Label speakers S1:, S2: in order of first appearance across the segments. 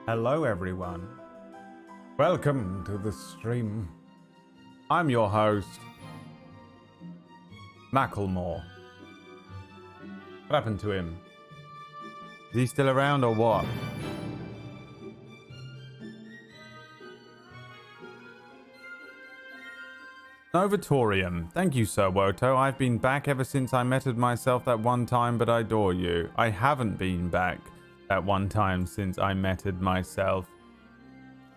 S1: Hello everyone. Welcome to the stream. I'm your host, Macklemore. What happened to him? Is he still around or what? Novatorium. Thank you, Sir Woto. I've been back ever since I metted myself that one time, but I adore you. I haven't been back that one time since I metted myself.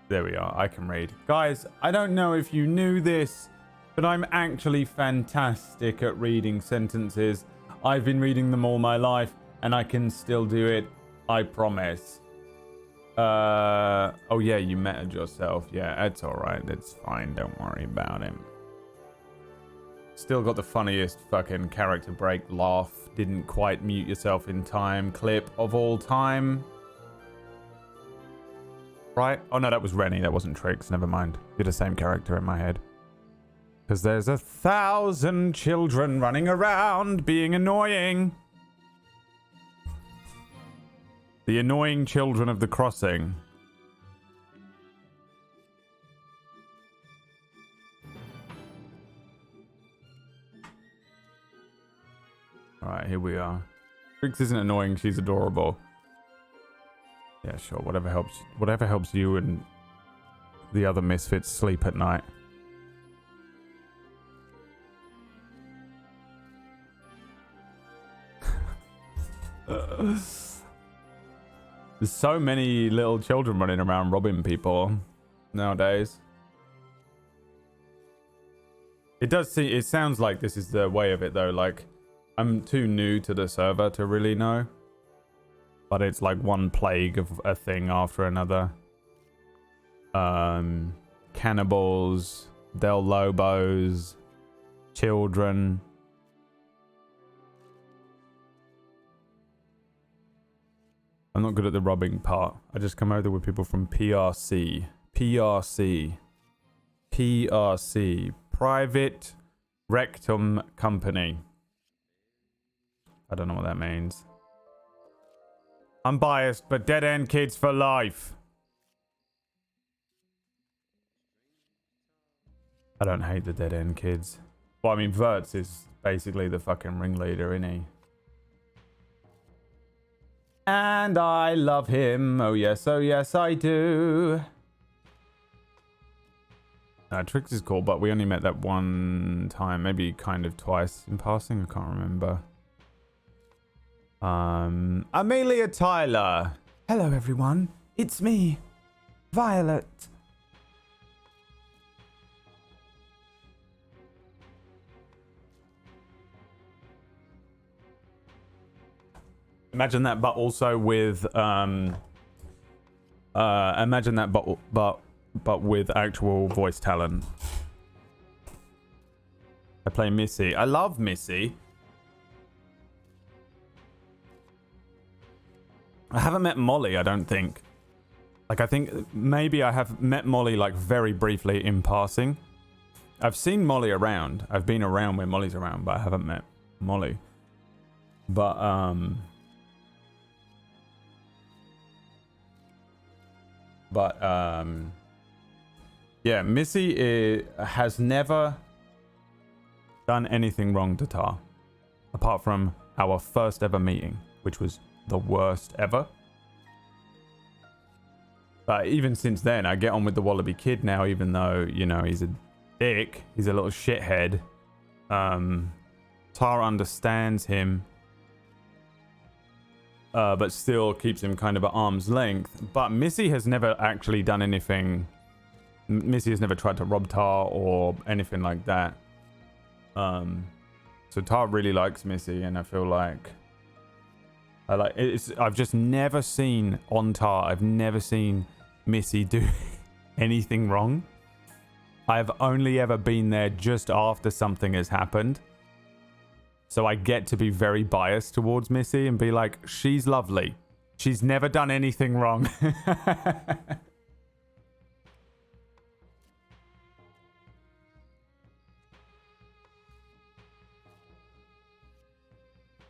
S1: There we are. I can read. Guys, I don't know if you knew this, but I'm actually fantastic at reading sentences. I've been reading them all my life, and I can still do it. I promise. Oh yeah, you meted yourself. Yeah, it's alright. It's fine. Don't worry about it. Still got the funniest fucking character break laugh. Didn't quite mute yourself in time clip of all time. Right? Oh no, that was Rennie. That wasn't Trix. Never mind. You're the same character in my head. Because there's 1,000 children running around being annoying. The annoying children of the crossing. Alright, here we are. Trix isn't annoying, she's adorable. Yeah, sure, whatever helps you and the other misfits sleep at night. There's so many little children running around robbing people nowadays. It sounds like this is the way of it though, like I'm too new to the server to really know. But it's like one plague of a thing after another. Cannibals, Del Lobos, children. I'm not good at the robbing part. I just come over with people from PRC. Private Rectum Company. I don't know what that means. I'm biased, but dead end kids for life. I don't hate the dead end kids. Well, I mean, Verts is basically the fucking ringleader, isn't he? And I love him. Oh yes, I do. Trix is cool, but we only met that one time. Maybe kind of twice in passing. I can't remember. Amelia Tyler. Hello everyone, it's me, Violet. Imagine that, but also with imagine that, but with actual voice talent. I play Missy. I love Missy. I haven't met Molly, I don't think. Like, I think maybe I have met Molly, like, very briefly in passing. I've seen Molly around. I've been around when Molly's around, but I haven't met Molly. But, yeah, Missy has never done anything wrong to Tar. Apart from our first ever meeting, which was the worst ever. But even since then, I get on with the Wallaby Kid now, even though, you know, he's a dick. He's a little shithead. Tar understands him. But still keeps him kind of at arm's length. But Missy has never actually done anything. Missy has never tried to rob Tar or anything like that. So Tar really likes Missy, and I feel like I've just never seen on Tar. I've never seen Missy do anything wrong. I've only ever been there just after something has happened. So I get to be very biased towards Missy and be like, she's lovely. She's never done anything wrong.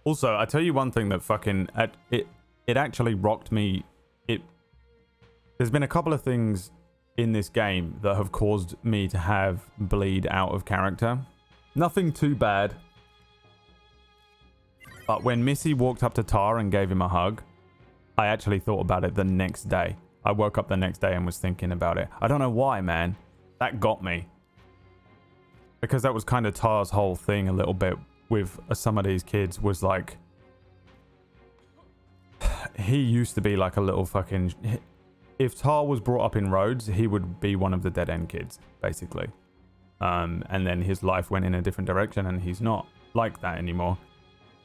S1: Also, I tell you one thing that fucking it actually rocked me. There's been a couple of things in this game that have caused me to have bleed out of character. Nothing too bad. But when Missy walked up to Tar and gave him a hug, I actually thought about it the next day. I woke up the next day and was thinking about it. I don't know why, man. That got me. Because that was kind of Tar's whole thing a little bit with some of these kids was like... He used to be like a little fucking... If Tar was brought up in Rhodes, he would be one of the dead end kids, basically. And then his life went in a different direction and he's not like that anymore.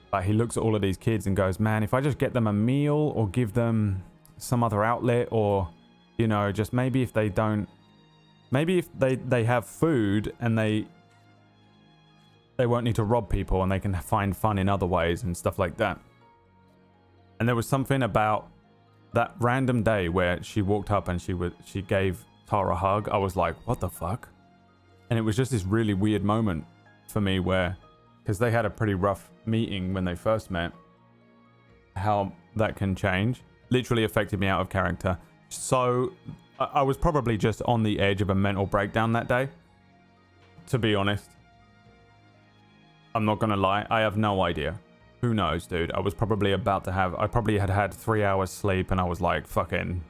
S1: But he looks at all of these kids and goes, man, if I just get them a meal or give them some other outlet or, you know, just maybe if they don't... Maybe if they have food and they won't need to rob people and they can find fun in other ways and stuff like that. And there was something about that random day where she walked up and she gave Tar a hug. I was like, what the fuck? And it was just this really weird moment for me where, because they had a pretty rough meeting when they first met, how that can change literally affected me out of character. So I was probably just on the edge of a mental breakdown that day, to be honest. I'm not gonna lie, I have no idea. Who knows, dude? I was probably about to have... I probably had 3 hours sleep and I was like fucking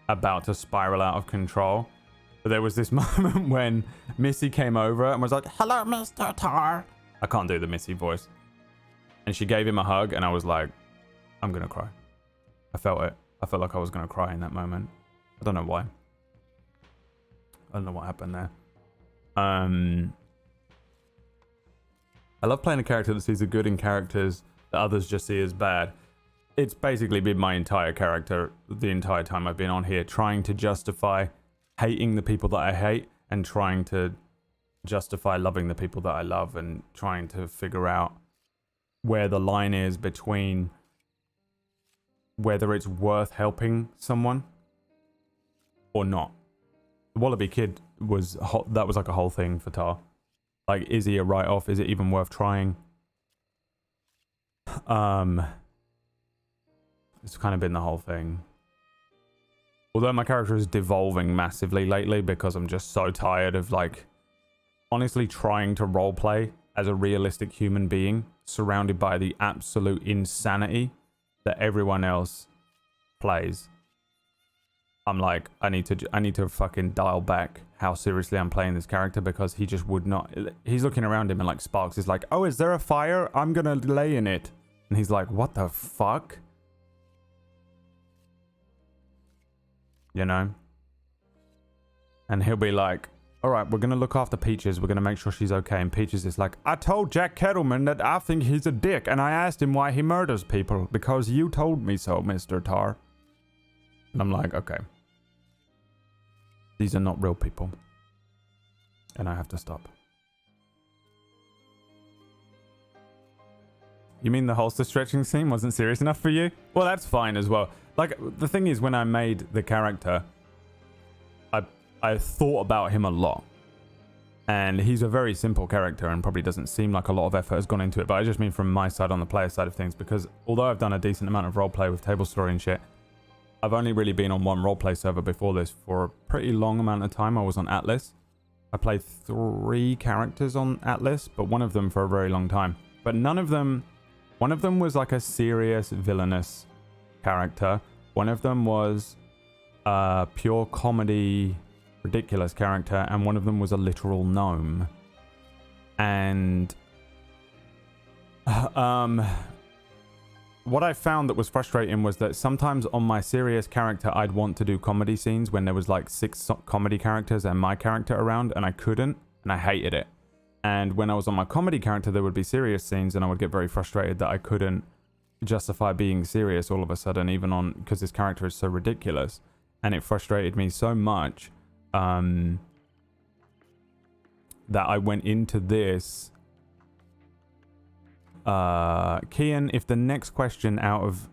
S1: about to spiral out of control. But there was this moment when Missy came over and was like, hello, Mr. Tar. I can't do the Missy voice. And she gave him a hug and I was like, I'm gonna cry. I felt it. I felt like I was gonna cry in that moment. I don't know why. I don't know what happened there. I love playing a character that sees the good in characters that others just see as bad. It's basically been my entire character the entire time I've been on here, trying to justify hating the people that I hate and trying to justify loving the people that I love and trying to figure out where the line is between whether it's worth helping someone or not. The Wallaby Kid was that was like a whole thing for Tar. Like, is he a write-off? Is it even worth trying? It's kind of been the whole thing. Although my character is devolving massively lately because I'm just so tired of, like, honestly trying to roleplay as a realistic human being surrounded by the absolute insanity that everyone else plays. I'm like, I need to fucking dial back how seriously I'm playing this character because he just would not... He's looking around him and like Sparks is like, oh, is there a fire? I'm gonna lay in it. And he's like, what the fuck? You know? And he'll be like, all right, we're gonna look after Peaches. We're gonna make sure she's okay. And Peaches is like, I told Jack Kettleman that I think he's a dick. And I asked him why he murders people because you told me so, Mr. Tar. And I'm like, okay. These are not real people. And I have to stop. You mean the holster stretching scene wasn't serious enough for you? Well, that's fine as well. Like, the thing is, when I made the character, I thought about him a lot. And he's a very simple character and probably doesn't seem like a lot of effort has gone into it. But I just mean from my side on the player side of things. Because although I've done a decent amount of roleplay with table story and shit, I've only really been on one roleplay server before this for a pretty long amount of time. I was on Atlas. I played 3 characters on Atlas, but one of them for a very long time. But none of them... One of them was like a serious villainous character. One of them was a pure comedy, ridiculous character. And one of them was a literal gnome. And... what I found that was frustrating was that sometimes on my serious character, I'd want to do comedy scenes when there was like 6 comedy characters and my character around, and I couldn't, and I hated it. And when I was on my comedy character, there would be serious scenes, and I would get very frustrated that I couldn't justify being serious all of a sudden, even on, because this character is so ridiculous. And it frustrated me so much that I went into this... Kian, if the next question out of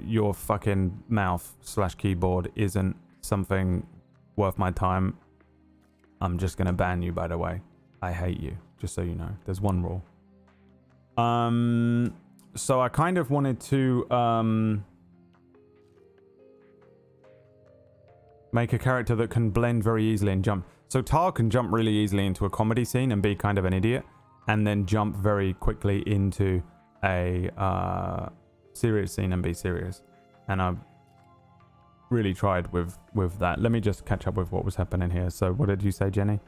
S1: your fucking mouth / keyboard isn't something worth my time, I'm just gonna ban you, by the way. I hate you, just so you know. There's one rule. So I kind of wanted to Make a character that can blend very easily and jump. So Tar can jump really easily into a comedy scene and be kind of an idiot, and then jump very quickly into a serious scene and be serious. And I've really tried with that. Let me just catch up with what was happening here. So what did you say, Jenny?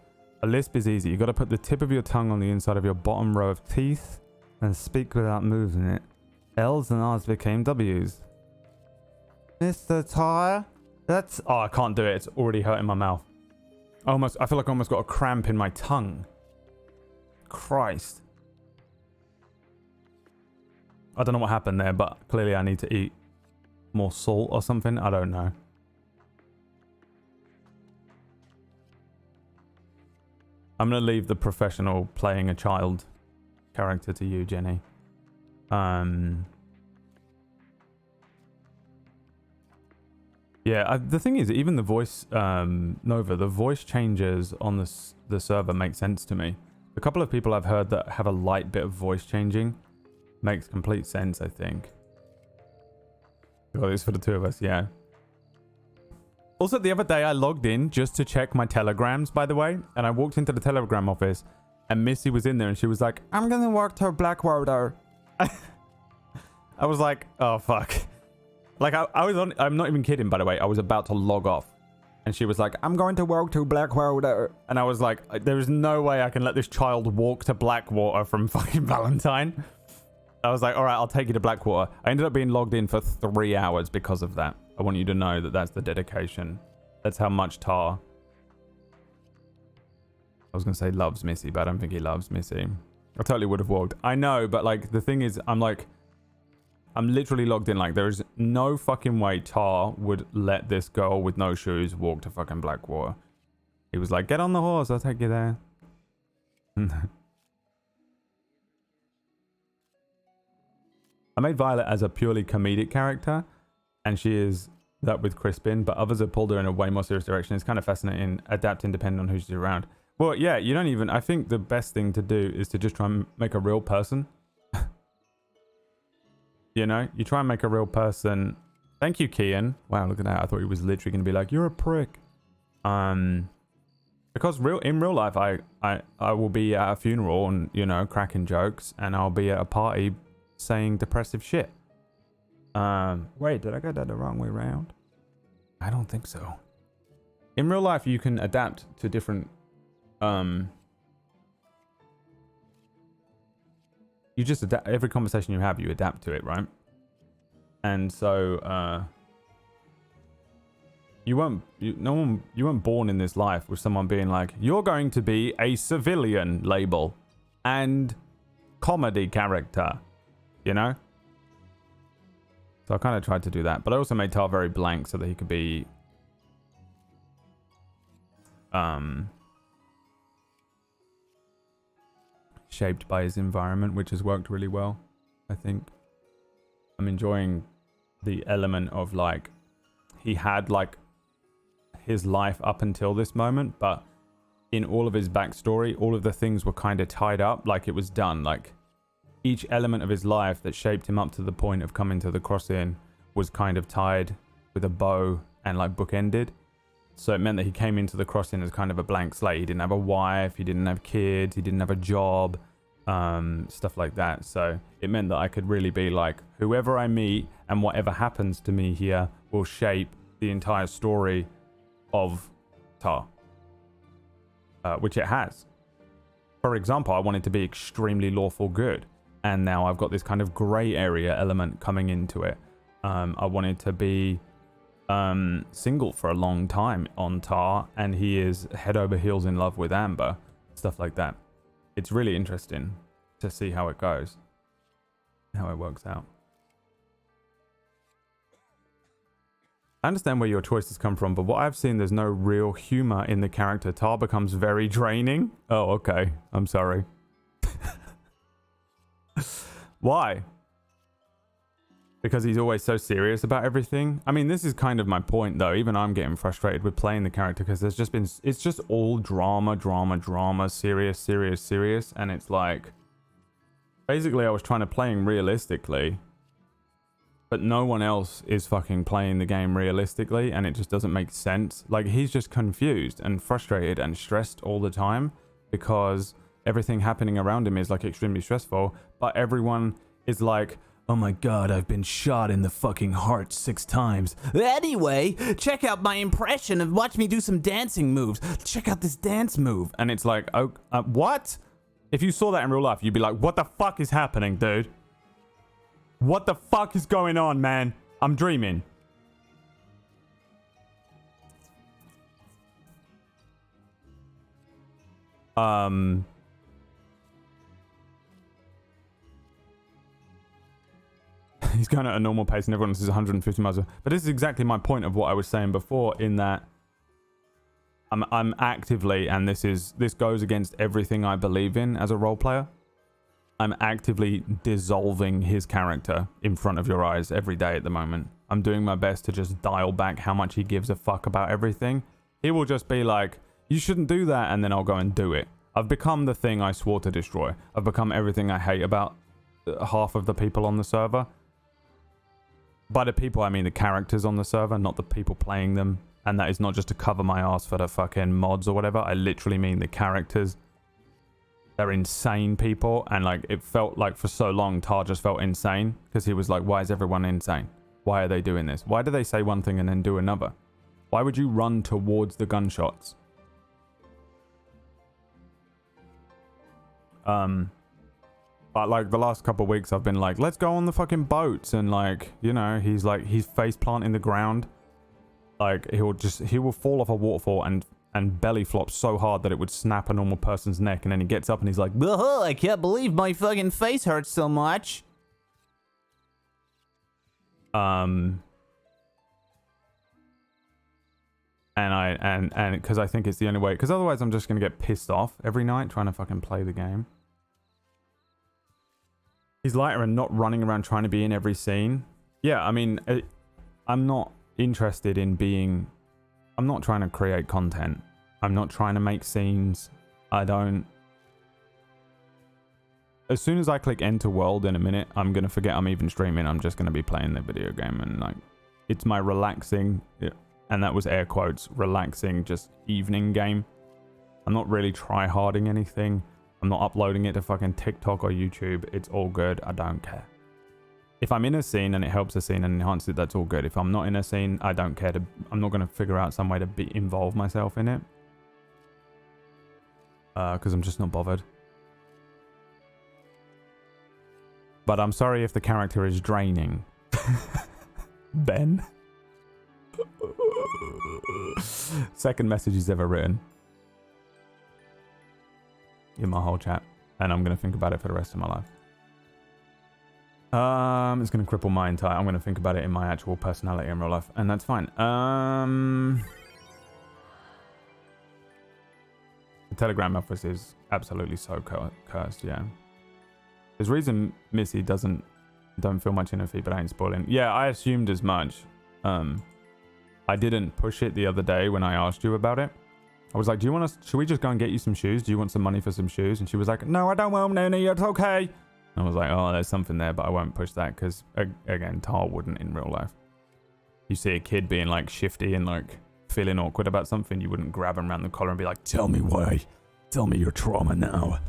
S1: A lisp is easy. You got to put the tip of your tongue on the inside of your bottom row of teeth and speak without moving it. L's and R's became W's. Mr. Tar? That's... Oh, I can't do it. It's already hurting my mouth. I feel like I almost got a cramp in my tongue. Christ. I don't know what happened there, but clearly I need to eat more salt or something. I don't know. I'm going to leave the professional playing a child character to you, Jenny. Yeah, the thing is, even the voice, Nova, the voice changes on the server make sense to me. A couple of people I've heard that have a light bit of voice changing makes complete sense, I think. Got this for the two of us, yeah. Also, the other day I logged in just to check my telegrams, by the way, and I walked into the telegram office and Missy was in there and she was like, I'm gonna work to Blackwater. I was like, oh, fuck. Like, I was on... I'm not even kidding, by the way. I was about to log off. And she was like, I'm going to walk to Blackwater. And I was like, there is no way I can let this child walk to Blackwater from fucking Valentine. I was like, all right, I'll take you to Blackwater. I ended up being logged in for 3 hours because of that. I want you to know that that's the dedication. That's how much Tar... I was going to say loves Missy, but I don't think he loves Missy. I totally would have walked. I know, but like, the thing is, I'm literally logged in. Like, there is no fucking way Tar would let this girl with no shoes walk to fucking Blackwater. He was like, get on the horse, I'll take you there. I made Violet as a purely comedic character, and she is that with Crispin, but others have pulled her in a way more serious direction. It's kind of fascinating, adapting depending on who she's around. Well, yeah, you don't even... I think the best thing to do is to just try and make a real person. You know, you try and make a real person. Thank you, Kian. Wow, look at that. I thought he was literally going to be like, you're a prick. Because in real life, I will be at a funeral and, you know, cracking jokes, and I'll be at a party saying depressive shit. Wait, did I go that the wrong way around? I don't think so. In real life, you can adapt to different, you just adapt. Every conversation you have, you adapt to it, right? And so you weren't born in this life with someone being like, you're going to be a civilian label and comedy character, you know? So I kind of tried to do that, but I also made Tar very blank so that he could be shaped by his environment, which has worked really well, I think. I'm enjoying the element of, like, he had, like, his life up until this moment, but in all of his backstory, all of the things were kind of tied up, like it was done. Like, each element of his life that shaped him up to the point of coming to the crossing was kind of tied with a bow and, like, bookended. So it meant that he came into the crossing as kind of a blank slate. He didn't have a wife, he didn't have kids, he didn't have a job, stuff like that. So it meant that I could really be like, whoever I meet and whatever happens to me here will shape the entire story of Tar. Which it has. For example, I wanted to be extremely lawful good, and now I've got this kind of grey area element coming into it. I wanted to be single for a long time on Tar, and he is head over heels in love with Amber, stuff like that. It's really interesting to see how it goes, how it works out. I understand where your choices come from, but what I've seen, there's no real humor in the character. Tar becomes very draining. Oh, okay. I'm sorry. Why? Because he's always so serious about everything. I mean, this is kind of my point, though. Even I'm getting frustrated with playing the character because there's just been... It's just all drama, serious, serious. And it's like... Basically, I was trying to play him realistically. but no one else is fucking playing the game realistically, and it just doesn't make sense. Like, he's just confused and frustrated and stressed all the time because everything happening around him is like extremely stressful, but everyone is like, oh my god, I've been shot in the fucking heart 6 times. Anyway, check out my impression and watch me do some dancing moves. Check out this dance move. And it's like, oh, what? If you saw that in real life, you'd be like, what the fuck is happening, dude? What the fuck is going on, man? I'm dreaming. He's going at a normal pace and everyone else is 150 miles. But this is exactly my point of what I was saying before, in that I'm actively, and this goes against everything I believe in as a role player, I'm actively dissolving his character in front of your eyes every day at the moment. I'm doing my best to just dial back how much he gives a fuck about everything. He will just be like, you shouldn't do that, and then I'll go and do it. I've become the thing I swore to destroy. I've become everything I hate about half of the people on the server. By the people, I mean the characters on the server, not the people playing them. And that is not just to cover my ass for the fucking mods or whatever. I literally mean the characters. They're insane people. And like, it felt like for so long, Tar just felt insane. Because he was like, why is everyone insane? Why are they doing this? Why do they say one thing and then do another? Why would you run towards the gunshots? But like the last couple of weeks, I've been like, let's go on the fucking boats. And like, you know, he's face plant in the ground. Like, he will fall off a waterfall and belly flop so hard that it would snap a normal person's neck. And then he gets up and he's like, oh, I can't believe my fucking face hurts so much. And because I think it's the only way, because otherwise I'm just going to get pissed off every night trying to fucking play the game. He's lighter and not running around trying to be in every scene. Yeah, I mean, I'm not interested in being... I'm not trying to create content. I'm not trying to make scenes. I don't... As soon as I click enter world in a minute, I'm going to forget I'm even streaming. I'm just going to be playing the video game. And like, it's my relaxing, and that was air quotes, relaxing just evening game. I'm not really try-harding anything. I'm not uploading it to fucking TikTok or YouTube. It's all good. I don't care. If I'm in a scene and it helps the scene and enhances it, that's all good. If I'm not in a scene, I don't care. I'm not going to figure out some way to involve myself in it. Because I'm just not bothered. But I'm sorry if the character is draining. Ben. Second message he's ever written. In my whole chat, and I'm going to think about it for the rest of my life. It's going to cripple my entire... I'm going to think about it in my actual personality in real life, and that's fine. The Telegram office is absolutely so cursed, yeah. There's reason Missy don't feel much in her feet, but I ain't spoiling. Yeah, I assumed as much. I didn't push it the other day when I asked you about it. I was like, do you want us... Should we just go and get you some shoes? Do you want some money for some shoes? And she was like, no, I don't want no, it's okay. And I was like, oh, there's something there, but I won't push that because, again, Tar wouldn't in real life. You see a kid being, like, shifty and, like, feeling awkward about something, you wouldn't grab him around the collar and be like, tell me why. Tell me your trauma now.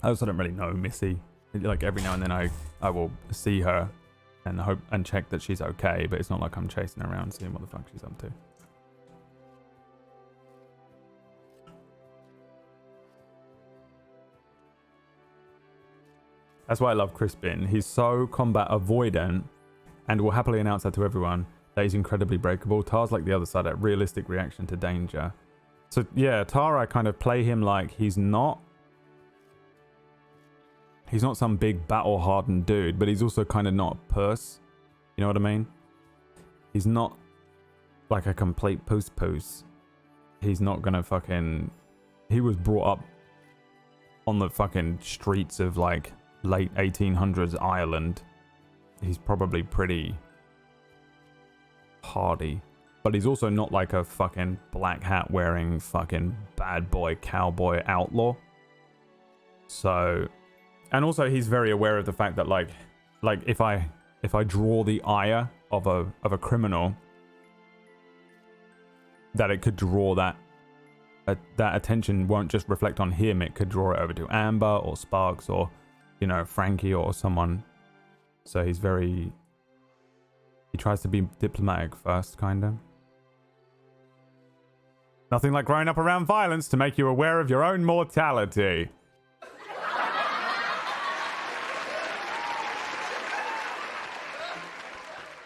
S1: I also don't really know Missy. Like, every now and then I will see her and hope and check that she's okay, but it's not like I'm chasing her around seeing what the fuck she's up to. That's why I love Crispin. He's so combat avoidant and will happily announce that to everyone that he's incredibly breakable. Tar's like the other side, that realistic reaction to danger. So yeah, Tar, I kind of play him like he's not some big battle hardened dude, but he's also kind of not a puss. You know what I mean? He's not like a complete poos. He's not gonna fucking... He was brought up on the fucking streets of like late 1800s Ireland. He's probably pretty hardy, but he's also not like a fucking black hat wearing fucking bad boy cowboy outlaw. So, and also he's very aware of the fact that like like if I draw the ire of a criminal, that it could draw that attention won't just reflect on him. It could draw it over to Amber or Sparks or, you know, Frankie or someone. So he tries to be diplomatic first, kind of. Nothing like growing up around violence to make you aware of your own mortality.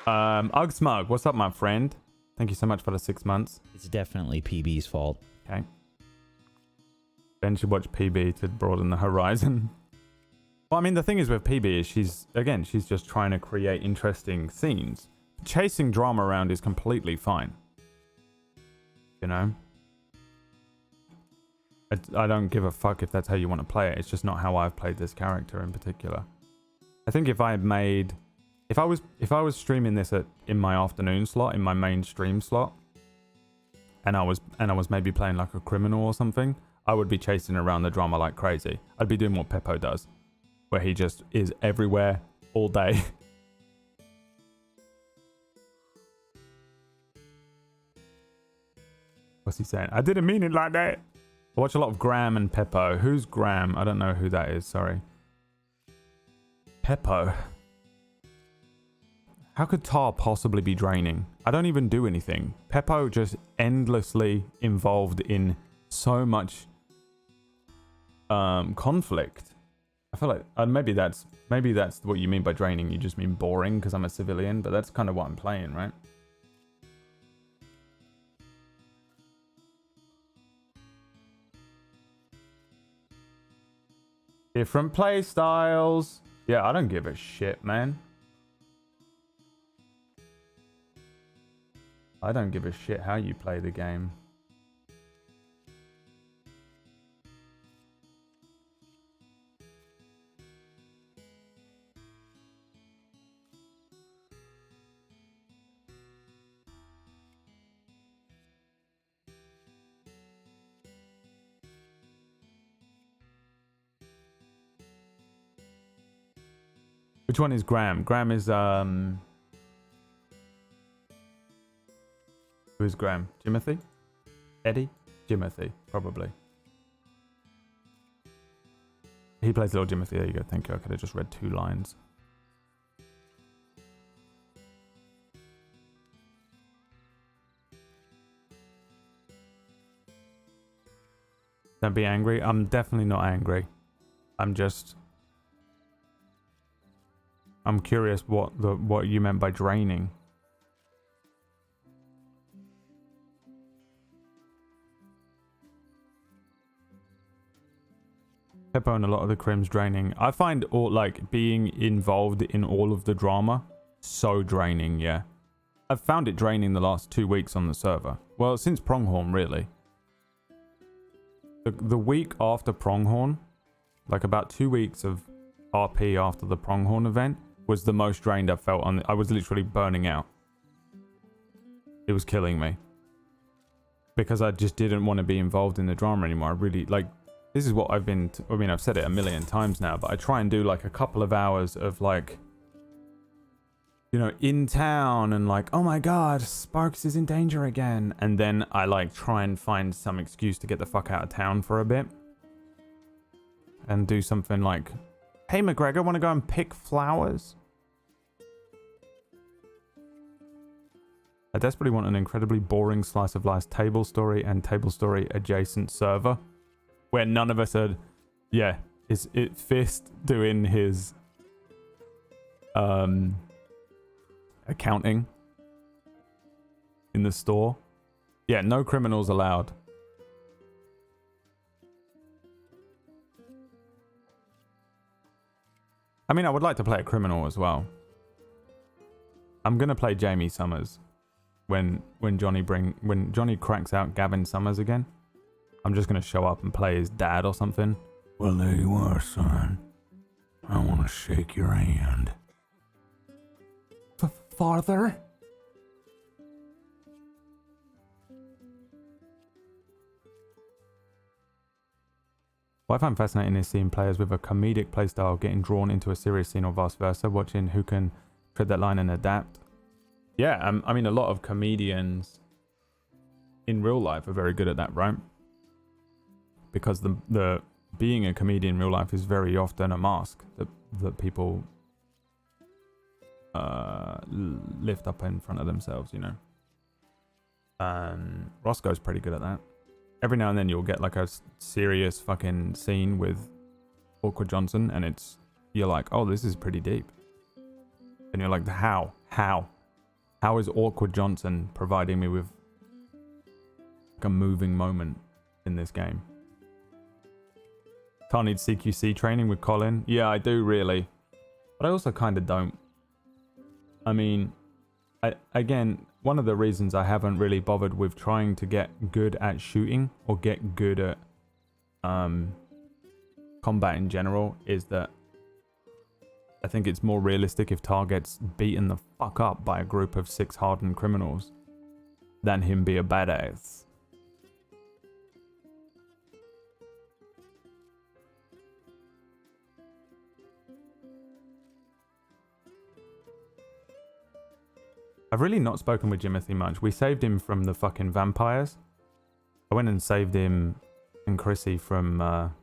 S1: Ugsmug, what's up, my friend? Thank you so much for the 6 months.
S2: It's definitely PB's fault.
S1: Okay. Ben should watch PB to broaden the horizon. Well, I mean, the thing is with PB is she's just trying to create interesting scenes. Chasing drama around is completely fine. You know? I don't give a fuck if that's how you want to play it. It's just not how I've played this character in particular. I think if I was streaming this in my afternoon slot, in my main stream slot, and I was maybe playing like a criminal or something, I would be chasing around the drama like crazy. I'd be doing what Peppo does, where he just is everywhere all day. What's he saying? I didn't mean it like that. I watch a lot of Graham and Peppo. Who's Graham? I don't know who that is, sorry. Peppo. How could Tar possibly be draining? I don't even do anything. Peppo just endlessly involved in so much conflict. I feel like maybe that's what you mean by draining. You just mean boring because I'm a civilian, but that's kind of what I'm playing, right? Different play styles. Yeah, I don't give a shit, man. I don't give a shit how you play the game. Which one is Graham? Graham is who's Graham? Jimothy? Eddie? Jimothy, probably. He plays little Jimothy. There you go. Thank you. I could have just read 2 lines. Don't be angry. I'm definitely not angry. I'm curious what you meant by draining. Peppo and a lot of the crim's draining. I find being involved in all of the drama so draining, yeah. I've found it draining the last 2 weeks on the server. Well, since Pronghorn, really. The week after Pronghorn, like about 2 weeks of RP after the Pronghorn event, was the most drained I've felt on. I was literally burning out. It was killing me. Because I just didn't want to be involved in the drama anymore. I really, this is what I've been, I've said it a million times now, but I try and do like a couple of hours of in town and oh my god, Sparks is in danger again. And then I try and find some excuse to get the fuck out of town for a bit. And do something like, hey McGregor, want to go and pick flowers? I desperately want an incredibly boring slice of life table story and table story adjacent server where none of us are, yeah, is it Fist doing his accounting in the store. Yeah, no criminals allowed. I mean, I would like to play a criminal as well. I'm gonna play Jamie Summers when Johnny cracks out Gavin Summers again. I'm just gonna show up and play his dad or something.
S3: Well, there you are, son. I want to shake your hand.
S1: Father? What I find fascinating is seeing players with a comedic playstyle getting drawn into a serious scene or vice versa, watching who can tread that line and adapt. Yeah, I mean, a lot of comedians in real life are very good at that, right? Because the being a comedian in real life is very often a mask that people lift up in front of themselves, you know. Roscoe's pretty good at that. Every now and then you'll get like a serious fucking scene with Awkward Johnson, and you're like, oh, this is pretty deep. And you're like, how is Awkward Johnson providing me with like a moving moment in this game? Can't need CQC training with Colin. Yeah, I do really, but I also kind of don't. I mean, again, one of the reasons I haven't really bothered with trying to get good at shooting or get good at combat in general is that I think it's more realistic if Tar gets beaten the fuck up by a group of 6 hardened criminals than him be a badass. I've really not spoken with Jimothy much. We saved him from the fucking vampires. I went and saved him and Chrissy from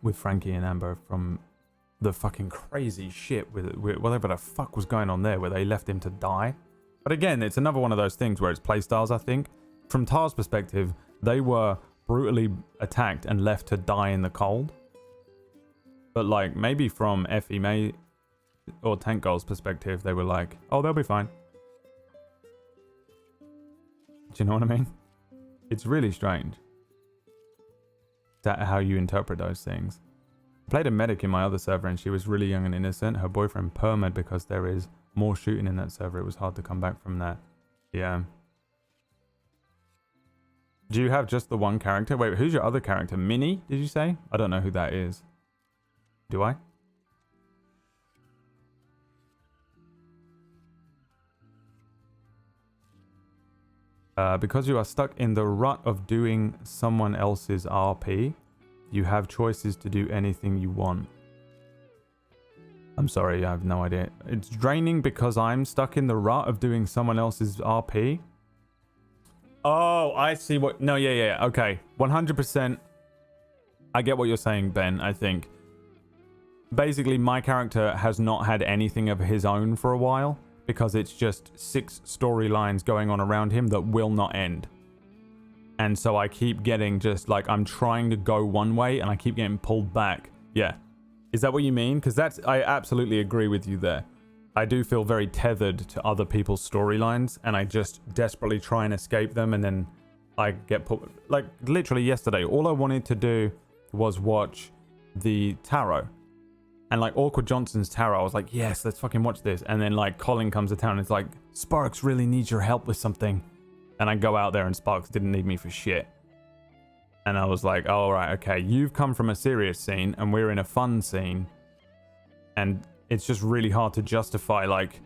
S1: with Frankie and Amber from the fucking crazy shit with whatever the fuck was going on there, where they left him to die. But again, it's another one of those things where it's playstyles, I think. From Tar's perspective, they were brutally attacked and left to die in the cold. But like, maybe from Effie May or Tank Girl's perspective, they were like, oh, they'll be fine. Do you know what I mean? It's really strange. Is that how you interpret those things? I played a medic in my other server and she was really young and innocent. Her boyfriend permed because there is more shooting in that server. It was hard to come back from that. Yeah. Do you have just the one character? Wait, who's your other character? Minnie, did you say? I don't know who that is. Do I? Because you are stuck in the rut of doing someone else's RP, you have choices to do anything you want. I'm sorry, I have no idea. It's draining because I'm stuck in the rut of doing someone else's RP. Oh, I see what... No, yeah. Okay. 100%. I get what you're saying, Ben, I think. Basically, my character has not had anything of his own for a while, because it's just 6 storylines going on around him that will not end. And so I keep getting just like, I'm trying to go one way and I keep getting pulled back. Yeah. Is that what you mean? Because I absolutely agree with you there. I do feel very tethered to other people's storylines and I just desperately try and escape them, and then I get put... Like, literally yesterday, all I wanted to do was watch the tarot. And like Awkward Johnson's tarot, I was like, yes, let's fucking watch this. And then like Colin comes to town and it's like, Sparks really needs your help with something. And I go out there and Sparks didn't need me for shit. And I was like, oh, right, okay, you've come from a serious scene and we're in a fun scene. And it's just really hard to justify like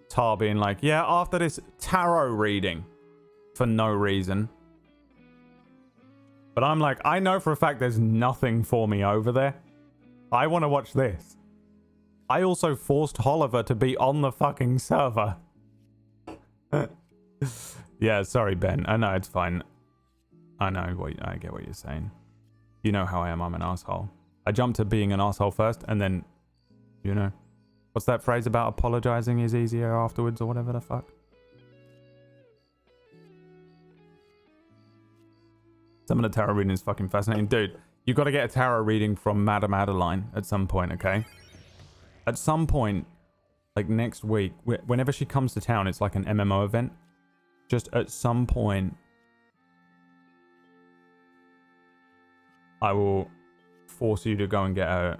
S1: Tar being like, yeah, after this tarot reading for no reason. But I'm like, I know for a fact there's nothing for me over there. I want to watch this. I also forced Oliver to be on the fucking server. Yeah, sorry, Ben. I know, it's fine. I get what you're saying. You know how I am. I'm an asshole. I jumped to being an asshole first, and then, you know. What's that phrase about apologizing is easier afterwards, or whatever the fuck? Some of the tarot reading is fucking fascinating. Dude, you got to get a tarot reading from Madame Adeline at some point, okay? At some point, like next week, whenever she comes to town, it's like an MMO event. Just at some point, I will force you to go and get a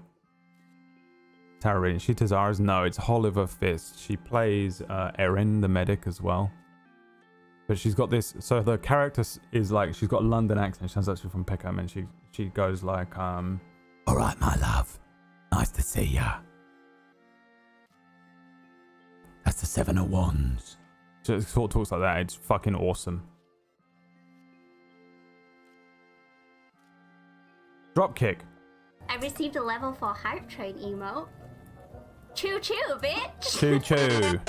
S1: tarot reading. She Tazara's? No, it's Oliver Fist. She plays Erin, the medic, as well. But she's got this... So the character is like... She's got a London accent. She sounds like she's from Peckham. And she goes like... All right, my love. Nice to see ya. That's the 7 of Wands. So it sort of talks like that. It's fucking awesome. Drop kick.
S4: I received a level 4 hype train emote. Choo choo, bitch!
S1: Choo choo.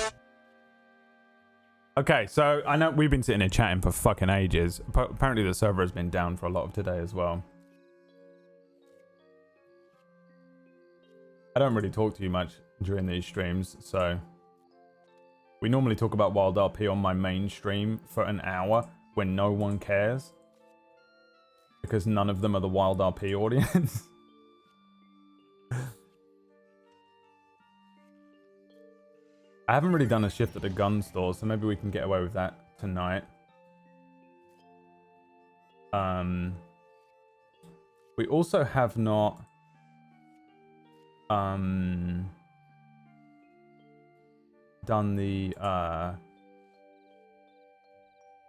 S1: Okay, so I know we've been sitting here chatting for fucking ages. Apparently the server has been down for a lot of today as well. I don't really talk to you much during these streams, so we normally talk about WildRP on my main stream for an hour when no one cares, because none of them are the WildRP audience. I haven't really done a shift at the gun store, so maybe we can get away with that tonight. We also have not done the I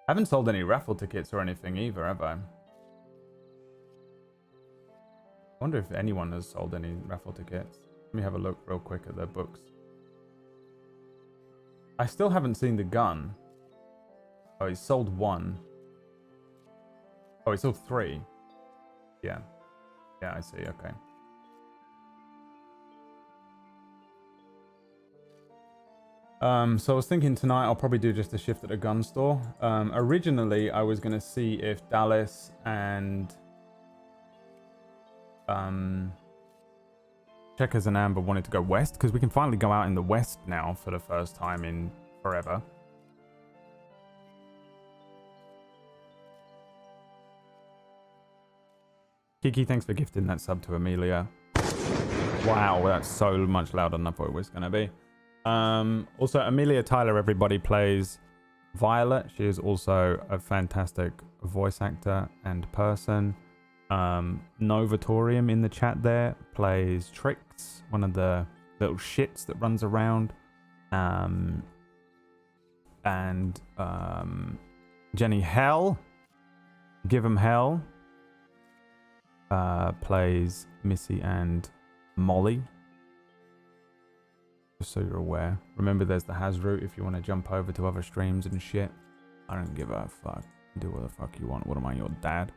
S1: haven't sold any raffle tickets or anything either, have I? I wonder if anyone has sold any raffle tickets. Let me have a look real quick at their books. I still haven't seen the gun. Oh, he sold 1. Oh, he sold 3. Yeah. Yeah, I see. Okay. So I was thinking tonight I'll probably do just a shift at a gun store. Originally, I was going to see if Dallas and Checkers and Amber wanted to go west, because we can finally go out in the west now for the first time in forever. Kiki, thanks for gifting that sub to Amelia. Wow, that's so much louder than I thought it was going to be. Also, Amelia Tyler, everybody, plays Violet. She is also a fantastic voice actor and person. Novatorium in the chat there plays Trix, one of the little shits that runs around. And Jenny Hell, give 'em hell, plays Missy and Molly. Just so you're aware. Remember, there's the Has route if you want to jump over to other streams and shit. I don't give a fuck. Do what the fuck you want. What am I, your dad?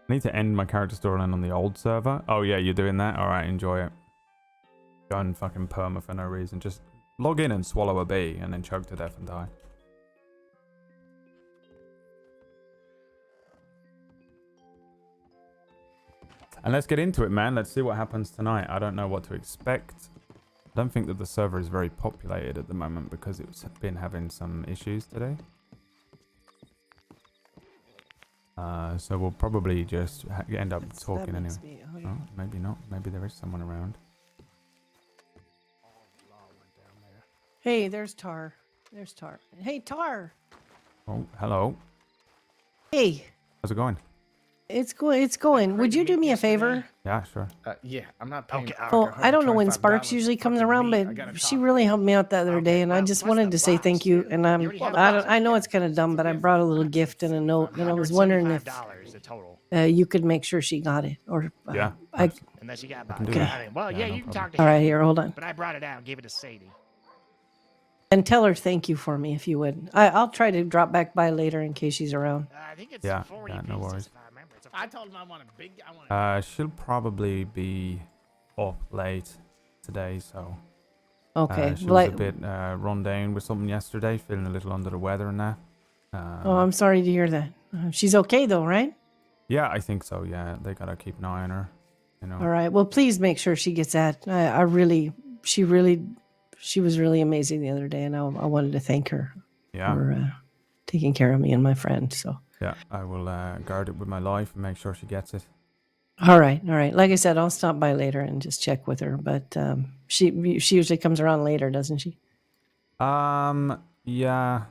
S1: I need to end my character storyline on the old server. Oh yeah, you're doing that? Alright, enjoy it. Go and fucking perma for no reason. Just log in and swallow a bee and then choke to death and die. And let's get into it, man. Let's see what happens tonight. I don't know what to expect. I don't think that the server is very populated at the moment because it's been having some issues today. So we'll probably just end up talking anyway. Oh, maybe not. Maybe there is someone around.
S5: Hey, there's Tar. There's Tar. Hey, Tar.
S1: Oh, hello.
S5: Hey.
S1: How's it going?
S5: It's going. Would you do me a favor?
S1: Yeah, sure.
S6: Yeah, I'm not paying.
S5: Well, I don't know when Sparks usually comes around, but she really helped me out the other day, and I just wanted to say thank you. And I know it's kind of dumb, but I brought a little gift and a note, and I was wondering if you could make sure she got it, or
S1: yeah.
S6: Unless you got
S5: okay.
S6: Well, yeah, you can talk to
S5: her. All right,
S6: him.
S5: here, hold on.
S6: But I brought it out and gave it to Sadie.
S5: And tell her thank you for me if you would. I'll try to drop back by later in case she's around.
S6: I think it's 40
S1: yeah, no worries.
S6: I told him I want a big.
S1: She'll probably be up late today, so.
S5: Okay.
S1: She was a bit run down with something yesterday, feeling a little under the weather and that.
S5: Oh, I'm sorry to hear that. She's okay though, right?
S1: Yeah, I think so. Yeah, they gotta keep an eye on her. You know.
S5: All right. Well, please make sure she gets that. She was really amazing the other day, and I wanted to thank her for taking care of me and my friend. So.
S1: Yeah, I will guard it with my life and make sure she gets it.
S5: All right. Like I said, I'll stop by later and just check with her. But she usually comes around later, doesn't she?
S1: Yeah.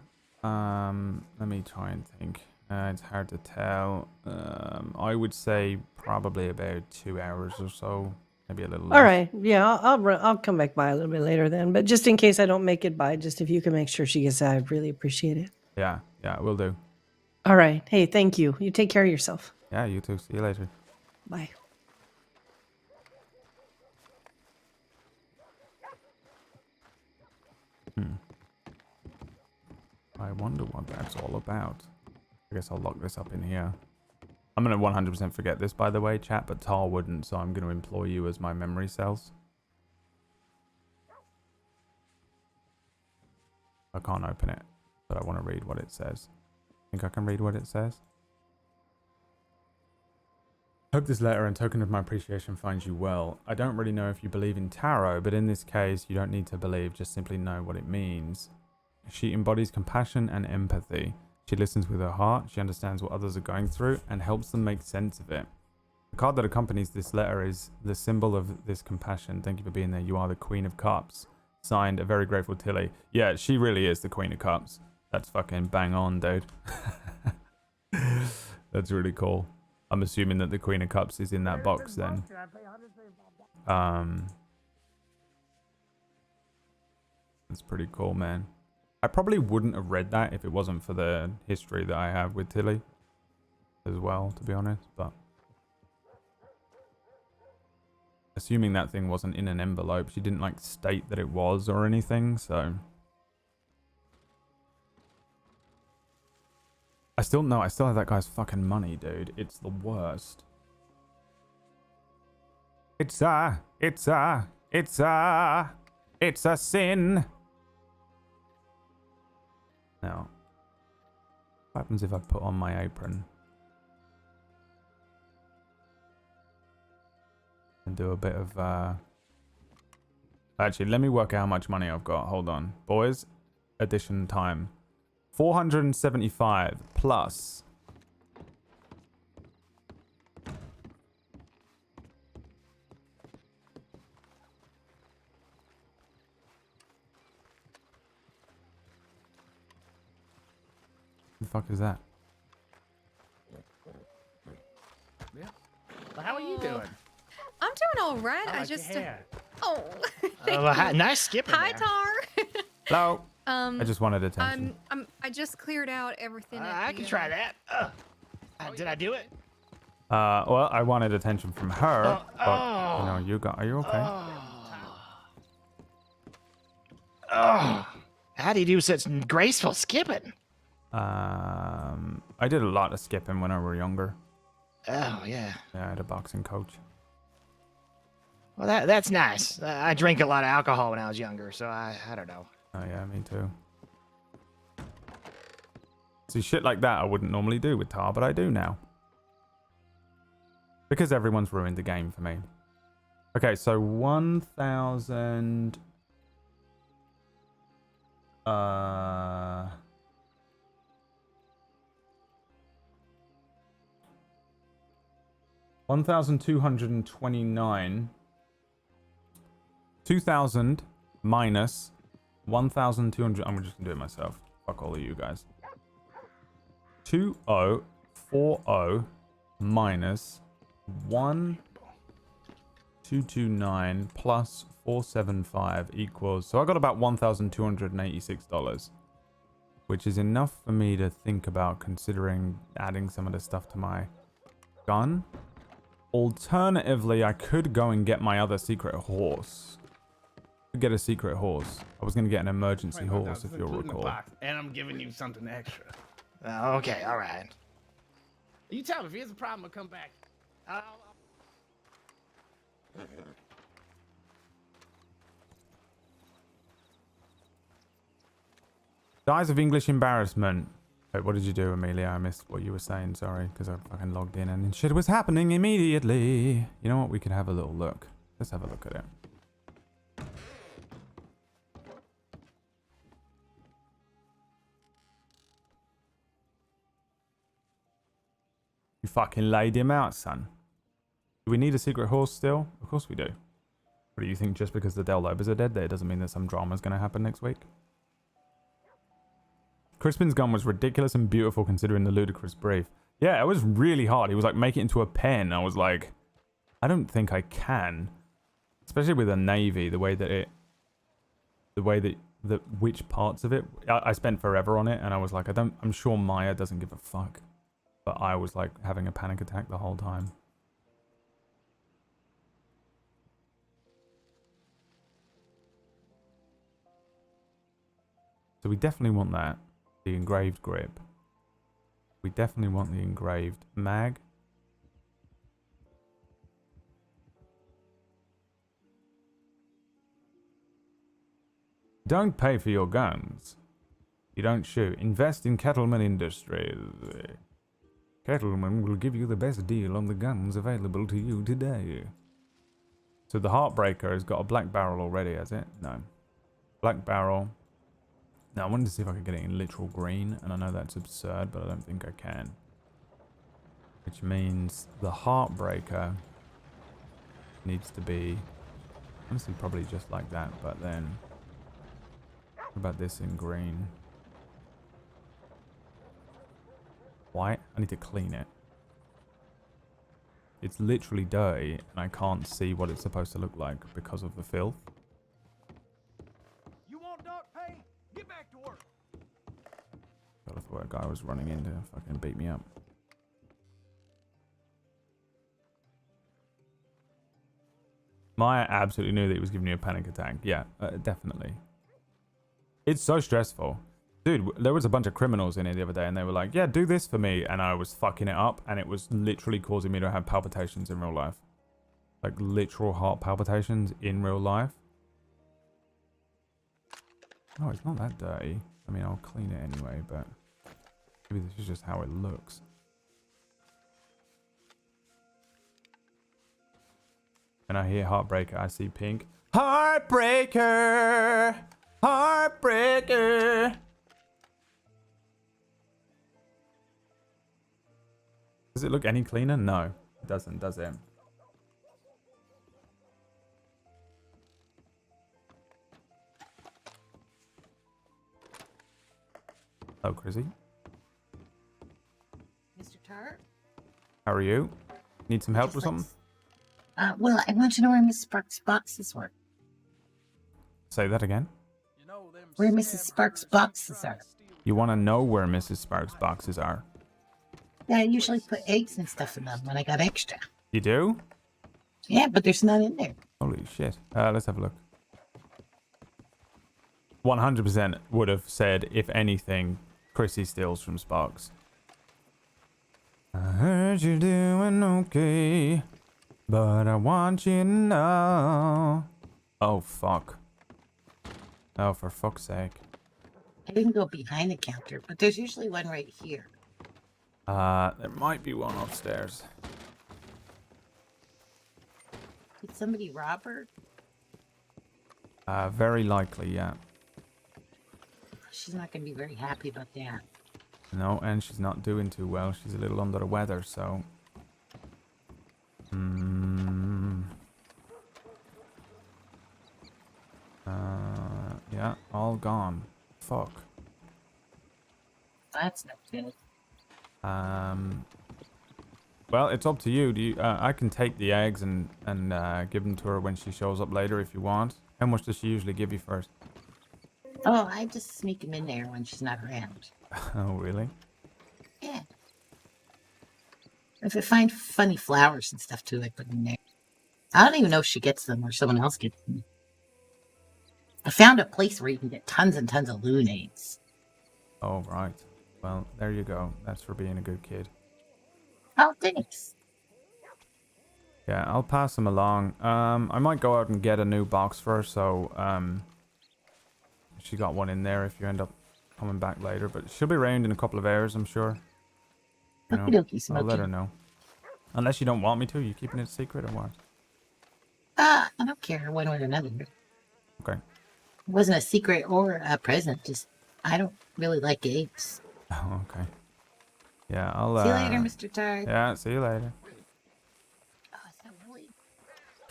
S1: Let me try and think. It's hard to tell. I would say probably about 2 hours or so, maybe a little less.
S5: All right. Yeah, I'll come back by a little bit later then. But just in case I don't make it by, just if you can make sure she gets that, I'd really appreciate it.
S1: Yeah, will do.
S5: All right. Hey, thank you. You take care of yourself.
S1: Yeah, you too. See you later.
S5: Bye.
S1: I wonder what that's all about. I guess I'll lock this up in here. I'm going to 100% forget this, by the way, chat, but Tar wouldn't, so I'm going to employ you as my memory cells. I can't open it, but I want to read what it says. Think I can read what it says? Hope this letter and token of my appreciation finds you well. I don't really know if you believe in tarot, but in this case, you don't need to believe, just simply know what it means. She embodies compassion and empathy. She listens with her heart, she understands what others are going through, and helps them make sense of it. The card that accompanies this letter is the symbol of this compassion. Thank you for being there. You are the Queen of Cups. Signed, a very grateful Tilly. Yeah, she really is the Queen of Cups. That's fucking bang on, dude. That's really cool. I'm assuming that the Queen of Cups is in that box then. That's pretty cool, man. I probably wouldn't have read that if it wasn't for the history that I have with Tilly as well, to be honest, but assuming that thing wasn't in an envelope, she didn't like state that it was or anything, so I still have that guy's fucking money, dude. It's the worst. It's a sin. Now, what happens if I put on my apron and do a bit of actually, let me work out how much money I've got. Hold on, boys. Addition time. 475 plus. The fuck is that?
S6: Yeah. Well, how are you doing?
S7: I'm doing all right. I just. Oh.
S6: Nice skipping.
S7: Hi,
S6: there.
S7: Tar.
S1: Hello. I just wanted attention.
S7: I just cleared out everything.
S6: I can try that. Did I do it?
S1: Well, I wanted attention from her, but you know, are you okay?
S6: How do you do such graceful skipping?
S1: I did a lot of skipping when I was younger.
S6: Oh yeah.
S1: Yeah, I had a boxing coach.
S6: Well, that's nice. I drank a lot of alcohol when I was younger, so I don't know.
S1: Oh yeah, me too. See, shit like that I wouldn't normally do with Tar, but I do now. Because everyone's ruined the game for me. Okay, so 1,000... 1,229. 2,000 minus 1,200. I'm just gonna do it myself. Fuck all of you guys. 2040 minus 1,229 plus 475 equals. So I got about $1,286, which is enough for me to think about considering adding some of the stuff to my gun. Alternatively, I could go and get my other secret horse. Get a secret horse. I was going to get an emergency horse, if you'll recall.
S8: And I'm giving you something extra.
S6: Okay, all right.
S8: You tell me if here's a problem, I'll come back.
S1: Dies of English embarrassment. Wait, what did you do, Amelia? I missed what you were saying, sorry, because I fucking logged in and shit was happening immediately. You know what? We could have a little look. Let's have a look at it. You fucking laid him out, son. Do we need a secret horse still? Of course we do. What do you think, just because the Del Lobos are dead there doesn't mean that some drama's going to happen next week? Crispin's gun was ridiculous and beautiful considering the ludicrous brief. Yeah, it was really hard. He was like, make it into a pen. I was like, I don't think I can. Especially with a navy, the way that which parts of it. I spent forever on it and I was like, I'm sure Maya doesn't give a fuck. But I was like having a panic attack the whole time. So we definitely want that. The engraved grip. We definitely want the engraved mag. Don't pay for your guns. You don't shoot. Invest in Kettleman Industries. Kettleman will give you the best deal on the guns available to you today. So the Heartbreaker has got a black barrel already, has it? No. Black barrel. Now I wanted to see if I could get it in literal green, and I know that's absurd, but I don't think I can. Which means the Heartbreaker needs to be, honestly, probably just like that, but then, what about this in green? White? I need to clean it. It's literally dirty, and I can't see what it's supposed to look like because of the filth.
S9: You want dark paint? Get back to work.
S1: I thought a guy was running in to fucking beat me up. Maya absolutely knew that he was giving you a panic attack. Yeah, definitely. It's so stressful. Dude, there was a bunch of criminals in here the other day and they were like, yeah, do this for me. And I was fucking it up and it was literally causing me to have palpitations in real life. Like literal heart palpitations in real life. Oh, it's not that dirty. I mean, I'll clean it anyway, but maybe this is just how it looks. When I hear Heartbreaker, I see pink. Heartbreaker! Heartbreaker! Does it look any cleaner? No, it doesn't, does it? Hello, Chrissy.
S10: Mr. Tar?
S1: How are you? Need some help with something?
S10: Well, I want to know where Miss Sparks' boxes were.
S1: Say that again?
S10: Where Mrs. Sparks' boxes are.
S1: You want to know where Mrs. Sparks' boxes are?
S10: Yeah, I usually put eggs and stuff in them when I got extra.
S1: You do?
S10: Yeah, but there's none in there.
S1: Holy shit. Let's have a look. 100% would have said, if anything, Chrissy steals from Sparks. I heard you're doing okay, but I want you to know. Oh, fuck. Oh, for fuck's sake.
S10: I didn't go behind the counter, but there's usually one right here.
S1: There might be one upstairs.
S10: Did somebody rob her?
S1: Very likely, yeah.
S10: She's not going to be very happy about that.
S1: No, and she's not doing too well. She's a little under the weather, so... yeah, all gone. Fuck.
S10: That's not good.
S1: Well, it's up to you. Do you? I can take the eggs and give them to her when she shows up later if you want. How much does she usually give you first?
S10: Oh, I just sneak them in there when she's not around.
S1: Oh, really?
S10: Yeah. If I find funny flowers and stuff too, I put them in there. I don't even know if she gets them or someone else gets them. I found a place where you can get tons and tons of lunades.
S1: Oh, right. Well, there you go. That's for being a good kid.
S10: Oh, thanks.
S1: Yeah, I'll pass them along. I might go out and get a new box for her, so she got one in there if you end up coming back later. But she'll be around in a couple of hours, I'm sure. You know, I'll let her know. Unless you don't want me to, you keeping it secret or what?
S10: I don't care one way or another.
S1: Okay.
S10: It wasn't a secret or a present. Just I don't really like eggs.
S1: Oh, okay. Yeah, I'll
S10: See you later, Mr. Tar.
S1: Yeah, see you later.
S10: Oh, is that Willie?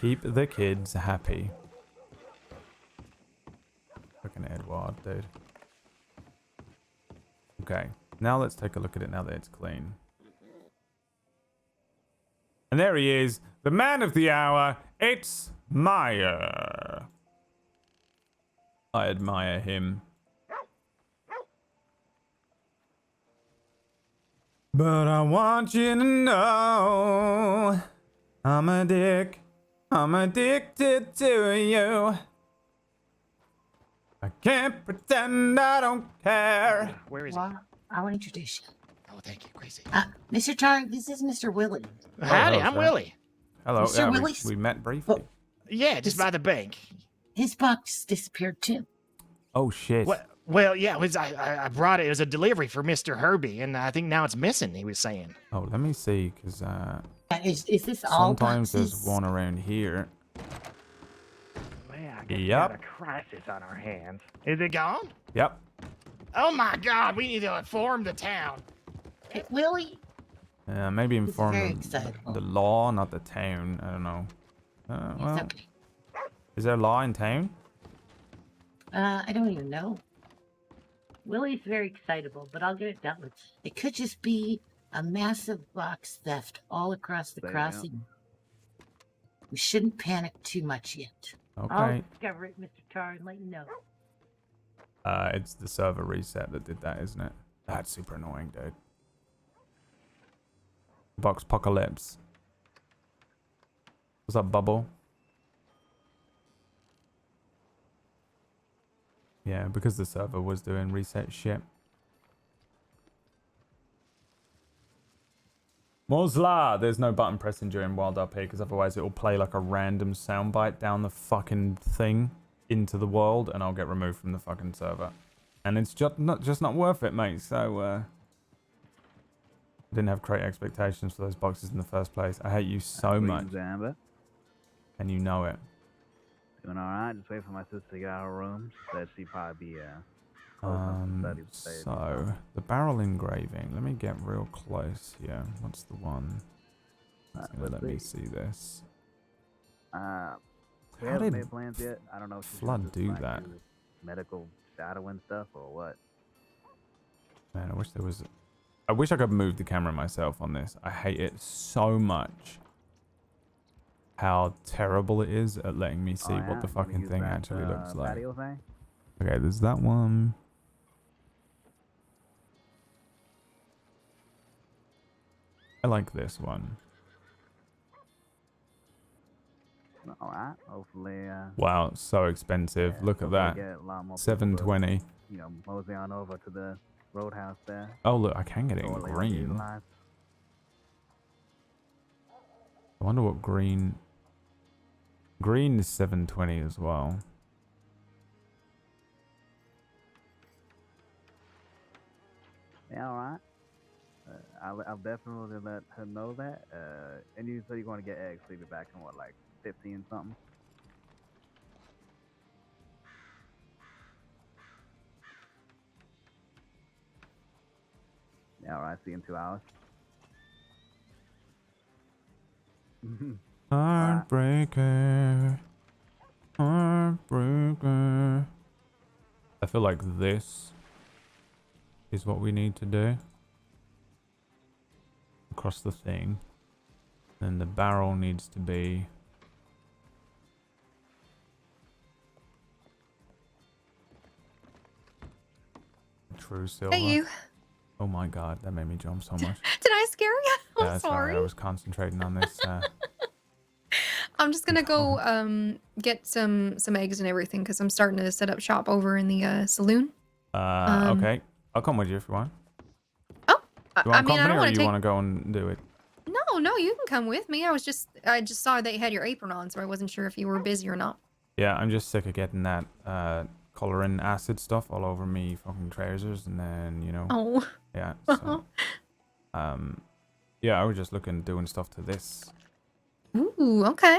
S1: Keep the kids happy. Fucking Edward, dude. Okay, now let's take a look at it now that it's clean. And there he is, the man of the hour. It's Meyer. I admire him. But I want you to know I'm a dick. I'm addicted to you. I can't pretend I don't care.
S6: Where is
S10: Well, I want to introduce you.
S6: he? Oh, thank you, Gracie.
S10: Mr. Tar, this is Mr. Willie.
S6: Howdy,
S1: hello,
S6: I'm
S1: sir.
S6: Willie.
S1: Hello,
S10: Mr.
S1: yeah,
S10: Willis?
S1: we met briefly.
S6: Yeah, just by the bank.
S10: His box disappeared too.
S1: Oh shit.
S6: Well, yeah, it was, I brought it. It was a delivery for Mr. Herbie, and I think now it's missing, he was saying.
S1: Oh, let me see, because
S10: Is this all
S1: sometimes there's
S10: boxes?
S1: one around here.
S8: Man, I guess we
S1: Yep.
S8: got a crisis on our hands.
S6: Is it gone?
S1: Yep.
S6: Oh my God, we need to inform the town.
S10: Hey, Willie?
S1: Maybe
S10: This is very
S1: inform
S10: excitable.
S1: the law, not the town. I don't know.
S10: It's
S1: Well,
S10: okay.
S1: is there law in town?
S10: I don't even know. Willie's very excitable, but I'll get it dealt with. It could just be a massive box theft all across the crossing. We shouldn't panic too much yet.
S1: Okay.
S10: I'll discover it, Mr. Tar, and let you know.
S1: It's the server reset that did that, isn't it? That's super annoying, dude. Box apocalypse. What's up, Bubble? Yeah, because the server was doing reset shit. Mosla! There's no button pressing during WildRP because otherwise it will play like a random soundbite down the fucking thing into the world and I'll get removed from the fucking server. And it's just not worth it, mate. So, I didn't have great expectations for those boxes in the first place. I hate you so much.
S11: Amber.
S1: And you know it.
S11: Doing all right. Just wait for my sister to get out of her room. Said she'd probably be
S1: So the barrel engraving. Let me get real close here. What's the one? Let me see this.
S11: We
S1: How
S11: haven't
S1: did
S11: made plans yet. I don't know if she's
S1: Flood
S11: just,
S1: do
S11: like,
S1: that?
S11: medical shadowing stuff or what.
S1: Man, I wish there was. I wish I could move the camera myself on this. I hate it so much. How terrible it is at letting me see what the fucking thing actually looks like.
S11: Patio thing?
S1: Okay, there's that one. I like this one.
S11: All right. Hopefully.
S1: Wow, so expensive. Look at that.
S11: Get a lot more people to,
S1: 720.
S11: you know, mosey on over to the roadhouse there.
S1: Oh look, I can get it in
S11: Totally
S1: green.
S11: underutilized.
S1: I wonder what green. Green is 720 as well.
S11: Yeah, all right. I'll definitely let her know that. And you said you're going to get eggs, so you'll be back in what, like 15 something? Yeah, all right. See you in 2 hours.
S1: Heartbreaker. Heartbreaker. I feel like this is what we need to do. Across the thing. Then the barrel needs to be... true silver.
S7: Hey, you.
S1: Oh my god, that made me jump so much.
S7: Did I scare you? I'm
S1: Yeah,
S7: sorry.
S1: I was concentrating on this.
S7: I'm just gonna go get some eggs and everything because I'm starting to set up shop over in the saloon.
S1: Okay. I'll come with you if you want.
S7: Oh,
S1: You want
S7: I mean, I
S1: company
S7: don't
S1: or
S7: want
S1: you
S7: to take.
S1: want to go and do it?
S7: No, you can come with me. I just saw that you had your apron on, so I wasn't sure if you were busy or not.
S1: Yeah, I'm just sick of getting that coloring acid stuff all over me fucking trousers, and then you know.
S7: Oh.
S1: Yeah. So, yeah, I was just looking doing stuff to this.
S7: Ooh, okay.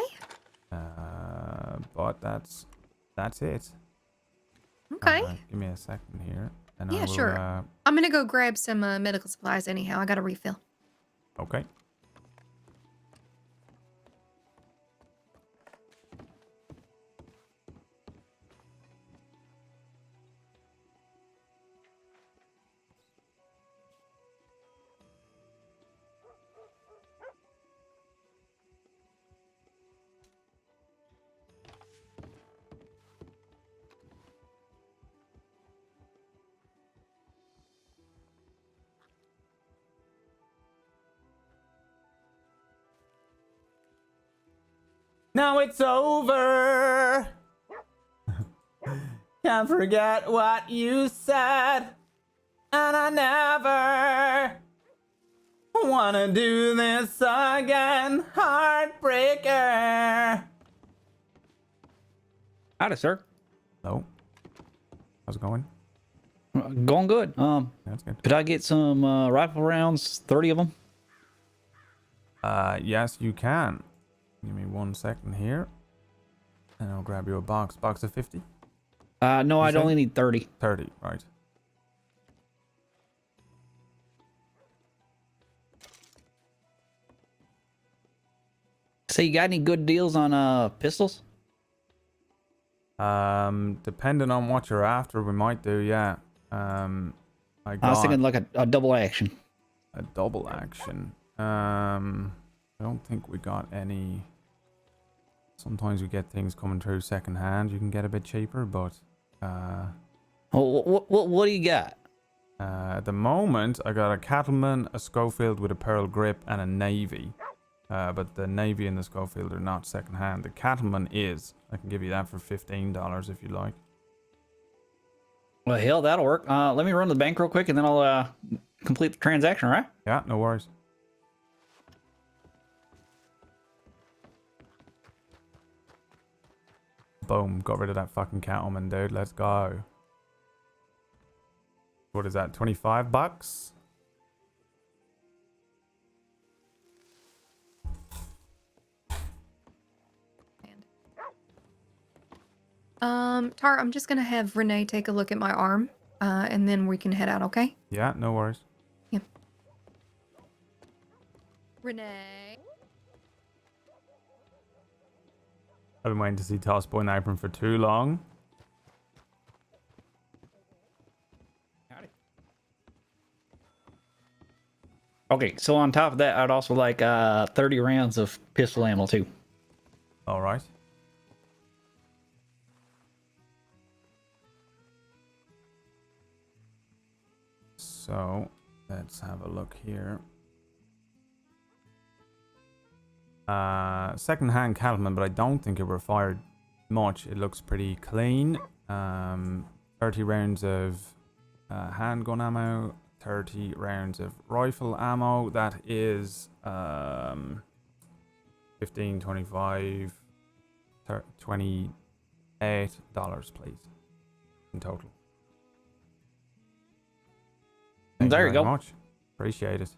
S1: But that's it.
S7: Okay.
S1: Give me a second here, and
S7: Yeah,
S1: I will,
S7: sure. I'm gonna go grab some medical supplies anyhow. I got a refill.
S1: Okay. Now it's over. Can't forget what you said. And I never wanna do this again. Heartbreaker.
S12: Howdy, sir.
S1: Hello. going?
S2: Going good.
S1: That's good.
S2: Could I get some rifle rounds? 30 of them.
S1: Yes, you can. Give me 1 second here, and I'll grab you a box. Box of 50.
S2: No, I'd only need 30.
S1: 30, right?
S2: So you got any good deals on pistols?
S1: Depending on what you're after, we might do. Yeah. I
S2: was thinking like a double action.
S1: a double action. I don't think we got any. Sometimes we get things coming through second hand. You can get a bit cheaper, but
S2: What do you got?
S1: at the moment, I got a Cattleman, a Schofield with a Pearl grip, and a Navy. But the Navy and the Schofield are not second hand. The Cattleman is. I can give you that for $15 if you like.
S2: Well, hell, that'll work. Let me run to the bank real quick, and then I'll complete the transaction, all right?
S1: Yeah, no worries. Boom, got rid of that fucking Cattleman, dude. Let's go. What is that, 25 bucks?
S7: Tar, I'm just gonna have Renee take a look at my arm, and then we can head out, okay?
S1: Yeah, no worries.
S7: Yeah. Renee.
S1: I've been waiting to see Toss Boy and Apron for too long.
S2: Howdy. Okay, so on top of that, I'd also like 30 rounds of pistol ammo too.
S1: All right. So let's have a look here. Second-hand Cattleman, but I don't think it required much. It looks pretty clean. 30 rounds of handgun ammo, 30 rounds of rifle ammo. That is 15, 25, $28, please, in total. Thank
S2: There you
S1: very
S2: go.
S1: much. Appreciate it.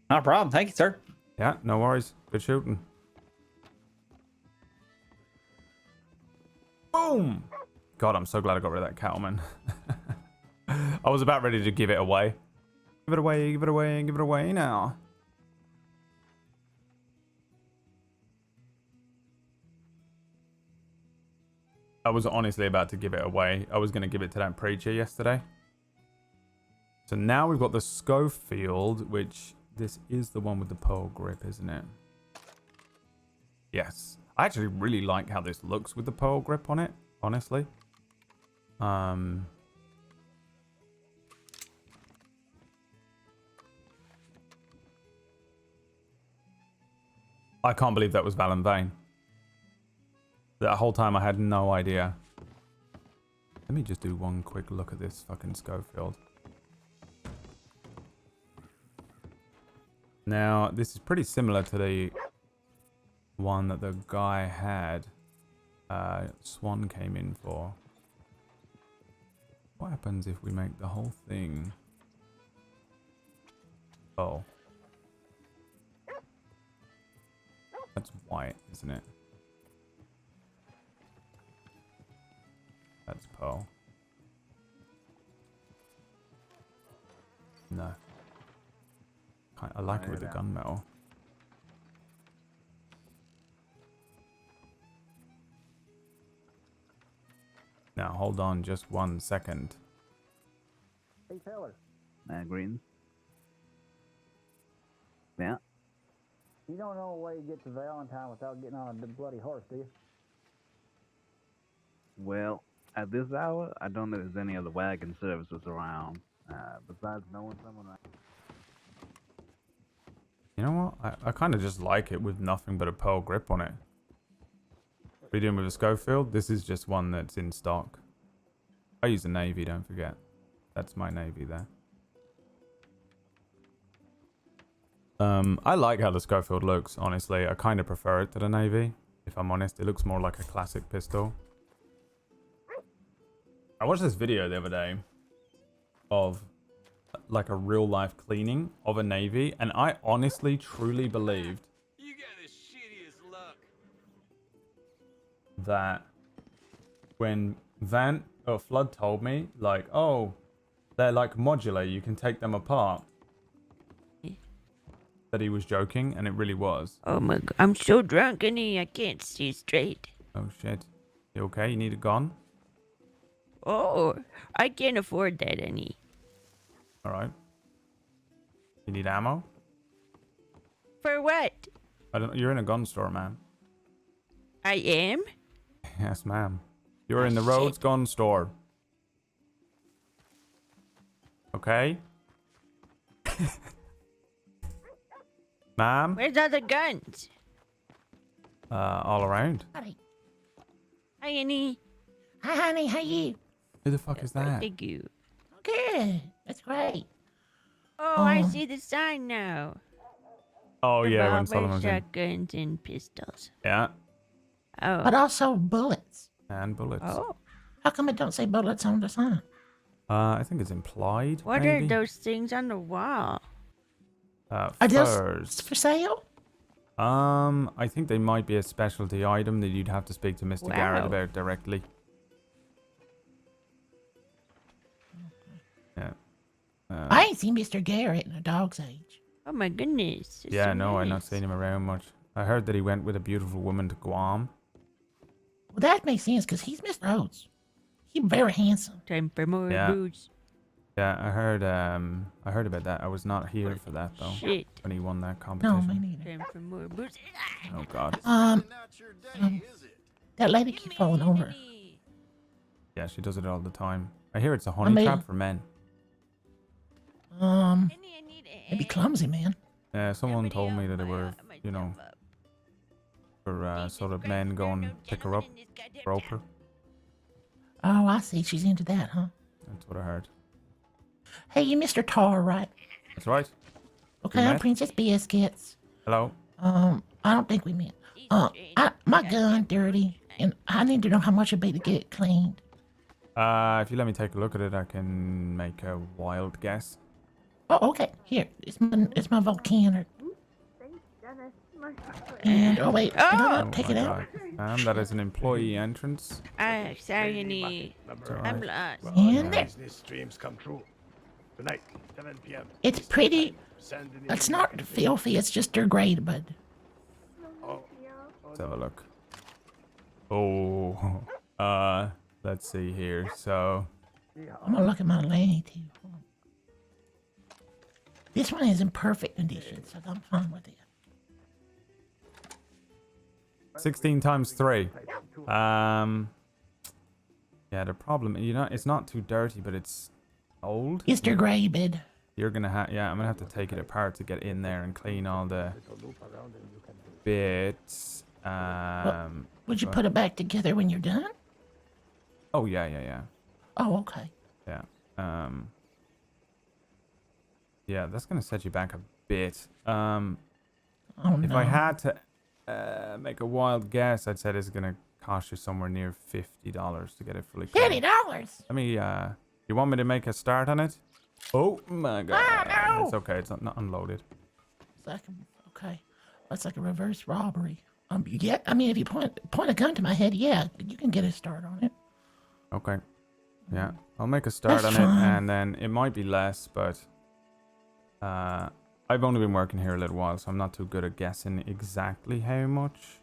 S2: No problem. Thank you, sir.
S1: Yeah, no worries. Good shooting. Boom! God, I'm so glad I got rid of that Cattleman. I was about ready to give it away. Give it away, give it away, give it away now. I was honestly about to give it away. I was going to give it to that preacher yesterday. So now we've got the Schofield, which this is the one with the pearl grip, isn't it? Yes. I actually really like how this looks with the pearl grip on it, honestly. I can't believe that was Val and Vane. That whole time I had no idea. Let me just do one quick look at this fucking Schofield. Now, this is pretty similar to the one that the guy had. Swan came in for. What happens if we make the whole thing? Oh. That's white, isn't it? That's pearl. No. I like it with the gunmetal. Now, hold on just 1 second.
S11: Hey, Taylor. Greetings. Yeah.
S8: You don't know a way to get to Valentine without getting on a bloody horse, do you?
S11: Well, at this hour, I don't know if there's any other wagon services around. Besides knowing someone.
S1: You know what? I kind of just like it with nothing but a pearl grip on it. What are you doing with a Schofield? This is just one that's in stock. I use the Navy, don't forget. That's my Navy there. I like how the Schofield looks, honestly. I kind of prefer it to the Navy, if I'm honest. It looks more like a classic pistol. I watched this video the other day of like a real life cleaning of a navy, and I honestly, truly believed
S9: You got the shittiest luck.
S1: that when Flood told me, like, oh, they're like modular, you can take them apart, that he was joking, and it really was.
S12: Oh my god, I'm so drunk, honey, I can't see straight.
S1: Oh shit. You okay? You need a gun?
S12: Oh, I can't afford that, honey.
S1: Alright. You need ammo?
S12: For what?
S1: I don't. You're in a gun store, man.
S12: I am?
S1: Yes, ma'am. You're in the Rhodes gun store. Okay? Ma'am?
S12: Where's all the guns?
S1: All around.
S10: Honey.
S12: Hi, honey.
S10: Hi, honey. How you?
S1: Who the fuck is that?
S12: Thank you.
S10: Good. That's great.
S12: Oh, I see the sign now.
S1: Oh, yeah, when
S12: Revolvers,
S1: Solomon's in.
S12: shotguns, and pistols.
S1: Yeah.
S12: Oh.
S10: But also bullets.
S1: And bullets.
S12: Oh.
S10: How come it don't say bullets on the sign?
S1: I think it's implied,
S12: What
S1: maybe?
S12: are those things on the wall?
S10: Are those
S1: Furs.
S10: for sale?
S1: I think they might be a specialty item that you'd have to speak to Mr. Garrett
S12: Wow.
S1: about directly. Yeah.
S10: I ain't seen Mr. Garrett in a dog's age.
S12: Oh my goodness. That's
S1: Yeah,
S12: so
S1: no, I've not
S12: nice.
S1: seen him around much. I heard that he went with a beautiful woman to Guam.
S10: Well, that makes sense because he's Mr. Rhodes. He's very handsome.
S12: Time for more
S1: Yeah.
S12: booze.
S1: Yeah, I heard about that. I was not here for that though.
S12: Shit.
S1: When he won that
S10: No,
S1: competition.
S10: me neither.
S12: Time for more booze.
S1: Oh god.
S10: That lady keeps falling over.
S1: Yeah, she does it all the time. I hear it's a
S10: I
S1: honey
S10: mean-
S1: trap for men.
S10: Maybe clumsy, man.
S1: Yeah, someone told me that they were, you know, for sort of men go and pick her up, rope her.
S10: Oh, I see. She's into that, huh?
S1: That's what I heard.
S10: Hey, you Mr. Tar, right?
S1: That's right.
S10: Okay,
S1: We
S10: I'm
S1: met?
S10: Princess Biscuits.
S1: Hello.
S10: I don't think we met. My gun dirty, and I need to know how much it'd be to get it cleaned.
S1: If you let me take a look at it, I can make a wild guess.
S10: Oh, okay. Here, it's my volcano. And oh wait,
S12: Oh!
S10: take
S1: my
S10: it out.
S1: God. That is an employee entrance.
S12: Sorry, honey. I'm lost.
S10: And there.
S9: Business dreams come true. Tonight, 7 p.m.
S10: It's pretty.
S9: Send in
S10: It's not filthy. It's just degradable.
S1: Let's have a look. Oh, let's see here. So,
S10: I'm gonna look at my lane too. This one is in perfect condition, so I'm fine with it.
S1: 16 times 3. Yeah, the problem, you know, it's not too dirty, but it's old.
S10: It's degraded.
S1: You're gonna have, yeah, I'm gonna have to take it apart to get in there and clean all the bits.
S10: Would you put it back together when you're done?
S1: Oh yeah, yeah, yeah,
S10: Oh, okay.
S1: yeah. Yeah, that's gonna set you back a bit.
S10: Oh
S1: If
S10: no.
S1: I had to make a wild guess, I'd say this is gonna cost you somewhere near $50 to get it fully cleaned.
S10: $50.
S1: Let me, you want me to make a start on it? Oh my god.
S10: no!
S1: It's okay, it's not unloaded.
S10: Okay. That's like a reverse robbery. Yeah, I mean, if you point a gun to my head, yeah, you can get a start on it.
S1: Okay. Yeah, I'll make a start
S10: That's
S1: on it,
S10: fine.
S1: and then it might be less, but I've only been working here a little while, so I'm not too good at guessing exactly how much.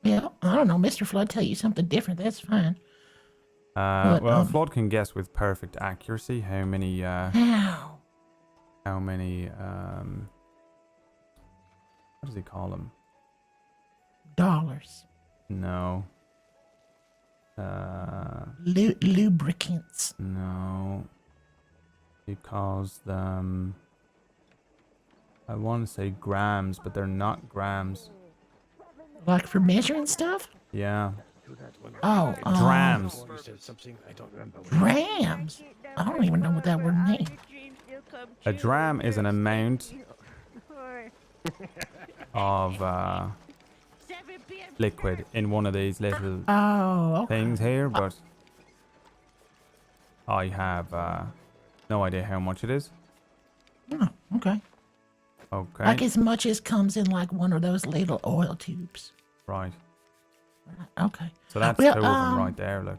S10: Yeah, I don't know. Mr. Flood tell you something different. That's fine.
S1: Well, Flood can guess with perfect accuracy how many,
S10: How?
S1: what does he call them?
S10: Dollars.
S1: No.
S10: Lubricants.
S1: No. He calls them, I want to say grams, but they're not grams.
S10: Like for measuring stuff?
S1: Yeah.
S10: Oh,
S1: Drams.
S9: You said something I don't remember.
S10: Grams. I don't even know what that word means.
S1: A dram is an amount of liquid in one of these little
S10: Oh, okay.
S1: things here, but I have no idea how much it is.
S10: Oh, okay.
S1: Okay.
S10: Like as much as comes in like one of those little oil tubes.
S1: Right.
S10: Okay.
S1: So that's
S10: Well,
S1: two of them right there, look.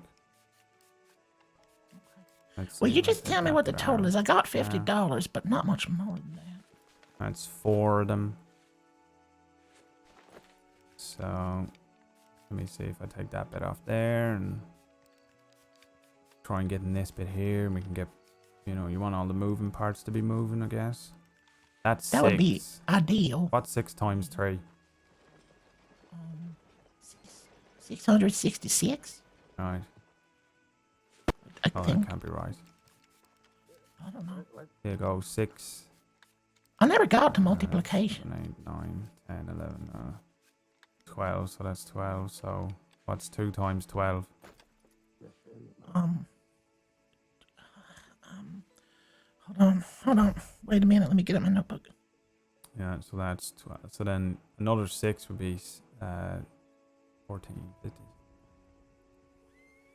S10: Well, you just tell me what the total is. I got $50, but not much more than that.
S1: That's 4 of them. So, let me see if I take that bit off there and try and get in this bit here. And we can get, you know, you want all the moving parts to be moving, I guess. That's 6.
S10: That would be ideal.
S1: What's 6 times 3?
S10: 666?
S1: Right.
S10: I
S1: Oh,
S10: think.
S1: that can't be right.
S10: I don't know.
S1: Here you go, 6.
S10: I never got to multiplication.
S1: 7, 8, 9, 10, 11, 12. So that's 12. So what's 2 times 12?
S10: Hold on. Wait a minute. Let me get up my notebook.
S1: Yeah, so that's 12. So then another 6 would be 14, 15.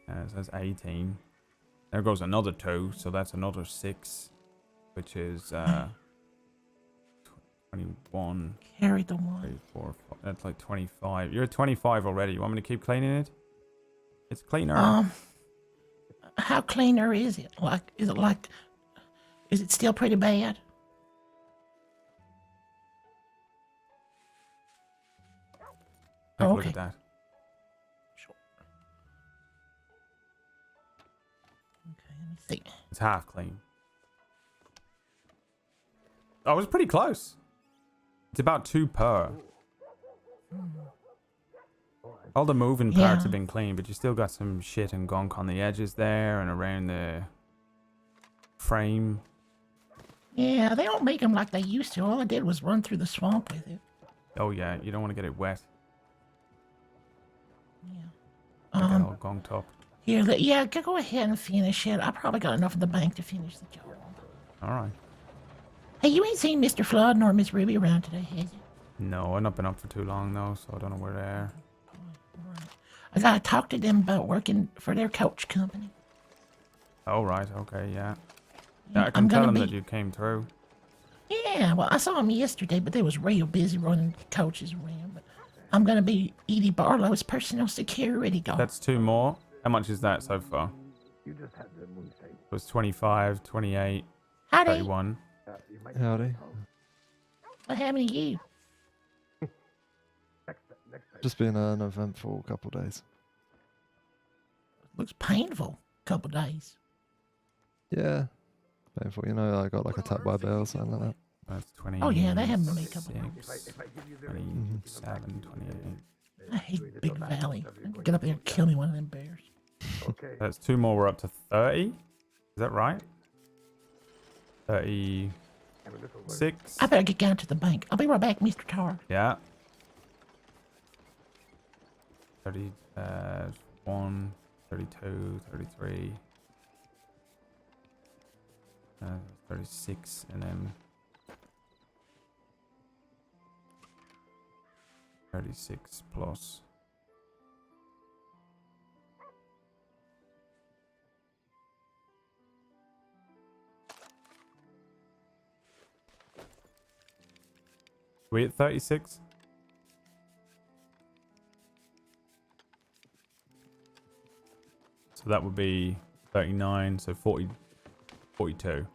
S1: So that's 18. There goes another 2, so that's another 6, which is 21.
S10: Carry the 1.
S1: 3, 4, 5. That's like 25. You're at 25 already. You want me to keep cleaning it? It's cleaner.
S10: How cleaner is it? Is it still pretty bad?
S1: Take a look
S10: okay.
S1: at that.
S10: Sure. Okay, let me see.
S1: It's half clean. Oh, it was pretty close. It's about 2 per. All the moving parts have been clean, but you still got some shit and gunk on the edges there and around the frame.
S10: Yeah, they don't make them like they used to. All I did was run through the swamp with it.
S1: Oh yeah, you don't want to get it wet.
S10: Yeah.
S1: Get all gunked up.
S10: Here, go ahead and finish it. I probably got enough in the bank to finish the job.
S1: All right.
S10: Hey, you ain't seen Mr. Flood nor Miss Ruby around today, have you?
S1: No, I've not been up for too long though, so I don't know where they are.
S10: I gotta talk to them about working for their coach company.
S1: Oh right, okay, yeah. Yeah, I can tell them that you came through.
S10: Yeah, well, I saw them yesterday, but they was real busy running coaches around. But I'm gonna be Edie Barlow's personal security guard.
S1: That's 2 more. How much is that so far?
S9: You just had to move safe.
S1: It was 25, 28,
S10: Howdy.
S1: 31.
S13: Howdy.
S10: What happened to you?
S13: Just been an eventful couple days.
S10: Looks painful. Couple days.
S13: Yeah. Painful, you know, I got like attacked by a bear or something like that.
S1: That's 20.
S10: Oh yeah, that happened to me a couple days.
S1: 27, 28.
S10: I hate Big Valley. Get up there and kill me one of them bears.
S1: That's 2 more. We're up to 30. Is that right? 36.
S10: I better get down to the bank. I'll be right back, Mr. Tar.
S1: Yeah. 31, 32, 33. 36 and then 36 plus. We at 36? So that would be 39, so 40, 42.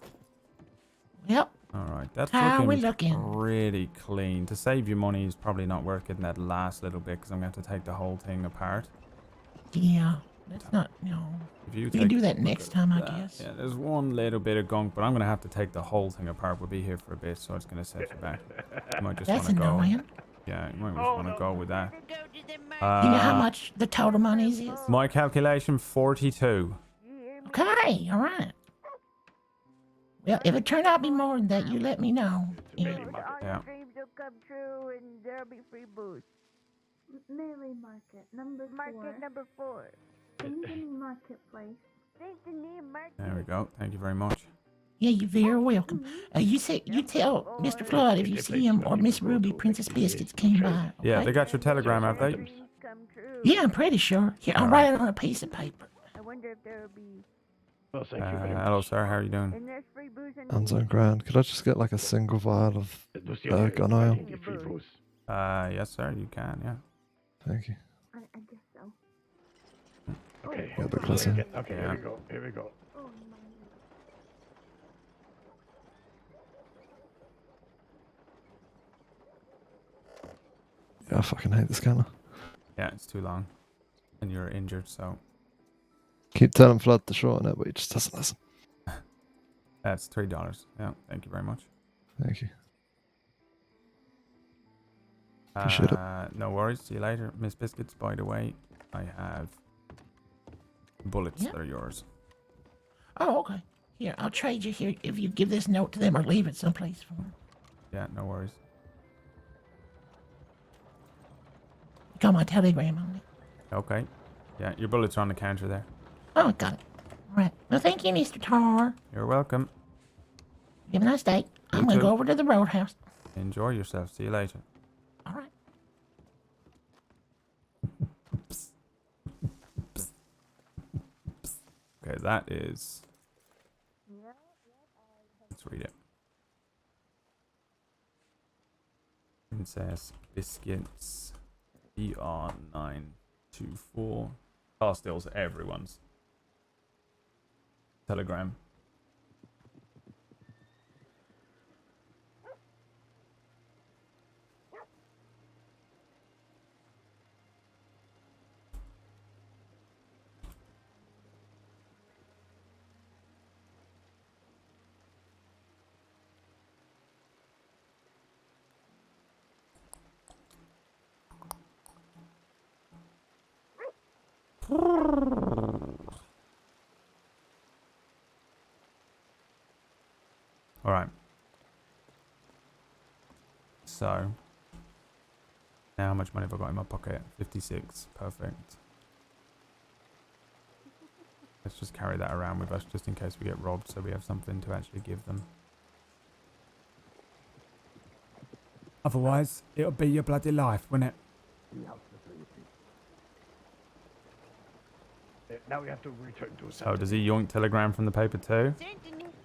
S10: Yep.
S1: Alright, that's
S10: How we
S1: looking
S10: looking?
S1: pretty clean. To save you money is probably not worth getting that last little bit because I'm going to have to take the whole thing apart.
S10: Yeah, that's not,
S1: If you
S10: we can do that next time, I guess.
S1: Yeah, there's one little bit of gunk, but I'm going to have to take the whole thing apart. We'll be here for a bit, so it's going to set you back. You might just
S10: That's
S1: want to go.
S10: annoying.
S1: Yeah, you might just want to go with that.
S10: You know how much the total money is?
S1: My calculation, 42.
S10: Okay, all right. Well, if it turned out to be more than that, you let me know. Yeah.
S1: Yeah.
S4: Dreams will come true and there'll be free booze. Melee market number 4. Market number 4. Symphony Marketplace. Symphony Market.
S1: There we go. Thank you very much.
S10: Yeah, you're very welcome. You tell Mr. Flood if you see him or Miss Ruby, Princess Biscuits came by.
S1: Yeah,
S10: okay?
S1: they got your telegram, have they?
S10: Yeah, I'm pretty sure. Here, I'll write it on a piece of paper.
S4: I wonder if there'll be
S9: Well, thank you very much.
S1: Hello, sir. How are you doing?
S4: And there's free booze in
S13: I'm on grand. Could I just get like a single vial of gun oil?
S1: Yes, sir. You can. Yeah.
S13: Thank you.
S4: I guess so.
S9: Okay.
S13: Yeah, a bit closer.
S9: Okay, here we go. Here we go.
S4: Oh,
S13: Yeah, I fucking hate this scanner.
S1: Yeah, it's too long. And you're injured, so.
S13: Keep telling Flood to shorten it, but he just doesn't listen.
S1: That's $3. Yeah, thank you very much.
S13: Thank you. Appreciate it.
S1: No worries. See you later. Miss Biscuits, by the way, I have bullets that are yours.
S10: Oh, okay. Here, I'll trade you here if you give this note to them or leave it someplace for them.
S1: Yeah, no worries.
S10: Got my telegram on it.
S1: Okay. Yeah, your bullets are on the counter there.
S10: Oh, got it. All right. Well, thank you, Mr. Tar.
S1: You're welcome.
S10: You have a nice day. I'm going to go over to the roadhouse.
S1: Enjoy yourself. See you later.
S10: All right.
S1: Okay, that is... Let's read it. Princess Biscuits BR924. Car steals everyone's telegram. All right. So, now how much money have I got in my pocket? 56. Perfect. Let's just carry that around with us just in case we get robbed, so we have something to actually give them. Otherwise, it'll be your bloody life, won't it?
S9: Now we have to return to
S1: So does he yoink telegram from the paper too?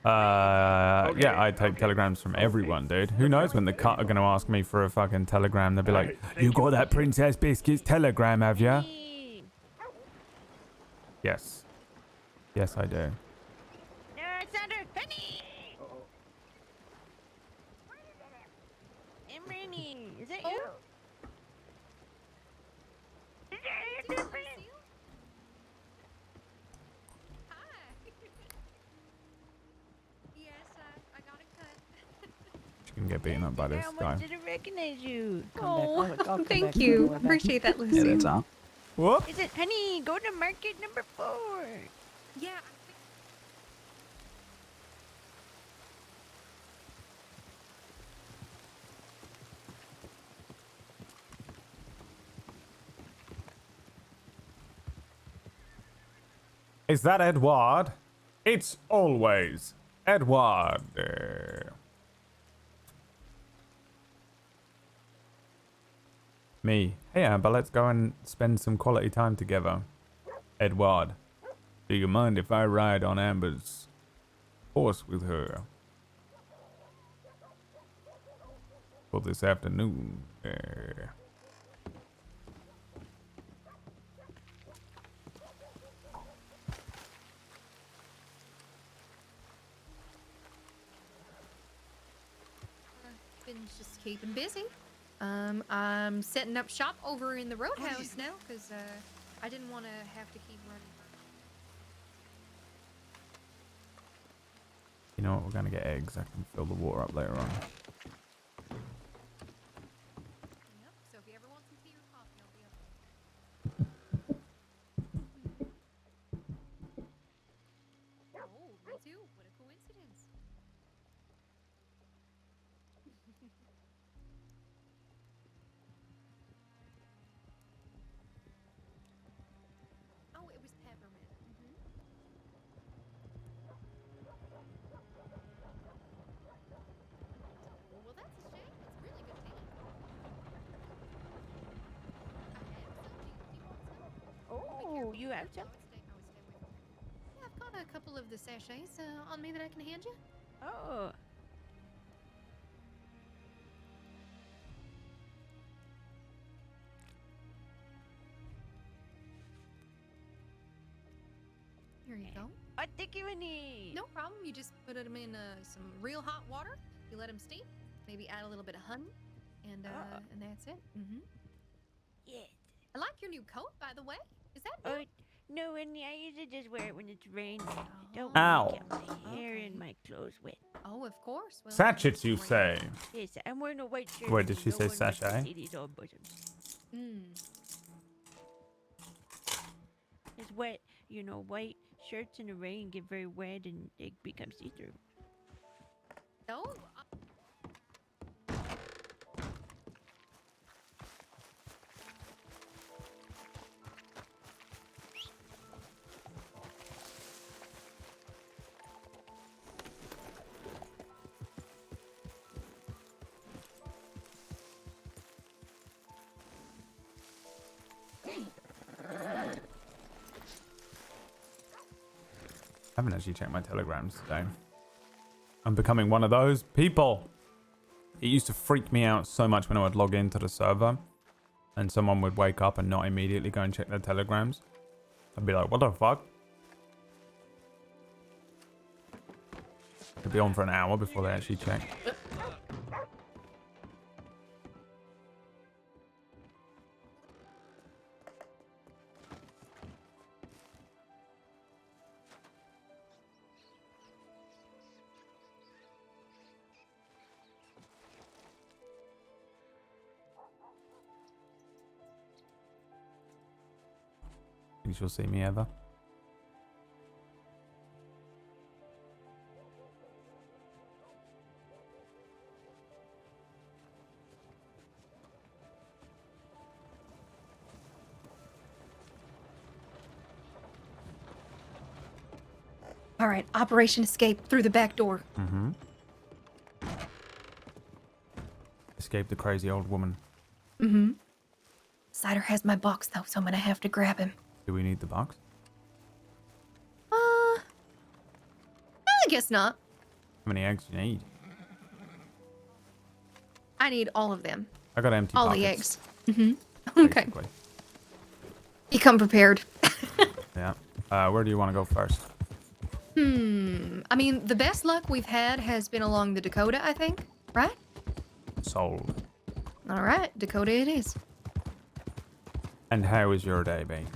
S1: Yeah, I take telegrams from everyone, dude. Who knows when the cut are going to ask me for a fucking telegram? They'll be like, you got that Princess Biscuits telegram, have ya? Yes. Yes, I do.
S12: No, Alexander, honey! Emily, is that you?
S1: She can get beaten up by this guy.
S12: I didn't recognize you.
S7: Oh, thank you. Appreciate that, Lucy.
S1: Yeah, that's all. Whoop.
S12: Is it, honey? Go to market number 4.
S7: Yeah.
S1: Is that Edward? It's always Edward. Me. Hey Amber, let's go and spend some quality time together. Edward, do you mind if I ride on Amber's horse with her? For this afternoon.
S7: Been just keeping busy. I'm setting up shop over in the roadhouse now because I didn't want to have to keep running.
S1: You know what? We're gonna get eggs. I can fill the water up later on.
S7: Yep. So if you ever want some tea or coffee, I'll be up there. Oh, me too. What a coincidence. Oh, it was peppermint. Oh, well, that's a shame. It's really good tea. I have some. Do you want some?
S12: Oh, you have some?
S7: I would stay with you. Yeah, I've got a couple couple of the sachets on me that I can hand you.
S12: Oh.
S7: Here you go.
S12: Oh, thank you, Annie.
S7: No problem. You just put them in some real hot water. You let them steam. Maybe add a little bit of honey, and that's it. Mm-hmm.
S12: Yeah.
S7: I like your new coat, by the way. Is that
S12: Oh,
S7: new?
S12: no, Annie, I usually just wear it when it's raining. Don't
S1: Ow.
S12: want to get my hair and my clothes wet.
S7: Oh, of course. Well,
S1: Sachets, you say?
S12: Yes, I'm wearing a white shirt.
S1: Wait, did
S12: and
S1: she
S12: no
S1: say
S12: one wants to
S1: sachet?
S12: see these old bosoms. It's wet, you know, white shirts in the rain get very wet and they become see-through.
S7: No.
S1: I haven't actually checked my telegrams today. I'm becoming one of those people. It used to freak me out so much when I would log into the server and someone would wake up and not immediately go and check their telegrams. I'd be like, what the fuck? It'd be on for an hour before they actually check. Think she'll see me ever?
S7: All right, Operation Escape through the back door.
S1: Mm-hmm. Escape the crazy old woman.
S7: Mm-hmm. Cider has my box, though, so I'm gonna have to grab him.
S1: Do we need the box?
S7: I guess not.
S1: How many eggs do you need?
S7: I need all of them.
S1: I got empty
S7: All
S1: pockets.
S7: the eggs. Mm-hmm. Okay.
S1: Basically.
S7: You come prepared.
S1: Yeah. Where do you want to go first?
S7: I mean, the best luck we've had has been along the Dakota, I think. Right?
S1: Sold.
S7: All right, Dakota it is.
S1: And how was your day, babe?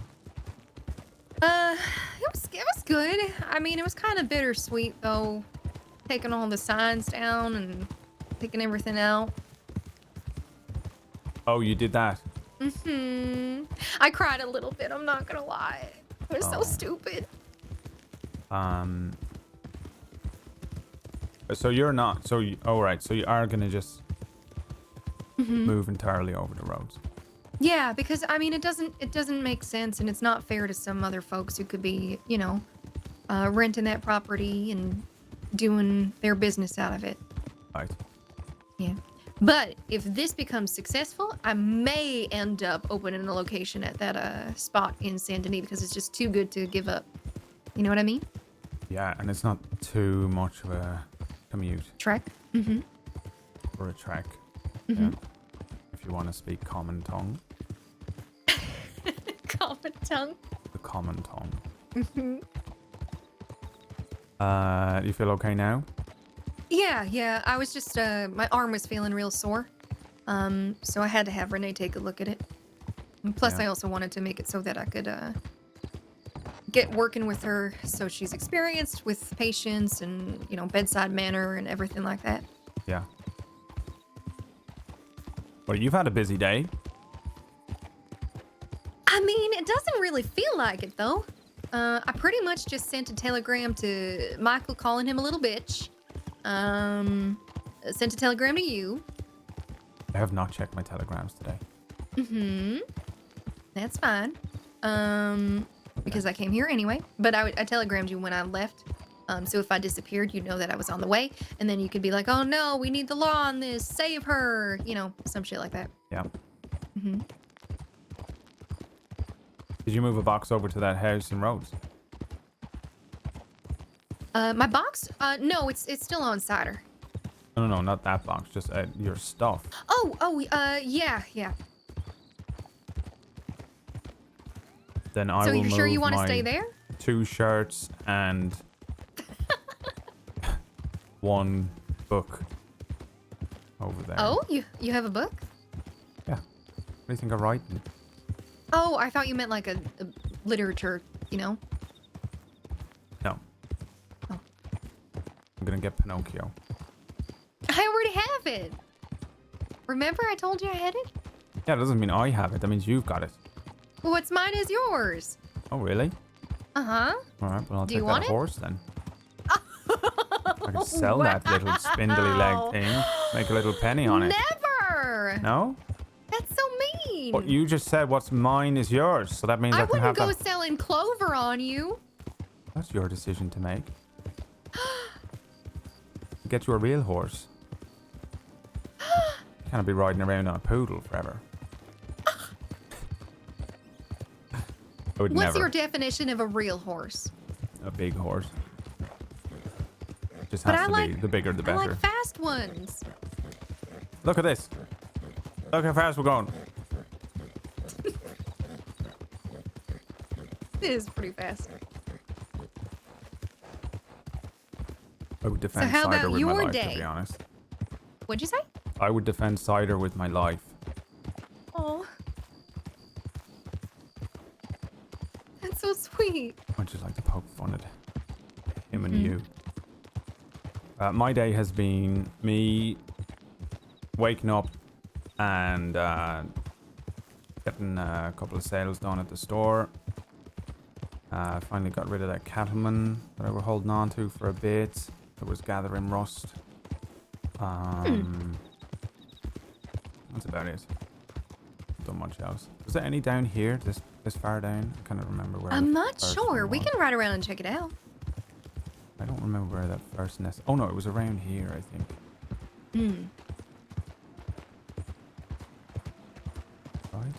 S7: It was good. I mean, it was kind of bittersweet, though. Taking all the signs down and picking everything out.
S1: Oh, you did that?
S7: Mm-hmm. I cried a little bit, I'm not gonna lie. It was so stupid.
S1: So you're not, so you, oh right, so you are gonna just move entirely over the roads.
S7: Yeah, because I mean, it doesn't make sense, and it's not fair to some other folks who could be, you know, renting that property and doing their business out of it.
S1: Right.
S7: Yeah. But if this becomes successful, I may end up opening a location at that spot in Saint Denis because it's just too good to give up. You know what I mean?
S1: Yeah, and it's not too much of a commute.
S7: Trek. Mm-hmm.
S1: Or a trek.
S7: Mm-hmm.
S1: Yeah. If you want to speak common tongue.
S7: Common tongue.
S1: The common tongue.
S7: Mm-hmm.
S1: You feel okay now?
S7: Yeah. I was just my arm was feeling real sore. So I had to have Renee take a look at it. And plus,
S1: Yeah.
S7: I also wanted to make it so that I could get working with her, so she's experienced with patients and, you know, bedside manner and everything like that.
S1: Yeah. Well, you've had a busy day.
S7: I mean, it doesn't really feel like it, though. I pretty much just sent a telegram to Michael calling him a little bitch. Sent a telegram to you.
S1: I have not checked my telegrams today.
S7: Mm-hmm. That's fine. Because I came here anyway. But I telegrammed you when I left. So if I disappeared, you'd know that I was on the way. And then you could be like, oh no, we need the law on this. Save her. You know, some shit like that.
S1: Yeah.
S7: Mm-hmm.
S1: Did you move a box over to that house in Rhodes?
S7: My box? No, it's still on cider.
S1: No, not that box. Just your stuff.
S7: Yeah.
S1: Then I
S7: So
S1: will
S7: you're sure you
S1: move
S7: want to
S1: my
S7: stay there?
S1: 2 shirts and 1 book over there.
S7: Oh, you have a book?
S1: Yeah. What do you think I'm writing?
S7: Oh, I thought you meant like a literature, you know?
S1: No.
S7: Oh.
S1: I'm gonna get Pinocchio.
S7: I already have it. Remember I told you I had it?
S1: Yeah, that doesn't mean I have it. That means you've got it.
S7: Well, what's mine is yours.
S1: Oh, really?
S7: Uh-huh.
S1: All right, well, I'll
S7: Do
S1: take
S7: you
S1: that
S7: want it?
S1: horse then. I can sell that little spindly leg thing. Make a little penny on it.
S7: Never!
S1: No?
S7: That's so mean.
S1: But you just said what's mine is yours, so that means I can
S7: wouldn't
S1: have
S7: go
S1: that.
S7: selling clover on you.
S1: That's your decision to make. Get you a real horse. You can't be riding around on a poodle forever. I would
S7: What's
S1: never.
S7: your definition of a real horse?
S1: A big horse. Just
S7: But
S1: has
S7: I
S1: to
S7: like-
S1: be. The bigger, the
S7: I
S1: better.
S7: like fast ones.
S1: Look at this. Look how fast we're going.
S7: It is pretty fast.
S1: I would defend
S7: how
S1: cider
S7: about
S1: with my
S7: your
S1: life,
S7: day?
S1: to be honest.
S7: What'd you say?
S1: I would defend cider with my life.
S7: Oh. That's so sweet.
S1: I'd just like to poke fun at him and
S7: Mhm.
S1: you. My day has been me waking up and getting a couple of sales done at the store. Finally got rid of that cattleman that I were holding on to for a bit. That was gathering rust. That's about it. Done much else. Was there any down here? This far down? I can't remember where.
S7: I'm
S1: the
S7: not
S1: first
S7: sure.
S1: one
S7: We
S1: was.
S7: can ride around and check it out.
S1: I don't remember where that first nest. Oh no, it was around here, I think.
S7: Hmm.
S1: Right?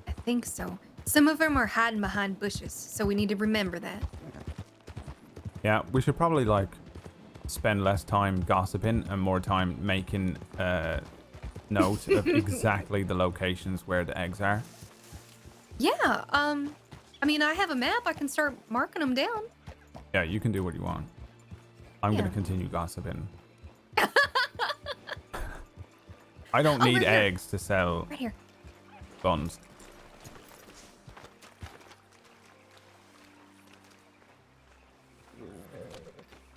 S7: I think so. Some of them are hiding behind bushes, so we need to remember that.
S1: Yeah, we should probably like spend less time gossiping and more time making note of exactly the locations where the eggs are.
S7: Yeah, I mean, I have a map. I can start marking them down.
S1: Yeah, you can do what you want. I'm
S7: Yeah.
S1: gonna continue gossiping. I don't
S7: Oh,
S1: need
S7: right here.
S1: eggs to sell
S7: Right here.
S1: guns.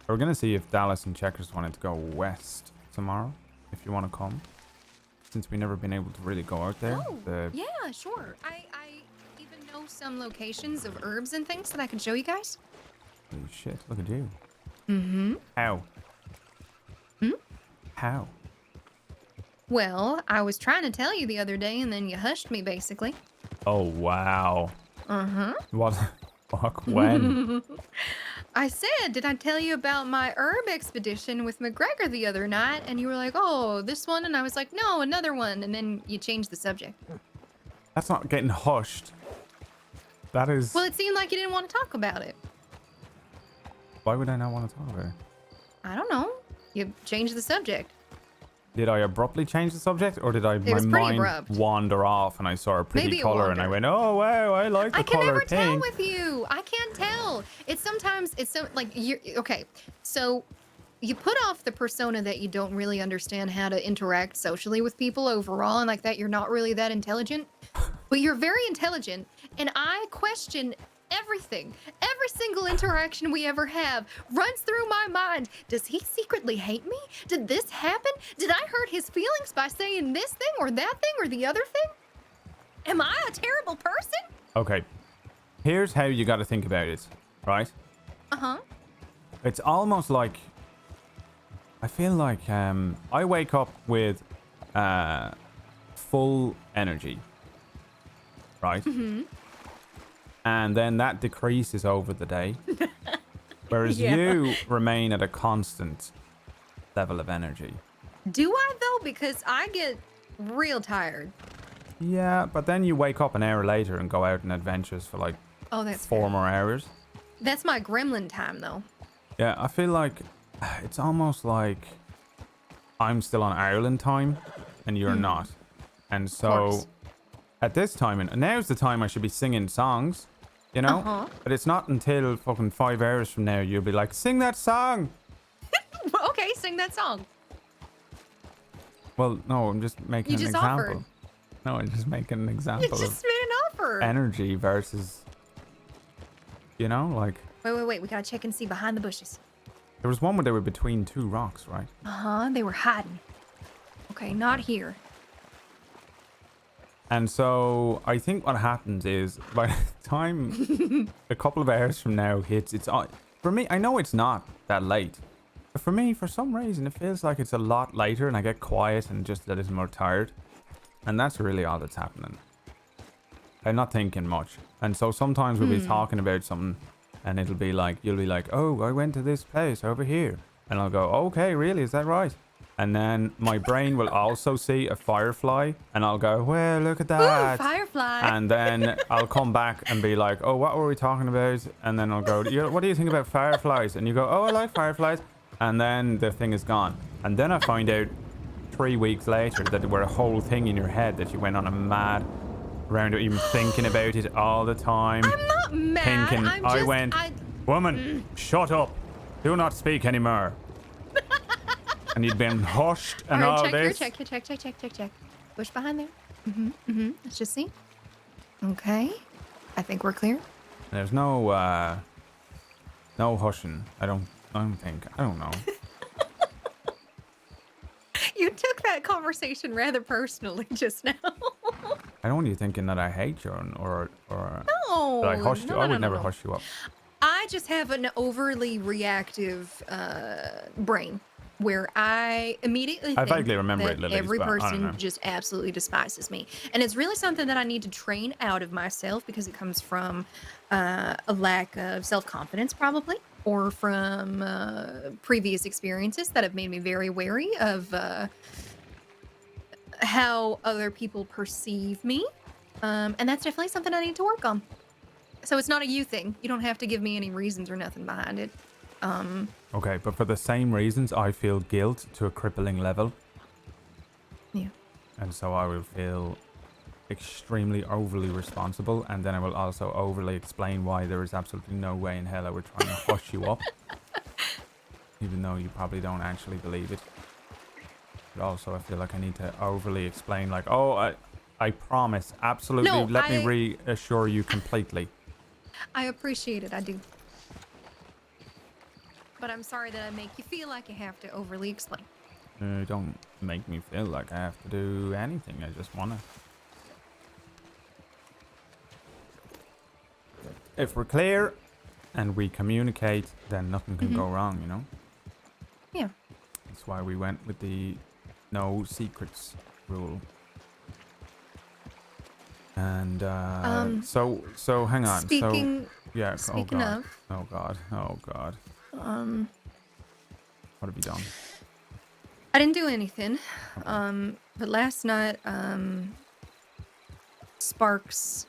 S1: We're gonna see if Dallas and Checkers wanted to go west tomorrow. If you want to come, since we've never been able to really go out there.
S7: Oh, yeah, sure. I even know some locations of herbs and things that I can show you guys.
S1: Holy shit! Look at you.
S7: Mm-hmm.
S1: How?
S7: Hmm?
S1: How?
S7: Well, I was trying to tell you the other day, and then you hushed me, basically.
S1: Oh wow.
S7: Uh-huh.
S1: What? Fuck when?
S7: I said, did I tell you about my herb expedition with McGregor the other night? And you were like, oh, this one? And I was like, no, another one. And then you changed the subject.
S1: That's not getting hushed. That is.
S7: Well, it seemed like you didn't want to talk about it.
S1: Why would I not want to talk about it?
S7: I don't know. You changed the subject.
S1: Did I abruptly change the subject, or did my
S7: was pretty
S1: mind
S7: abrupt.
S1: wander off and I saw a pretty
S7: Maybe it
S1: color and I went, oh wow, I like the
S7: I can
S1: color
S7: never tell
S1: pink.
S7: with you. I can't tell. It's sometimes, it's so, like, you're, okay. So you put off the persona that you don't really understand how to interact socially with people overall, and like that you're not really that intelligent, but you're very intelligent, and I question everything. Every single interaction we ever have runs through my mind. Does he secretly hate me? Did this happen? Did I hurt his feelings by saying this thing or that thing or the other thing? Am I a terrible person?
S1: Okay, here's how you got to think about it, right?
S7: Uh-huh.
S1: It's almost like, I feel like I wake up with full energy, right?
S7: Mm-hmm.
S1: And then that decreases over the day. Whereas
S7: Yeah.
S1: you remain at a constant level of energy.
S7: Do I though? Because I get real tired.
S1: Yeah, but then you wake up an hour later and go out on adventures for like
S7: Oh, that's
S1: 4 more hours.
S7: That's my gremlin time though.
S1: Yeah, I feel like it's almost like I'm still on Ireland time and you're not. And so
S7: course.
S1: at this time, and now's the time I should be singing songs, you know?
S7: Uh-huh.
S1: But it's not until fucking 5 hours from now you'll be like, sing that song.
S7: Okay, sing that song.
S1: Well, no, I'm just making
S7: You
S1: an
S7: just
S1: example.
S7: offered.
S1: No, I'm just making an
S7: You
S1: example
S7: just
S1: of
S7: made an offer.
S1: energy versus, you know, like
S7: Wait. We gotta check and see behind the bushes.
S1: there was one where they were between 2 rocks, right?
S7: Uh-huh, they were hiding. Okay, not here.
S1: And so I think what happens is by the time a couple of hours from now hits, it's on. For me, I know it's not that late. But for me, for some reason, it feels like it's a lot later and I get quiet and just a little more tired. And that's really all that's happening. I'm not thinking much. And so sometimes we'll be talking about something and it'll be like, you'll be like, oh, I went to this place over here. And I'll go, okay, really? Is that right? And then my brain will also see a firefly and I'll go, well, look at that.
S7: Ooh, firefly.
S1: And then I'll come back and be like, oh, what were we talking about? And then I'll go, what do you think about fireflies? And you go, oh, I like fireflies. And then the thing is gone. And then I find out 3 weeks later that there were a whole thing in your head that you went on a mad round, even thinking about it all the time.
S7: I'm not mad.
S1: Thinking,
S7: I'm
S1: I
S7: just,
S1: went, woman, shut up. Do not speak anymore. And you'd been hushed and all
S7: check
S1: this.
S7: Here, check. Push behind there. Let's just see. Okay. I think we're clear.
S1: There's no hushing. I don't think. I don't know.
S7: You took that conversation rather personally just now.
S1: I don't want you thinking that I hate you or
S7: No.
S1: that I hushed you.
S7: No,
S1: I would
S7: no,
S1: never
S7: no.
S1: hush you up.
S7: I just have an overly reactive brain where I immediately
S1: I
S7: think
S1: vaguely remember
S7: that
S1: it, Lilies,
S7: every
S1: but I don't
S7: person
S1: know.
S7: just absolutely despises me. And it's really something that I need to train out of myself because it comes from a lack of self-confidence probably, or from previous experiences that have made me very wary of how other people perceive me. And that's definitely something I need to work on. So it's not a you thing. You don't have to give me any reasons or nothing behind it.
S1: Okay, but for the same reasons, I feel guilt to a crippling level.
S7: Yeah.
S1: And so I will feel extremely overly responsible, and then I will also overly explain why there is absolutely no way in hell I would try and hush you up. Even though you probably don't actually believe it. But also I feel like I need to overly explain, like, oh, I promise, absolutely,
S7: No,
S1: let me reassure you completely.
S7: I appreciate it. I do. But I'm sorry that I make you feel like you have to overly explain.
S1: Don't make me feel like I have to do anything. I just want to. If we're clear and we communicate, then nothing can go wrong, you know?
S7: Yeah.
S1: That's why we went with the no secrets rule. And so hang on.
S7: Speaking
S1: yeah,
S7: speaking
S1: oh god. What have you done?
S7: I didn't do anything. But last night, Sparks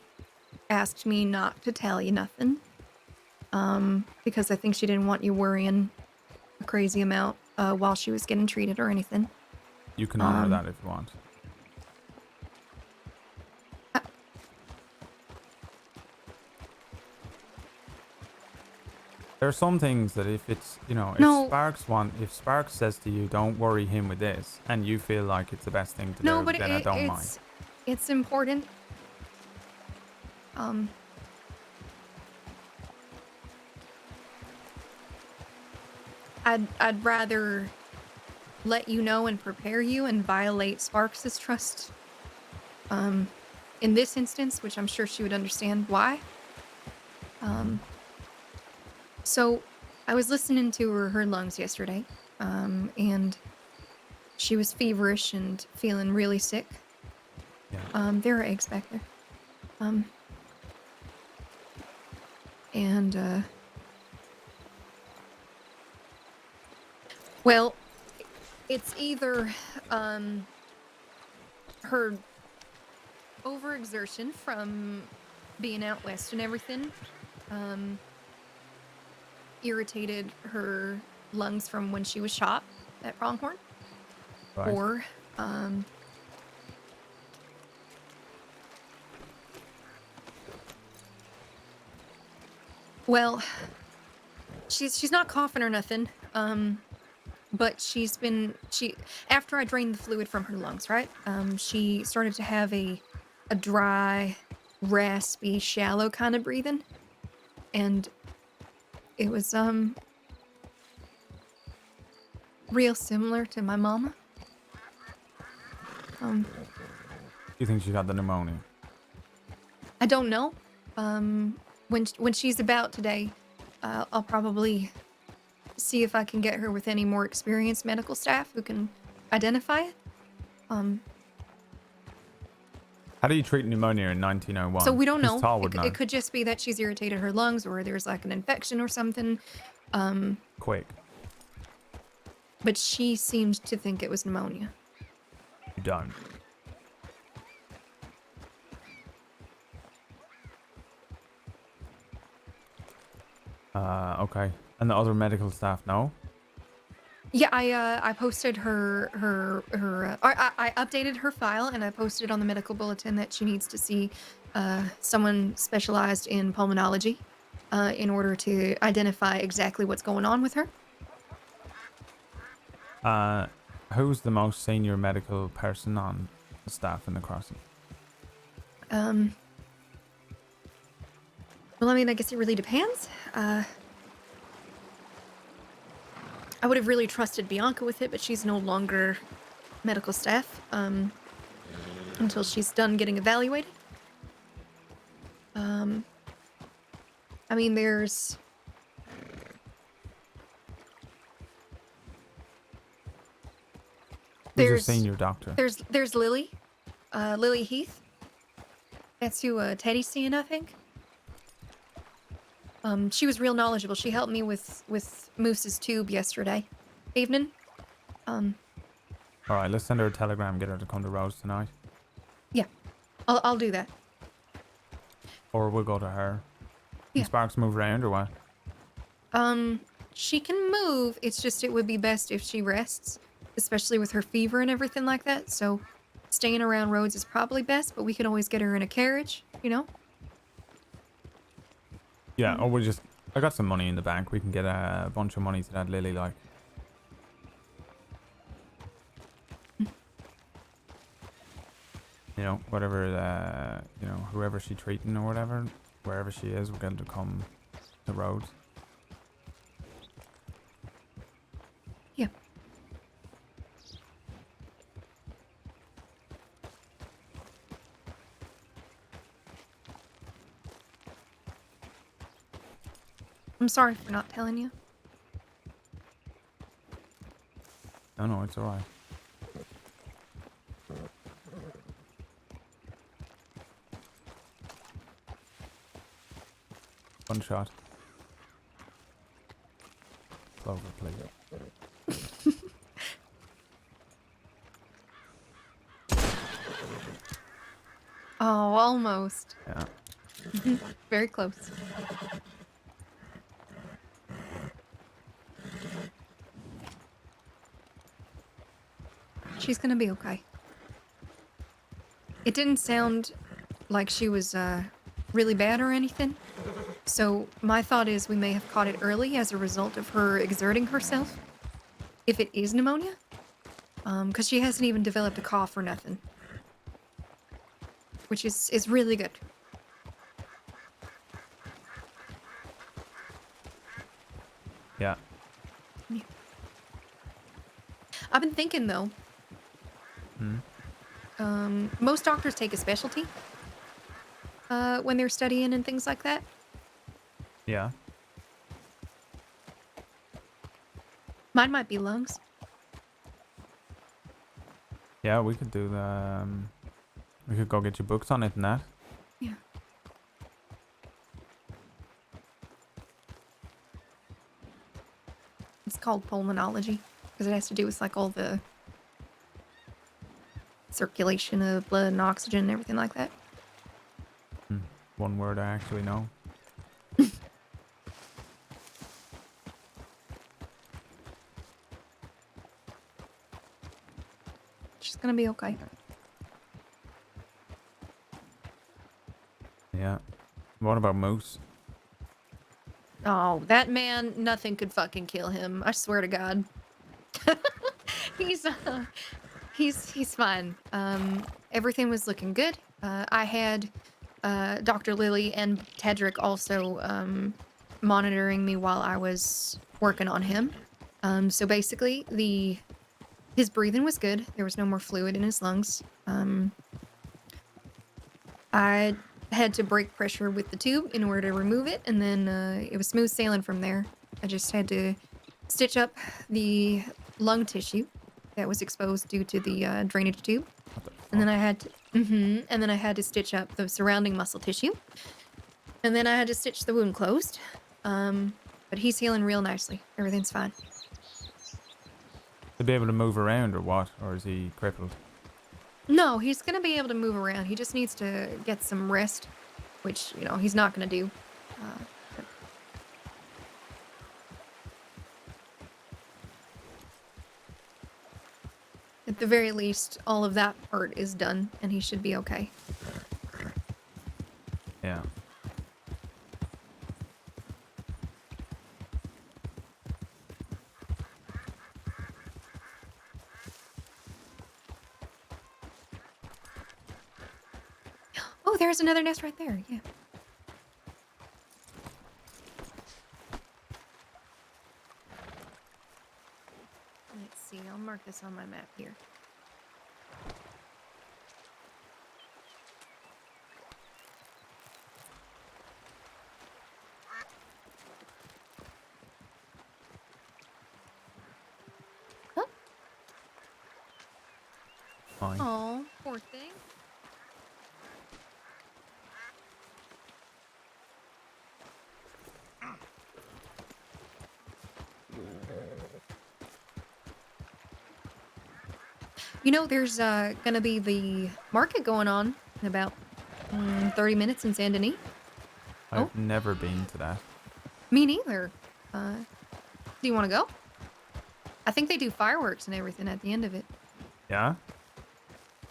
S7: asked me not to tell you nothing. Because I think she didn't want you worrying a crazy amount while she was getting treated or anything.
S1: You can honor that if you want. There are some things that if it's, you know, if Sparks says to you, don't worry him with this, and you feel like it's the best thing to do,
S7: But
S1: then I don't mind.
S7: It's important. I'd rather let you know and prepare you and violate Sparks' trust. In this instance, which I'm sure she would understand why. So I was listening to her lungs yesterday, and she was feverish and feeling really sick.
S1: Yeah.
S7: There are eggs back there. Well, it's either her overexertion from being out west and everything, irritated her lungs from when she was shot at Pronghorn.
S1: Right.
S7: Or, well, she's not coughing or nothing. But after I drained the fluid from her lungs, right? She started to have a dry, raspy, shallow kind of breathing. And it was, real similar to my mama.
S1: You think she got the pneumonia?
S7: I don't know. When she's about today, I'll probably see if I can get her with any more experienced medical staff who can identify it.
S1: How do you treat pneumonia in 1901?
S7: So we don't know.
S1: Tar would know.
S7: It could just be that she's irritated her lungs, or there's like an infection or something.
S1: Quick.
S7: But she seemed to think it was pneumonia.
S1: You don't. Okay. And the other medical staff know?
S7: Yeah, I posted I updated her file, and I posted on the medical bulletin that she needs to see someone specialized in pulmonology in order to identify exactly what's going on with her.
S1: Who's the most senior medical person on the staff in the crossing?
S7: Well, I mean, I guess it really depends. I would have really trusted Bianca with it, but she's no longer medical staff until she's done getting evaluated. I mean, there's
S1: Who's a senior doctor?
S7: There's Lily, Lily Heath. That's who Teddy's seeing, I think. She was real knowledgeable. She helped me with Moose's tube yesterday evening.
S1: All right, let's send her a telegram. Get her to come to Rose tonight.
S7: Yeah, I'll do that.
S1: Or we'll go to her.
S7: Yeah.
S1: Can Sparks move around or what?
S7: She can move. It's just it would be best if she rests, especially with her fever and everything like that. So staying around Rhodes is probably best, but we can always get her in a carriage, you know?
S1: Yeah, or we'll just... I got some money in the bank. We can get a bunch of money to that Lily, like. You know, whatever, you know, whoever she's treating or whatever, wherever she is, we'll get her to come to Rhodes.
S7: Yeah. I'm sorry for not telling you.
S1: No, it's alright. One shot. Clover, please.
S7: Oh, almost.
S1: Yeah.
S7: Very close. She's gonna be okay. It didn't sound like she was really bad or anything. So my thought is we may have caught it early as a result of her exerting herself. If it is pneumonia. Because she hasn't even developed a cough or nothing. Which is really good.
S1: Yeah.
S7: I've been thinking though. Most doctors take a specialty when they're studying and things like that.
S1: Yeah.
S7: Mine might be lungs.
S1: Yeah, we could do the... we could go get your books on it and that.
S7: Yeah. It's called pulmonology because it has to do with like all the circulation of blood and oxygen and everything like that.
S1: One word I actually know.
S7: She's gonna be okay.
S1: Yeah. What about Moose?
S7: Oh, that man, nothing could fucking kill him. I swear to God. he's he's fine. Everything was looking good. I had Dr. Lily and Tedrick also monitoring me while I was working on him. So basically, his breathing was good. There was no more fluid in his lungs. I had to break pressure with the tube in order to remove it, and then it was smooth sailing from there. I just had to stitch up the lung tissue that was exposed due to the drainage tube, and then I had to, and then I had to stitch up the surrounding muscle tissue, and then I had to stitch the wound closed. But he's healing real nicely. Everything's fine.
S1: To be able to move around or what? Or is he crippled?
S7: No, he's gonna be able to move around. He just needs to get some rest, which, you know, he's not gonna do. At the very least, all of that part is done, and he should be okay.
S1: Yeah.
S7: Oh, there's another nest right there. Yeah. Let's see. I'll mark this on my map here. Huh?
S1: Fine.
S7: Oh, poor thing. You know, there's gonna be the market going on in about 30 minutes in Saint Denis.
S1: I've never been to that.
S7: Me neither. Do you want to go? I think they do fireworks and everything at the end of it.
S1: Yeah?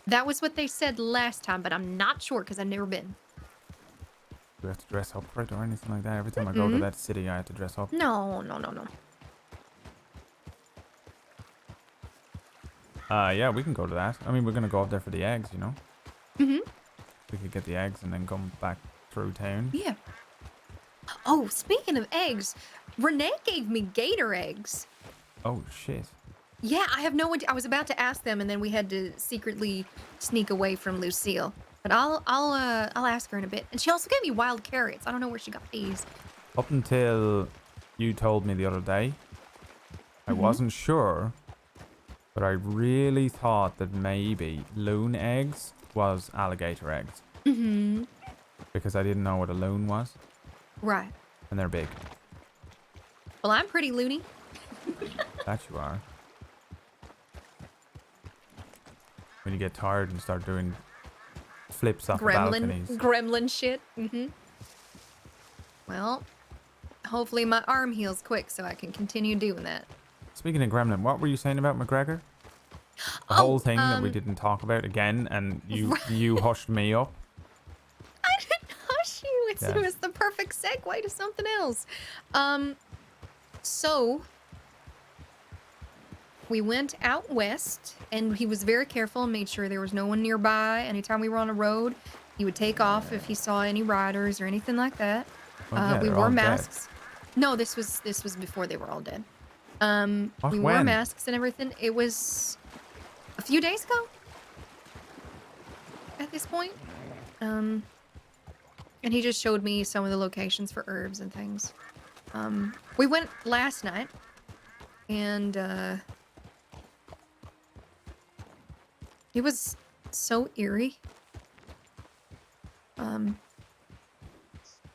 S7: That was what they said last time, but I'm not sure because I've never been.
S1: Do we have to dress up for it or anything like that? Every time I go to that city, I have to dress up.
S7: No.
S1: Yeah, we can go to that. I mean, we're going to go up there for the eggs, you know?
S7: Mm-hmm.
S1: We could get the eggs and then come back through town.
S7: Yeah. Oh, speaking of eggs, Renee gave me gator eggs.
S1: Oh, shit.
S7: Yeah, I have no idea. I was about to ask them, and then we had to secretly sneak away from Lucille. But I'll ask her in a bit. And she also gave me wild carrots. I don't know where she got these.
S1: Up until you told me the other day, I wasn't sure, but I really thought that maybe loon eggs was alligator eggs.
S7: Mm-hmm.
S1: Because I didn't know what a loon was.
S7: Right.
S1: And they're big.
S7: Well, I'm pretty loony.
S1: That you are. When you get tired and start doing flips off the balconies.
S7: Gremlin shit. Mm-hmm. Well, hopefully my arm heals quick so I can continue doing that.
S1: Speaking of gremlin, what were you saying about McGregor? The whole thing that we didn't talk about again, and you hushed me up.
S7: I didn't hush you. It was the perfect segue to something else. So we went out west, and he was very careful and made sure there was no one nearby. Anytime we were on a road, he would take off if he saw any riders or anything like that. We wore masks. Dead. No, this was before they were all dead. We wore masks and everything. It was a few days ago at this point. And he just showed me some of the locations for herbs and things. We went last night, and it was so eerie.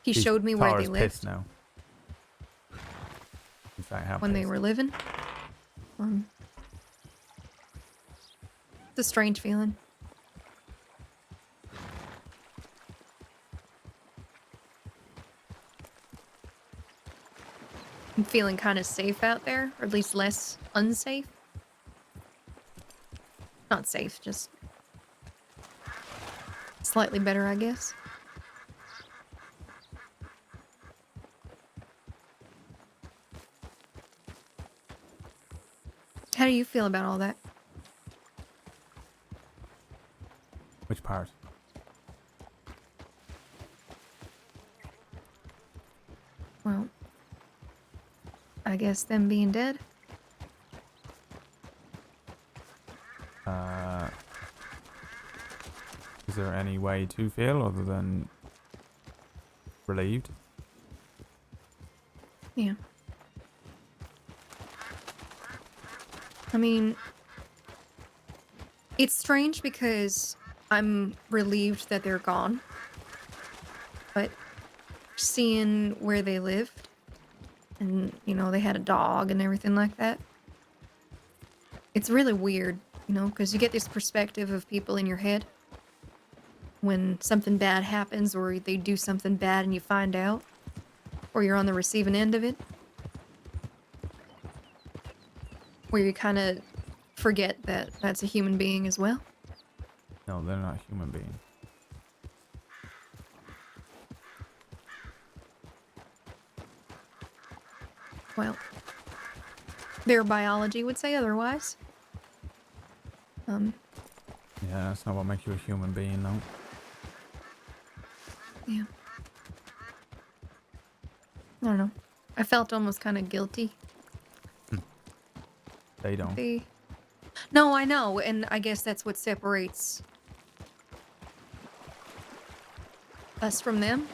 S7: He showed me where they lived.
S1: Now.
S7: When they were living. It's a strange feeling. I'm feeling kind of safe out there, or at least less unsafe. Not safe, just slightly better, I guess. How do you feel about all that?
S1: Which part?
S7: Well, I guess them being dead.
S1: Is there any way to feel other than relieved?
S7: Yeah. I mean, it's strange because I'm relieved that they're gone. But seeing where they lived and, you know, they had a dog and everything like that. It's really weird, you know, because you get this perspective of people in your head when something bad happens or they do something bad and you find out, or you're on the receiving end of it, where you kind of forget that that's a human being as well.
S1: No, they're not human beings.
S7: Well, their biology would say otherwise.
S1: Yeah, that's not what makes you a human being, though.
S7: Yeah. I don't know. I felt almost kind of guilty.
S1: They don't.
S7: No, I know, and I guess that's what separates us from them.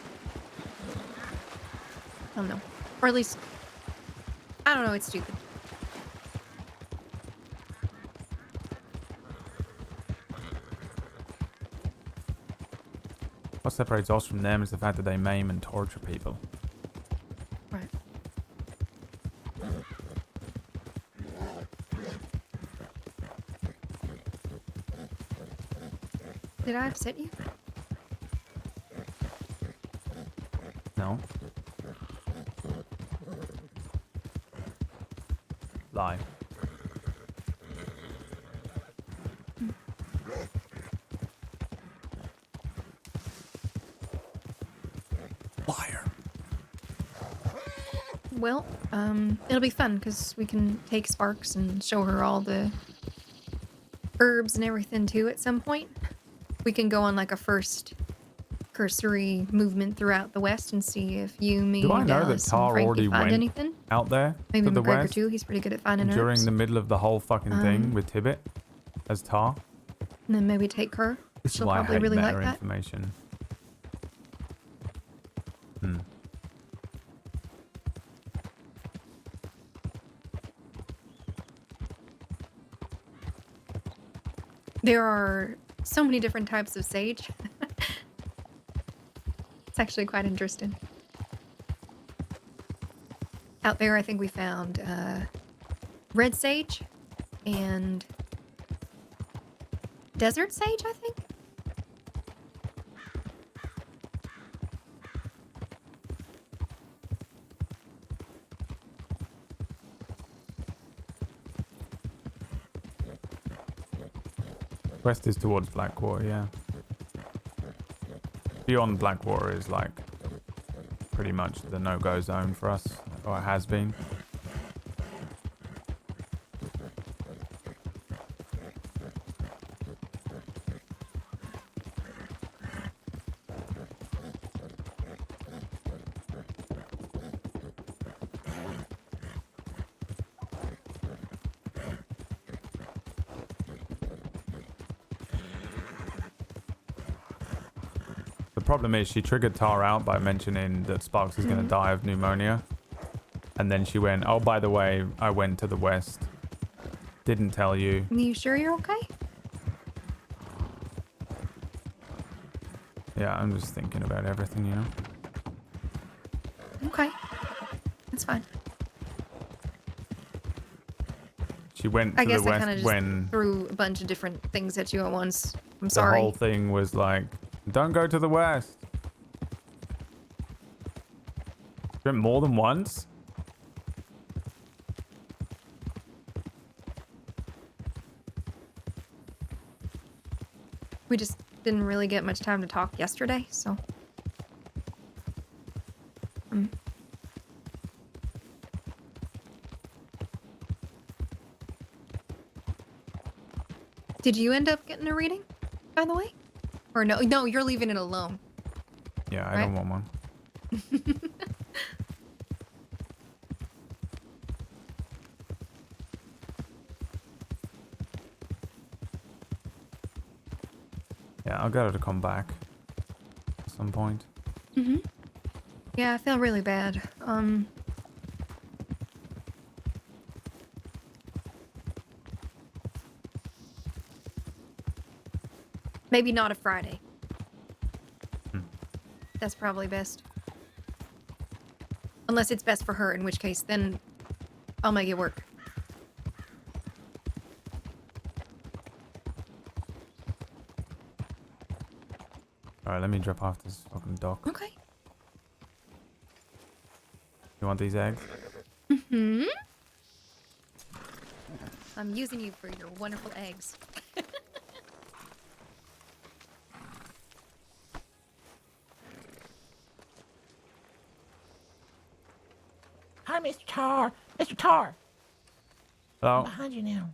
S7: I don't know. Or at least, I don't know, it's stupid.
S1: What separates us from them is the fact that they maim and torture people.
S7: Right. Did I upset you?
S1: No. Lie. Liar.
S7: Well, it'll be fun because we can take Sparks and show her all the herbs and everything too at some point. We can go on like a first cursory movement throughout the West and see if you, me,
S1: Do I know that
S7: Dallas, and
S1: Tar
S7: Frankie
S1: already
S7: find
S1: went
S7: anything.
S1: out there
S7: Maybe
S1: to the
S7: McGregor
S1: west
S7: too. He's pretty good at finding
S1: during
S7: herbs.
S1: the middle of the whole fucking thing with Tibbet as Tar?
S7: And then maybe take her.
S1: This is
S7: She'll
S1: why I
S7: probably
S1: hate
S7: really
S1: meta
S7: like that.
S1: information.
S7: There are so many different types of sage. It's actually quite interesting. Out there, I think we found red sage and desert sage, I think.
S1: West is towards Blackwater, yeah. Beyond Blackwater is like pretty much the no-go zone for us, or it has been. The problem is she triggered Tar out by mentioning that Sparks is going to die of pneumonia. And then she went, oh, by the way, I went to the west. Didn't tell you.
S7: Are you sure you're okay?
S1: Yeah, I'm just thinking about everything, you know?
S7: Okay. That's fine.
S1: She went
S7: I
S1: to
S7: guess
S1: the
S7: I kind of
S1: west
S7: just
S1: when
S7: threw a bunch of different things at you at once. I'm
S1: the
S7: sorry.
S1: whole thing was like, don't go to the west. She went more than once?
S7: We just didn't really get much time to talk yesterday, so. Did you end up getting a reading, by the way? Or no, you're leaving it alone.
S1: Yeah, I don't want one. Yeah, I'll get her to come back at some point.
S7: Yeah, I feel really bad. Maybe not a Friday. That's probably best. Unless it's best for her, in which case, then I'll make it work.
S1: Alright, let me drop off this fucking dock.
S7: Okay.
S1: You want these eggs?
S7: I'm using you for your wonderful eggs.
S10: Hi, Mr. Tar. Mr. Tar.
S1: Hello?
S10: I'm behind you now.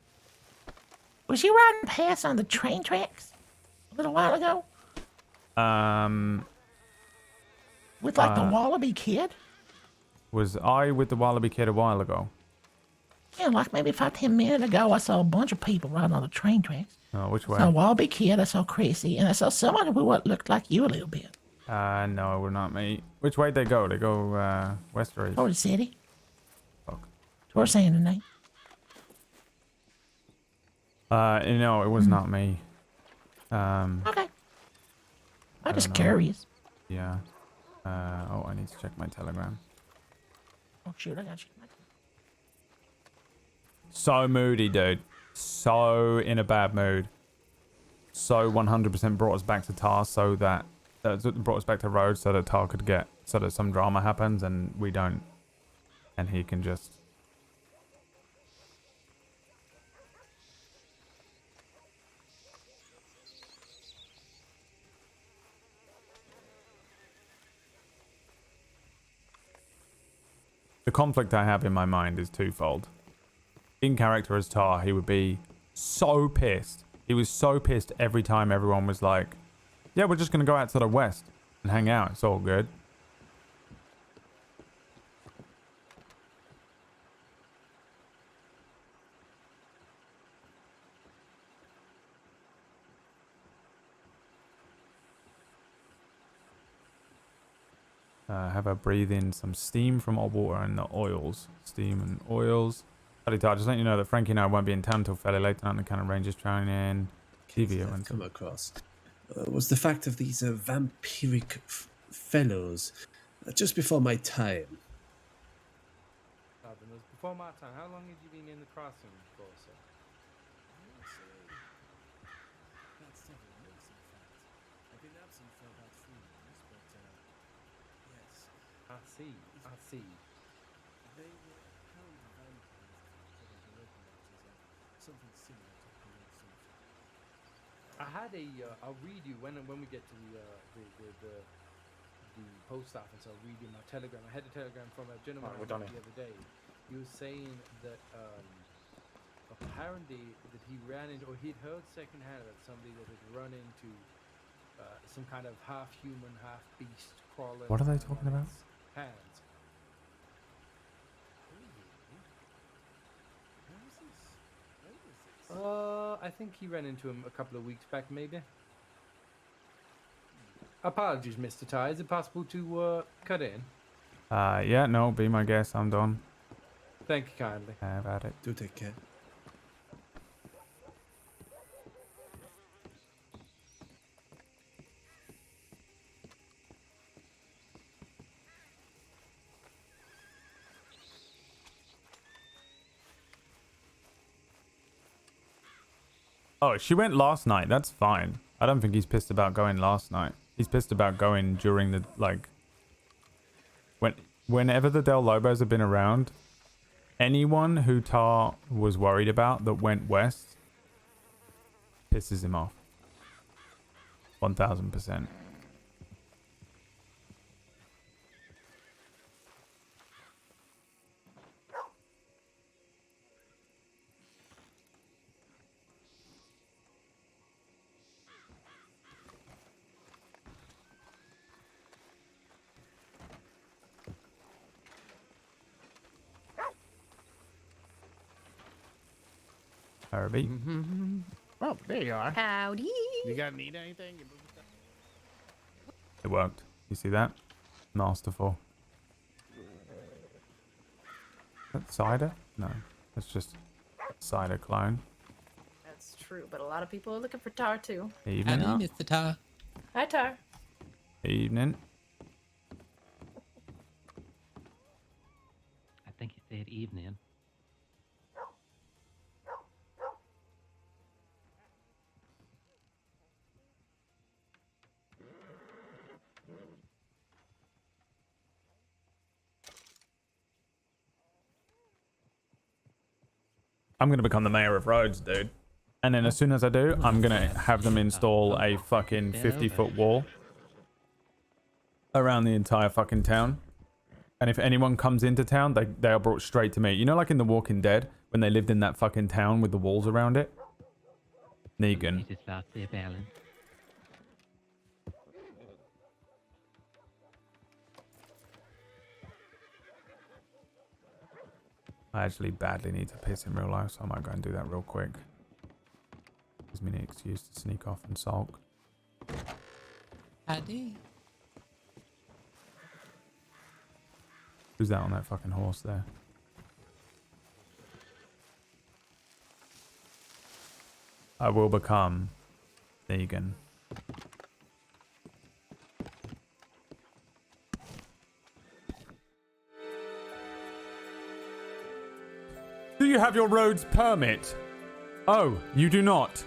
S10: Was you riding past on the train tracks a little while ago? With like the Wallaby Kid?
S1: Was I with the Wallaby Kid a while ago?
S10: Yeah, like maybe 5-10 minutes ago, I saw a bunch of people riding on the train tracks.
S1: Oh, which
S10: I
S1: way?
S10: saw Wallaby Kid, I saw Chrissy, and I saw someone who looked like you a little bit.
S1: No, it would not me. Which way they go? They go west or east?
S10: Toward the city.
S1: Fuck.
S10: Toward San tonight.
S1: No, it was not me.
S10: Okay. I'm just
S1: know.
S10: curious.
S1: Yeah. Oh, I need to check my telegram.
S10: Oh shoot, I got you.
S1: So moody, dude. So in a bad mood. So 100% brought us back to Tar so that... brought us back to Road so that Tar could get... So that some drama happens and we don't. And he can just... The conflict I have in my mind is twofold. In character as Tar, he would be so pissed. He was so pissed every time everyone was like, yeah, we're just going to go out to the west and hang out. It's all good. Have her breathe in some steam from hot water and the oils. Steam and oils. Just letting you know that Frankie and I won't be in town until fairly late tonight. The kind of Rangers training. TV
S14: I've come across was the fact of these vampiric fellows just before my time.
S15: Before my time, how long have you been in the crossing for, sir?
S14: About 7 months, in fact. I've been absent for about 3 months, but yes.
S15: I see.
S14: They were held vampires, according to local writers, something similar to blood sulfur.
S15: I had I'll read you when we get to the post office. I'll read you my telegram. I had a telegram from a gentleman I met the other day. He was saying that apparently that he ran into, or he'd heard secondhand that somebody that had run into some kind of half human, half beast crawling.
S1: What are they talking about?
S15: Hands. I think he ran into him a couple of weeks back, maybe. Apologies, Mr. Ty. Is it possible to cut in?
S1: Yeah, no, be my guest. I'm done.
S15: Thank you kindly.
S1: Have at it.
S14: Do take care.
S1: Oh, she went last night. That's fine. I don't think he's pissed about going last night. He's pissed about going during the, like... Whenever the Del Lobos have been around, anyone who Tar was worried about that went west pisses him off. 1000%. Herbie.
S6: Oh, there you are.
S7: Howdy.
S6: You gotta need anything?
S1: It worked. You see that? Masterful. Is that cider? No, that's just cider clone.
S16: That's true, but a lot of people are looking for Tar too.
S1: Evening.
S17: Howdy, Mr. Tar.
S16: Hi, Tar.
S1: Evening.
S17: I think you said evening.
S1: I'm gonna become the mayor of Rhodes, dude. And then as soon as I do, I'm gonna have them install a fucking 50-foot wall around the entire fucking town. And if anyone comes into town, they are brought straight to me. You know, like in The Walking Dead, when they lived in that fucking town with the walls around it? Negan.
S17: Just lost their balance.
S1: I actually badly need to piss in real life, so I might go and do that real quick. Gives me an excuse to sneak off and sulk.
S17: Howdy.
S1: Who's that on that fucking horse there? I will become Negan. Do you have your roads permit? Oh, you do not.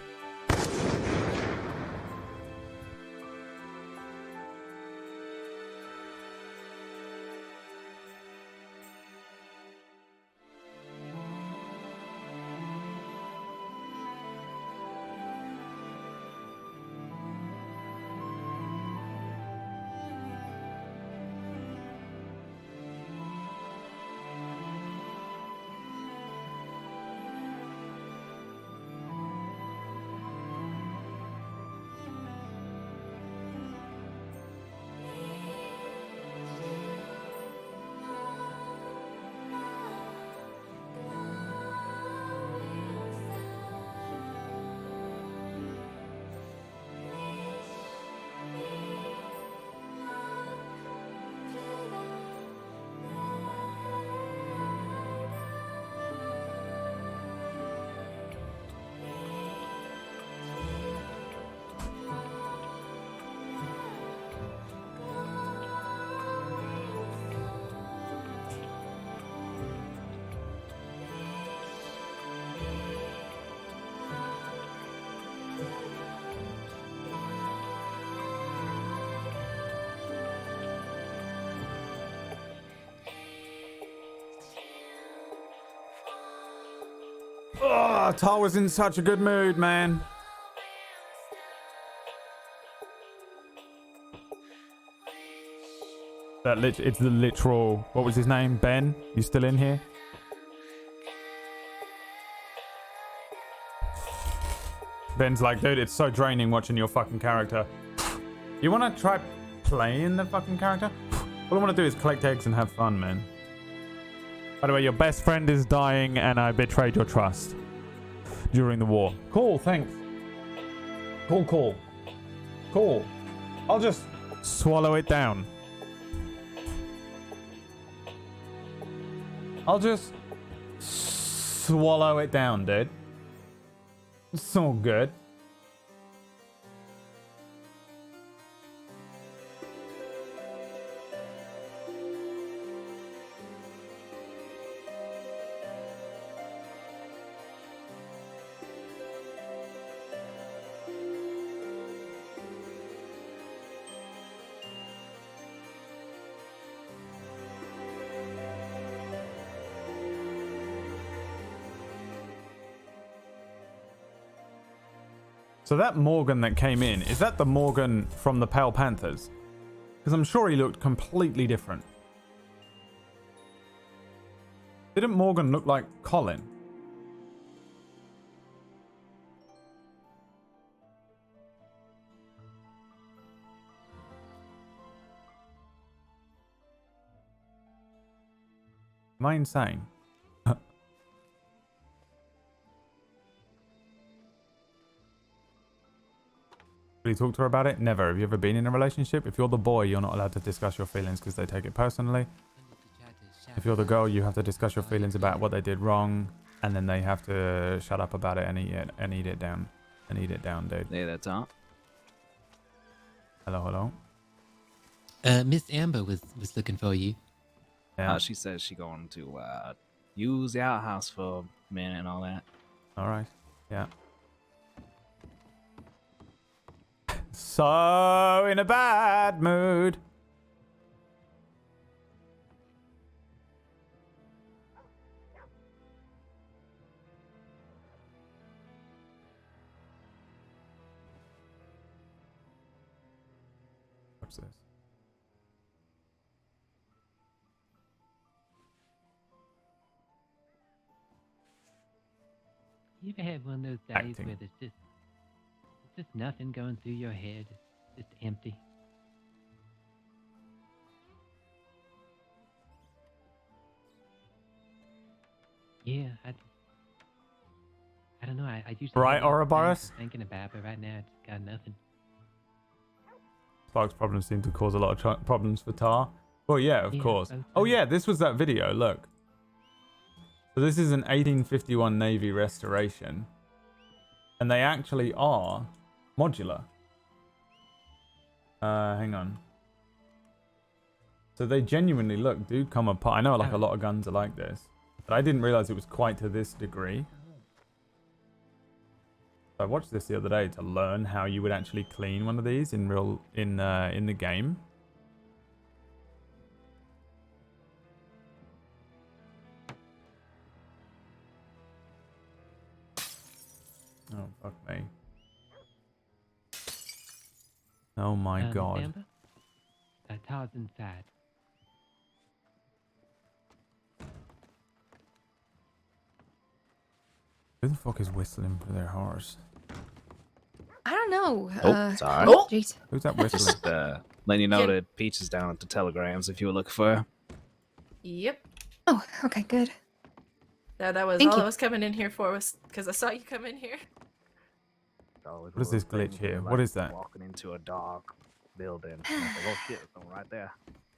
S1: Oh, Tar was in such a good mood, man. It's the literal. What was his name? Ben? You still in here? Ben's like, dude, it's so draining watching your fucking character. You want to try playing the fucking character? All I want to do is collect eggs and have fun, man. By the way, your best friend is dying and I betrayed your trust during the war. Cool, thanks. Cool. I'll just swallow it down. I'll just swallow it down, dude. It's all good. So that Morgan that came in, is that the Morgan from the Pale Panthers? Because I'm sure he looked completely different. Didn't Morgan look like Colin? Am I insane? Will you talk to her about it? Never. Have you ever been in a relationship? If you're the boy, you're not allowed to discuss your feelings because they take it personally. If you're the girl, you have to discuss your feelings about what they did wrong, and then they have to shut up about it and eat it down. And eat it down, dude.
S18: Yeah, that's all.
S1: Hello, hello.
S17: Miss Amber was looking for you.
S1: Yeah.
S18: She says she going to use the outhouse for a minute and all that.
S1: All right. Yeah. So in a bad mood. What's this?
S17: You ever had one of those days where there's just nothing going through your head? It's just empty. Yeah, I don't know. I usually
S1: Right,
S17: have a lot of
S1: Ouroboros?
S17: things I'm thinking about, but right now I just got nothing.
S1: Spark's problems seem to cause a lot of problems for Tar. Well, yeah, of course. Oh, yeah, this was that video. Look. So this is an 1851 Navy restoration. And they actually are modular. Hang on. So they genuinely do come apart. I know like a lot of guns are like this. But I didn't realize it was quite to this degree. I watched this the other day to learn how you would actually clean one of these in the game. Oh fuck me! Oh my god!
S17: Amber? Tar's inside.
S1: Who the fuck is whistling for their horse?
S7: I don't know.
S18: Oh, sorry.
S7: Oh, jeez.
S1: Who's that whistling?
S18: Just letting you know that Peach is down at the telegrams if you were looking for her.
S16: Yep.
S7: Oh, okay, good.
S16: That was
S7: Thank
S16: all
S7: you.
S16: I was coming in here for, was because I saw you come in here.
S1: What is this glitch here? What is that?
S11: Walking into a dark building. And I was like, oh shit, it's right there.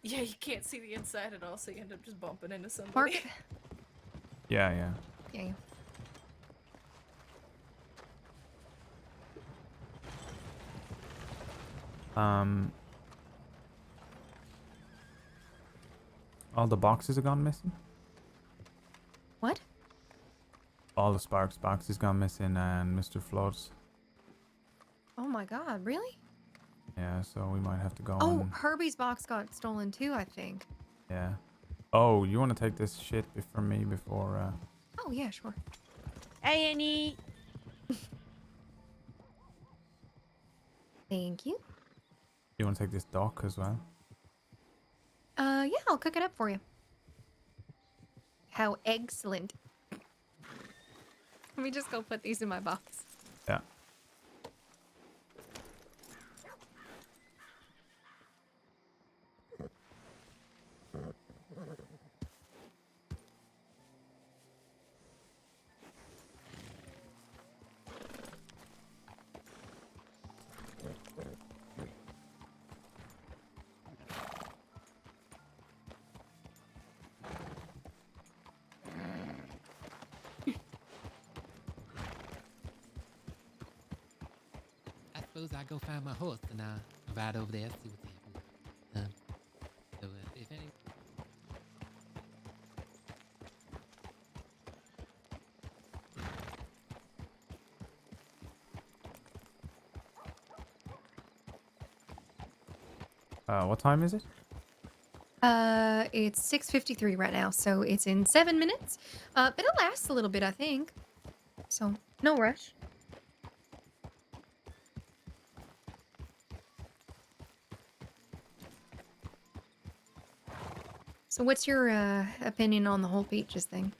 S16: Yeah, you can't see the inside at all, so you end up just bumping into somebody.
S7: Mark?
S1: Yeah.
S7: Yeah.
S1: All the boxes have gone missing.
S7: What?
S1: All the Sparks boxes gone missing, and Mr. Flood's.
S7: Oh my god, really?
S1: Yeah, so we might have to go
S7: Oh,
S1: on.
S7: Herbie's box got stolen too, I think.
S1: Yeah. Oh, you want to take this shit from me before?
S7: Oh yeah, sure.
S12: Hey, Annie.
S7: Thank you.
S1: You want to take this dock as well?
S7: Yeah, I'll cook it up for you. How excellent. Let me just go put these in my box.
S1: Yeah.
S17: I suppose I go find my horse and I'll ride over there, see what's happening. So if any...
S1: What time is it?
S7: It's 6:53 right now, so it's in 7 minutes. It'll last a little bit, I think. So, no rush. So what's your opinion on the whole peaches thing?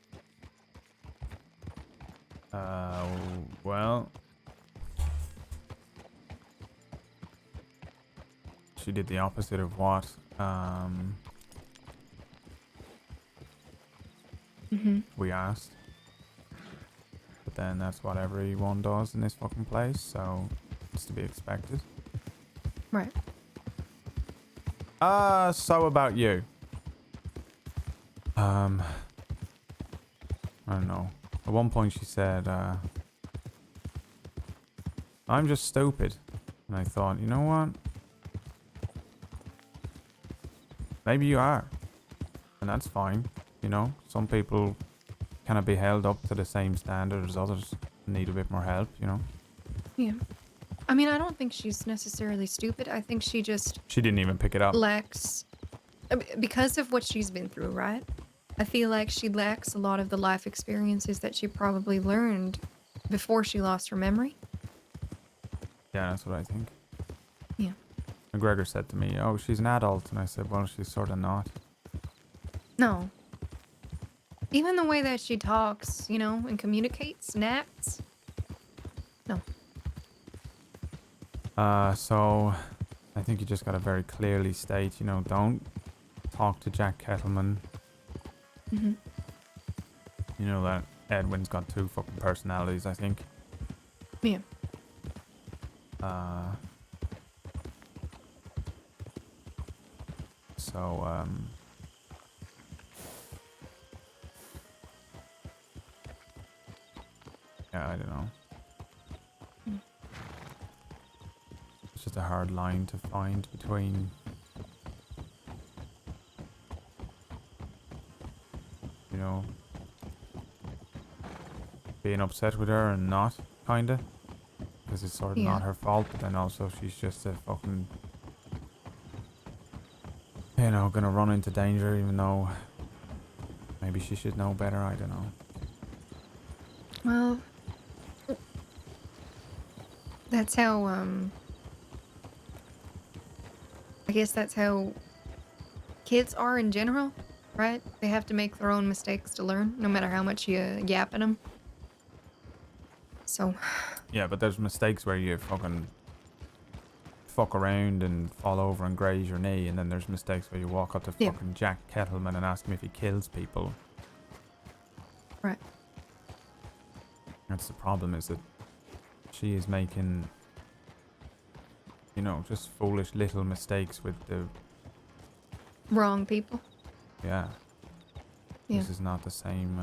S1: Well, she did the opposite of what we asked. But then that's what everyone does in this fucking place, so it's to be expected.
S7: Right.
S1: So about you. I don't know. At one point she said, I'm just stupid. And I thought, you know what? Maybe you are. And that's fine. You know, some people cannot be held up to the same standard as others, need a bit more help, you know?
S7: Yeah. I mean, I don't think she's necessarily stupid. I think she just
S1: She didn't even pick it up.
S7: lacks, because of what she's been through, right? I feel like she lacks a lot of the life experiences that she probably learned before she lost her memory.
S1: Yeah, that's what I think.
S7: Yeah.
S1: McGregor said to me, oh, she's an adult. And I said, well, she's sort of not.
S7: No. Even the way that she talks, you know, and communicates and acts. No.
S1: So I think you just gotta very clearly state, you know, don't talk to Jack Kettleman.
S7: Mm-hmm.
S1: You know that Edwin's got 2 fucking personalities, I think.
S7: Yeah.
S1: So, yeah, I don't know. It's just a hard line to find between, you know, being upset with her and not, kinda. Because it's sort of not her fault, but then also she's just a fucking, you know, gonna run into danger even though maybe she should know better, I don't know.
S7: Well, that's how, I guess that's how kids are in general, right? They have to make their own mistakes to learn, no matter how much you yap at them. So.
S1: Yeah, but there's mistakes where you fucking fuck around and fall over and graze your knee, and then there's mistakes where you walk up to fucking Jack Kettleman and ask him if he kills people.
S7: Right.
S1: That's the problem, is that she is making, you know, just foolish little mistakes with the...
S7: Wrong people.
S1: Yeah.
S7: Yeah.
S1: This is not the same,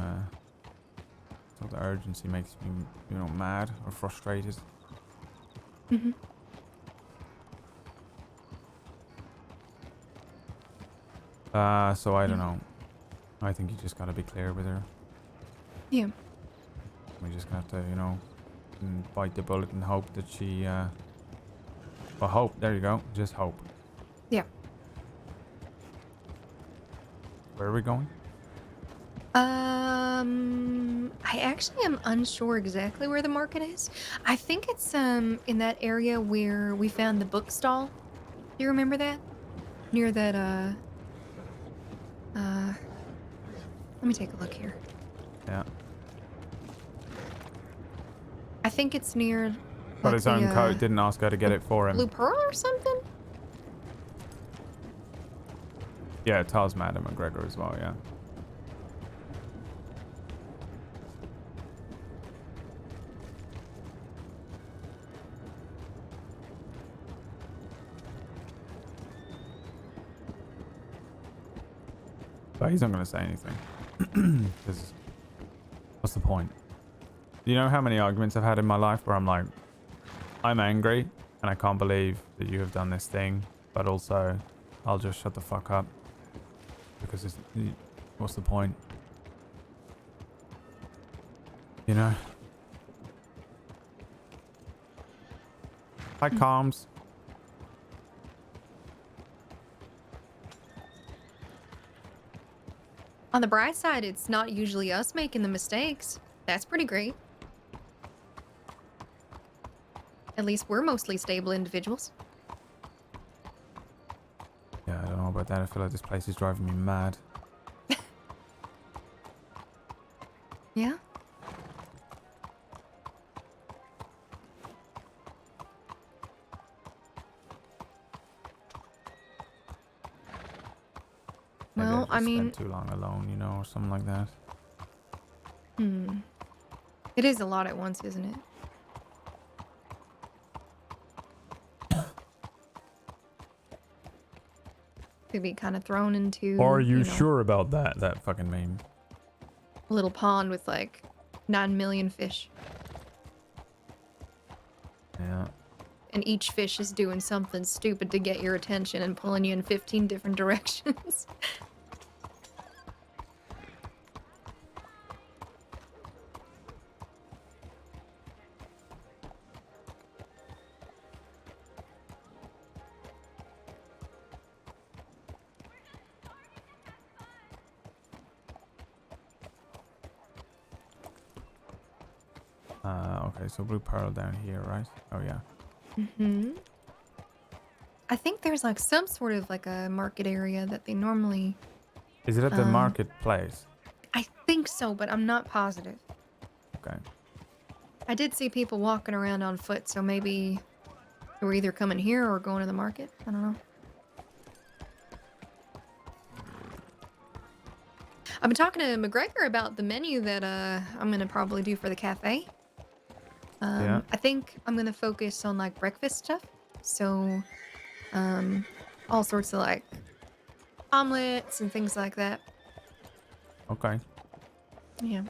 S1: so the urgency makes me, you know, mad or frustrated.
S7: Mm-hmm.
S1: So I don't know. I think you just gotta be clear with her.
S7: Yeah.
S1: We just have to, you know, bite the bullet and hope that she, well, hope, there you go, just hope.
S7: Yeah.
S1: Where are we going?
S7: I actually am unsure exactly where the market is. I think it's, in that area where we found the book stall. Do you remember that? Near that, let me take a look here.
S1: Yeah.
S7: I think it's near.
S1: Got
S7: like
S1: his own
S7: the,
S1: coat, didn't ask her to get it for him.
S7: Blue Pearl or something?
S1: Yeah, Tal's mad at McGregor as well, yeah. But he's not going to say anything. Because what's the point? Do you know how many arguments I've had in my life where I'm like, I'm angry and I can't believe that you have done this thing, but also I'll just shut the fuck up. Because it's, what's the point? You know? Hi, Calms.
S7: On the bright side, it's not usually us making the mistakes. That's pretty great. At least we're mostly stable individuals.
S1: Yeah, I don't know about that. I feel like this place is driving me mad.
S7: Yeah.
S1: Maybe
S7: Well,
S1: I
S7: I
S1: just
S7: mean,
S1: spent too long alone, you know, or something like that.
S7: it is a lot at once, isn't it? Could be kind of thrown into.
S1: Are you
S7: know,
S1: sure about that? That fucking meme.
S7: a little pond with like 9 million fish,
S1: Yeah.
S7: and each fish is doing something stupid to get your attention and pulling you in 15 different directions.
S1: Okay, so blue pearl down here, right? Oh yeah.
S7: I think there's like some sort of like a market area that they normally.
S1: Is it at the marketplace?
S7: I think so, but I'm not positive.
S1: Okay.
S7: I did see people walking around on foot, so maybe they were either coming here or going to the market. I don't know. I've been talking to McGregor about the menu that I'm gonna probably do for the cafe.
S1: Yeah.
S7: I think I'm gonna focus on like breakfast stuff. So, all sorts of like omelets and things like that.
S1: Okay.
S7: Yeah.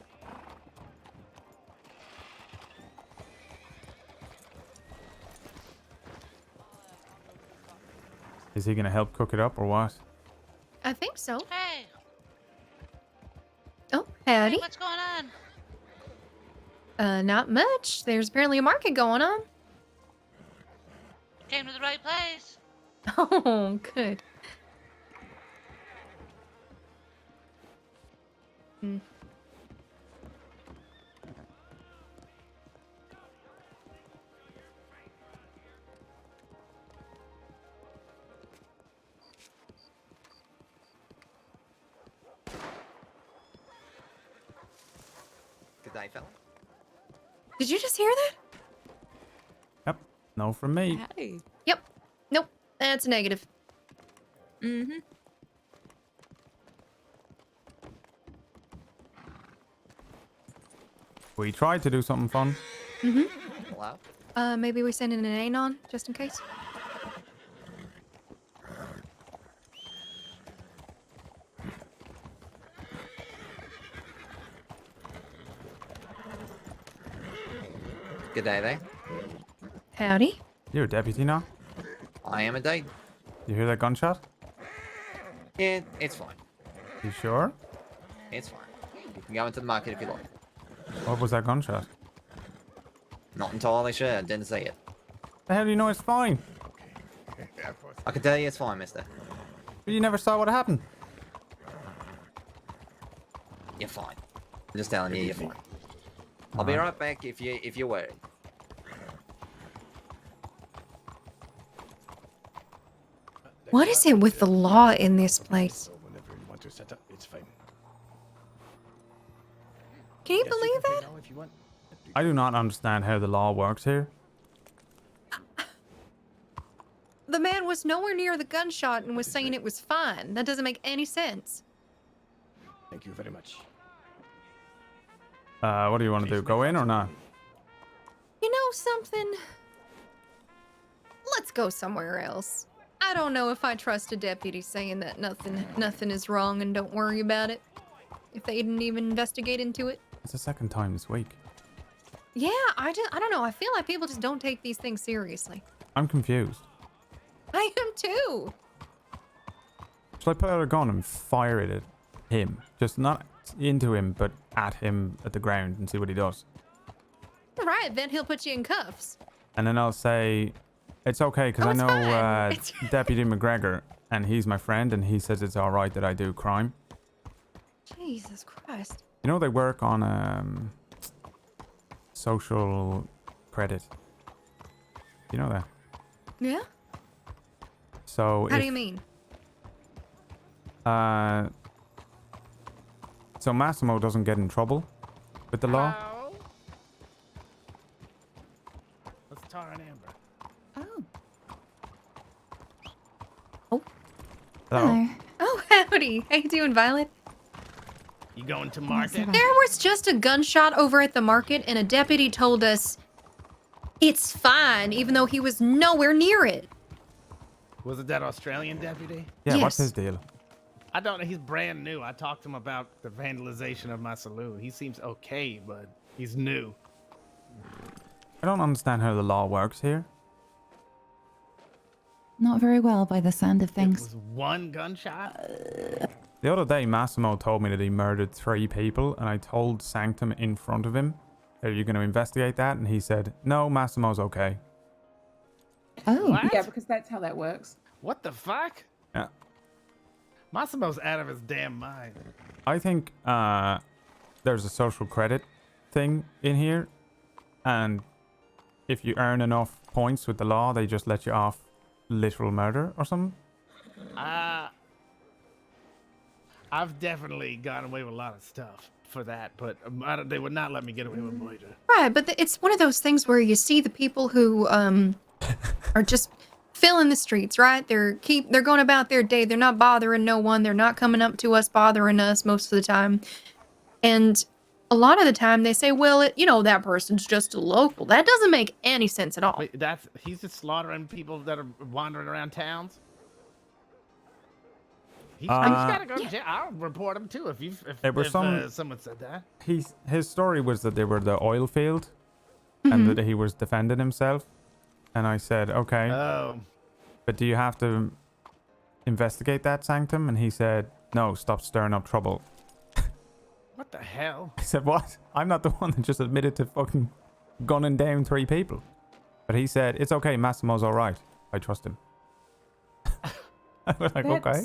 S1: Is he gonna help cook it up or what?
S7: I think so.
S19: Hey.
S7: Oh, howdy.
S19: Hey, what's going on?
S7: Not much. There's apparently a market going on.
S19: Came to the right place.
S7: Oh, good.
S20: Good day, fella.
S7: Did you just hear that?
S1: Yep. No from me.
S7: Howdy. Yep. Nope. That's a negative. Mm-hmm.
S1: We tried to do something fun.
S7: Mm-hmm.
S20: Hello?
S7: Maybe we send in an anon, just in case.
S20: Good day there.
S7: Howdy.
S1: You're a deputy now?
S20: I am indeed.
S1: You hear that gunshot?
S20: Yeah, it's fine.
S1: You sure?
S20: It's fine. You can go into the market if you like.
S1: What was that gunshot?
S20: Not entirely sure. I didn't see it.
S1: The hell do you know it's fine?
S20: I can tell you it's fine, mister.
S1: But you never saw what happened.
S20: You're fine. I'm just telling you, you're fine. I'll be right back if you're worried.
S7: What is it with the law in this place?
S9: Whenever you want to set up, it's fine.
S7: Can you believe that?
S9: If you want.
S1: I do not understand how the law works here.
S7: The man was nowhere near the gunshot and was saying it was fine. That doesn't make any sense.
S9: Thank you very much.
S1: What do you want to do? Go in or not?
S7: You know something? Let's go somewhere else. I don't know if I trust a deputy saying that nothing is wrong and don't worry about it. If they didn't even investigate into it.
S1: It's the second time this week.
S7: Yeah, I don't know. I feel like people just don't take these things seriously.
S1: I'm confused.
S7: I am too.
S1: Shall I put out a gun and fire it at him? Just not into him, but at him at the ground and see what he does.
S7: Right, then he'll put you in cuffs.
S1: And then I'll say, it's okay, because I know Deputy McGregor, and he's my friend, and he says it's alright that I do crime.
S7: Jesus Christ.
S1: You know they work on social credit. You know that?
S7: Yeah?
S1: So
S7: How do you mean?
S1: So Massimo doesn't get in trouble with the law?
S6: Let's tar and amber.
S1: Hello.
S7: Oh, howdy. How you doing, Violet?
S6: You going to market?
S7: There was just a gunshot over at the market, and a deputy told us it's fine, even though he was nowhere near it.
S6: Was it that Australian deputy?
S1: Yeah, what's
S7: Yes.
S1: his deal?
S6: I don't know. He's brand new. I talked to him about the vandalization of my saloon. He seems okay, but he's new.
S1: I don't understand how the law works here.
S19: Not very well by the sound of
S6: It
S19: things.
S6: was one gunshot?
S1: The other day, Massimo told me that he murdered 3 people, and I told Sanctum in front of him, are you going to investigate that? And he said, no, Massimo's okay.
S19: Oh.
S6: What?
S21: Yeah, because that's how that works.
S6: What the fuck?
S1: Yeah.
S6: Massimo's out of his damn mind.
S1: I think there's a social credit thing in here, and if you earn enough points with the law, they just let you off literal murder or something.
S6: I've definitely gotten away with a lot of stuff for that, but they would not let me get away with murder.
S7: Right, but it's one of those things where you see the people who are just filling the streets, right? They're going about their day. They're not bothering no one. They're not coming up to us, bothering us most of the time. And a lot of the time they say, well, that person's just a local. That doesn't make any sense at all.
S6: Wait, he's just slaughtering people that are wandering around towns? He's gotta go to jail. I'll report him too if someone said that.
S1: His story was that they were the oil field, and that he was defending himself. And I said, okay.
S6: Oh.
S1: But do you have to investigate that, Sanctum? And he said, no, stop stirring up trouble.
S6: What the hell?
S1: I said, what? I'm not the one that just admitted to fucking gunning down 3 people. But he said, it's okay, Massimo's alright. I trust him. I was like, okay.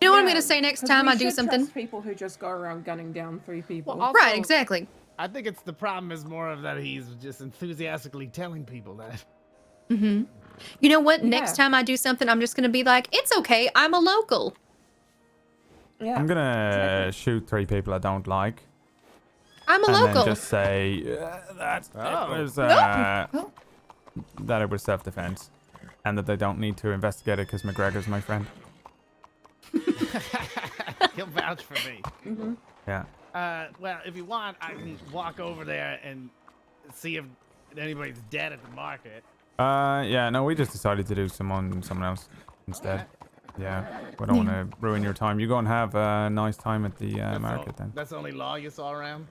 S7: You know what I'm going to say next time I do
S21: should
S7: something?
S21: trust people who just go around gunning down 3 people.
S6: Well, also,
S7: Right, exactly.
S6: I think it's the problem is more of that he's just enthusiastically telling people that.
S7: You know what? Next time I do something, I'm just going to be like, it's okay, I'm a local.
S21: Yeah.
S1: I'm gonna shoot 3 people I don't like.
S7: I'm a
S1: and
S7: local.
S1: then just say that it was self-defense, and that they don't need to investigate it because McGregor's my friend.
S6: He'll vouch for me.
S1: Yeah.
S6: Well, if you want, I can walk over there and see if anybody's dead at the market.
S1: Yeah. No, we just decided to do someone else instead. Yeah. We don't want to ruin your time. You go and have a nice time at the market then.
S6: That's the only law you saw around?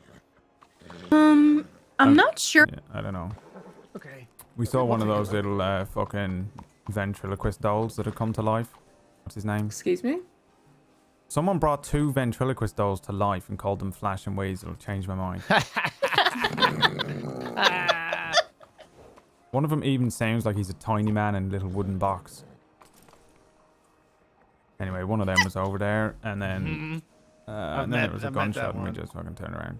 S7: I'm not sure.
S1: Yeah, I don't know.
S6: Okay.
S1: We saw one of those little fucking ventriloquist dolls that had come to life. What's his name?
S21: Excuse me?
S1: Someone brought 2 ventriloquist dolls to life and called them Flash and Weasel. Changed my mind. One of them even sounds like he's a tiny man in a little wooden box. Anyway, one of them was over there, and then there was a gunshot, and we just fucking turned around.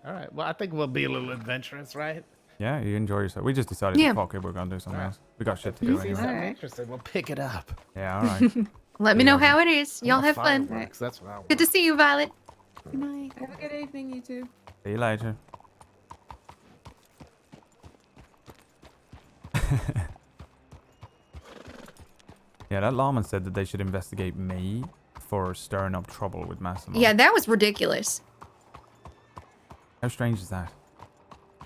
S6: All right. Well, I think we'll be a little adventurous, right?
S1: Yeah, you enjoy yourself. We just decided, fuck it, we're gonna do something else. We got shit to do anyway.
S6: I'm interested. We'll pick it up.
S1: Yeah, all right.
S7: Let me know how it is. Y'all have fun.
S6: That's what I want.
S7: Good to see you, Violet.
S21: Good night. Have a good evening, you two.
S1: See you later. Yeah, that lawman said that they should investigate me for stirring up trouble with Massimo.
S7: Yeah, that was ridiculous.
S1: How strange is that?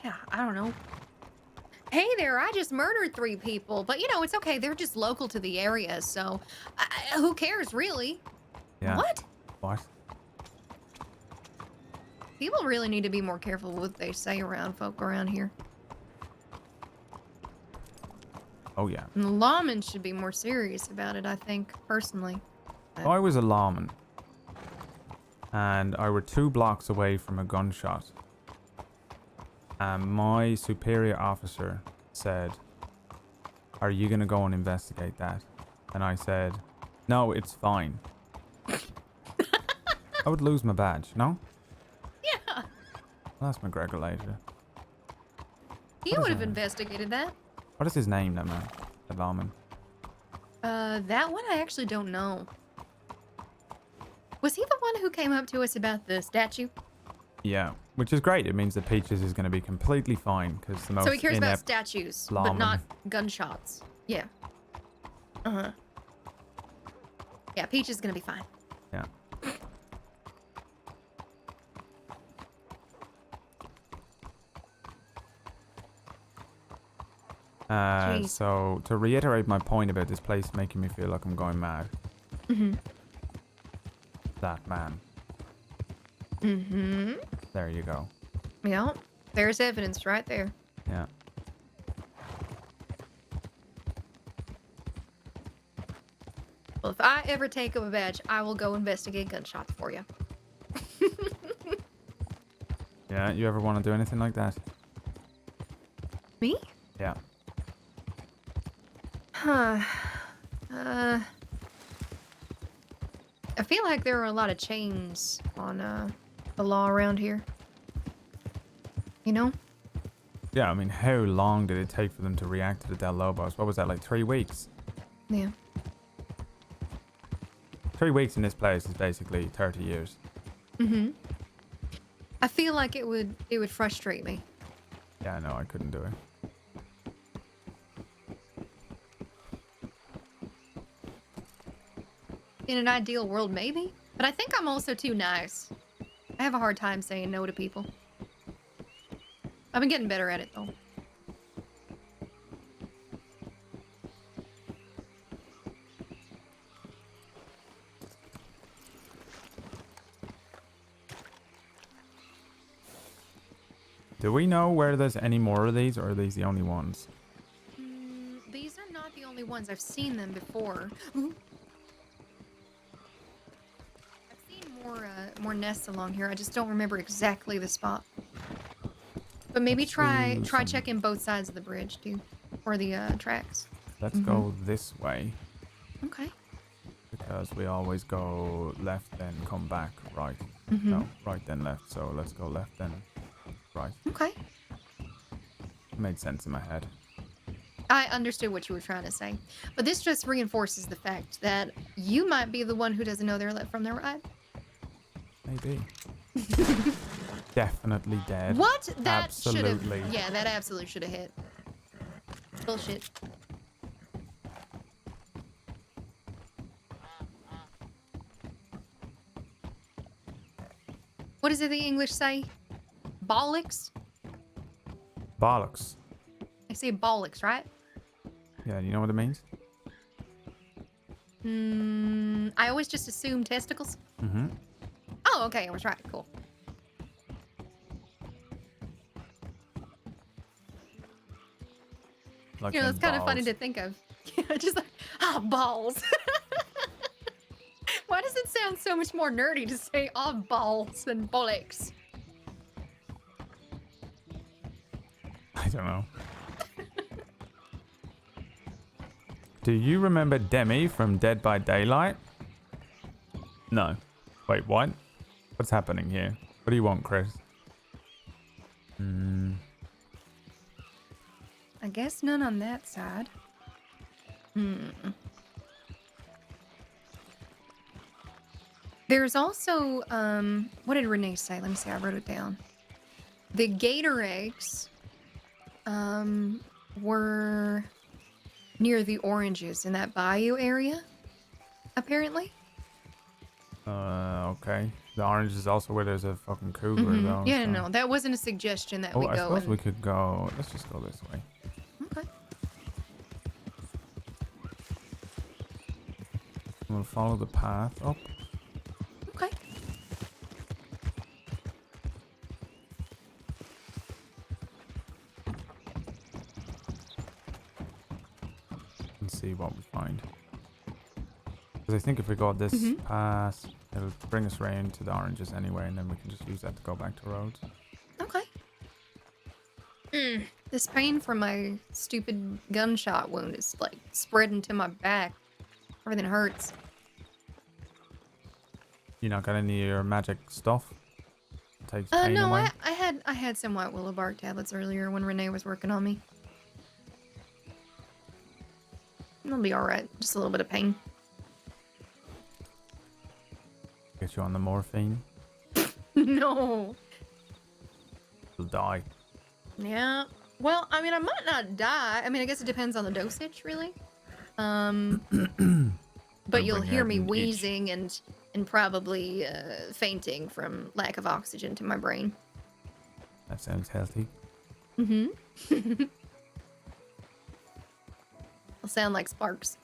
S7: Yeah, I don't know. Hey there, I just murdered 3 people, but it's okay. They're just local to the area, so who cares, really?
S1: Yeah.
S7: What?
S1: What?
S7: People really need to be more careful with what they say around folk around here.
S1: Oh, yeah.
S7: And the lawmen should be more serious about it, I think, personally.
S1: I was a lawman, and I were 2 blocks away from a gunshot. And my superior officer said, are you going to go and investigate that? And I said, no, it's fine. I would lose my badge, no?
S7: Yeah.
S1: I'll ask McGregor later.
S7: He would have investigated that.
S1: What is his name, that man? The lawman.
S7: That one I actually don't know. Was he the one who came up to us about the statue?
S1: Yeah. Which is great. It means that Peaches is going to be completely fine because the most
S7: So he cares about
S1: inept
S7: statues, but
S1: lawman-
S7: not gunshots. Yeah. Uh-huh. Yeah, Peach is gonna be fine.
S1: Yeah.
S7: Jeez.
S1: So to reiterate my point about this place making me feel like I'm going mad.
S7: Mm-hmm.
S1: That man.
S7: Mm-hmm.
S1: There you go.
S7: Yeah. There's evidence right there.
S1: Yeah.
S7: Well, if I ever take up a badge, I will go investigate gunshots for you.
S1: Yeah, you ever want to do anything like that?
S7: Me?
S1: Yeah.
S7: Huh. I feel like there are a lot of chains on the law around here. You know?
S1: Yeah, I mean, how long did it take for them to react to the Del Lobos? What was that, like 3 weeks?
S7: Yeah.
S1: 3 weeks in this place is basically 30 years.
S7: Mm-hmm. I feel like it would frustrate me.
S1: Yeah, no, I couldn't do it.
S7: In an ideal world, maybe. But I think I'm also too nice. I have a hard time saying no to people. I've been getting better at it, though.
S1: Do we know where there's any more of these, or are these the only ones?
S7: These are not the only ones. I've seen them before. Ooh. I've seen more nests along here. I just don't remember exactly the spot. But maybe try checking both sides of the bridge too, or the tracks.
S1: Let's go this way.
S7: Okay.
S1: Because we always go left, then come back right.
S7: Mhm.
S1: No, right then left. So let's go left then right.
S7: Okay.
S1: Made sense in my head.
S7: I understood what you were trying to say, but this just reinforces the fact that you might be the one who doesn't know their left from their right.
S1: Maybe. Definitely dead.
S7: What? That should
S1: Absolutely.
S7: have. Yeah, that absolutely should have hit. Bullshit. What does it the English say? Bollocks?
S1: Bollocks.
S7: I say bollocks, right?
S1: Yeah, you know what it means?
S7: I always just assume testicles.
S1: Mm-hmm.
S7: Oh, okay, I was right. Cool.
S1: Like
S7: You know,
S1: them
S7: it's kind of funny
S1: balls.
S7: to think of. Yeah, just like, balls. Why does it sound so much more nerdy to say, balls than bollocks?
S1: I don't know. Do you remember Demi from Dead by Daylight? No. Wait, what? What's happening here? What do you want, Chris?
S7: I guess none on that side. There's also, what did Renee say? Let me see, I wrote it down. The gator eggs, were near the oranges in that bayou area, apparently.
S1: Okay. The orange is also where there's a fucking cougar, though.
S7: Yeah,
S1: so-
S7: no, that wasn't a suggestion that we
S1: I
S7: go
S1: suppose
S7: and...
S1: we could go... Let's just go this way.
S7: Okay.
S1: We'll follow the path up.
S7: Okay.
S1: And see what we find. Because I think if we go this path, it'll bring us round to the oranges anyway, and then we can just use that to go back to roads.
S7: Okay. This pain from my stupid gunshot wound is like spreading to my back. Everything hurts.
S1: You not got any of your magic stuff? Takes pain
S7: No,
S1: away?
S7: I had some white willow bark tablets earlier when Renee was working on me. It'll be alright. Just a little bit of pain.
S1: Get you on the morphine.
S7: No.
S1: You'll die.
S7: Yeah. Well, I mean, I might not die. I mean, I guess it depends on the dosage, really. But you'll
S1: bring
S7: hear
S1: out
S7: me
S1: an itch.
S7: wheezing and probably fainting from lack of oxygen to my brain.
S1: That sounds healthy.
S7: Mm-hmm. I'll sound like Sparks.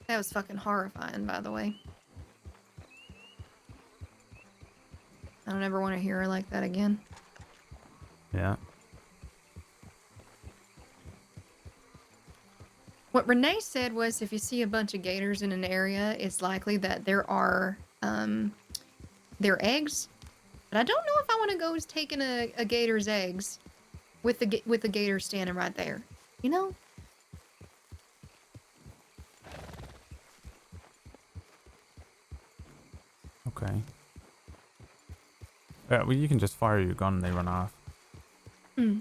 S7: That was fucking horrifying, by the way. I don't ever want to hear her like that again.
S1: Yeah.
S7: What Renee said was if you see a bunch of gators in an area, it's likely that there are their eggs. But I don't know if I want to go taking a gator's eggs with the gator standing right there. You know?
S1: Okay. Yeah, well, you can just fire your gun and they run off.
S7: Hmm.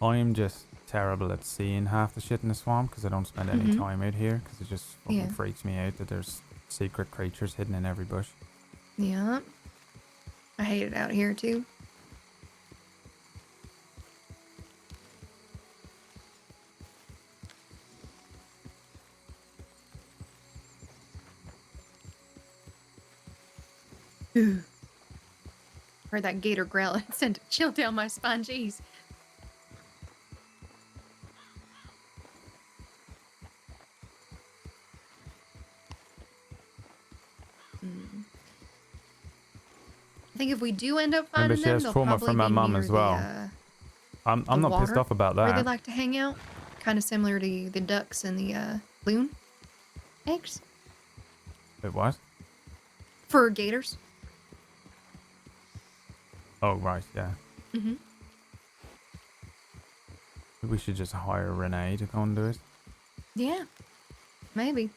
S1: I'm just terrible at seeing half the shit in the swamp because I don't spend any time out here because it just fucking
S7: Yeah.
S1: freaks me out that there's secret creatures hidden in every bush.
S7: Yeah. I hate it out here too. Ooh. Heard that gator growl and sent a chill down my spine. Jeez. I think if we do end up
S1: Remember,
S7: finding
S1: she
S7: them,
S1: has
S7: they'll
S1: trauma
S7: probably
S1: from my
S7: be
S1: mum
S7: near
S1: as well. I'm not pissed
S7: water
S1: off about
S7: where they
S1: that.
S7: like to hang out. Kind of similar to the ducks and the loon eggs
S1: Wait, what?
S7: for gators.
S1: Oh, right, yeah.
S7: Mm-hmm.
S1: We should just hire Renee to go and do it.
S7: Yeah, maybe.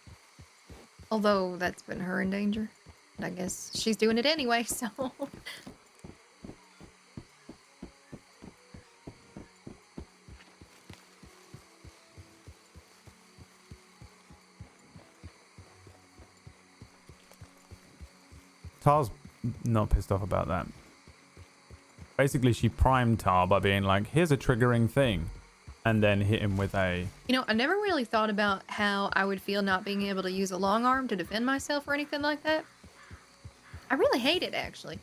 S7: Although that's putting her in danger. But I guess she's doing it anyway, so.
S1: Tar's not pissed off about that. Basically, she primed Tar by being like, here's a triggering thing. And then hit him with a...
S7: You know, I never really thought about how I would feel not being able to use a long arm to defend myself or anything like that. I really hate it, actually.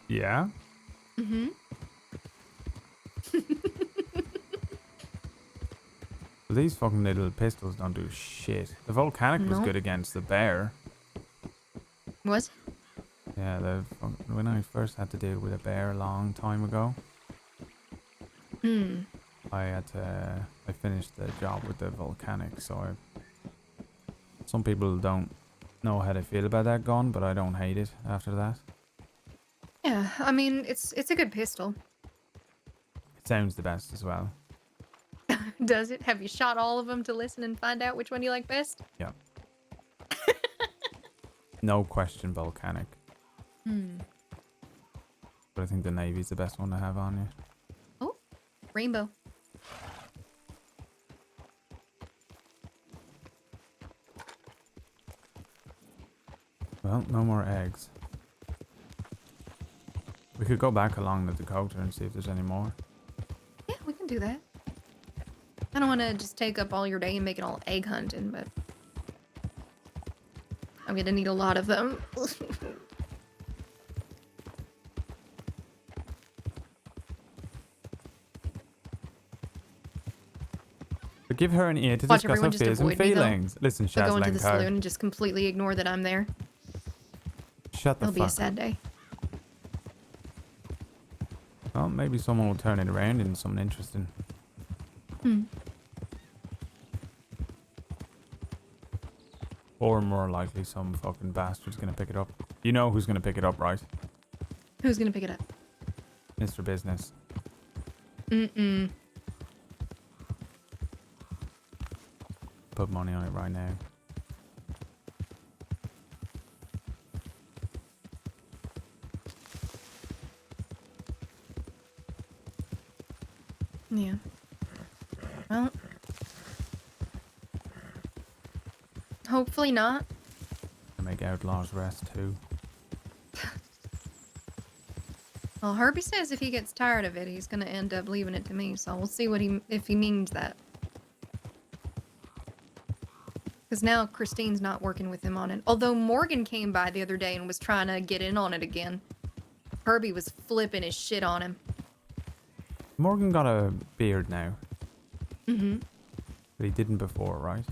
S1: Yeah?
S7: Mm-hmm.
S1: These fucking little pistols don't do shit. The volcanic was
S7: No.
S1: good against the bear.
S7: Was?
S1: Yeah, when I first had to deal with a bear a long time ago,
S7: Hmm.
S1: I finished the job with the volcanic, so some people don't know how they feel about that gun, but I don't hate it after that.
S7: Yeah, I mean, it's a good pistol.
S1: It sounds the best as well.
S7: Does it? Have you shot all of them to listen and find out which one you like best?
S1: Yeah. No question volcanic.
S7: Hmm.
S1: But I think the Navy's the best one to have on you.
S7: Oh, rainbow.
S1: Well, no more eggs. We could go back along the Dakota and see if there's any more.
S7: Yeah, we can do that. I don't want to just take up all your day and make it all egg hunting, but I'm gonna need a lot of them.
S1: But give her an ear to
S7: Watch
S1: discuss her
S7: everyone just
S1: fears and
S7: avoid me, though.
S1: feelings. Listen,
S7: They'll go into the
S1: Shazlenko.
S7: saloon and just completely ignore that I'm there.
S1: Shut the
S7: It'll be a
S1: fuck
S7: sad
S1: up.
S7: day.
S1: Well, maybe someone will turn it around into something interesting.
S7: Hmm.
S1: Or more likely, some fucking bastard's gonna pick it up. You know who's gonna pick it up, right?
S7: Who's gonna pick it up?
S1: Mr. Business.
S7: Mm-mm.
S1: Put money on it right now.
S7: Yeah. Well, hopefully not.
S1: I make outlaws rest too.
S7: Well, Herbie says if he gets tired of it, he's gonna end up leaving it to me. So we'll see what if he means that. Because now Christine's not working with him on it. Although Morgan came by the other day and was trying to get in on it again. Herbie was flipping his shit on him.
S1: Morgan got a beard now.
S7: Mm-hmm.
S1: But he didn't before, right?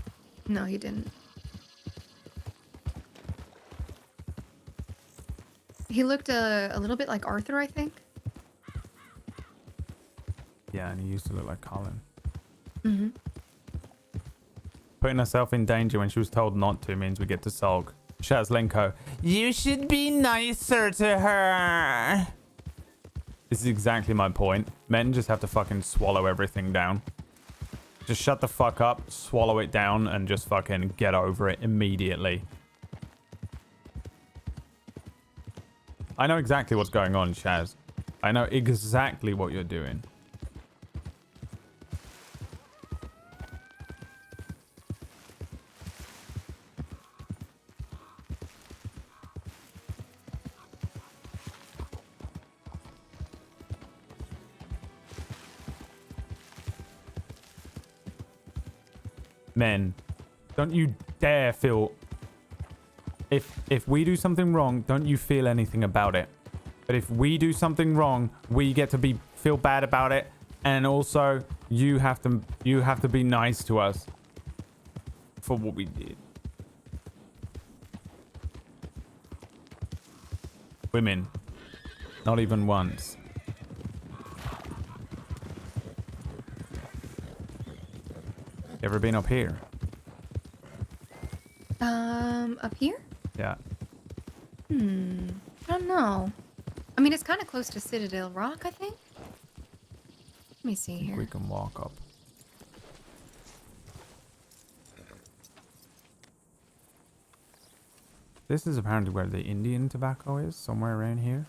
S7: No, he didn't. He looked a little bit like Arthur, I think.
S1: Yeah, and he used to look like Colin.
S7: Mm-hmm.
S1: Putting herself in danger when she was told not to means we get to sulk. Shouts Lenko, you should be nicer to her. This is exactly my point. Men just have to fucking swallow everything down. Just shut the fuck up, swallow it down, and just fucking get over it immediately. I know exactly what's going on, Shaz. I know exactly what you're doing. Men, don't you dare feel... If we do something wrong, don't you feel anything about it. But if we do something wrong, we get to feel bad about it. And also, you have to be nice to us for what we did. Women, not even once. You ever been up here?
S7: Up here?
S1: Yeah.
S7: I don't know. I mean, it's kind of close to Citadel Rock, I think. Let me see here.
S1: We can walk up. This is apparently where the Indian tobacco is, somewhere around here.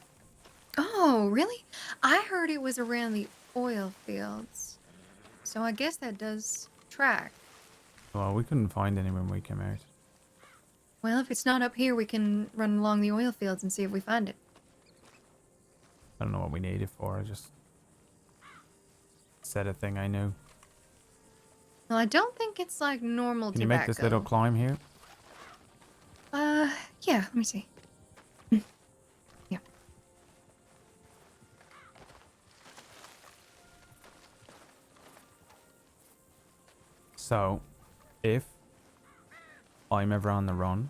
S7: Oh, really? I heard it was around the oil fields. So I guess that does track.
S1: Well, we couldn't find any when we came out.
S7: Well, if it's not up here, we can run along the oil fields and see if we find it.
S1: I don't know what we need it for. I just said a thing I knew.
S7: Well, I don't think it's like normal
S1: Can you
S7: tobacco.
S1: make this little climb here?
S7: Yeah, let me see. Yeah.
S1: So, if I'm ever on the run,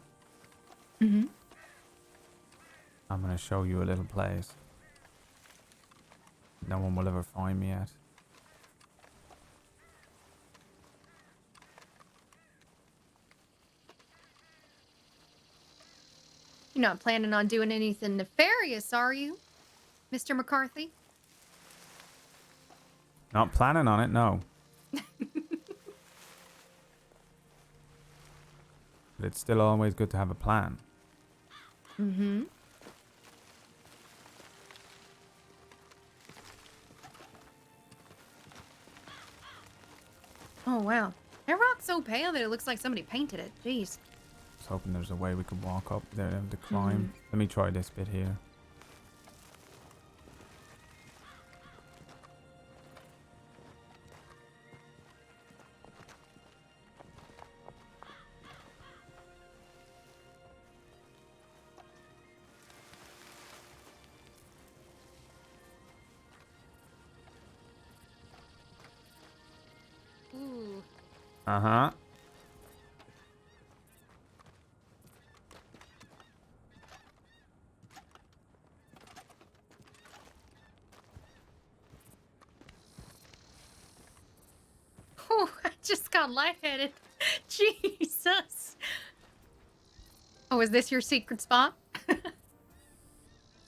S7: Mm-hmm.
S1: I'm going to show you a little place. No one will ever find me at.
S7: You're not planning on doing anything nefarious, are you, Mr. McCarthy?
S1: Not planning on it, no. But it's still always good to have a plan.
S7: Mm-hmm. Oh, wow. That rock's so pale that it looks like somebody painted it. Jeez.
S1: I was hoping there's a way we could walk up there to climb. Let me try this bit here.
S7: Ooh.
S1: Uh-huh.
S7: Oh, I just got lightheaded. Jesus. Oh, is this your secret spot?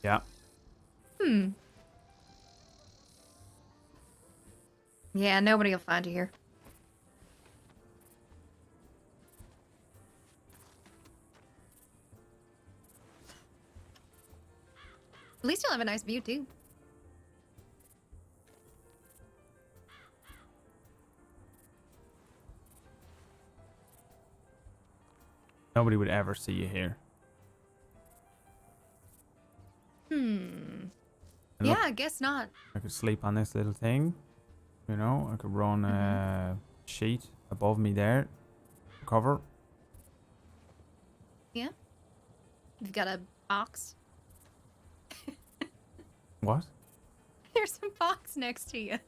S1: Yeah.
S7: Yeah, nobody will find you here. At least you'll have a nice view, too.
S1: Nobody would ever see you here.
S7: Hmm.
S1: And
S7: Yeah,
S1: look,
S7: I guess not.
S1: I could sleep on this little thing. You know, I could run a sheet above me there. Cover.
S7: Yeah. You've got a box.
S1: What?
S7: There's a box next to you.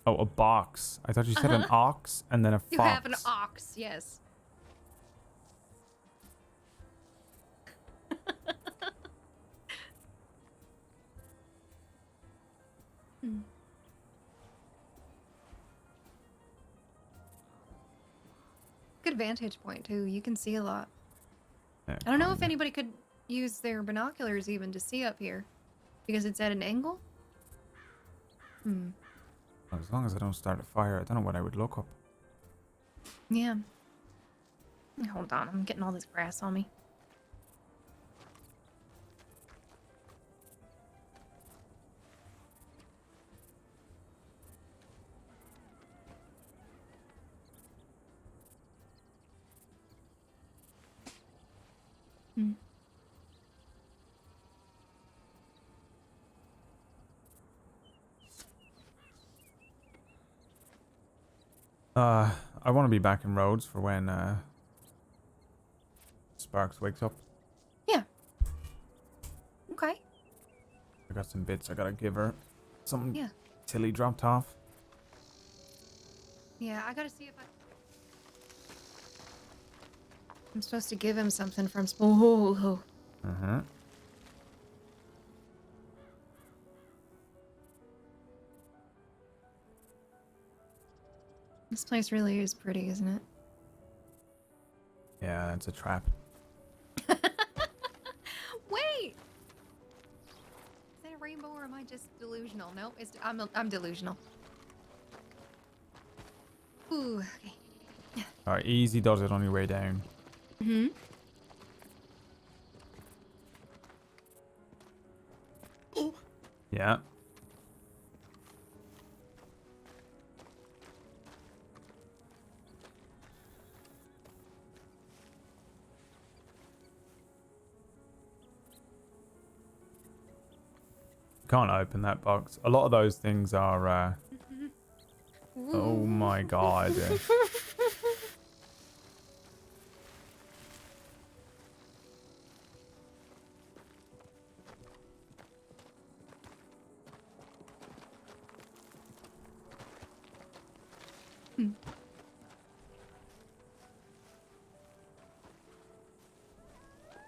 S1: Oh, a box. I thought you said an ox and then a fox.
S7: You have an ox, yes. Hmm. Good vantage point too. You can see a lot.
S1: Yeah,
S7: I don't know if anybody could use their binoculars even to see up here because it's at an angle. Hmm.
S1: As long as I don't start a fire, I don't know what I would look up.
S7: Yeah. Hold on, I'm getting all this grass on me. Hmm.
S1: I want to be back in Rhodes for when Sparks wakes up.
S7: Yeah. Okay.
S1: I got some bits I gotta give her. Something
S7: Yeah.
S1: Tilly dropped off.
S7: Yeah, I gotta see if I'm supposed to give him something from school.
S1: Uh-huh.
S7: This place really is pretty, isn't it?
S1: Yeah, it's a trap.
S7: Wait! Is that a rainbow or am I just delusional? No, I'm delusional. Ooh, okay.
S1: Alright, easy does it on your way down.
S7: Mm-hmm.
S1: Yeah. Can't open that box. A lot of those things are oh my god.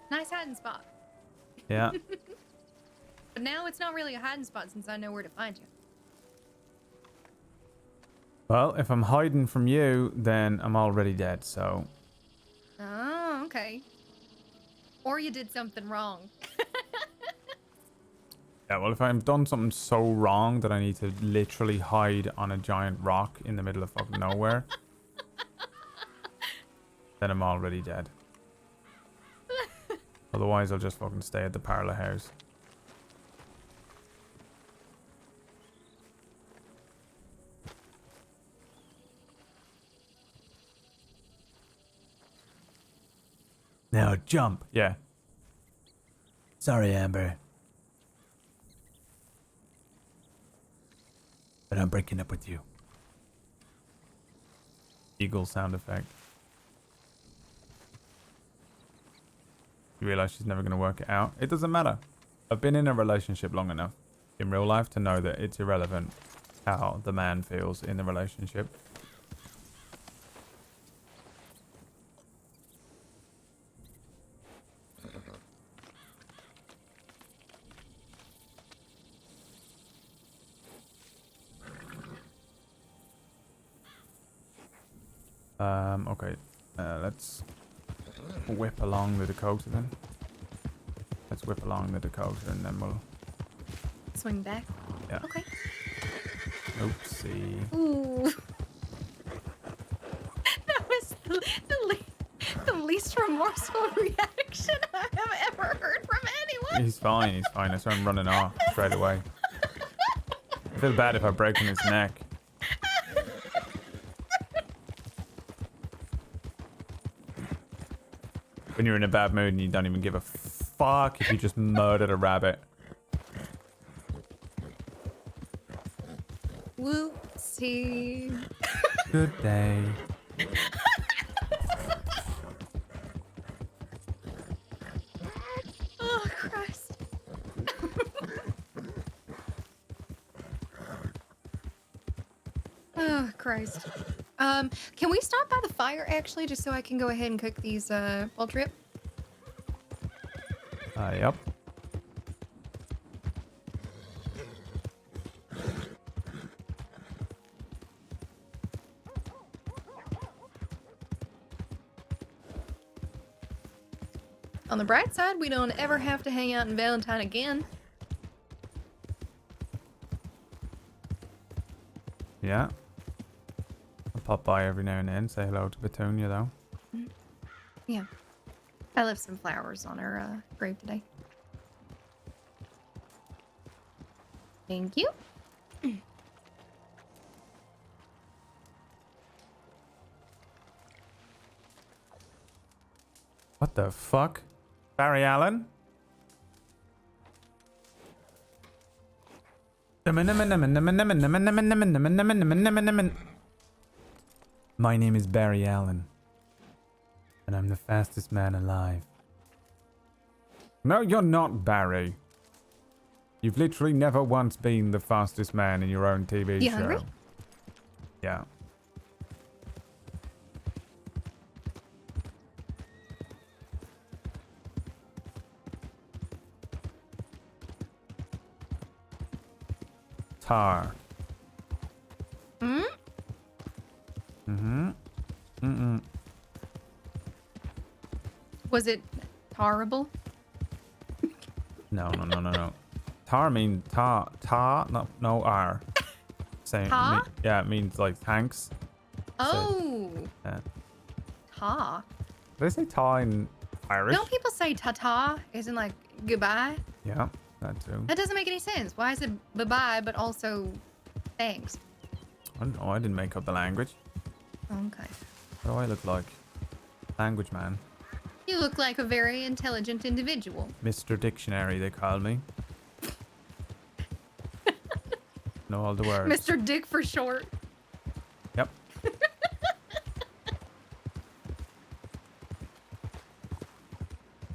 S7: Nice hiding spot.
S1: Yeah.
S7: But now it's not really a hiding spot since I know where to find you.
S1: Well, if I'm hiding from you, then I'm already dead, so...
S7: Oh, okay. Or you did something wrong.
S1: Yeah, well, if I've done something so wrong that I need to literally hide on a giant rock in the middle of fucking nowhere, then I'm already dead. Otherwise, I'll just fucking stay at the parlor house. Now jump. Yeah. Sorry, Amber. But I'm breaking up with you. Eagle sound effect. You realize she's never going to work it out? It doesn't matter. I've been in a relationship long enough in real life to know that it's irrelevant how the man feels in the relationship. Okay. Let's whip along the Dakota then. Let's whip along the Dakota and then we'll...
S7: Swing back?
S1: Yeah.
S7: Okay.
S1: Oopsie.
S7: Ooh. That was the least remorseful reaction I have ever heard from anyone.
S1: He's fine, he's fine. I saw him running off straight away. I feel bad if I break his neck. When you're in a bad mood and you don't even give a fuck if you just murdered a rabbit.
S7: Whoopsie.
S1: Good day.
S7: Oh, Christ. Oh, Christ. Can we stop by the fire, actually, just so I can go ahead and cook these, WildRP?
S1: Yep.
S7: On the bright side, we don't ever have to hang out in Valentine again.
S1: Yeah. I'll pop by every now and then, say hello to Petunia, though.
S7: Yeah. I left some flowers on her grave today. Thank you.
S1: What the fuck? Barry Allen? My name is Barry Allen. And I'm the fastest man alive. No, you're not, Barry. You've literally never once been the fastest man in your own TV
S7: You
S1: show.
S7: hungry?
S1: Yeah. Tar.
S7: Hmm?
S1: Mm-hmm. Mm-mm.
S7: Was it horrible?
S1: No. Tar means tar, no R. Same.
S7: Tar?
S1: Yeah, it means like thanks.
S7: Oh.
S1: Yeah.
S7: Ta.
S1: Did they say tar in Irish?
S7: Don't people say ta-ta? Isn't like goodbye?
S1: Yeah, that too.
S7: That doesn't make any sense. Why is it bye-bye, but also thanks?
S1: I don't know, I didn't make up the language.
S7: Okay.
S1: What do I look like? Language man.
S7: You look like a very intelligent individual.
S1: Mr. Dictionary, they call me. Know all the words.
S7: Mr. Dick for short.
S1: Yep. You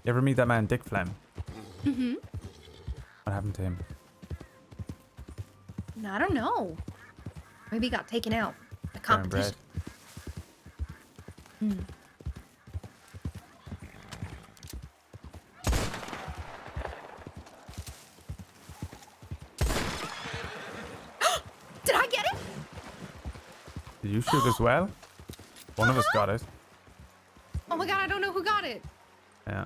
S1: ever meet that man, Dick Flem?
S7: Mm-hmm.
S1: What happened to him?
S7: I don't know. Maybe he got taken out. The
S1: Brown bread.
S7: competition. Hmm. Did I get it?
S1: Did you shoot as well? One of us got it.
S7: Oh my god, I don't know who got it.
S1: Yeah.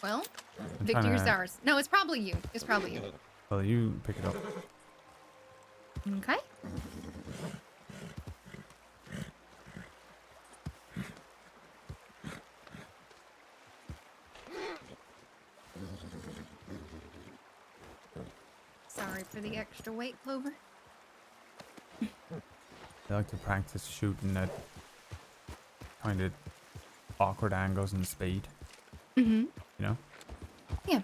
S7: Well,
S1: I'm
S7: victory's
S1: trying to-
S7: ours. No, it's probably you. It's probably you.
S1: Well, you pick it up.
S7: Okay. Sorry for the extra weight, Clover.
S1: I like to practice shooting at kind of awkward angles and speed.
S7: Mm-hmm.
S1: You know?
S7: Yeah.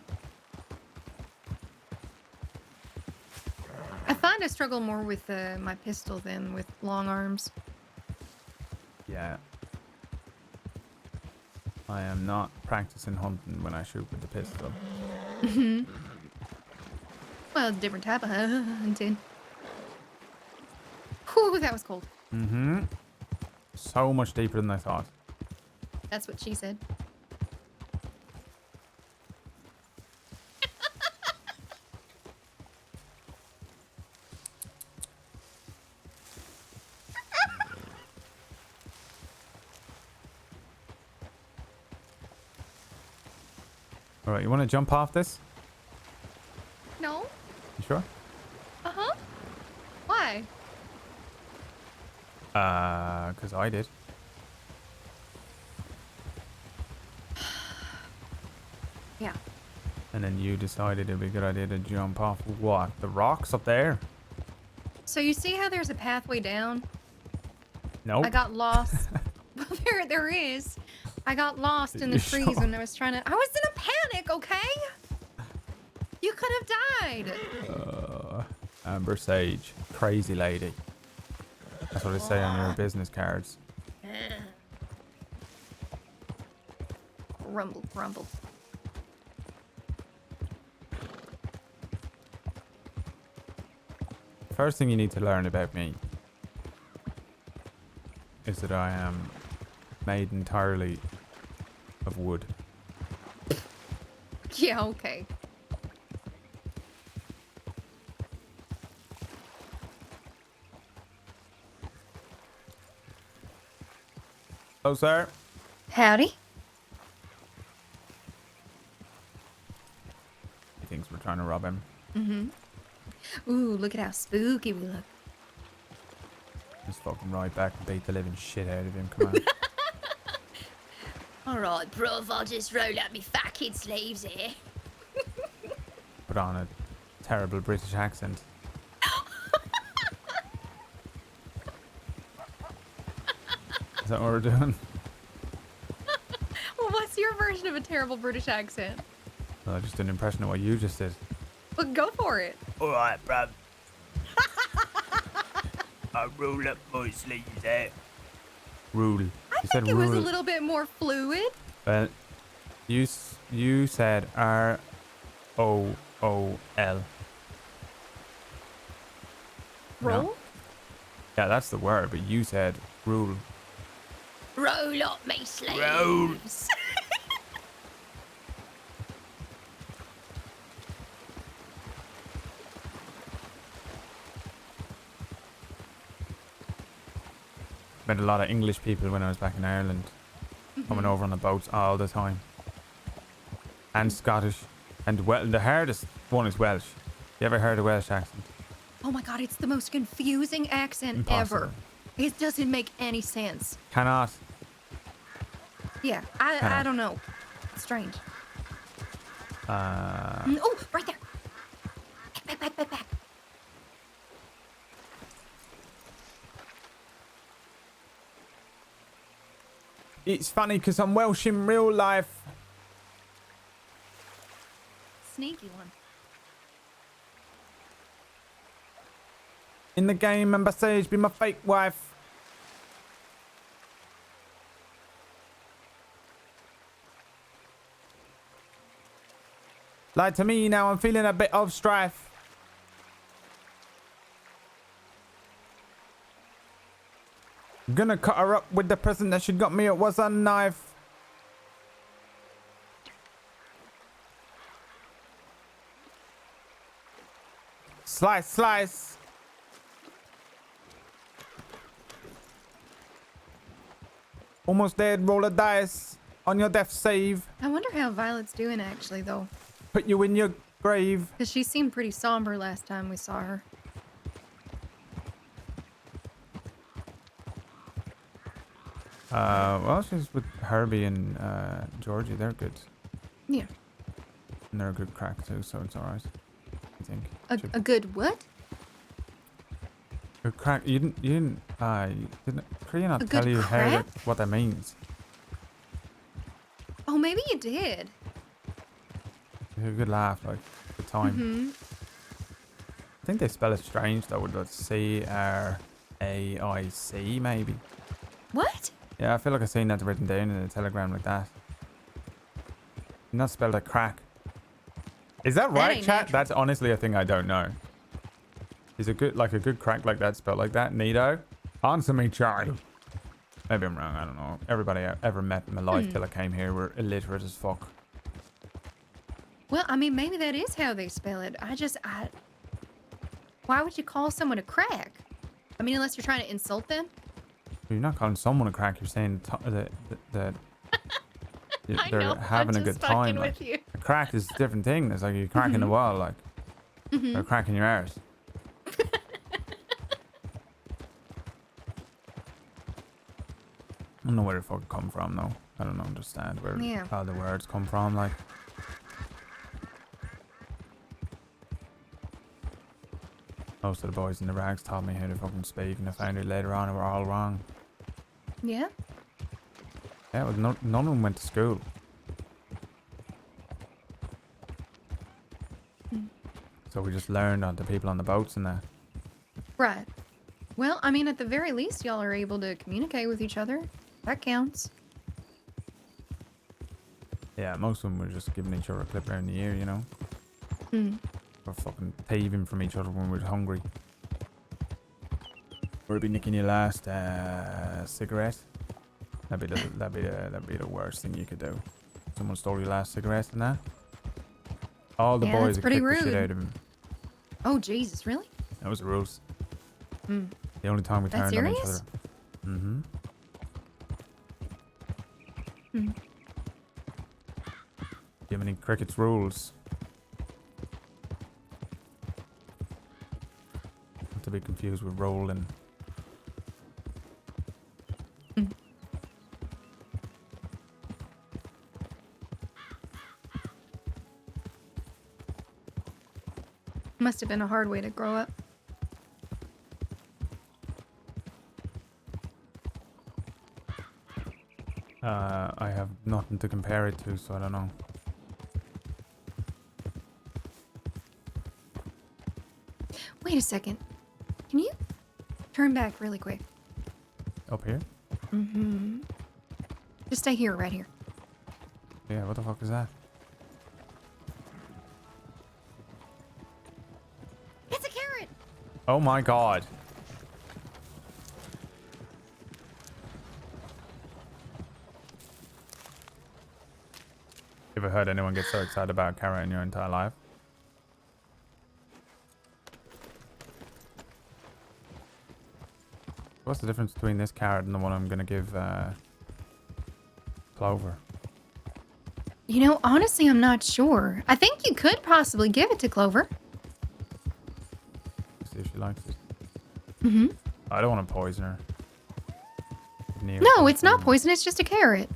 S7: I find I struggle more with my pistol than with long arms.
S1: Yeah. I am not practicing hunting when I shoot with the pistol.
S7: Mm-hmm. Well, it's a different type of hunting. Whew, that was cold.
S1: Mm-hmm. So much deeper than I thought.
S7: That's what she said.
S1: Alright, you want to jump off this?
S7: No?
S1: You sure?
S7: Uh-huh. Why?
S1: Because I did.
S7: Yeah.
S1: And then you decided it'd be a good idea to jump off what? The rocks up there?
S7: So you see how there's a pathway down?
S1: Nope.
S7: I got lost. Well, there is. I got lost in the
S1: You
S7: trees
S1: sure?
S7: when I was trying to. I was in a panic, okay? You could have died.
S1: Amber Sage, crazy lady. That's what they say on your business cards.
S7: Rumble, rumble.
S1: First thing you need to learn about me is that I am made entirely of wood.
S7: Yeah, okay.
S1: Oh, sir.
S7: Howdy.
S1: He thinks we're trying to rob him.
S7: Mm-hmm. Ooh, look at how spooky we look.
S1: Just fucking right back and beat the living shit out of him. Come on.
S7: Alright, bruv, I'll just roll up me fat kid sleeves here.
S1: Put on a terrible British accent. Is that what we're doing?
S7: Well, what's your version of a terrible British accent?
S1: Well, I just did an impression of what you just did.
S7: Well, go for it.
S1: Alright, bruv. I roll up my sleeves out. Rule.
S7: I think it was a little bit more fluid.
S1: Well, you said R-O-O-L.
S7: Roll?
S1: No. Yeah, that's the word, but you said rule.
S7: Roll up me sleeves.
S1: Roll. Met a lot of English people when I was back in Ireland, coming over on the boats all the time, and Scottish, and the hardest one is Welsh. You ever heard a Welsh accent?
S7: Oh my god, it's the most confusing accent
S1: Impossible.
S7: ever. It doesn't make any sense.
S1: Cannot.
S7: Yeah, I don't know. It's strange. Oh, right there. Back.
S1: It's funny because I'm Welsh in real life.
S7: Sneaky one.
S1: In the game, Amber Sage be my fake wife. Lied to me, now I'm feeling a bit of strife. Gonna cut her up with the present that she got me. It was a knife. Slice, slice. Almost dead. Roll a dice on your death save.
S7: I wonder how Violet's doing actually, though.
S1: Put you in your grave.
S7: Because she seemed pretty somber last time we saw her.
S1: Well, she's with Herbie and Georgie. They're good.
S7: Yeah.
S1: And they're a good crack too, so it's alright. I think.
S7: A good what?
S1: Good crack. You didn't Priya not
S7: A
S1: tell
S7: good
S1: you
S7: crack?
S1: what that means?
S7: Oh, maybe you did.
S1: A good laugh, like good time.
S7: Mm-hmm.
S1: I think they spell it strange though, with the C-R-A-I-C maybe.
S7: What?
S1: Yeah, I feel like I've seen that written down in a telegram like that. Not spelled like crack. Is that right,
S7: ain't
S1: chat?
S7: natural.
S1: That's honestly a thing I don't know. Is a good crack like that spelled like that? Neato? Answer me, child. Maybe I'm wrong. I don't know. Everybody I ever met in my life till I came here were illiterate as fuck.
S7: Well, I mean, maybe that is how they spell it. Why would you call someone a crack? I mean, unless you're trying to insult them.
S1: You're not calling someone a crack. You're saying that
S7: I
S1: they're
S7: know,
S1: having
S7: I'm
S1: a
S7: just
S1: good time.
S7: fucking
S1: Like,
S7: with you.
S1: a crack is a different thing. It's like you're cracking the wall, like or cracking your arse. I don't know where the fuck it come from though. I don't understand where
S7: Yeah.
S1: all the words come from. Like, most of the boys in the rags taught me how to fucking speak, and I found out later on they were all wrong.
S7: Yeah.
S1: Yeah, well, none of them went to school. So we just learned on the people on the boats and that.
S7: Right. Well, I mean, at the very least, y'all are able to communicate with each other. That counts.
S1: Yeah, most of them were just giving each other a clip around the ear, you know?
S7: Hmm.
S1: Or fucking thieving from each other when we were hungry. Or be nicking your last cigarette. That'd be the worst thing you could do. Someone stole your last cigarette and that. All the
S7: Yeah,
S1: boys
S7: that's
S1: would
S7: pretty
S1: kick the shit
S7: rude.
S1: out of him.
S7: Oh, Jesus, really?
S1: That was the rules.
S7: Hmm.
S1: The only time we
S7: That's
S1: turned on each
S7: serious?
S1: other. Mm-hmm.
S7: Hmm.
S1: Do you have any cricket's rules? Not to be confused with rolling.
S7: Must have been a hard way to grow up.
S1: I have nothing to compare it to, so I don't know.
S7: Wait a second. Can you turn back really quick?
S1: Up here?
S7: Mm-hmm. Just stay here, right here.
S1: Yeah, what the fuck is that?
S7: It's a carrot!
S1: Oh my god. You ever heard anyone get so excited about a carrot in your entire life? What's the difference between this carrot and the one I'm gonna give Clover?
S7: You know, honestly, I'm not sure. I think you could possibly give it to Clover.
S1: See if she likes it.
S7: Mm-hmm.
S1: I don't want to poison her.
S7: No, it's not poison. It's just a carrot.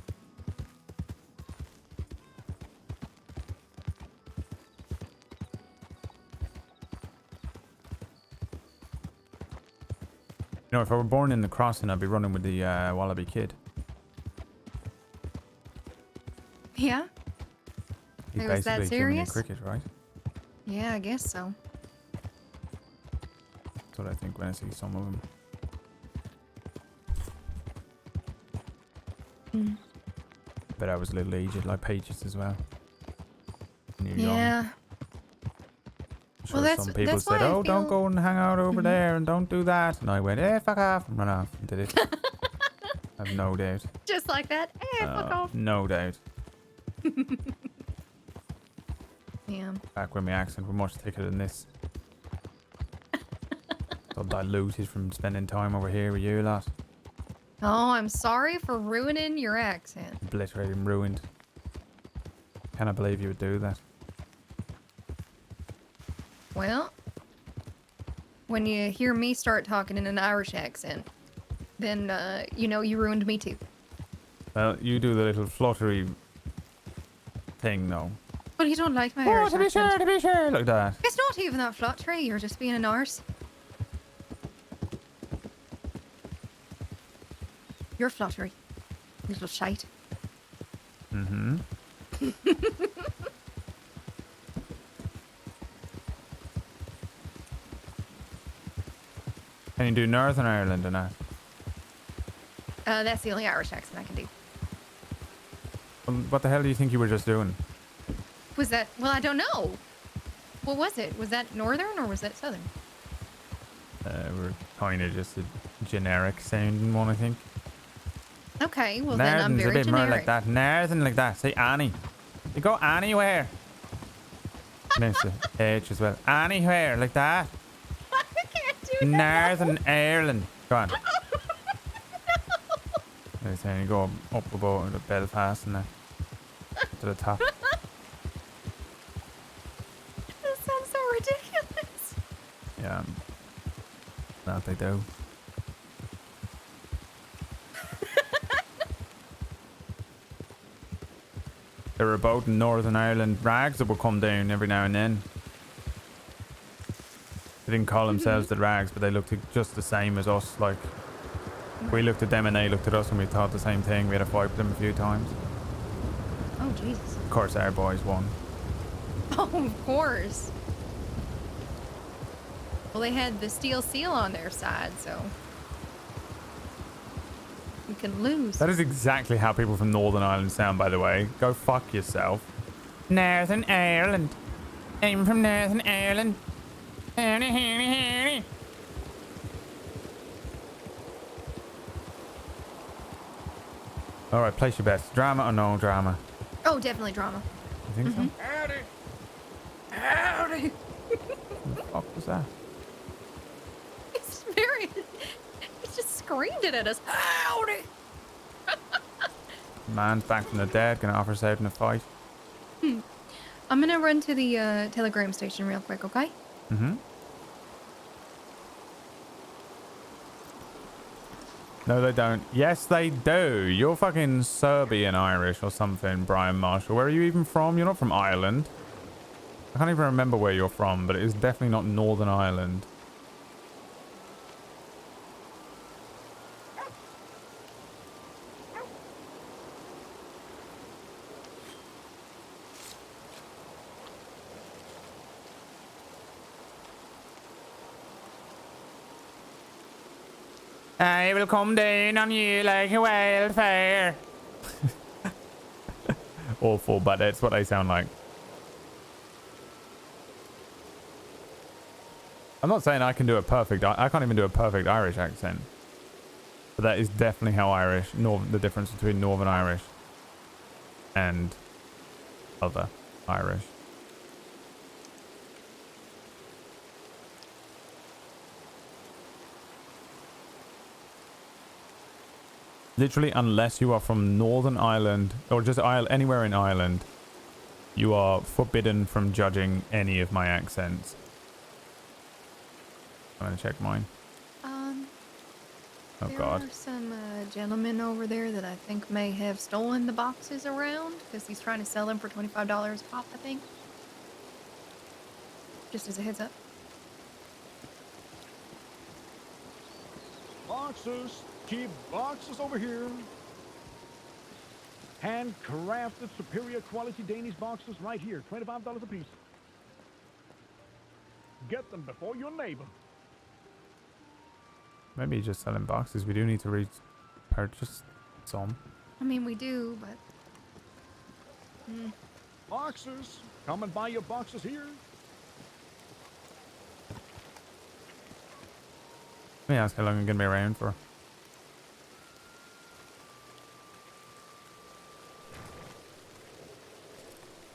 S1: You know, if I were born in the crossing, I'd be running with the wallaby kid.
S7: Yeah?
S1: He's
S7: It was that
S1: basically human in
S7: serious?
S1: cricket, right?
S7: Yeah, I guess so.
S1: That's what I think when I see some of them.
S7: Mm.
S1: But I was a little aged, like Pages as well. When you're young.
S7: Yeah.
S1: Sure,
S7: Well,
S1: some people
S7: that's
S1: said,
S7: why I
S1: "Oh, don't
S7: feel-
S1: go and hang out over there, and don't do that." And I went, "Eh, fuck off," and run off and did it. I've no doubt.
S7: Just like that. Eh, fuck off.
S1: No doubt.
S7: Yeah.
S1: Back when my accent was much thicker than this. So diluted from spending time over here with you lot.
S7: Oh, I'm sorry for ruining your accent.
S1: Obliterated and ruined. Cannot believe you would do that.
S7: Well, when you hear me start talking in an Irish accent, then you know you ruined me too.
S1: Well, you do the little fluttery thing, though.
S7: But you don't like my
S1: Oh,
S7: Irish
S1: to be
S7: accent.
S1: sure, to be sure, like that.
S7: It's not even that fluttery. You're just being an arse. You're fluttery, little shite.
S1: Mm-hmm. Can you do Northern Ireland or not?
S7: That's the only Irish accent I can do.
S1: What the hell do you think you were just doing?
S7: Was that? Well, I don't know. What was it? Was that northern or was that southern?
S1: We're kind of just a generic sounding one, I think.
S7: Okay, well then I'm
S1: Northern's
S7: very
S1: a bit more
S7: generic.
S1: like that. Northern like that. Say Annie. You go anywhere. There's the H as well. Anywhere like that.
S7: I can't do that.
S1: Northern Ireland. Go on. They're saying you go up above the Belfast and to the top.
S7: That sounds so ridiculous.
S1: Yeah. That they do. There were about in Northern Ireland rags that would come down every now and then. They didn't call themselves the rags, but they looked just the same as us, like. We looked at them and they looked at us and we thought the same thing. We had a fight with them a few times.
S7: Oh, Jesus.
S1: Of course, our boys won.
S7: Oh, of course. Well, they had the steel seal on their side, so you can lose.
S1: That is exactly how people from Northern Ireland sound, by the way. Go fuck yourself. Northern Ireland. I'm from Northern Ireland. Alright, place your bets. Drama or no drama?
S7: Oh, definitely drama.
S1: You think so?
S7: Howdy. Howdy.
S1: What the fuck was that?
S7: It's very... He just screamed it at us. Howdy.
S1: Man's back from the dead, gonna offer us out in a fight.
S7: I'm gonna run to the telegram station real quick, okay?
S1: Mm-hmm. No, they don't. Yes, they do. You're fucking Serbian Irish or something, Brian Marshall. Where are you even from? You're not from Ireland. I can't even remember where you're from, but it is definitely not Northern Ireland. I will come down on you like a wildfire. Awful, but that's what they sound like. I'm not saying I can do a perfect... I can't even do a perfect Irish accent. But that is definitely how Irish... the difference between Northern Irish and other Irish. Literally, unless you are from Northern Ireland or just anywhere in Ireland, you are forbidden from judging any of my accents. I'm gonna check mine. Oh
S7: There
S1: God.
S7: are some gentlemen over there that I think may have stolen the boxes around because he's trying to sell them for $25 a pop, I think. Just as a heads up.
S3: Boxes. Keep boxes over here. Handcrafted, superior quality Danish boxes right here. $25 a piece. Get them before your neighbor.
S1: Maybe just selling boxes. We do need to purchase some.
S7: I mean, we do, but...
S3: Boxes. Come and buy your boxes here.
S1: Let me ask how long I'm going to be around for.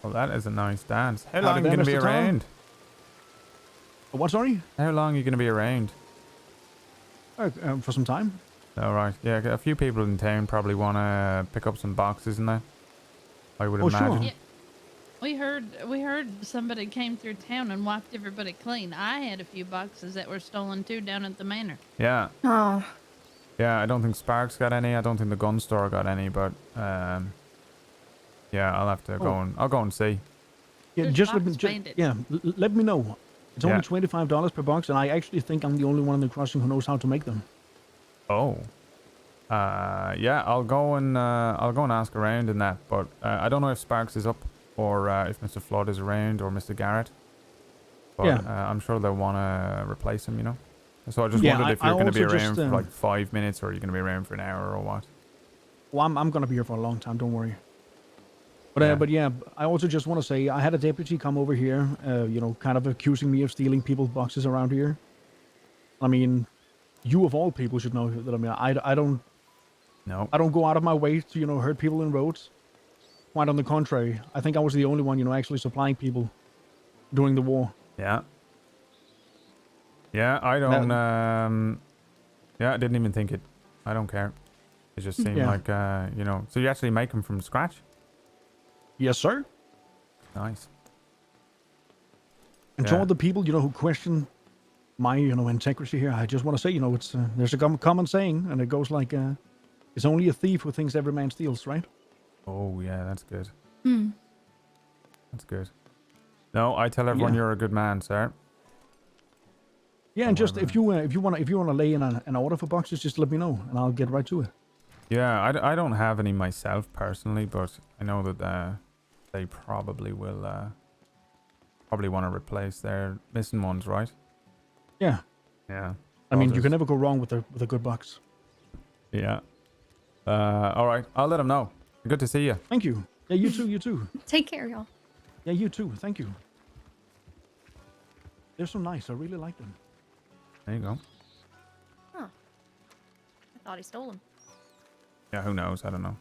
S1: Well, that is a nice dance. How long are you going to be around?
S3: What, sorry?
S1: How long are you going to be around?
S3: For some time.
S1: All right. Yeah, a few people in town probably want to pick up some boxes, and that. I would imagine.
S22: Yeah. We heard somebody came through town and wiped everybody clean. I had a few boxes that were stolen too down at the manor.
S1: Yeah.
S7: Oh.
S1: Yeah, I don't think Sparks got any. I don't think the gun store got any, but yeah, I'll have to go and I'll go and see.
S3: Yeah, just let me let me know. It's only $25 per box, and I actually think I'm the only one in the crossing who knows how to make them.
S1: Oh. Yeah, I'll go and ask around in that, but I don't know if Sparks is up or if Mr. Flood is around or Mr. Garrett. But I'm sure they'll want to replace him, you know. So I just wondered if you're going to be around for like 5 minutes, or you're going to be around for an hour, or what.
S3: Well, I'm going to be here for a long time. Don't worry. But yeah, I also just want to say I had a deputy come over here, you know, kind of accusing me of stealing people's boxes around here. I mean, you of all people should know that. I mean, I don't.
S1: No.
S3: I don't go out of my way to, you know, hurt people in roads. Quite on the contrary, I think I was the only one, you know, actually supplying people during the war.
S1: Yeah. Yeah, I don't. Yeah, I didn't even think it. I don't care. It just seemed like, you know. So you actually make them from scratch?
S3: Yes, sir.
S1: Nice.
S3: And to all the people, you know, who question my, you know, integrity here, I just want to say, you know, it's there's a common saying, and it goes like, "It's only a thief who thinks every man steals," right?
S1: Oh yeah, that's good. That's good. No, I tell everyone you're a good man, sir.
S3: Yeah, and just if you wanna lay in an order for boxes, just let me know and I'll get right to it.
S1: Yeah, I don't have any myself personally, but I know that they probably will probably want to replace their missing ones, right?
S3: Yeah.
S1: Yeah.
S3: I mean, you can never go wrong with a good box.
S1: Yeah. All right. I'll let them know. Good to see you.
S3: Thank you. Yeah, you too. You too.
S7: Take care, y'all.
S3: Yeah, you too. Thank you. They're so nice. I really like them.
S1: There you go.
S7: Huh. I thought he stole them.
S1: Yeah, who knows? I don't know.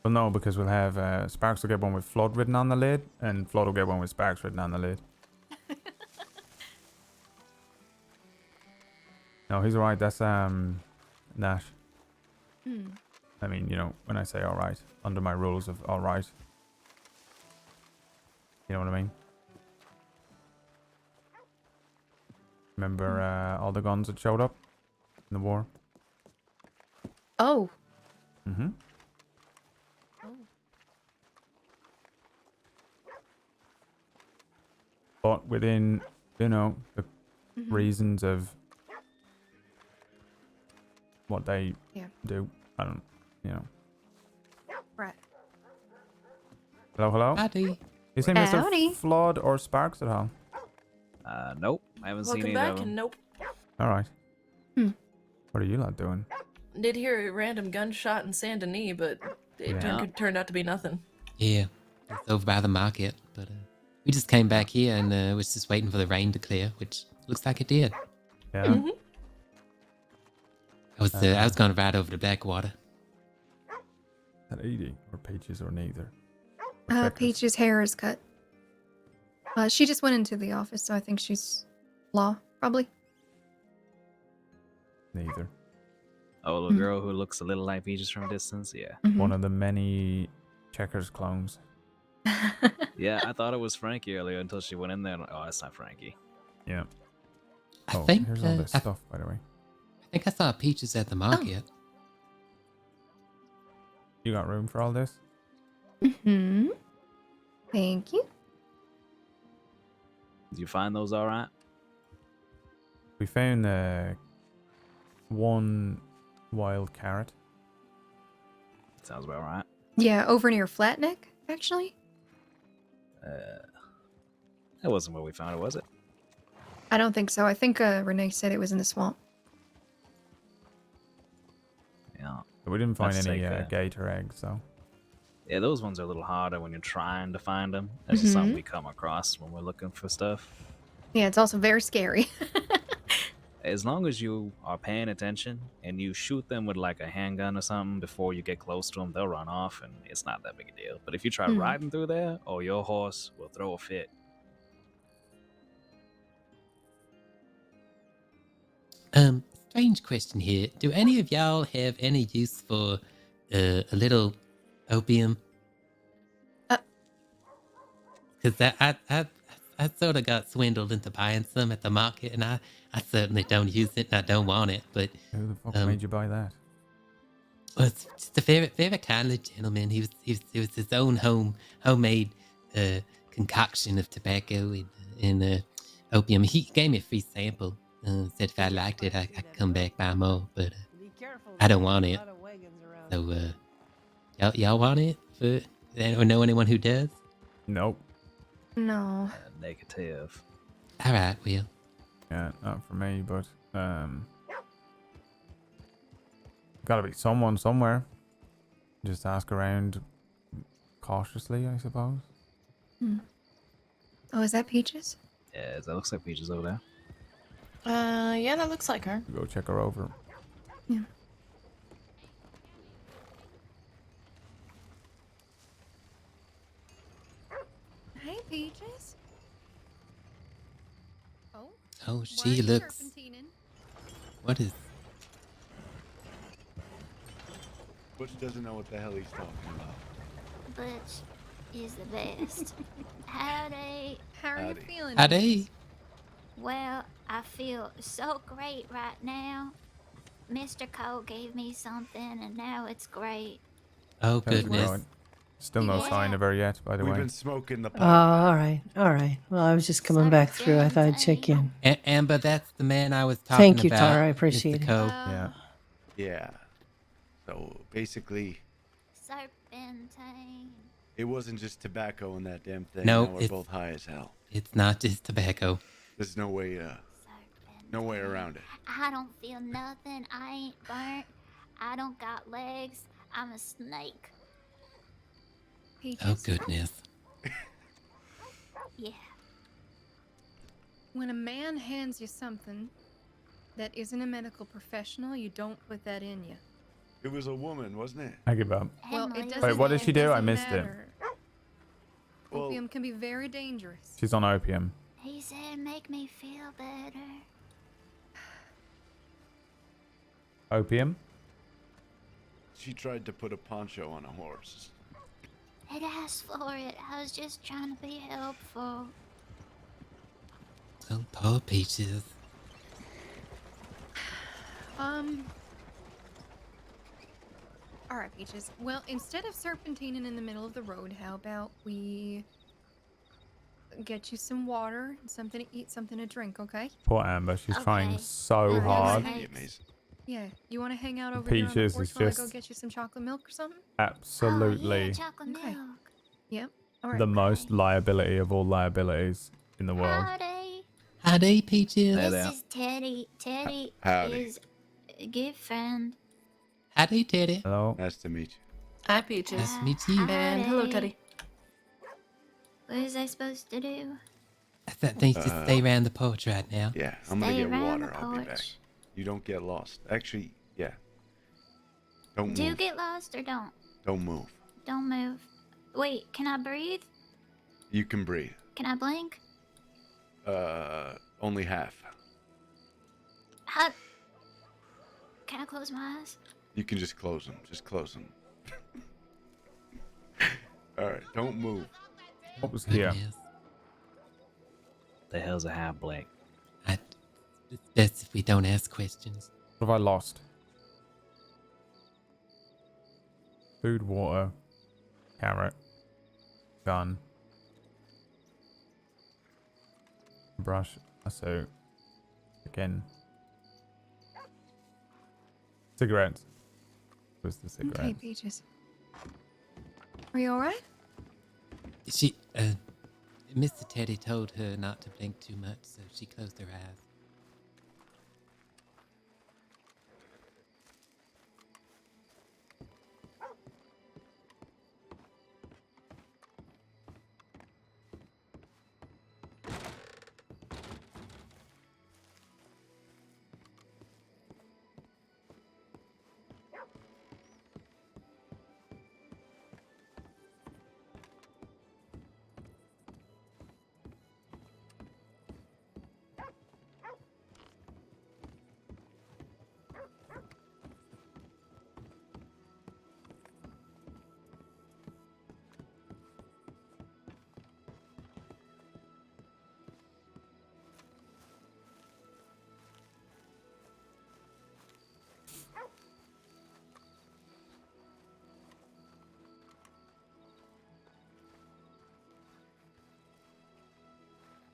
S1: Well, no, because we'll have Sparks will get one with Flood written on the lid, and Flood will get one with Sparks written on the lid. No, he's alright. That's Nash.
S7: Hmm.
S1: I mean, you know, when I say alright, under my rules of alright. You know what I mean? Remember all the guns that showed up in the war?
S7: Oh.
S1: Mm-hmm.
S7: Oh.
S1: But within, you know, the reasons of what they do. I don't, you know.
S7: Right.
S1: Hello, hello?
S17: Howdy.
S1: Is it
S7: Howdy.
S1: Mr. Flood or Sparks at home?
S18: Nope. I haven't seen
S16: Welcome
S18: either
S16: back,
S18: of them.
S16: and nope.
S1: Alright.
S7: Hmm.
S1: What are you lot doing?
S16: Did hear a random gunshot in Saint Denis, but it turned out to be nothing.
S17: Yeah, it's over by the market, but we just came back here and was just waiting for the rain to clear, which looks like it did.
S1: Yeah.
S16: Mm-hmm.
S17: I was going to ride over to Blackwater.
S1: Is that Edie or Peaches or neither?
S7: Peach's hair is cut. She just went into the office, so I think she's law, probably.
S1: Neither.
S18: Oh, the girl who looks a little like Peaches from a distance? Yeah.
S1: One of the many Checkers clones.
S18: Yeah, I thought it was Frankie earlier until she went in there. And, oh, it's not Frankie.
S1: Yeah.
S17: I think
S1: here's all this stuff, by the way.
S17: I think I saw Peaches at the market.
S1: You got room for all this?
S7: Mm-hmm. Thank you.
S18: Did you find those all right?
S1: We found one wild carrot.
S18: Sounds about right.
S7: Yeah, over near Flatneck, actually.
S18: That wasn't where we found it, was it?
S7: I don't think so. I think Renee said it was in the swamp.
S18: Yeah.
S1: But we didn't find
S18: That's
S1: any
S18: like,
S1: gator eggs, so.
S18: Yeah, those ones are a little harder when you're trying to find them. That's just something we come across when we're looking for stuff.
S7: Yeah, it's also very scary.
S18: As long as you are paying attention and you shoot them with like a handgun or something before you get close to them, they'll run off and it's not that big a deal. But if you try riding through there, oh, your horse will throw a fit.
S17: Strange question here. Do any of y'all have any use for a little opium? Because I sort of got swindled into buying some at the market, and I certainly don't use it, and I don't want it. But
S1: who the fuck made you buy that?
S17: Well, it's just a very kindly gentleman. It was his own homemade concoction of tobacco and opium. He gave me a free sample. Said if I liked it, I could come back buy more. But I don't want it. So y'all want it? Or know anyone who does?
S1: Nope.
S7: No.
S18: Negative.
S17: All right, Will.
S1: Yeah, not for me, but gotta be someone somewhere. Just ask around cautiously, I suppose.
S7: Oh, is that Peaches?
S18: Yeah, that looks like Peaches over there.
S16: Yeah, that looks like her.
S1: Go check her over.
S7: Yeah. Hey, Peaches. Oh.
S17: Oh, she looks. What is?
S2: Butch doesn't know what the hell he's talking about.
S4: Butch is the best. Howdy.
S7: How are you feeling?
S17: Howdy.
S4: Well, I feel so great right now. Mr. Cole gave me something, and now it's great.
S17: Oh, goodness.
S1: Still no sign of her yet, by the
S2: We've
S1: way.
S2: been smoking the
S5: Oh,
S2: pipe.
S5: all right, all right. Well, I was just coming back through. I thought I'd check in.
S17: Amber, that's the man I was talking
S5: Thank you,
S17: about.
S5: Tara. I appreciate
S17: Mr.
S5: it.
S17: Cole.
S1: Yeah.
S2: Yeah. So basically,
S4: Serpentine.
S2: it wasn't just tobacco in that damn thing.
S17: No,
S2: Now we're
S17: it's-
S2: both high as hell.
S17: It's not just tobacco.
S2: There's no way around it.
S4: I don't feel nothing. I ain't burnt. I don't got legs. I'm a snake.
S17: Oh, goodness.
S4: Yeah.
S7: When a man hands you something that isn't a medical professional, you don't put that in you.
S2: It was a woman, wasn't it?
S1: I give up.
S7: Well, it doesn't.
S1: Wait, what did she do? I
S7: doesn't
S1: missed it.
S7: matter.
S2: Well-
S7: Opium can be very dangerous.
S1: She's on opium.
S4: He said make me feel better.
S1: Opium?
S2: She tried to put a poncho on a horse.
S4: It asked for it. I was just trying to be helpful.
S17: Oh, poor Peaches.
S7: All right, Peaches. Well, instead of serpentining in the middle of the road, how about we get you some water, something to eat, something to drink, okay?
S1: Poor Amber. She's trying so hard.
S7: Yeah. You want to hang out over
S1: Peaches
S7: here on the porch
S1: is
S7: while I go
S1: just-
S7: get you some chocolate milk or something?
S1: Absolutely
S4: Chocolate milk.
S7: Yep. All right.
S1: the most liability of all liabilities in the world.
S4: Howdy.
S17: Howdy, Peaches.
S4: This is Teddy. Teddy
S1: Howdy.
S4: is a good friend.
S17: Howdy, Teddy.
S1: Hello.
S2: Nice to meet you.
S16: Hi, Peaches.
S17: Nice to meet you.
S16: And hello, Teddy.
S4: What was I supposed to do?
S17: I think just stay around the porch right now.
S2: Yeah, I'm gonna
S4: Stay
S2: get
S4: around
S2: water.
S4: the
S2: I'll be back.
S4: porch.
S2: You don't get lost. Actually, yeah. Don't
S4: Do
S2: move.
S4: get lost or don't?
S2: Don't move.
S4: Don't move. Wait, can I breathe?
S2: You can breathe.
S4: Can I blink?
S2: Only half.
S4: How? Can I close my eyes?
S2: You can just close them. Just close them. All right, don't move.
S1: What was here?
S18: The hell's a half blank?
S17: It's best if we don't ask questions.
S1: What have I lost? Food, water, carrot, gun, brush, a suit, again, cigarettes. Where's the cigarette?
S7: Okay, Peaches. Are you all right?
S17: She, Mr. Teddy told her not to blink too much, so she closed her eyes.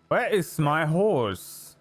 S1: Where is my horse?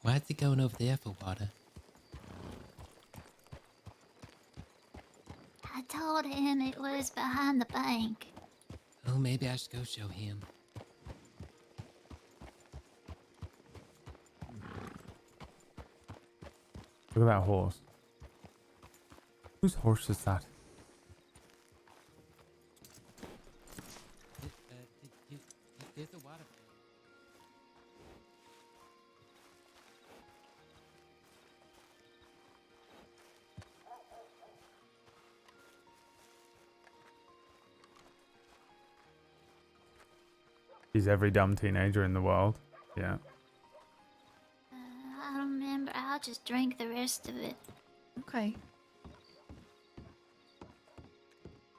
S17: Why is he going over there for water?
S4: I told him it was behind the bank.
S17: Oh, maybe I should go show him.
S1: Look at that horse. Whose horse is that?
S17: There's a water.
S1: He's every dumb teenager in the world. Yeah.
S4: I don't remember. I'll just drink the rest of it.
S7: Okay.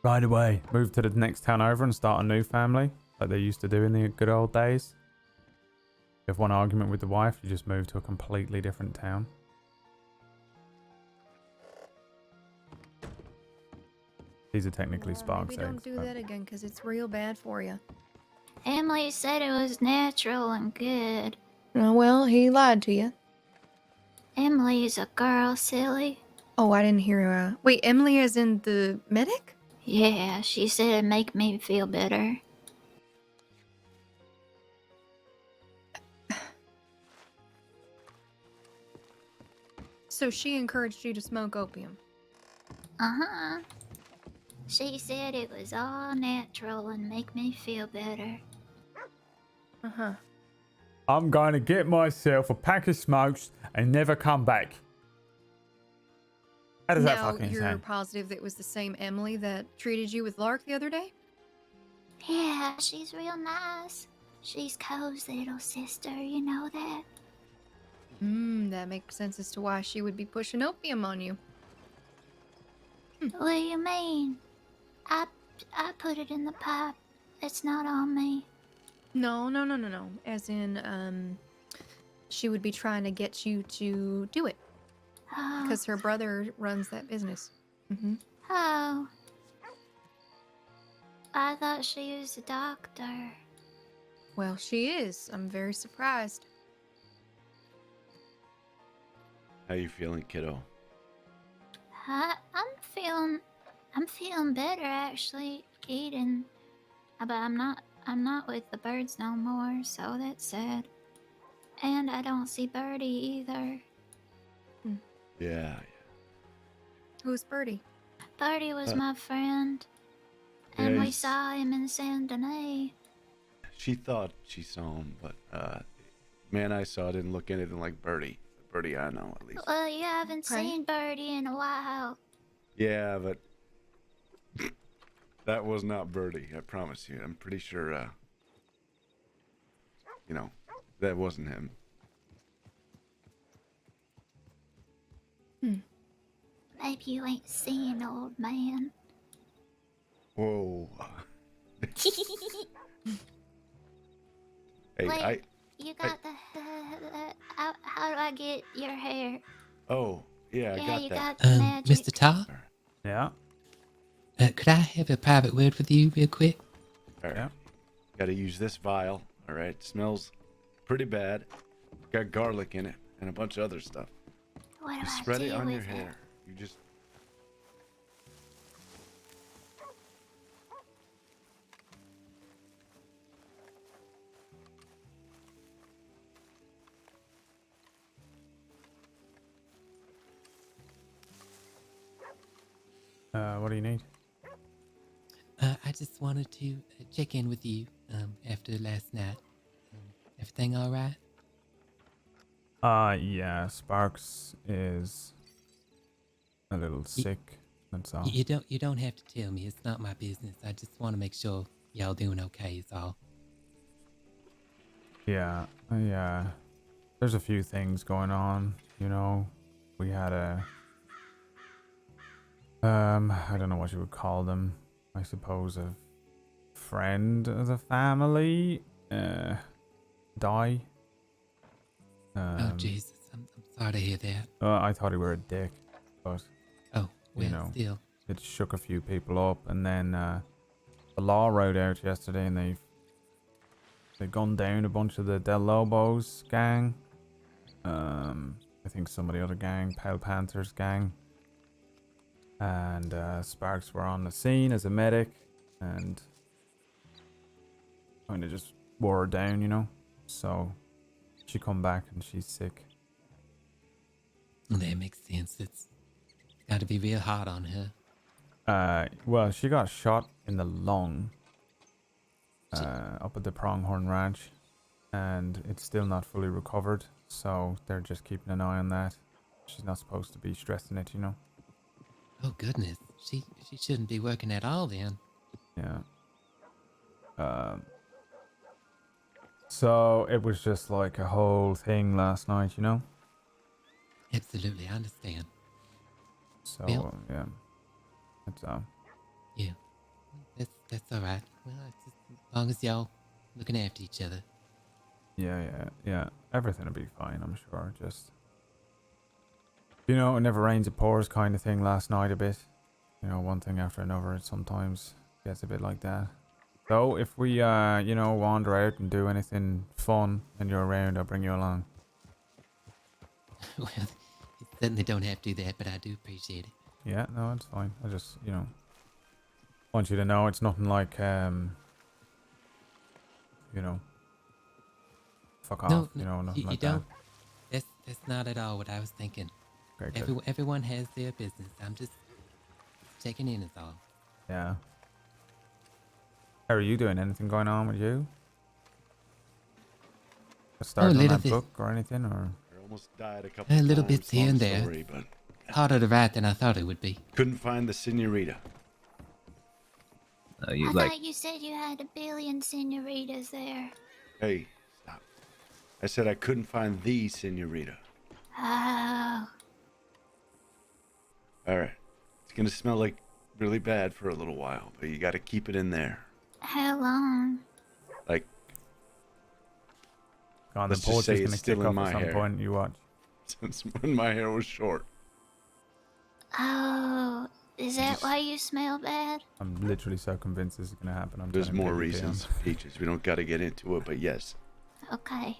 S1: Right away. Move to the next town over and start a new family, like they used to do in the good old days. You have one argument with the wife, you just move to a completely different town. These are technically Spark's
S7: Maybe don't
S1: eggs.
S7: do
S1: but-
S7: that again, because it's real bad for you.
S4: Emily said it was natural and good.
S7: Oh, well, he lied to you.
S4: Emily's a girl, silly.
S7: Oh, I didn't hear. Wait, Emily is in the medic?
S4: Yeah, she said it'd make me feel better.
S7: So she encouraged you to smoke opium?
S4: Uh-huh. She said it was all natural and make me feel better.
S7: Uh-huh.
S1: I'm going to get myself a pack of smokes and never come back. How does that
S7: Now,
S1: fucking
S7: you're
S1: sound?
S7: positive that it was the same Emily that treated you with Lark the other day?
S4: Yeah, she's real nice. She's Co's little sister, you know that?
S7: That makes sense as to why she would be pushing opium on you.
S4: What do you mean? I put it in the pipe. It's not on me.
S7: No. As in, she would be trying to get you to do it.
S4: Oh.
S7: Because her brother runs that business. Mm-hmm.
S4: Oh. I thought she was a doctor.
S7: Well, she is. I'm very surprised.
S2: How you feeling, kiddo?
S4: I'm feeling better actually, eating. But I'm not with the birds no more, so that's sad. And I don't see Birdie either.
S2: Yeah.
S7: Who's Birdie?
S4: Birdie was my friend. And
S2: Yeah,
S4: we
S2: he's-
S4: saw him in Saint Denis.
S2: She thought she saw him, but man I saw didn't look anything like Birdie. The Birdie I know, at least.
S4: Well, you haven't seen Birdie in a while.
S2: Yeah, but that was not Birdie. I promise you. I'm pretty sure. That wasn't him.
S4: Maybe you ain't seen old man.
S2: Whoa. Hey,
S4: Wait, you got the. How do I get your hair?
S2: Oh, yeah, I
S4: Yeah,
S2: got
S4: you
S2: that.
S4: got the magic.
S17: Mr. Tar?
S1: Yeah.
S17: Could I have a private word with you real quick?
S2: All right. Got to use this vial. All right. Smells pretty bad. Got garlic in it and a bunch of other stuff.
S4: What
S2: You
S4: do I
S2: spread
S4: do
S2: it on your
S4: with it?
S2: hair. You just.
S1: What do you need?
S17: I just wanted to check in with you after last night. Everything all right?
S1: Yeah, Sparks is a little sick. That's all.
S17: You don't have to tell me. It's not my business. I just want to make sure y'all doing okay is all.
S1: Yeah, there's a few things going on, you know. We had I don't know what you would call them. I suppose a friend of the family die.
S17: Oh Jesus, I'm sorry to hear that.
S1: I thought he were a dick, but
S17: oh, well,
S1: you know,
S17: still.
S1: it shook a few people up, and then the law rode out yesterday, and they gunned down a bunch of the Del Lobos gang. I think some of the other gang, Pale Panthers gang. And Sparks were on the scene as a medic, and kind of just wore her down, you know. So she come back and she's sick.
S17: That makes sense. It's got to be real hard on her.
S1: Well, she got shot in the lung up at the Pronghorn Ranch, and it's still not fully recovered. So they're just keeping an eye on that. She's not supposed to be stressing it, you know.
S17: Oh goodness, she shouldn't be working at all then.
S1: Yeah. So it was just like a whole thing last night, you know?
S17: Absolutely, I understand.
S1: So,
S17: Well,
S1: yeah. It's,
S17: Yeah, that's all right. Well, it's just, as long as y'all looking after each other.
S1: yeah. Everything will be fine, I'm sure. Just, you know, it never rains, it pours kind of thing last night a bit. You know, one thing after another, it sometimes gets a bit like that. So if we, you know, wander out and do anything fun and you're around, I'll bring you along.
S17: Well, you certainly don't have to do that, but I do appreciate it.
S1: Yeah, no, it's fine. I just, you know, want you to know it's nothing like, you know, fuck off,
S17: No,
S1: you know, nothing
S17: you
S1: like
S17: don't. That's not at all what I was thinking.
S1: that. Okay, good.
S17: Everyone has their business. I'm just checking in is all.
S1: Yeah. How are you doing? Anything going on with you? Started on that book or anything, or?
S2: I almost died a couple
S17: A
S2: of
S17: little
S2: times.
S17: bits here
S2: Long
S17: and there.
S2: story, but
S17: Harder to write than I thought it would be.
S2: couldn't find the senorita.
S4: I thought you said you had a billion senoritas there.
S2: Hey, stop. I said I couldn't find the senorita.
S4: Oh.
S2: All right. It's going to smell like really bad for a little while, but you got to keep it in there.
S4: How long?
S2: Like,
S1: God, the
S2: let's just
S1: porch
S2: say
S1: is
S2: it's
S1: going to
S2: still
S1: kick
S2: in
S1: off
S2: my
S1: at some
S2: hair.
S1: point. You watch.
S2: Since when my hair was short.
S4: Oh, is that why you smell bad?
S1: I'm literally so convinced this is going to happen. I'm
S2: There's
S1: turning
S2: more
S1: piggy
S2: reasons, Peaches. We don't got to get into it, but yes,
S4: Okay.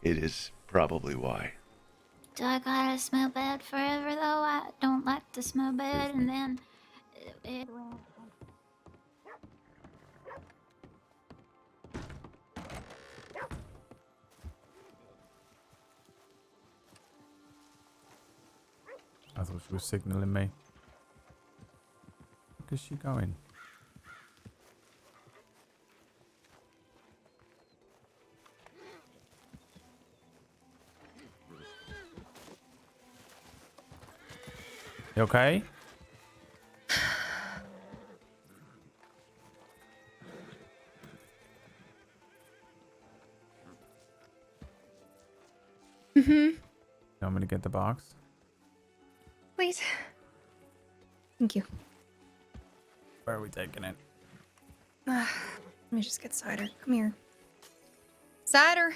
S2: it is probably why.
S4: Do I gotta smell bad forever though? I don't like to smell bad, and then it will.
S1: I thought she was signaling me. Where is she going? You okay?
S7: Mm-hmm.
S1: You want me to get the box?
S7: Please. Thank you.
S1: Where are we taking it?
S7: Let me just get cider. Come here. Cider.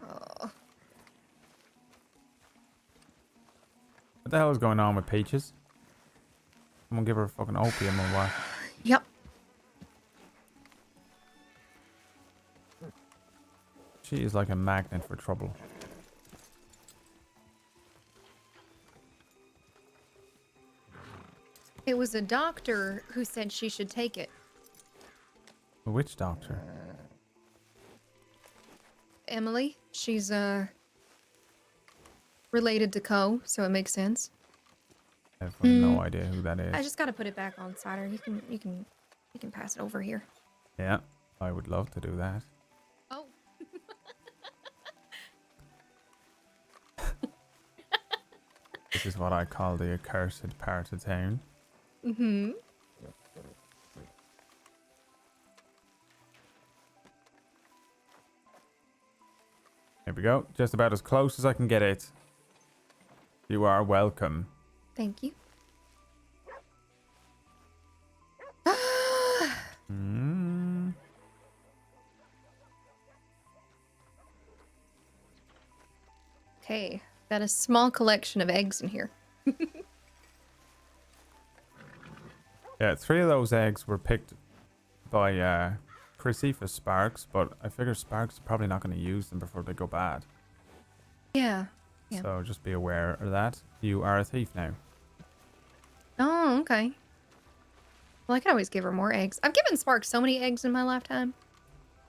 S7: Oh.
S1: What the hell is going on with Peaches? Someone give her fucking opium or what?
S7: Yep.
S1: She is like a magnet for trouble.
S7: It was a doctor who said she should take it.
S1: A witch doctor?
S7: Emily. She's related to Co, so it makes sense.
S1: I have no idea who that is.
S7: I just gotta put it back on cider. You can pass it over here.
S1: Yeah, I would love to do that.
S7: Oh.
S1: This is what I call the accursed part of town.
S7: Mm-hmm.
S1: Here we go. Just about as close as I can get it. You are welcome.
S7: Thank you.
S1: Mm.
S7: Okay, got a small collection of eggs in here.
S1: Yeah, 3 of those eggs were picked by Chrissy for Sparks, but I figure Sparks is probably not going to use them before they go bad.
S7: Yeah.
S1: So just be aware of that. You are a thief now.
S7: Oh, okay. Well, I could always give her more eggs. I've given Spark so many eggs in my lifetime.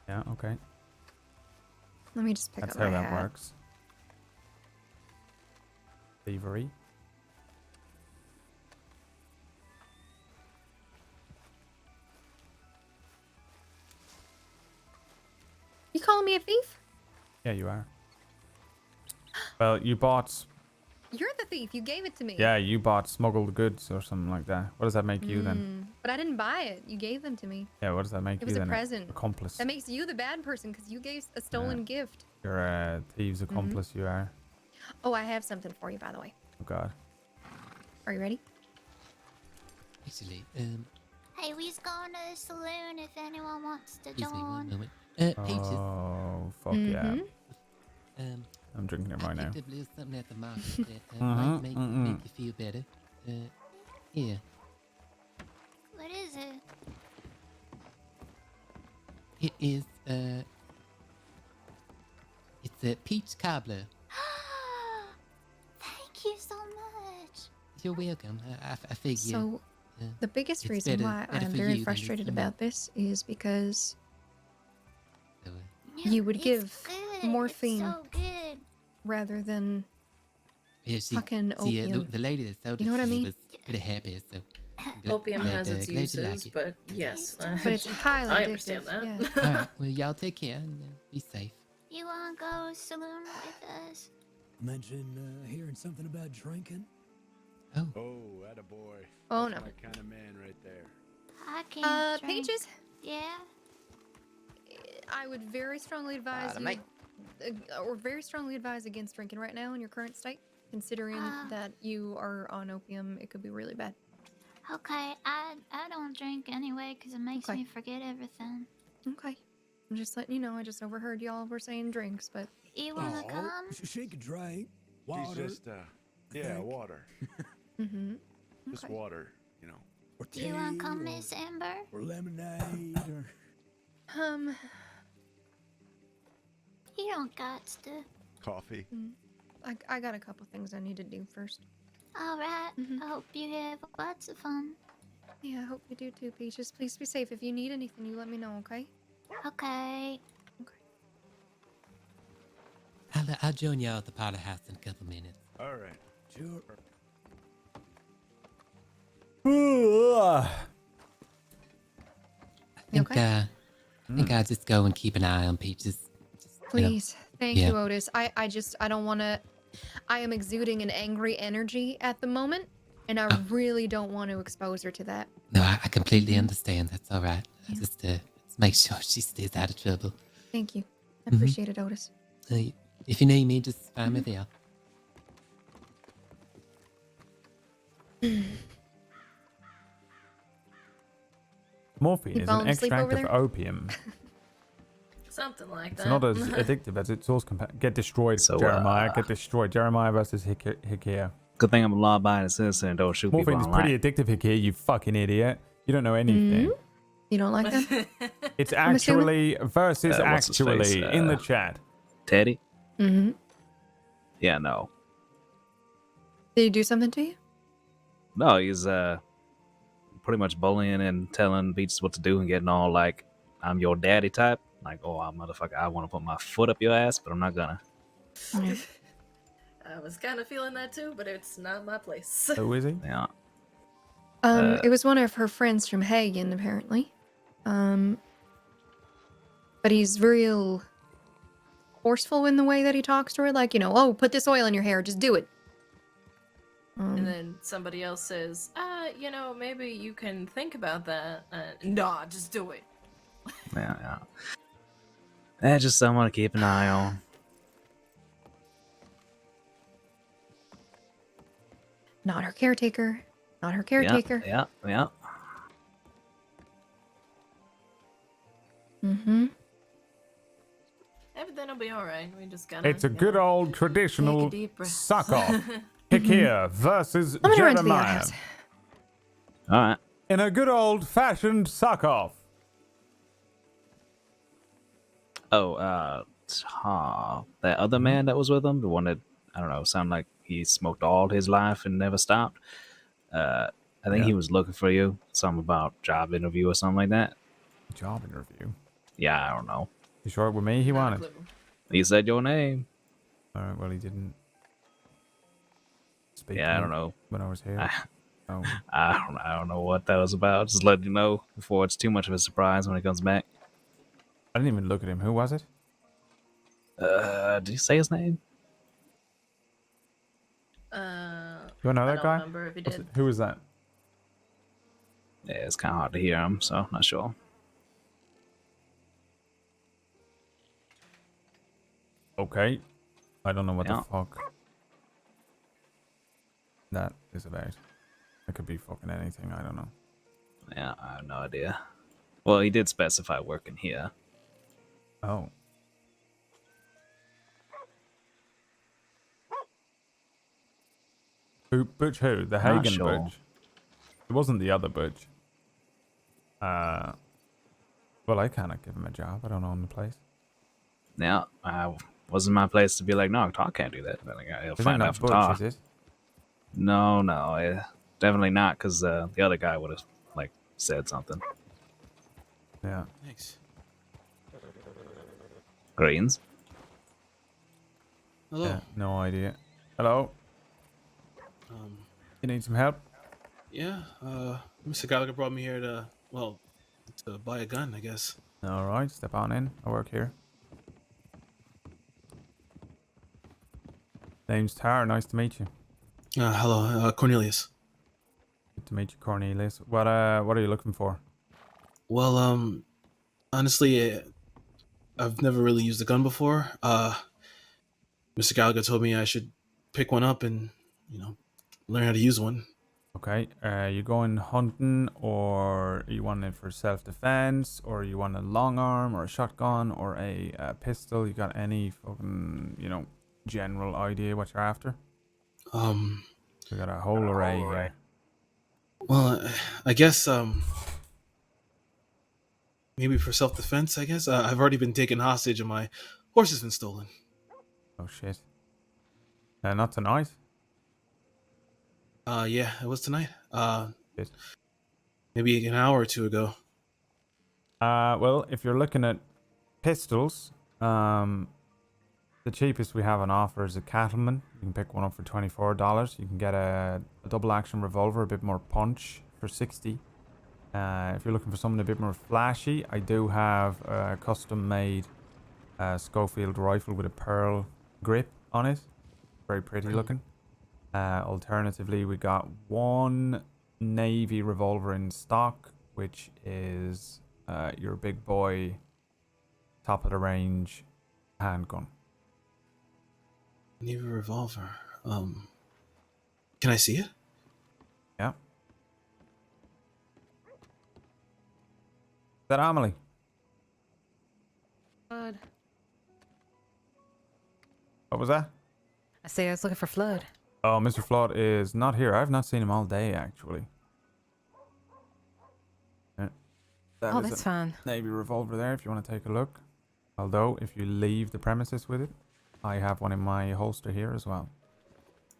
S1: Yeah, okay.
S7: Let me just pick
S1: That's
S7: up
S1: how
S7: my
S1: that
S7: hat.
S1: works. Thievery.
S7: You calling me a thief?
S1: Yeah, you are. Well, you bought...
S7: You're the thief. You gave it to me.
S1: Yeah, you bought smuggled goods or something like that. What does that make you then?
S7: But I didn't buy it. You gave them to me.
S1: Yeah, what does that make
S7: It
S1: you
S7: was a
S1: then?
S7: present.
S1: Accomplice.
S7: That makes you the bad person because you gave a stolen gift.
S1: You're a thieves accomplice, you are.
S7: Oh, I have something for you, by the way.
S1: Oh god.
S7: Are you ready?
S17: Actually,
S4: Hey, we's going to the saloon if anyone wants to
S17: excuse me one
S4: join.
S17: moment. Peaches.
S1: Oh, fuck yeah.
S17: Um,
S1: I'm drinking it right now.
S17: I picked up a little something at the market that might make you feel better. Here.
S4: What is it?
S17: It is, it's a peach cobbler.
S4: Thank you so much.
S17: You're welcome. I figure.
S7: So, the biggest
S17: it's
S7: reason
S17: better-
S7: why
S17: better
S7: I'm
S17: for
S7: very
S17: you than
S7: frustrated
S17: for me.
S7: about this is because
S17: So,
S7: you would give
S4: Good.
S7: morphine
S4: It's so good.
S7: rather than
S17: yeah, she,
S7: fucking
S17: see,
S7: opium.
S17: the lady that sold
S7: You know what I
S17: it to me
S7: mean?
S17: was pretty happy, so.
S16: Opium
S17: glad,
S16: has its
S17: glad you like
S16: uses,
S17: it.
S16: but yes,
S7: But it's highly
S16: I
S7: addictive.
S16: understand that.
S7: Yeah.
S17: Alright, well, y'all take care and be safe.
S4: You want to go to the saloon with us?
S14: Mention hearing something about drinking.
S17: Oh.
S2: Oh, attaboy.
S7: Oh,
S2: That's
S7: no.
S2: my kind of man right there.
S4: I can't drink.
S7: Peaches?
S4: Yeah?
S7: I would very strongly advise
S20: mate.
S7: or very strongly advise against drinking right now in your current state, considering that you are on opium. It could be really bad.
S4: Okay, I don't drink anyway because it makes
S7: Okay.
S4: me forget everything.
S7: Okay. I'm just letting you know. I just overheard y'all were saying drinks, but
S4: You want to come?
S14: Shake a drink.
S2: He's
S14: Water.
S2: just, yeah, water.
S7: mm-hmm.
S2: Just water, you know.
S14: Or
S4: Do you want to come,
S14: or-
S4: Miss Amber?
S14: Or lemonade. Or...
S4: You don't got to.
S2: Coffee.
S7: I got a couple things I need to do first.
S4: All right. I hope you have lots of fun.
S7: Yeah, I hope you do too, Peaches. Please be safe. If you need anything, you let me know, okay?
S4: Okay.
S17: I'll join y'all at the parlor house in a couple minutes.
S2: All right.
S14: Sure.
S17: I think I'll just go and keep an eye on Peaches. You know.
S7: Please. Thank
S17: Yeah.
S7: you, Otis. I don't want to... I am exuding an angry energy at the moment, and I really don't want to expose her to that.
S17: No, I completely understand. That's all right. I just make sure she stays out of trouble.
S7: Thank you. I
S17: Mhm.
S7: appreciate it, Otis.
S17: If you need me, just find me there.
S1: Morphine
S7: You
S1: is
S7: falling
S1: an
S7: asleep
S1: extract
S7: over
S1: of
S7: there?
S1: opium.
S16: Something like
S1: It's
S16: that.
S1: not as addictive as its source. Get destroyed,
S18: So,
S1: Jeremiah. Get destroyed. Jeremiah versus Hikir.
S18: Good thing I'm a law-abiding citizen and don't shoot people
S1: Morphine is
S18: online.
S1: pretty addictive, Hikir. You fucking idiot. You don't know anything.
S7: You don't like that?
S1: It's
S7: I'm assuming-
S1: actually versus
S18: what's his
S1: actually
S18: face?
S1: in the chat.
S18: Teddy?
S7: Mm-hmm.
S18: Yeah, no.
S7: Did he do something to you?
S18: No, he's pretty much bullying and telling Beaches what to do and getting all like, I'm your daddy type. Like, oh, motherfucker, I want to put my foot up your ass, but I'm not gonna.
S16: I was kind of feeling that too, but it's not my place.
S1: Who is he?
S18: Yeah.
S7: It was one of her friends from Hagen, apparently. But he's real forceful in the way that he talks to her. Like, you know, oh, put this oil in your hair, just do it.
S16: And then somebody else says, you know, maybe you can think about that. Nah, just do it.
S18: Yeah. That's just someone to keep an eye on.
S7: Not her caretaker. Not her caretaker.
S18: Yeah.
S7: Mm-hmm.
S16: Everything will be alright. We just gotta.
S1: It's a good old traditional
S16: deep breath.
S1: suck off. Hikir versus
S7: I'm gonna run to the
S1: Jeremiah.
S7: outhouse.
S18: All right.
S1: In a good old fashioned suck off.
S18: Oh, that other man that was with him, the one that, I don't know, sounded like he smoked all his life and never stopped. I think he was looking for you. Something about job interview or something like that.
S1: Job interview?
S18: Yeah, I don't know.
S1: You sure it with me? He wanted.
S18: He said your name.
S1: Alright, well, he didn't speak
S18: Yeah,
S1: to
S18: I
S1: me
S18: don't know.
S1: when I was here.
S18: I don't know what that was about. Just letting you know before it's too much of a surprise when he comes back.
S1: I didn't even look at him. Who was it?
S18: Did you say his name?
S1: Do I know
S16: I
S1: that
S16: don't
S1: guy?
S16: remember if he did.
S1: Who is that?
S18: Yeah, it's kind of hard to hear him, so not sure.
S1: Okay. I don't know what
S18: Yeah.
S1: the fuck that is about. It could be fucking anything. I don't know.
S18: Yeah, I have no idea. Well, he did specify working here.
S1: Oh. Butch who? The
S18: Not
S1: Hagen
S18: sure.
S1: Butch. It wasn't the other Butch. Well, I cannot give him a job. I don't own the place.
S18: Yeah, wasn't my place to be like, no, Tar can't do that. But like, I'll
S1: Isn't
S18: find
S1: that
S18: out from
S1: Butch,
S18: Tar.
S1: is it?
S18: No, definitely not, because the other guy would have like said something.
S1: Yeah.
S14: Thanks.
S18: Greens.
S14: Hello.
S1: Yeah, no idea. Hello.
S14: Um,
S1: You need some help?
S14: yeah, Mr. Gallagher brought me here to, well, to buy a gun, I guess.
S1: All right, step on in. I work here. Name's Tar. Nice to meet you.
S14: Hello, Cornelius.
S1: Good to meet you, Cornelius. What are you looking for?
S14: Well, honestly, I've never really used a gun before. Mr. Gallagher told me I should pick one up and, learn how to use one.
S1: Okay. You going hunting, or are you wanting it for self-defense, or you want a long arm, or a shotgun, or a pistol? You got any fucking, general idea what you're after? We got a whole array here.
S14: Well, I guess, maybe for self-defense, I guess. I've already been taken hostage and my horse has been stolen.
S1: Oh, shit. Not tonight.
S14: Yeah, it was tonight.
S1: Shit.
S14: Maybe an hour or two ago.
S1: Well, if you're looking at pistols, the cheapest we have on offer is a Cattleman. You can pick one up for $24. You can get a double action revolver, a bit more punch, for $60. If you're looking for something a bit more flashy, I do have a custom made Schofield rifle with a pearl grip on it. Very pretty looking. Alternatively, we got one Navy revolver in stock, which is your big boy, top of the range handgun.
S14: Navy revolver. Can I see it?
S1: Yeah. Is that Amelie?
S8: Flood.
S1: What was that?
S8: I say I was looking for Flood.
S1: Oh, Mr. Flood is not here. I've not seen him all day, actually. Yeah. That
S8: Oh,
S1: is
S8: that's
S1: a
S8: fine.
S1: Navy revolver there if you want to take a look. Although, if you leave the premises with it, I have one in my holster here as well.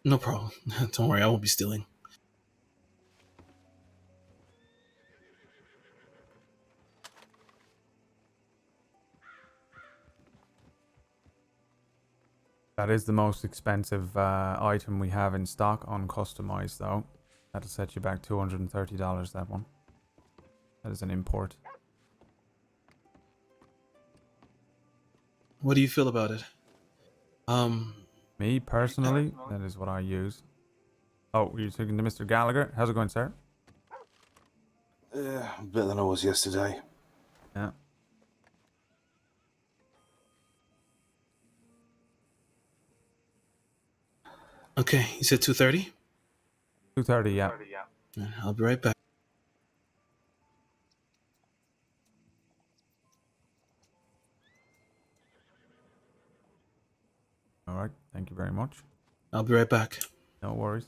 S14: No problem. Don't worry, I won't be stealing.
S1: That is the most expensive item we have in stock, uncustomized though. That'll set you back $230, that one. That is an import.
S14: What do you feel about it?
S1: Me, personally, that is what I use. Oh, you're talking to Mr. Gallagher? How's it going, sir?
S13: Better than I was yesterday.
S1: Yeah.
S14: Okay, you said 2:30?
S1: 2:30, yeah.
S14: I'll be right back.
S1: Alright, thank you very much.
S14: I'll be right back.
S1: No worries.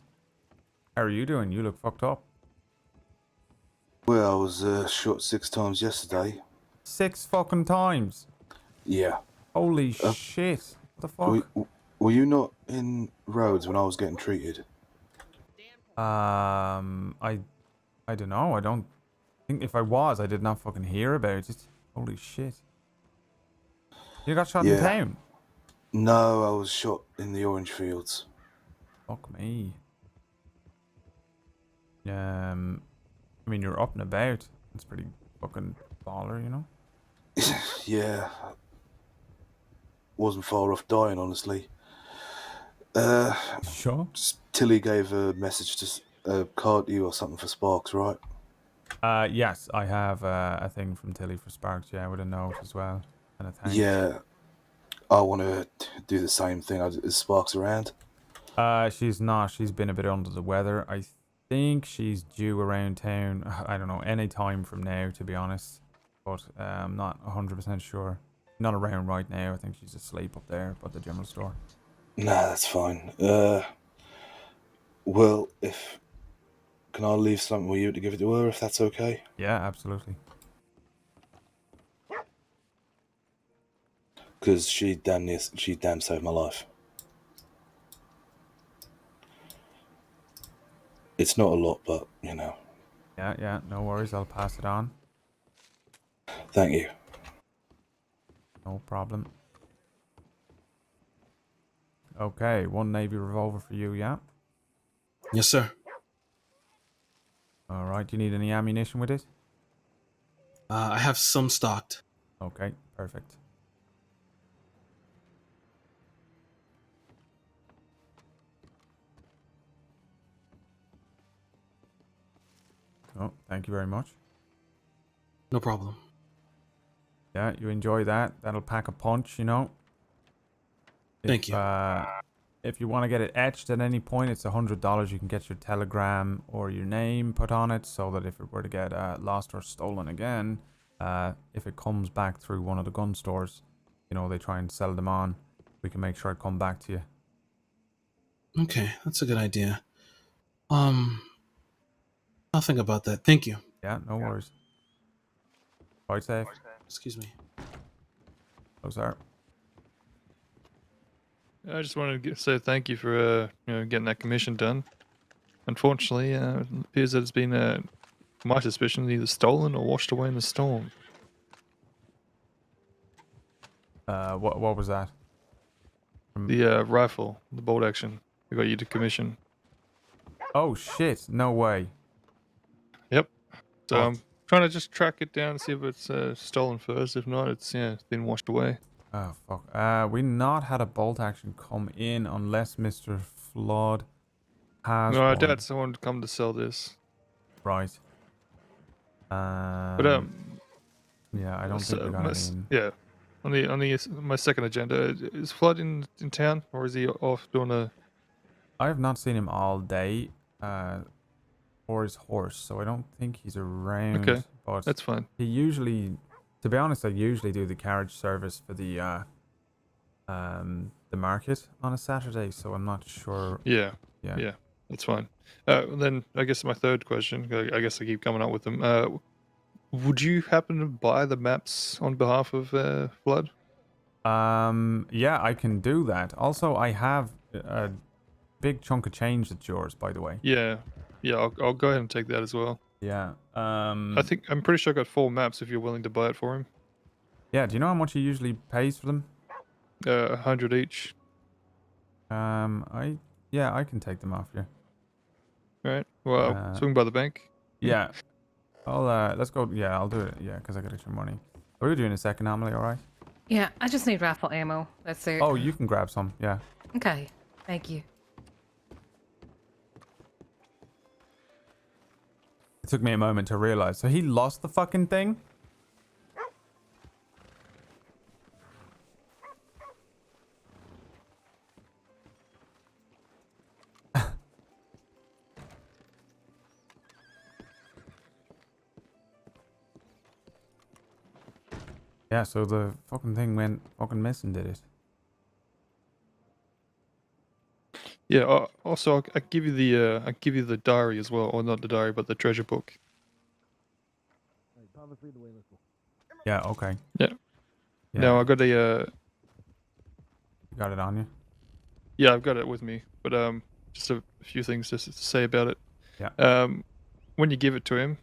S1: How are you doing? You look fucked up.
S13: Well, I was shot 6 times yesterday.
S1: 6 fucking times?
S13: Yeah.
S1: Holy shit. What the fuck?
S13: Were you not in Rhodes when I was getting treated?
S1: I don't know. I don't think if I was, I did not fucking hear about it. Holy shit. You got shot in town?
S13: No, I was shot in the orange fields.
S1: Fuck me. I mean, you're up and about. It's pretty fucking baller, you know?
S13: Yeah. Wasn't far off dying, honestly.
S1: Sure.
S13: Tilly gave a message to card you or something for Sparks, right?
S1: Yes, I have a thing from Tilly for Sparks, yeah, with a note as well. And a thanks.
S13: Yeah, I want to do the same thing. Is Sparks around?
S1: She's not. She's been a bit under the weather. I think she's due around town, I don't know, any time from now, to be honest. But I'm not 100% sure. Not around right now. I think she's asleep up there at the general store.
S13: Nah, that's fine. Well, can I leave something with you to give it to her, if that's okay?
S1: Yeah, absolutely.
S13: Because she damn saved my life. It's not a lot, but, you know.
S1: Yeah, no worries. I'll pass it on.
S13: Thank you.
S1: No problem. Okay, 1 Navy revolver for you, yeah?
S14: Yes, sir.
S1: Alright, do you need any ammunition with it?
S14: I have some stocked.
S1: Okay, perfect. Oh, thank you very much.
S14: No problem.
S1: Yeah, you enjoy that. That'll pack a punch, you know.
S14: Thank you.
S1: If you want to get it etched at any point, it's $100. You can get your telegram or your name put on it, so that if it were to get lost or stolen again, if it comes back through one of the gun stores, you know, they try and sell them on, we can make sure it come back to you.
S14: Okay, that's a good idea. I'll think about that. Thank you.
S1: Yeah, no worries. Quite safe.
S14: Excuse me.
S1: Oh, sorry.
S10: I just wanted to say thank you for getting that commission done. Unfortunately, it appears that it's been, my suspicion, either stolen or washed away in the storm.
S1: What was that?
S10: The rifle, the bolt action, we got you to commission.
S1: Oh shit! No way.
S10: Yep. So
S1: What?
S10: I'm trying to just track it down and see if it's stolen first. If not, it's been washed away.
S1: Oh fuck. We not had a bolt action come in unless Mr. Flood has
S10: No, I
S1: one.
S10: doubt someone would come to sell this.
S1: Right.
S10: But
S1: yeah, I don't think we got any in.
S10: yeah. On my second agenda, is Flood in town, or is he off doing a?
S1: I have not seen him all day, or his horse, so I don't think he's around.
S10: Okay,
S1: but
S10: that's fine.
S1: He usually, to be honest, I usually do the carriage service for the market on a Saturday, so I'm not sure.
S10: Yeah,
S1: yeah,
S10: that's fine. Then I guess my third question, I guess I keep coming up with them. Would you happen to buy the maps on behalf of Flood?
S1: Yeah, I can do that. Also, I have a big chunk of change that's yours, by the way.
S10: Yeah, I'll go ahead and take that as well.
S1: Yeah.
S10: I'm pretty sure I got 4 maps if you're willing to buy it for him.
S1: Yeah, do you know how much he usually pays for them?
S10: 100 each.
S1: I can take them off you.
S10: Right. Well, swing by the bank.
S1: Yeah. Let's go. Yeah, I'll do it. Yeah, because I got extra money. What are we doing in a second, Amelie? All right.
S8: Yeah, I just need rifle ammo. That's it.
S1: Oh, you can grab some. Yeah.
S8: Okay. Thank you.
S1: It took me a moment to realize. So he lost the fucking thing? Yeah, so the fucking thing went fucking missing, did it?
S10: Yeah. Also, I give you the diary as well, or not the diary, but the treasure book.
S1: Yeah. Okay.
S10: Yeah.
S1: Yeah.
S10: Now I got a.
S1: You got it on you?
S10: Yeah, I've got it with me, but just a few things just to say about it.
S1: Yeah.
S10: When you give it to him,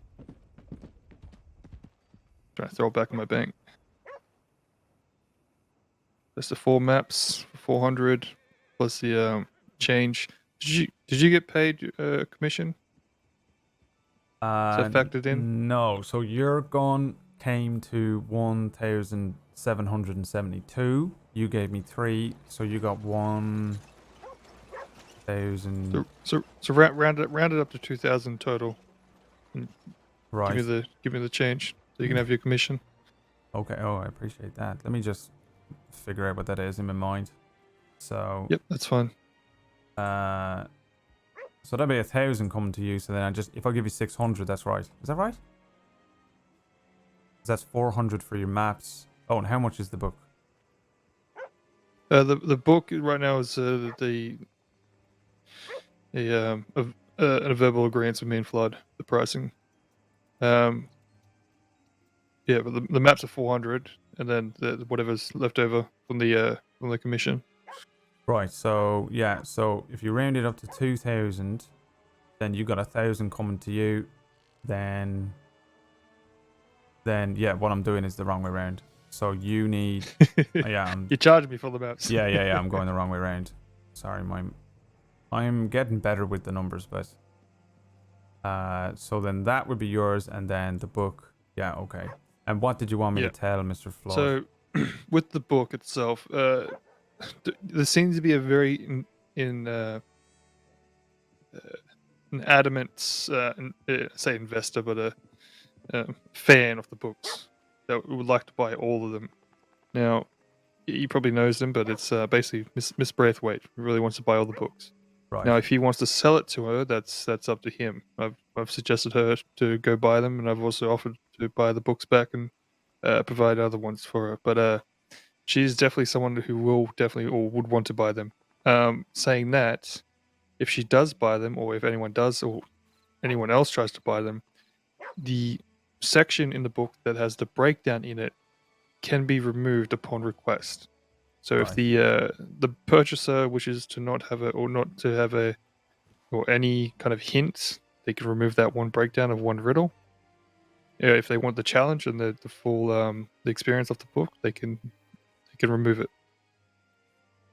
S10: trying to throw it back in my bank. That's the 4 maps, 400 plus the change. Did you get paid commission? Is that factored in?
S1: No. So your gun came to 1,772. You gave me 3, so you got 1. 1,000.
S10: So round it up to 2,000 total. And
S1: Right.
S10: Give me the change so you can have your commission.
S1: Okay. Oh, I appreciate that. Let me just figure out what that is in my mind. So.
S10: Yep, that's fine.
S1: So that'll be 1,000 coming to you. So then if I give you 600, that's right. Is that right? That's 400 for your maps. Oh, and how much is the book?
S10: The book right now is an verbal agreement with me and Flood, the pricing. Yeah, but the maps are 400, and then whatever's left over from the commission.
S1: Right. So yeah. So if you round it up to 2,000, then you got 1,000 coming to you. Then yeah, what I'm doing is the wrong way around. So you need. Yeah.
S10: You charged me for the maps.
S1: Yeah. I'm going the wrong way around. Sorry, I'm getting better with the numbers, but. So then that would be yours, and then the book. Yeah. Okay. And what did you want me to tell Mr. Flood?
S10: So, with the book itself, there seems to be a very an adamant, say investor, but a fan of the books that would like to buy all of them. Now, he probably knows them, but it's basically Miss Braithwaite who really wants to buy all the books.
S1: Right.
S10: Now, if he wants to sell it to her, that's up to him. I've suggested her to go buy them, and I've also offered to buy the books back and provide other ones for her. But she's definitely someone who would want to buy them. Saying that, if she does buy them, or if anyone does, or anyone else tries to buy them, the section in the book that has the breakdown in it can be removed upon request. So if the purchaser wishes to not have or any kind of hint, they can remove that one breakdown of one riddle. If they want the challenge and the full the experience of the book, they can remove it.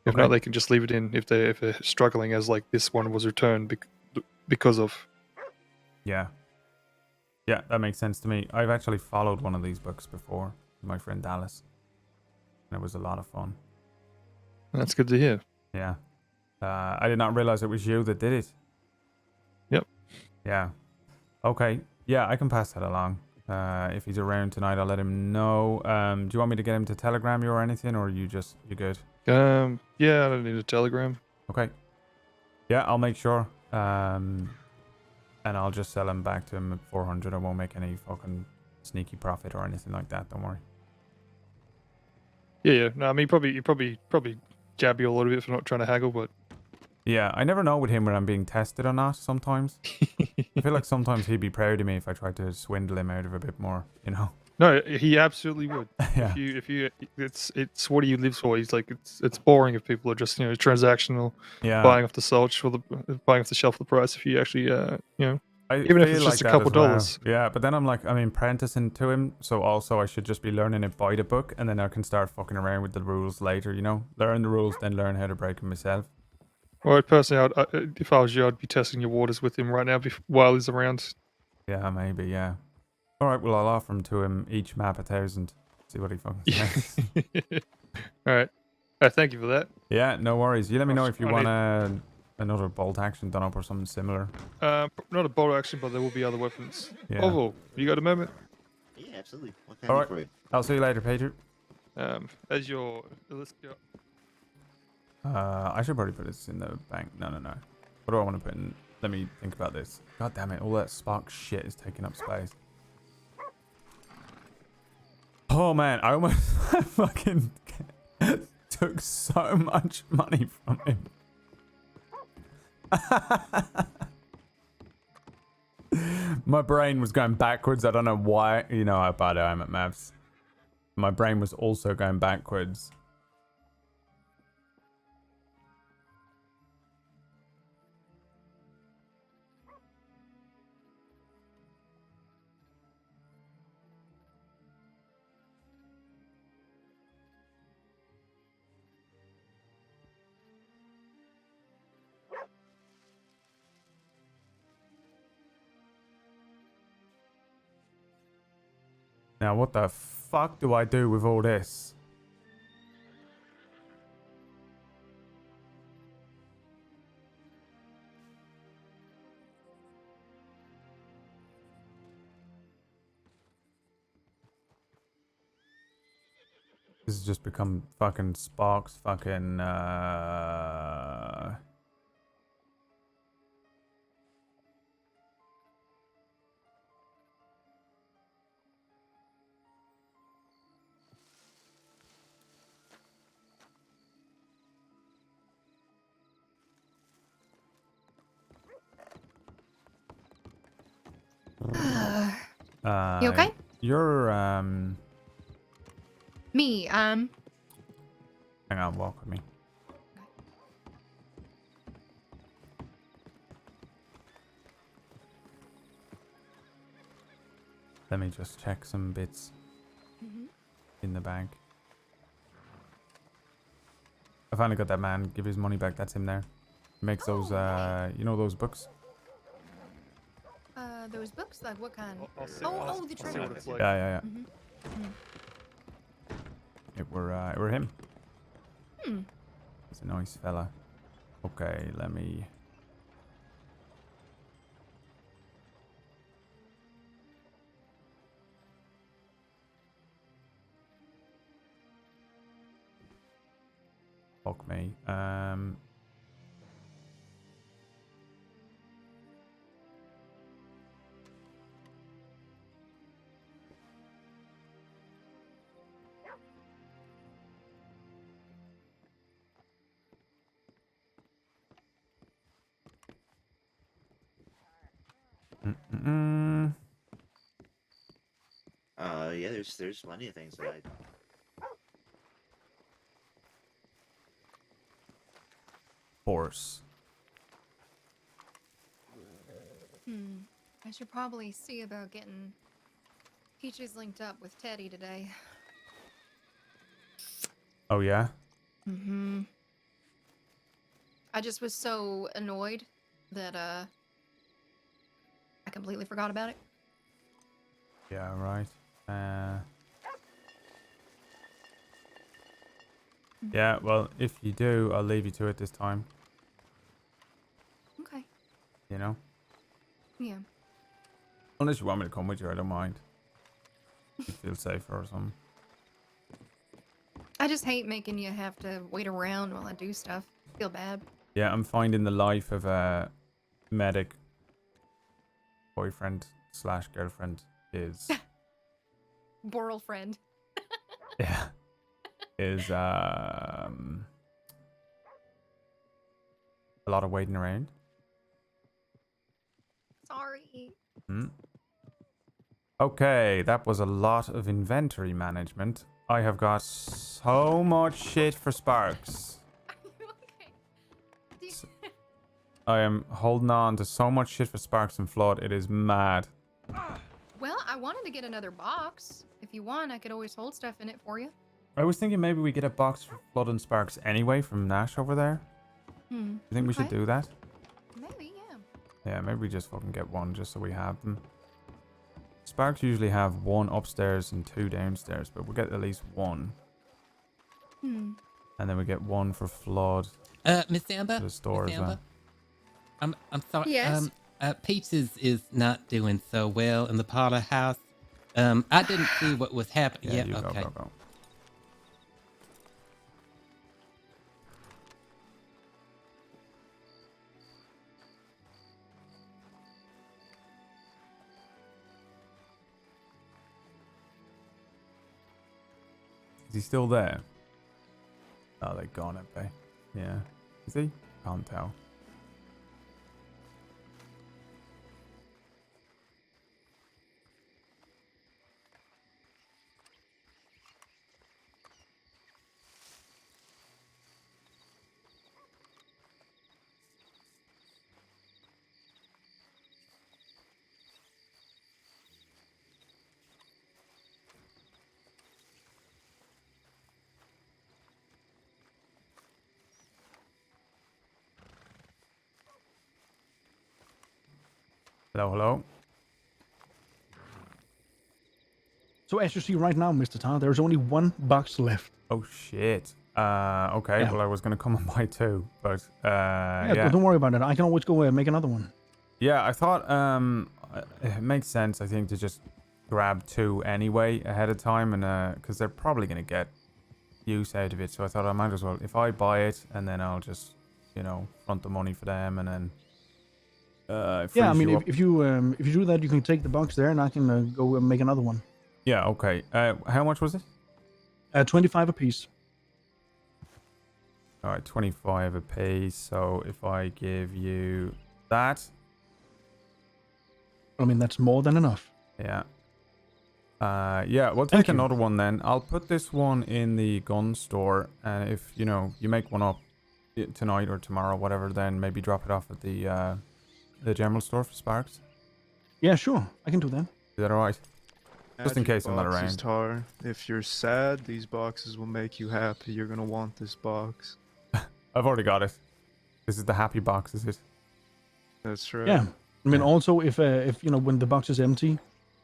S10: If not, they can just leave it in if they're struggling, as like this one was returned because of.
S1: Yeah, that makes sense to me. I've actually followed one of these books before, my friend Dallas, and it was a lot of fun.
S10: That's good to hear.
S1: Yeah, I did not realize it was you that did it.
S10: Yep.
S1: Yeah. Okay. Yeah, I can pass that along. If he's around tonight, I'll let him know. Do you want me to get him to telegram you or anything, or you good?
S10: Yeah, I don't need a telegram.
S1: Okay. Yeah, I'll make sure. And I'll just sell him back to him at 400. I won't make any fucking sneaky profit or anything like that. Don't worry.
S10: Yeah. No, I mean, you probably jab you a little bit for not trying to haggle, but.
S1: Yeah, I never know with him when I'm being tested or not. Sometimes I feel like sometimes he'd be proud of me if I tried to swindle him out of a bit more. You know.
S10: No, he absolutely would.
S1: Yeah.
S10: If you, it's what he lives for. He's like, it's boring if people are just transactional, buying off the shelf for the price. If you actually, even if it's just a couple dollars.
S1: Yeah, but then I'm apprenticing to him, so also I should just be learning it by the book, and then I can start fucking around with the rules later. Learn the rules, then learn how to break them myself.
S10: Well, personally, if I was you, I'd be testing your waters with him right now while he's around.
S1: Yeah, maybe. Yeah. All right. Well, I'll offer him to him each map 1,000. See what he fucking says.
S10: All right. Thank you for that.
S1: Yeah. No worries. You let me know if you want another bolt action done up or something similar.
S10: Not a bolt action, but there will be other weapons.
S1: Yeah.
S10: Oval, you got a moment?
S11: Yeah, absolutely. What can I
S1: All
S11: do
S1: right.
S11: for you?
S1: I'll see you later, Peter.
S10: Let's go.
S1: I should probably put this in the bank. No. What do I want to put in? Let me think about this. God damn it. All that spark shit is taking up space. Oh, man. I almost fucking took so much money from him. My brain was going backwards. I don't know why. You know how bad I am at maths. My brain was also going backwards. Now, what the fuck do I do with all this? This has just become fucking Sparks fucking
S7: You okay?
S1: You're
S7: Me,
S1: hang on, walk with me. Let me just check some bits in the bank. I finally got that man. Give his money back. That's him there. He makes those, you know, those books.
S7: Those books, like what kind?
S10: I'll
S7: The
S10: see
S7: treasure.
S10: what it's like.
S1: Yeah.
S7: Mhm.
S1: It were him.
S7: Hmm.
S1: He's a nice fella. Okay, let me. Fuck me.
S11: Yeah, there's plenty of things that I.
S1: Horse.
S7: I should probably see about getting Peaches linked up with Teddy today.
S1: Oh yeah.
S7: I just was so annoyed that I completely forgot about it.
S1: Yeah. Right. Yeah. Well, if you do, I'll leave you to it this time.
S7: Okay.
S1: You know.
S7: Yeah.
S1: Unless you want me to come with you, I don't mind. You feel safer or something.
S7: I just hate making you have to wait around while I do stuff. Feel bad.
S1: Yeah, I'm finding the life of a medic boyfriend / girlfriend is
S7: Boral friend.
S1: yeah is a lot of waiting around.
S7: Sorry.
S1: Okay, that was a lot of inventory management. I have got so much shit for Sparks. I am holding on to so much shit for Sparks and Flood. It is mad.
S7: Well, I wanted to get another box. If you want, I could always hold stuff in it for you.
S1: I was thinking maybe we get a box for Flood and Sparks anyway from Nash over there. You think we should do that?
S7: Maybe, yeah.
S1: Yeah, maybe we just fucking get one just so we have them. Sparks usually have one upstairs and two downstairs, but we'll get at least one. And then we get one for Flood.
S17: Miss Amber?
S1: The store
S17: Miss
S1: as well.
S17: Amber? I'm sorry.
S7: Yes?
S17: Peaches is not doing so well in the parlor house. I didn't see what was happening.
S1: Yeah,
S17: Yeah,
S1: you
S17: okay.
S1: go. Is he still there? Oh, they're gone, have they? Yeah. Is he? Can't tell. Hello?
S3: So as you see right now, Mr. Tar, there's only one box left.
S1: Oh, shit. Okay.
S3: Yeah.
S1: Well, I was going to come and buy two, but,
S3: Yeah, don't worry about it. I can always go make another one.
S1: Yeah, I thought, it makes sense, I think, to just grab two anyway ahead of time, and, because they're probably going to get use out of it. So I thought I might as well, if I buy it and then I'll just, front the money for them and then
S3: Yeah, I
S1: freeze
S3: mean,
S1: you up.
S3: if you do that, you can take the box there, and I can go and make another one.
S1: Yeah, okay. How much was it?
S3: 25 a piece.
S1: All right, 25 a piece. So if I give you that.
S3: I mean, that's more than enough.
S1: Yeah. Yeah, we'll take another one then. I'll put this one in the gun store, and if, you make one up tonight or tomorrow, whatever, then maybe drop it off at the general store for Sparks.
S3: Yeah, sure. I can do that.
S1: Is that alright? Just in case I'm not
S10: boxes,
S1: around.
S10: Tar. If you're sad, these boxes will make you happy. You're gonna want this box.
S1: I've already got it. This is the happy box, is it?
S10: That's right.
S3: Yeah. I mean, also, if when the box is empty,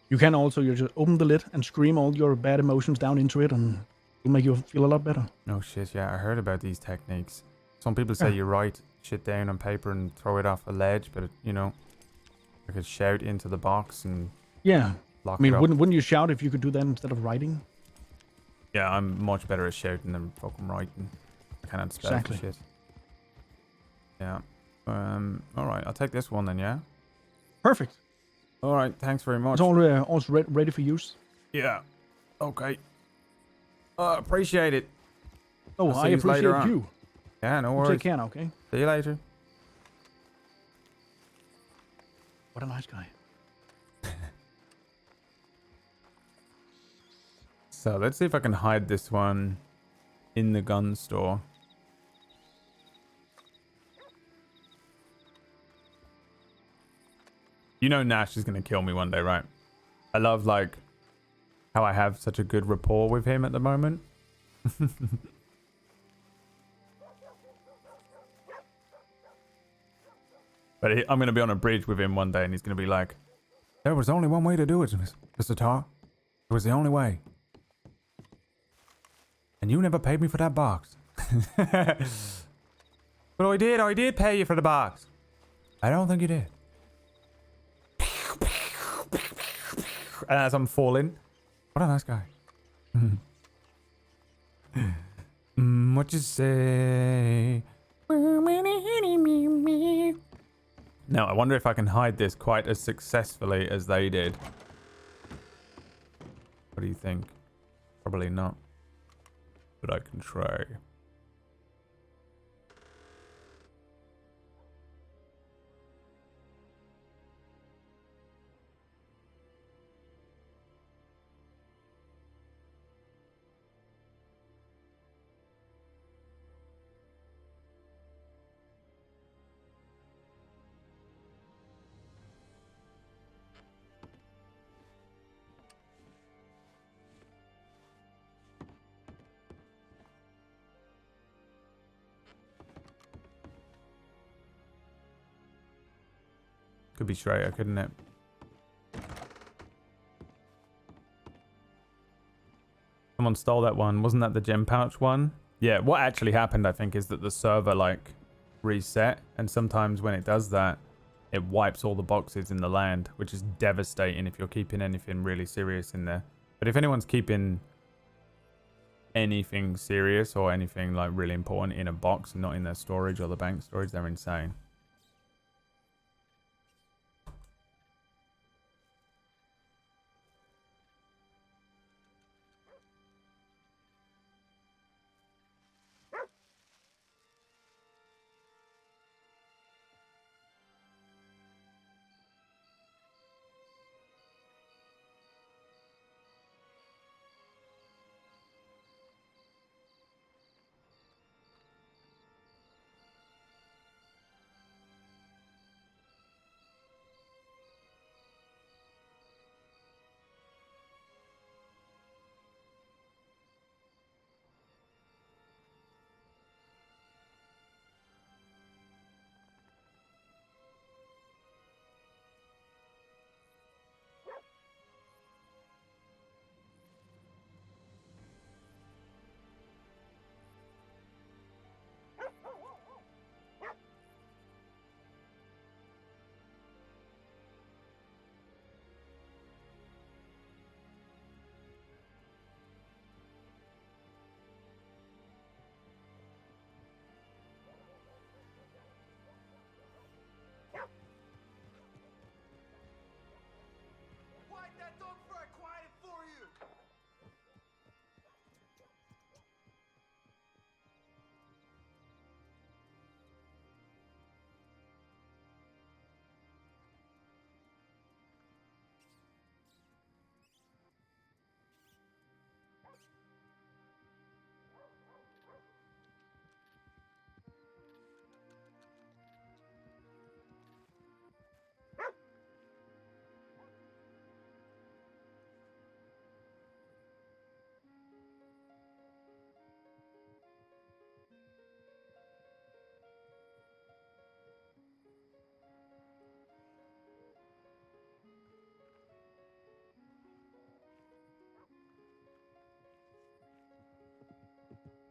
S3: you can also just open the lid and scream all your bad emotions down into it, and it'll make you feel a lot better.
S1: Oh shit, yeah, I heard about these techniques. Some people say you write shit down on paper and throw it off a ledge, but I could shout into the box and
S3: Yeah.
S1: lock
S3: I mean,
S1: it up.
S3: wouldn't you shout if you could do that instead of writing?
S1: Yeah, I'm much better at shouting than fucking writing. I cannot spell for
S3: Exactly.
S1: shit. Yeah. Alright, I'll take this one then, yeah?
S3: Perfect.
S1: Alright, thanks very much.
S3: It's all ready for use.
S1: Yeah. Okay. Appreciate it.
S3: Oh,
S1: I'll
S3: I
S1: see yous later
S3: appreciate
S1: on.
S3: you.
S1: Yeah, no
S3: You
S1: worries.
S3: take care now, okay?
S1: See you later.
S3: What a nice guy.
S1: So let's see if I can hide this one in the gun store. Nash is going to kill me one day, right? I love, how I have such a good rapport with him at the moment. But I'm going to be on a bridge with him one day and he's going to be like, there was only one way to do it, Mr. Tar. It was the only way. And you never paid me for that box. But I did pay you for the box. I don't think you did. And as I'm falling, what a nice guy. What you say? No, I wonder if I can hide this quite as successfully as they did. What do you think? Probably not. But I can try. Could be straighter, couldn't it? Someone stole that one. Wasn't that the gem pouch one? Yeah, what actually happened, I think, is that the server, reset. And sometimes when it does that, it wipes all the boxes in the land, which is devastating if you're keeping anything really serious in there. But if anyone's keeping anything serious or anything, really important in a box and not in their storage or the bank storage, they're insane.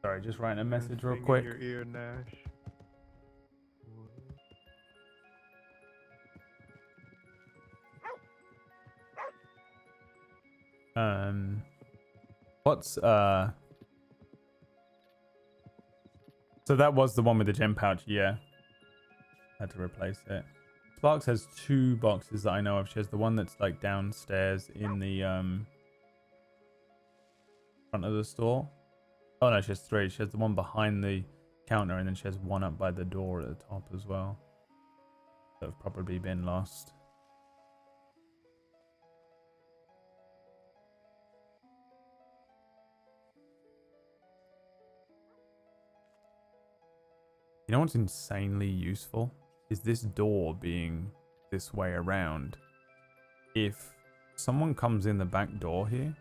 S1: Sorry, just writing a message real
S12: Thing in
S1: quick.
S12: your ear, Nash.
S1: What's So that was the one with the gem pouch, yeah. Had to replace it. Sparks has 2 boxes that I know of. She has the one that's like downstairs in the front of the store. Oh no, she has 3. She has the one behind the counter, and then she has one up by the door at the top as well. That have probably been lost. You know what's insanely useful? Is this door being this way around. If someone comes in the back door here...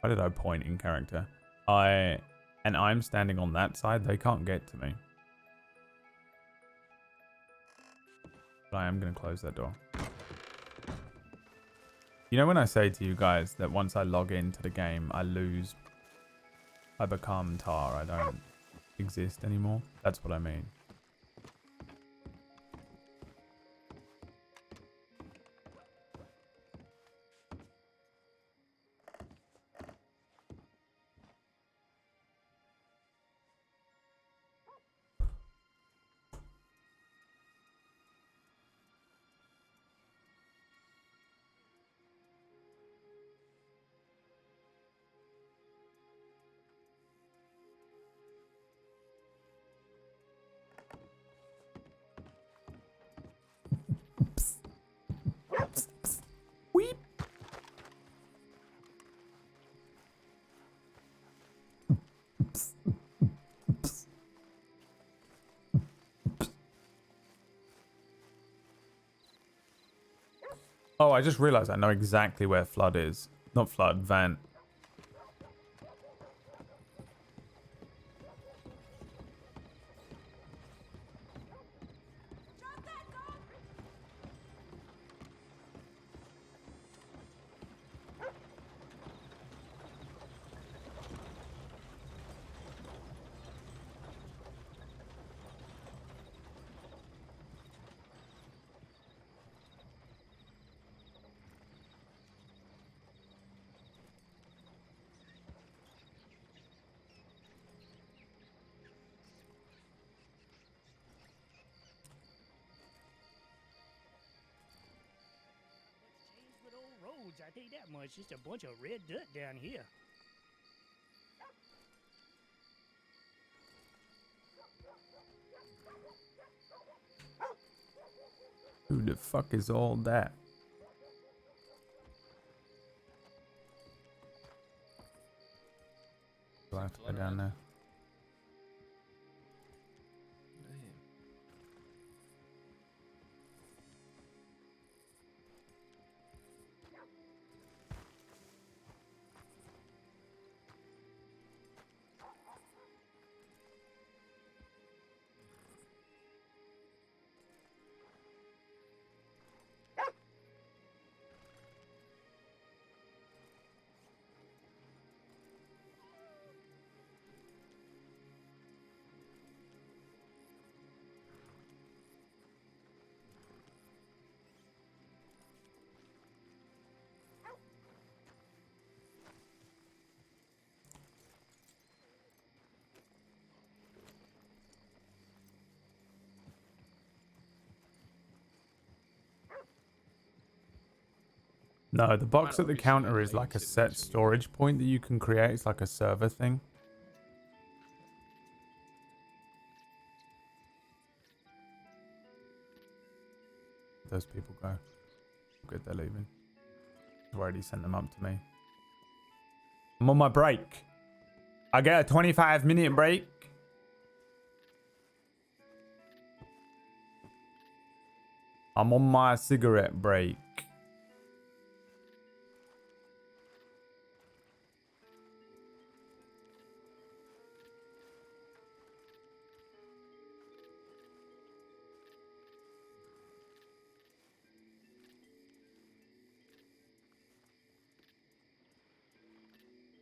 S1: Why did I point in character? And I'm standing on that side, they can't get to me. But I am going to close that door. You know when I say to you guys that once I log into the game, I lose... I become Tar, I don't exist anymore? That's what I mean. Weep. Oh, I just realized I know exactly where Flood is. Not Flood, Vant.
S15: Roads, I tell you that much. Just a bunch of red dirt down here.
S1: Who the fuck is all that? Do I have to go down there? No, the box at the counter is like a set storage point that you can create. It's like a server thing. Those people go. Good, they're leaving. I've already sent them up to me. I'm on my break. I get a 25-minute break. I'm on my cigarette break.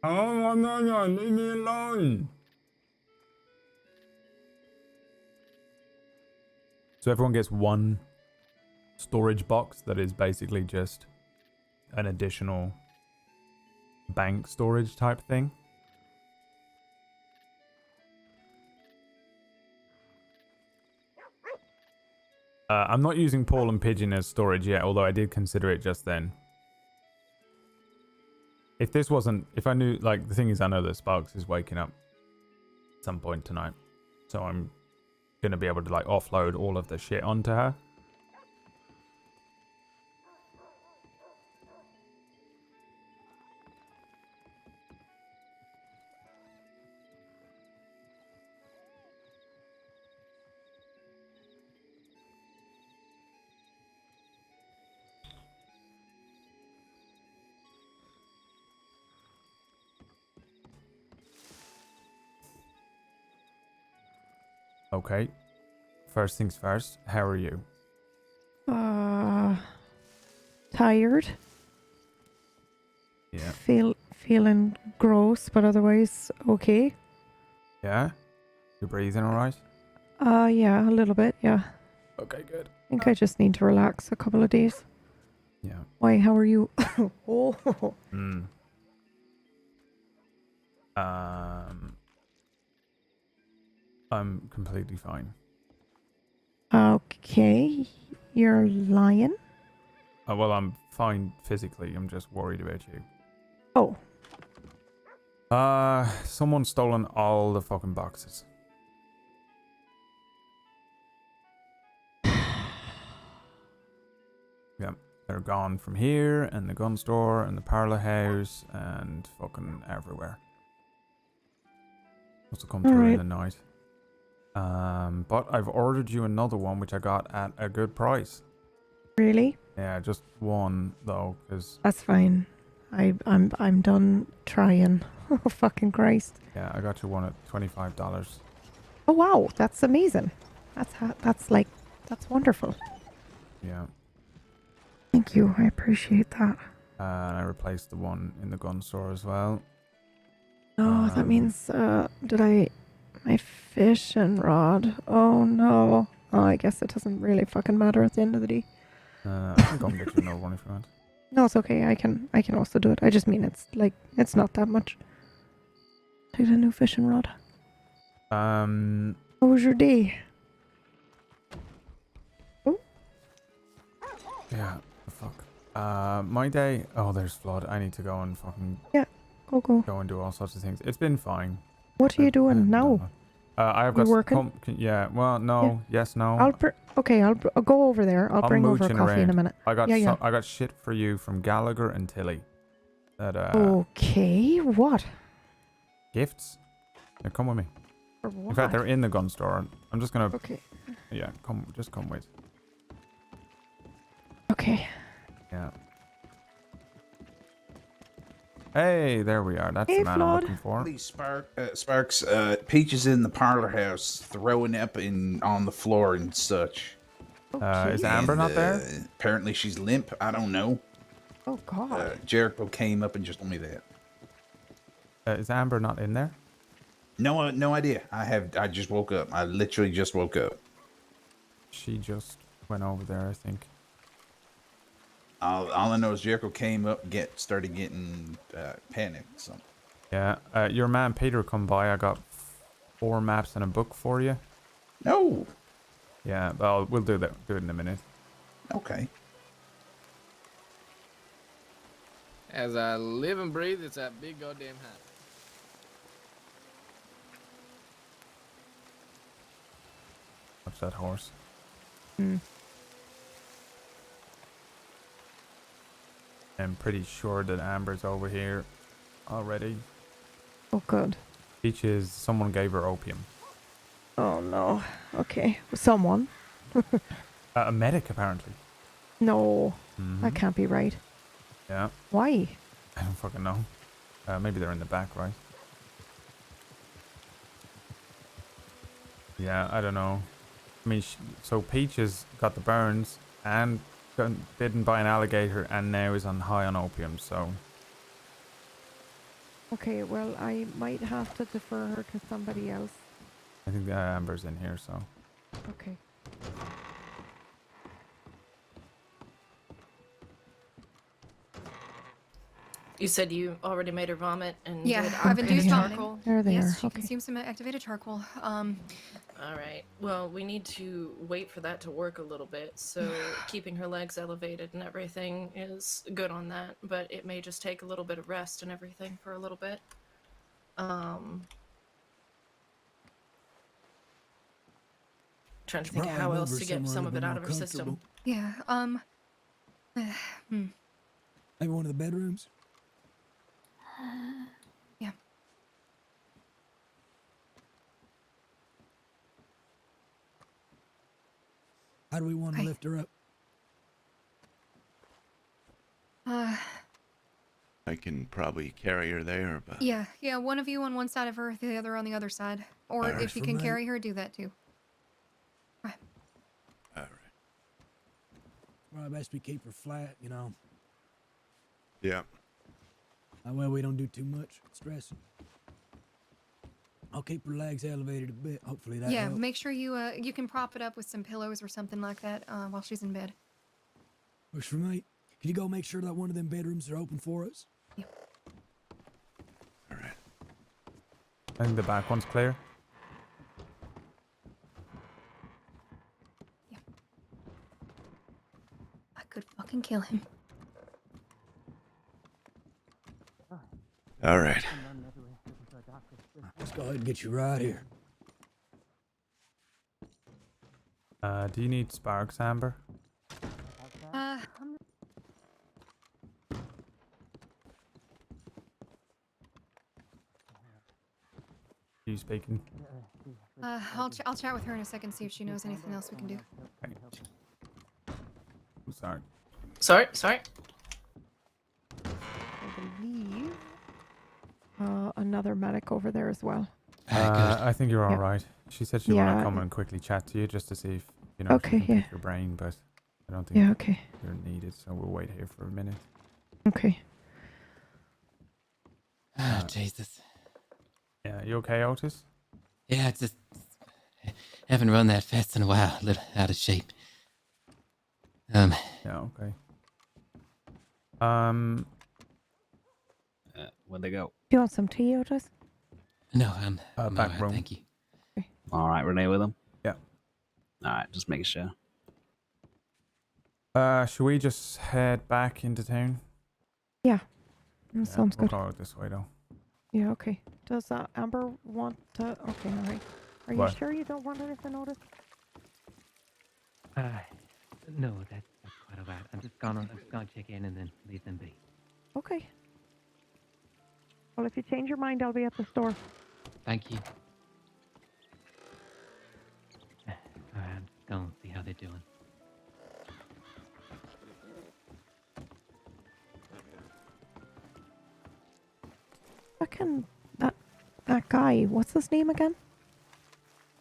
S1: Oh, no, leave me alone. So everyone gets one storage box that is basically just an additional bank storage type thing. I'm not using Paul and Pigeon as storage yet, although I did consider it just then. If this wasn't, if I knew, like, the thing is, I know that Sparks is waking up at some point tonight, so I'm gonna be able to, like, offload all of the shit onto her. Okay. First things first, how are you?
S9: Tired.
S1: Yeah.
S9: Feeling gross, but otherwise okay.
S1: Yeah? You're breathing alright?
S9: Yeah, a little bit, yeah.
S1: Okay, good.
S9: I think I just need to relax a couple of days.
S1: Yeah.
S9: Why, how are you? Oh.
S1: I'm completely fine.
S9: Okay. You're lying?
S1: Well, I'm fine physically. I'm just worried about you.
S9: Oh.
S1: Someone's stolen all the fucking boxes. Yeah, they're gone from here, and the gun store, and the parlor house, and fucking everywhere. Must have come through in the night. But I've ordered you another one, which I got at a good price.
S9: Really?
S1: Yeah, just one though, because
S9: That's fine. I'm done trying. Oh, fucking Christ.
S1: yeah, I got you one at $25.
S9: Oh wow, that's amazing. That's wonderful.
S1: Yeah.
S9: Thank you. I appreciate that.
S1: And I replaced the one in the gun store as well.
S9: Oh, that means my fishing rod. Oh no. Oh, I guess it doesn't really fucking matter at the end of the day.
S1: I can go and get you another one if you want.
S9: No, it's okay. I can also do it. I just mean it's not that much. Take a new fishing rod. How was your day? Oh.
S1: Yeah, the fuck. My day. Oh, there's flood. I need to go and fucking.
S9: Yeah, go.
S1: Go and do all sorts of things. It's been fine.
S9: What are you doing now?
S1: I have got.
S9: You working?
S1: Yeah. Well, no. Yeah. Yes. No.
S9: I'll go over there. I'll bring over a
S1: mooching
S9: coffee in a
S1: around.
S9: minute.
S1: I got.
S9: Yeah.
S1: I got shit for you from Gallagher and Tilly. That
S9: Okay. What?
S1: Gifts. Yeah, come with me.
S9: For what?
S1: In fact, they're in the gun store. I'm just gonna.
S9: Okay.
S1: Yeah. Come. Just come with.
S9: Okay.
S1: Yeah. Hey, there we are. That's
S9: Hey,
S1: the man
S9: Flood.
S1: I'm looking for.
S12: Please, Sparks, Peach is in the parlor house throwing up on the floor and such.
S1: Is Amber not there?
S12: Apparently she's limp. I don't know.
S9: Oh, God.
S12: Jericho came up and just told me that.
S1: Is Amber not in there?
S12: No idea. I just woke up. I literally just woke up.
S1: She just went over there, I think.
S12: All I know is Jericho came up, started getting panicked. So.
S1: Yeah. Your man Peter come by. I got 4 maps and a book for you.
S12: No.
S1: Yeah, well, we'll do that. Do it in a minute.
S12: Okay.
S6: As I live and breathe, it's that big goddamn hat.
S1: Watch that horse. I'm pretty sure that Amber's over here already.
S9: Oh, good.
S1: Peaches, someone gave her opium.
S9: Oh no. Okay. Someone.
S1: A medic, apparently.
S9: No.
S1: Mhm.
S9: That can't be right.
S1: Yeah.
S9: Why?
S1: I don't fucking know. Maybe they're in the back, right? Yeah, I don't know. I mean, so Peaches got the burns and didn't buy an alligator and now is on high on opium, so...
S9: Okay, well, I might have to defer her to somebody else.
S1: I think Amber's in here, so.
S9: Okay.
S16: You said you already made her vomit and
S7: Yeah,
S16: did
S7: I've induced
S9: yeah.
S7: vomiting.
S9: There they
S7: Yes,
S9: are.
S7: she
S9: Okay.
S7: consumed some activated charcoal.
S16: All right. Well, we need to wait for that to work a little bit. So keeping her legs elevated and everything is good on that, but it may just take a little bit of rest and everything for a little bit. Trying to think of how else to get some of it out of her system.
S7: Yeah,
S15: Maybe one of the bedrooms?
S7: Yeah.
S15: How do we want to lift her up?
S2: I can probably carry her there, but
S7: Yeah, one of you on one side of her, the other on the other side. Or
S2: Alright.
S7: if you can carry her, do that too.
S2: all right.
S15: Probably best we keep her flat, you know.
S2: Yeah.
S15: That way we don't do too much stressing. I'll keep her legs elevated a bit. Hopefully that
S7: Yeah,
S15: helps.
S7: make sure you can prop it up with some pillows or something like that while she's in bed.
S15: Works for me. Can you go make sure that one of them bedrooms are open for us?
S1: I think the back one's clear.
S7: I could fucking kill him.
S2: All right.
S15: Let's go ahead and get you right here.
S1: Do you need sparks, Amber? You speaking?
S7: I'll chat with her in a second, see if she knows anything else we can do.
S1: I'm sorry.
S16: Sorry.
S9: I believe another medic over there as well.
S1: I think you're all right. She said she wanted to come
S9: Yeah.
S1: and quickly chat to you just to see if you
S9: Okay,
S1: if you can
S9: yeah.
S1: pick your brain, but I don't think
S9: Yeah, okay.
S1: you're needed, so we'll wait here for a minute.
S9: Okay.
S17: Oh, Jesus.
S1: Yeah, you okay, Otis?
S17: Yeah, it's just haven't run that fast in a while. A little out of shape.
S1: Yeah, okay.
S18: Where'd they go?
S9: Do you want some tea, Otis?
S17: No, I'm
S1: back
S17: alright,
S1: room.
S17: thank you.
S18: All right, Renee with them?
S1: Yeah.
S18: All right, just making sure.
S1: Should we just head back into town?
S9: Yeah. That sounds
S1: we'll
S9: good.
S1: go out this way though.
S9: Yeah, okay. Does Amber want to... Okay, all right. Are you
S1: What?
S9: sure you don't want anything, Otis?
S17: No, that's quite alright. I'm just gonna check in and then leave them be.
S9: Okay. Well, if you change your mind, I'll be at the store.
S17: Thank you. Alright, I'm just going to see how they're doing.
S9: Fucking that guy. What's his name again?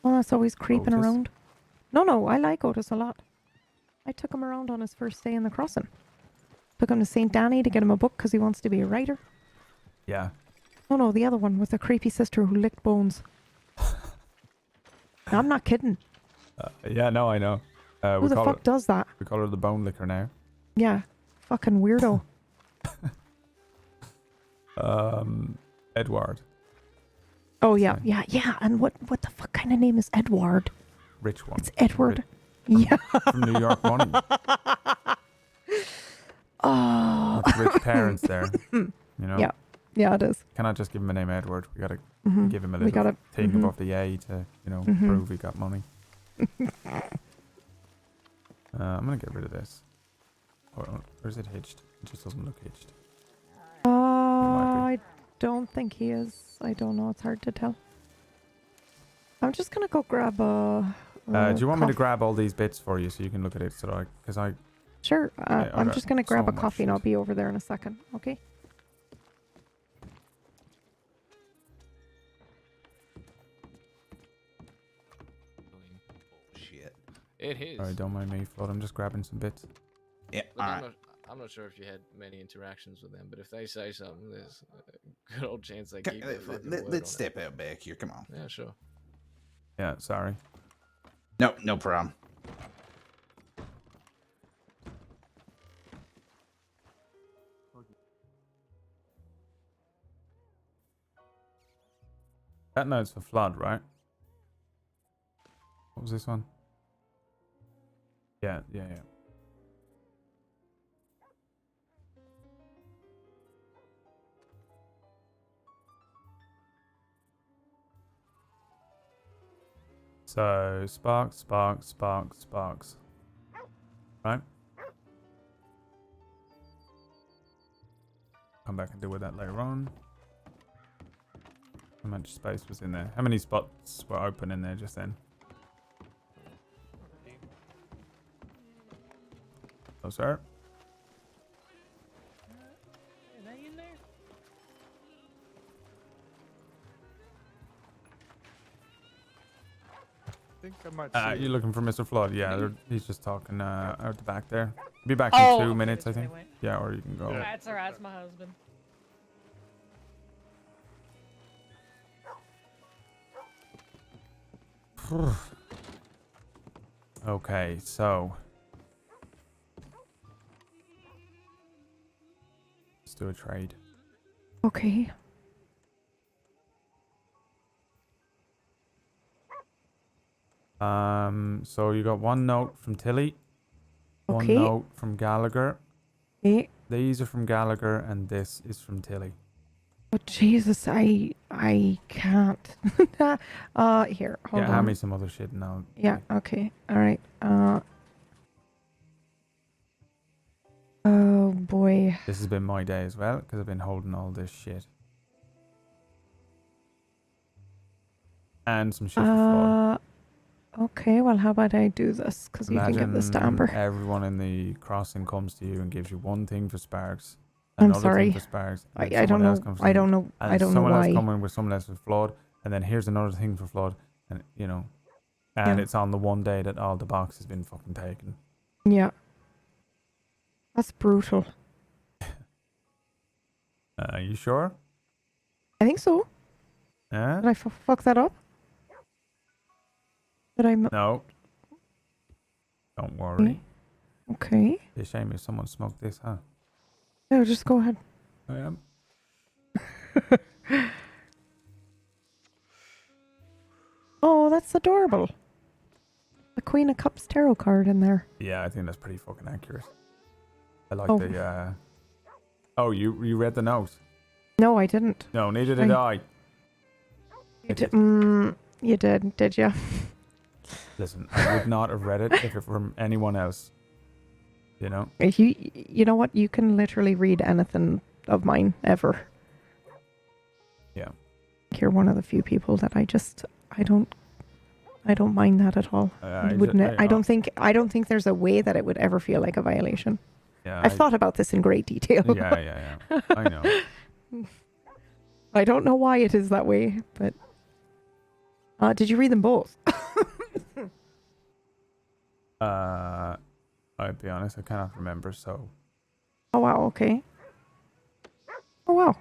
S9: Oh, that's always creeping
S1: Otis?
S9: around. No, I like Otis a lot. I took him around on his first day in the crossing. Took him to St. Danny to get him a book because he wants to be a writer.
S1: Yeah.
S9: Oh no, the other one with the creepy sister who licked bones. I'm not kidding.
S1: Yeah, no, I know.
S9: Who the fuck does that?
S1: We call her the bone licker now.
S9: Yeah, fucking weirdo.
S1: Edward.
S9: Oh yeah. And what the fuck kind of name is Edward?
S1: Rich one.
S9: It's Edward. Yeah.
S1: From New York Money.
S9: Oh.
S1: That's rich parents there. You know?
S9: Yeah, it is.
S1: Cannot just give him a name Edward. We gotta
S9: Mhm.
S1: give him a
S9: We
S1: little
S9: gotta-
S1: thing
S9: mhm.
S1: above the A to,
S9: Mhm.
S1: prove he got money. I'm gonna get rid of this. Or is it hitched? It just doesn't look hitched.
S9: I don't think he is. I don't know. It's hard to tell. I'm just gonna go grab a.
S1: Do you want me to
S9: coffee.
S1: grab all these bits for you so you can look at it? Because I.
S9: Sure.
S1: Yeah,
S9: I'm
S1: got
S9: just gonna grab
S1: so
S9: a
S1: much
S9: coffee and I'll
S1: shit.
S9: be over there in a second. Okay.
S12: Shit.
S19: It is.
S1: Alright, don't mind me, Flood. I'm just grabbing some bits.
S12: Yeah,
S19: Look,
S12: all right.
S19: I'm not sure if you had many interactions with them, but if they say something, there's a good old chance they keep their fucking word
S12: Let's
S19: on
S12: step out back here. Come on.
S19: it. Yeah, sure.
S1: Yeah, sorry.
S12: No problem.
S1: That note's for flood, right? What was this one? Yeah. So, sparks. Right? Come back and deal with that later on. How much space was in there? How many spots were open in there just then? Oh, sir.
S6: Are they in there?
S10: I think I might see.
S1: You're looking for Mr. Flood? Yeah, he's just talking out the back there. Be back
S22: Oh,
S1: in 2
S22: okay,
S1: minutes, I
S22: that's where
S1: think.
S22: they went.
S1: Yeah, or you can go.
S22: That's alright. That's my husband.
S1: Okay, so let's do a trade.
S9: Okay.
S1: So you got one note from Tilly, one
S9: Okay.
S1: note from Gallagher.
S9: Okay.
S1: These are from Gallagher, and this is from Tilly.
S9: Oh Jesus, I can't. Here, hold
S1: Yeah,
S9: on.
S1: hand me some other shit now.
S9: Yeah. Okay. All right. Oh boy.
S1: This has been my day as well because I've been holding all this shit. And some shit for Floyd.
S9: Okay. Well, how about I do this? Because you can give this to Amber.
S1: Everyone in the crossing comes to you and gives you one thing for Sparks.
S9: I'm
S1: Another
S9: sorry.
S1: thing for Sparks.
S9: I
S1: and
S9: don't
S1: someone
S9: know.
S1: else comes to
S9: I
S1: you,
S9: don't know.
S1: and
S9: I don't know
S1: someone else
S9: why.
S1: coming with someone else for Flood, and then here's another thing for Flood, and and
S9: Yeah.
S1: it's on the one day that all the box has been fucking taken.
S9: Yeah. That's brutal.
S1: You sure?
S9: I think so.
S1: Yeah.
S9: Did I fuck that up? Did I?
S1: No. Don't worry.
S9: Okay.
S1: It's a shame if someone smoked this, huh?
S9: No, just go ahead.
S1: I am.
S9: Oh, that's adorable. The Queen of Cups tarot card in there.
S1: Yeah, I think that's pretty fucking accurate. I like
S9: Oh.
S1: the. Oh, you read the note?
S9: No, I didn't.
S1: No, neither did I.
S9: You did you?
S1: Listen, I would not have read it if it were from anyone else. You know?
S9: You know what? You can literally read anything of mine ever.
S1: Yeah.
S9: You're one of the few people that I don't mind that at all.
S1: I
S9: don't think there's a way that it would ever feel like a violation.
S1: Yeah,
S9: I've thought about this in great detail.
S1: Yeah. I know.
S9: I don't know why it is that way, but did you read them both?
S1: I'll be honest, I cannot remember, so.
S9: Oh wow, okay. Oh wow.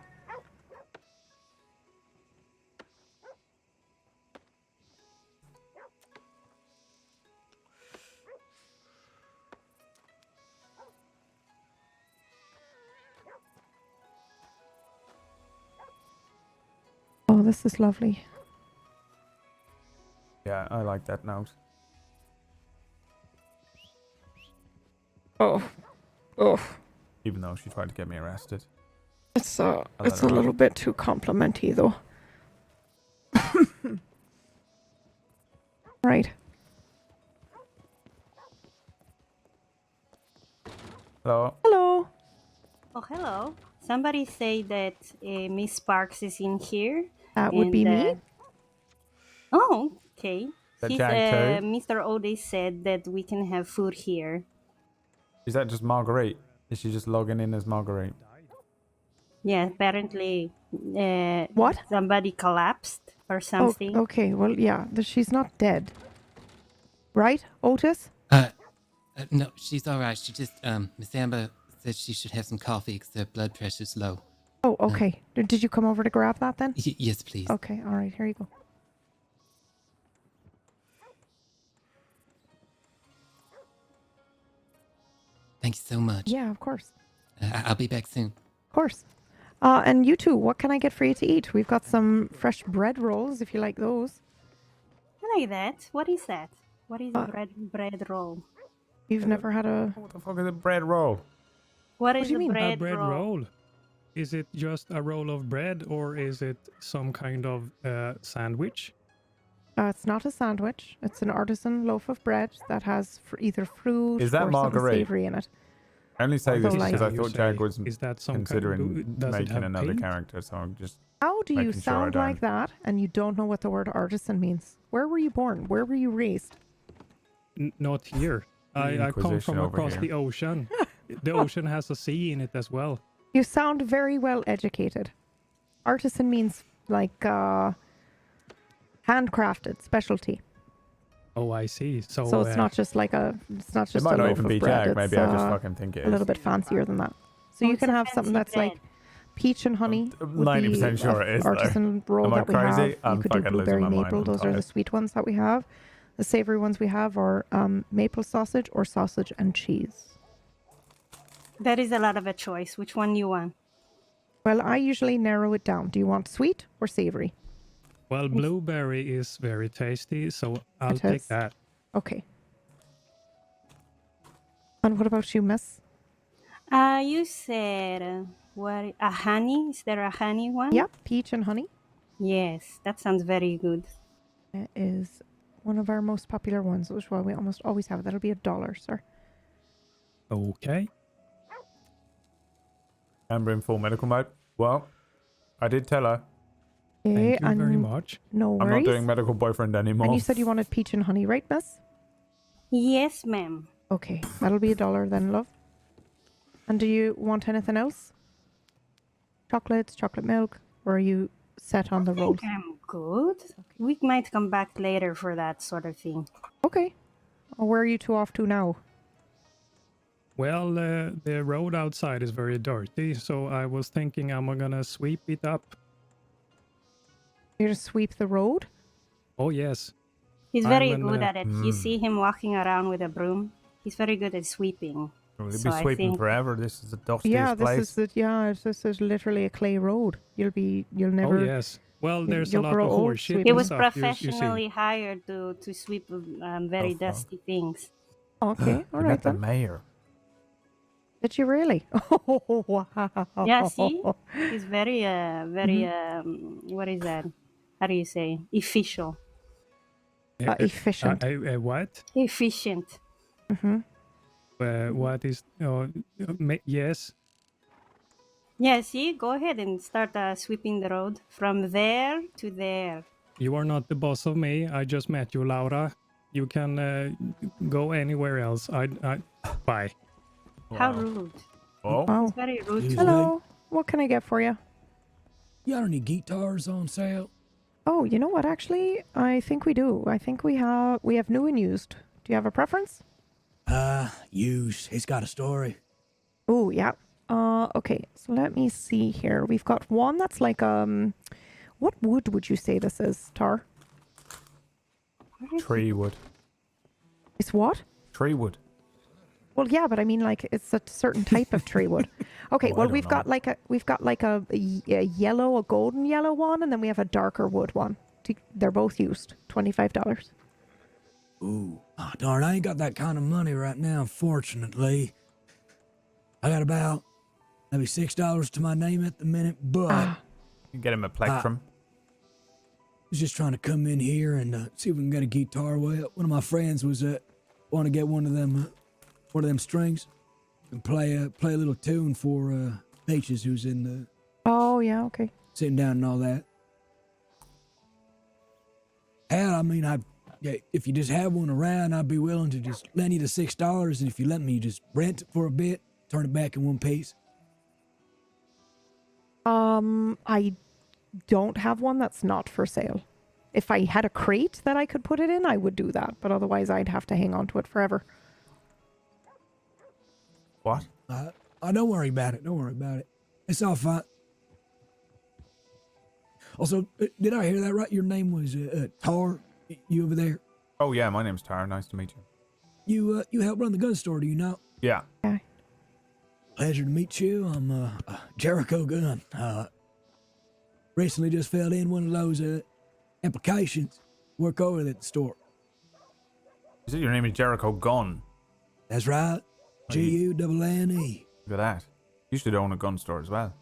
S9: Oh, this is lovely.
S1: Yeah, I like that note.
S9: Oh.
S1: Even though she tried to get me arrested.
S9: It's
S1: let
S9: a
S1: her
S9: little
S1: off.
S9: bit too complimenty though. Right.
S1: Hello.
S9: Hello.
S21: Oh, hello. Somebody say that Miss Sparks is in here.
S9: That would be me.
S21: Oh, okay.
S1: That
S21: He's,
S1: Jack too?
S21: Mr. Ode said that we can have food here.
S1: Is that just Marguerite? Is she just logging in as Marguerite?
S21: Yeah, apparently
S9: What?
S21: somebody collapsed or something.
S9: Oh, okay, well, yeah, she's not dead. Right, Otis?
S17: No, she's all right. She just Miss Amber said she should have some coffee because her blood pressure's low.
S9: Oh, okay. Did you come over to grab that then?
S17: Yes, please.
S9: Okay, all right, here you go.
S17: Thank you so much.
S9: Yeah, of course.
S17: I'll be back soon.
S9: Of course. And you too, what can I get for you to eat? We've got some fresh bread rolls if you like those.
S21: I like that. What is that? What is a bread roll?
S9: You've never had a...
S1: What the fuck is a bread roll?
S21: What is
S9: do you
S21: a
S9: mean?
S21: bread,
S5: A bread
S21: roll?
S5: roll? Is it just a roll of bread or is it some kind of sandwich?
S9: It's not a sandwich. It's an artisan loaf of bread that has either fruit
S1: Is that
S9: or something
S1: marguerite?
S9: savory in it.
S1: I only say
S9: So,
S1: this
S9: like-
S1: because I
S5: You
S1: thought
S5: say,
S1: Jag was
S5: is that some
S1: considering
S5: kind, does it
S1: making
S5: have
S1: another
S5: paint?
S1: character, so I'm just
S9: How do you
S1: making sure I
S9: sound
S1: don't.
S9: like that and you don't know what the word artisan means? Where were you born? Where were you raised?
S5: Not here. I come
S1: Inquisition
S5: from
S1: over
S5: across
S1: here.
S5: the ocean. The ocean has a sea in it as well.
S9: You sound very well educated. Artisan means like handcrafted specialty.
S5: Oh, I see. So,
S9: So it's not just like a. It's not
S1: It
S9: just
S1: might
S9: a
S1: not
S9: loaf
S1: even
S9: of
S1: be
S9: bread.
S1: Jag. Maybe
S9: it's,
S1: I just fucking think it
S9: a little
S1: is.
S9: bit fancier than that. So you
S21: What's
S9: can
S21: a
S9: have something
S21: fancy
S9: that's like
S21: bread?
S9: peach and honey.
S1: I'm
S9: would
S1: 90%
S9: be
S1: sure
S9: a
S1: it is, though.
S9: artisan roll
S1: Am I
S9: that we have.
S1: crazy?
S9: You
S1: I'm
S9: could do
S1: fucking losing
S9: blueberry
S1: my mind.
S9: maple.
S1: I'm
S9: Those are the
S1: tired.
S9: sweet ones that we have. The savory ones we have are maple sausage or sausage and cheese.
S21: That is a lot of a choice. Which one you want?
S9: Well, I usually narrow it down. Do you want sweet or savory?
S5: well, blueberry is very tasty, so I'll
S9: It
S5: take
S9: is.
S5: that.
S9: Okay. And what about you, miss?
S21: You said what? A honey? Is there a honey one?
S9: Yep, peach and honey.
S21: Yes, that sounds very good.
S9: It is one of our most popular ones, which is why we almost always have it. That'll be $1, sir.
S5: Okay.
S1: Amber in full medical mode. Well, I did tell her.
S9: Okay,
S5: Thank you very
S9: and
S5: much.
S9: no
S1: I'm
S9: worries.
S1: not doing medical boyfriend anymore.
S9: And you said you wanted peach and honey, right, miss?
S21: Yes, ma'am.
S9: Okay, that'll be $1 then, love. And do you want anything else? Chocolates, chocolate milk, or are you set on the
S21: I
S9: rolls?
S21: think I'm good. We might come back later for that sort of thing.
S9: Okay. Where are you two off to now?
S5: Well, the road outside is very dirty, so I was thinking I'm gonna sweep it up.
S9: You're to sweep the road?
S5: Oh, yes.
S21: He's very
S5: I'm an,
S21: good at it. You
S1: Mm.
S21: see him walking around with a broom. He's very good at sweeping.
S1: We'll
S21: So
S1: be
S21: I
S1: sweeping
S21: think-
S1: forever. This is the dustiest
S9: Yeah, this
S1: place.
S9: is this is literally a clay road. You'll never.
S5: Oh, yes. Well, there's a
S9: you'll
S5: lot
S9: grow
S5: of
S9: old
S5: horse shit
S9: sweeping.
S21: He
S5: and
S21: was
S5: stuff. You
S21: professionally
S5: see.
S21: hired to sweep very
S1: Oh, fuck.
S21: dusty things.
S9: Okay, all
S1: We
S9: right
S1: met the
S9: then.
S1: mayor.
S9: Did you really? Oh, wow.
S21: Yeah, see? He's very, what is that? How do you say? Official.
S9: Efficient.
S5: What?
S21: Efficient.
S9: Mm-hmm.
S5: What is... yes.
S21: Yeah, see? Go ahead and start sweeping the road from there to there.
S5: You are not the boss of me. I just met you, Laura. You can go anywhere else. Bye.
S21: How rude.
S1: Oh.
S9: Wow.
S21: It's very rude.
S15: Excuse
S9: Hello. What can I get for you?
S15: You got any guitars on sale?
S9: Oh, you know what? Actually, I think we do. I think we have new and used. Do you have a preference?
S15: Used. It's got a story.
S9: Oh, yeah. Okay. So let me see here. We've got one that's like what wood would you say this is, Tar?
S1: Tree wood.
S9: It's what?
S1: Tree wood.
S9: Well, yeah, but I mean, like, it's a certain type of tree wood. Okay,
S1: Oh, I
S9: well,
S1: don't
S9: we've got like a yellow, a golden yellow one, and then we have a darker wood one. They're both used. $25.
S15: Ooh. Oh, darn, I ain't got that kind of money right now, fortunately. I got about maybe $6 to my name at the minute, but
S1: You get him a plectrum.
S15: I was just trying to come in here and see if we can get a guitar. Well, one of my friends was want to get one of them strings and play a little tune for Peaches, who's in the
S9: Oh, yeah, okay.
S15: sitting down and all that. Hell, I mean, if you just have one around, I'd be willing to just lend you the $6, and if you let me just rent it for a bit, turn it back in one piece.
S9: I don't have one that's not for sale. If I had a crate that I could put it in, I would do that, but otherwise I'd have to hang on to it forever.
S1: What?
S15: Oh, don't worry about it. Don't worry about it. It's all fine. Also, did I hear that right? Your name was Tar? You over there?
S1: Oh, yeah, my name's Tar. Nice to meet you.
S15: You help run the gun store, do you not?
S1: Yeah.
S15: Pleasure to meet you. I'm Jericho Gunn. Recently just filled in one of those applications. Work over at the store.
S1: You said your name is Jericho Gunn.
S15: That's right. G-U-N-N-E.
S1: Look at that. You should own a gun store as well.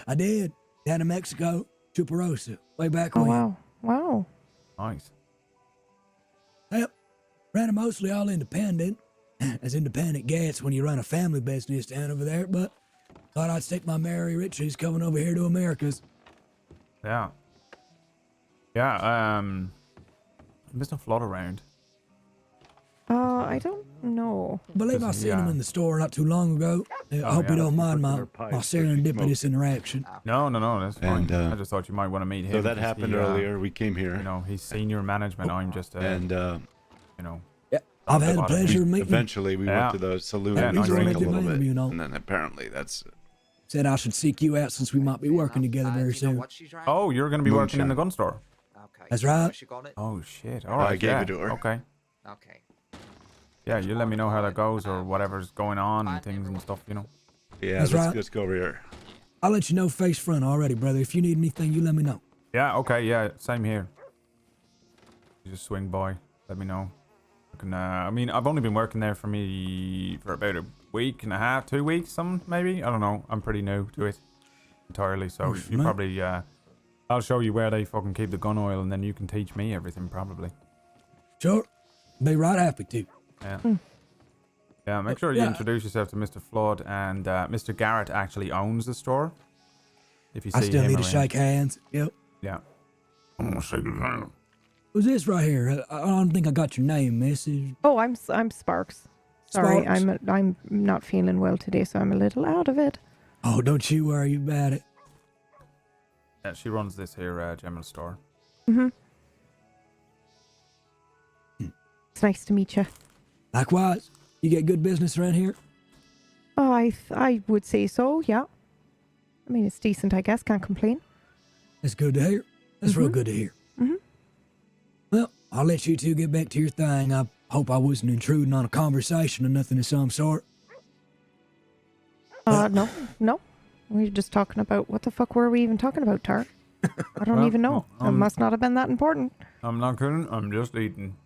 S15: I did. Down in Mexico, Chuparosa, way back
S9: Oh,
S15: when.
S9: wow. Wow.
S1: Nice.
S15: Well, ran it mostly all independent, as independent gets when you run a family business down over there, but thought I'd stick my merry riches coming over here to Americas.
S1: Yeah. Yeah, there's no flood around.
S9: I don't know.
S15: I believe I seen him in the store not too long ago. I hope you don't mind my serendipitous interaction.
S1: No, that's fine.
S2: And,
S1: I just thought you might want to meet him.
S2: So that
S1: 'cause
S2: happened
S1: he,
S2: earlier. We came here.
S1: You know, he's senior management. I'm just,
S2: and
S1: you know.
S15: Yeah, I've had the pleasure of meeting.
S2: Eventually, we went to the saloon and
S15: nice
S2: drank a
S15: meeting
S2: little
S15: you,
S2: bit,
S15: you know.
S2: and then apparently that's.
S15: Said I should seek you out since we might be working together very soon.
S1: Oh, you're going to be working in the gun store?
S15: That's right.
S1: Oh, shit. All right.
S2: I gave
S1: yeah.
S2: it to her.
S1: Okay. Yeah, you let me know how that goes or whatever's going on and things and stuff, you know.
S2: Yeah,
S15: That's
S2: let's
S15: right.
S2: just go over here.
S15: I'll let you know face front already, brother. If you need anything, you let me know.
S1: Yeah, okay, yeah, same here. You just swing by, let me know. I can, I mean, I've only been working there for about a week and a half, 2 weeks, something maybe. I don't know. I'm pretty new to it entirely, so you
S15: man.
S1: probably, I'll show you where they fucking keep the gun oil, and then you can teach me everything probably.
S15: Sure. Be right happy to.
S1: Yeah. Yeah, make sure you introduce yourself to Mr. Flood, and Mr. Garrett actually owns the store. If you see
S15: I still
S1: him
S15: need to
S1: around.
S15: shake hands. Yep.
S1: Yeah. I'm gonna shake his hand.
S15: Who's this right here? I don't think I got your name, Mrs.
S9: Oh, I'm Sparks. Sorry,
S15: Sparks?
S9: I'm not feeling well today, so I'm a little out of it.
S15: Oh, don't you worry about it.
S1: Yeah, she runs this here general store.
S9: It's nice to meet you.
S15: Likewise. You get good business around here?
S9: Oh, I would say so. Yeah. I mean, it's decent, I guess. Can't complain.
S15: That's good to hear. That's real good to hear. Well, I'll let you two get back to your thing. I hope I wasn't intruding on a conversation or nothing of some sort.
S9: No. We were just talking about, what the fuck were we even talking about, Tar? I don't even know. It must not have been that important.
S1: I'm not kidding. I'm just eating.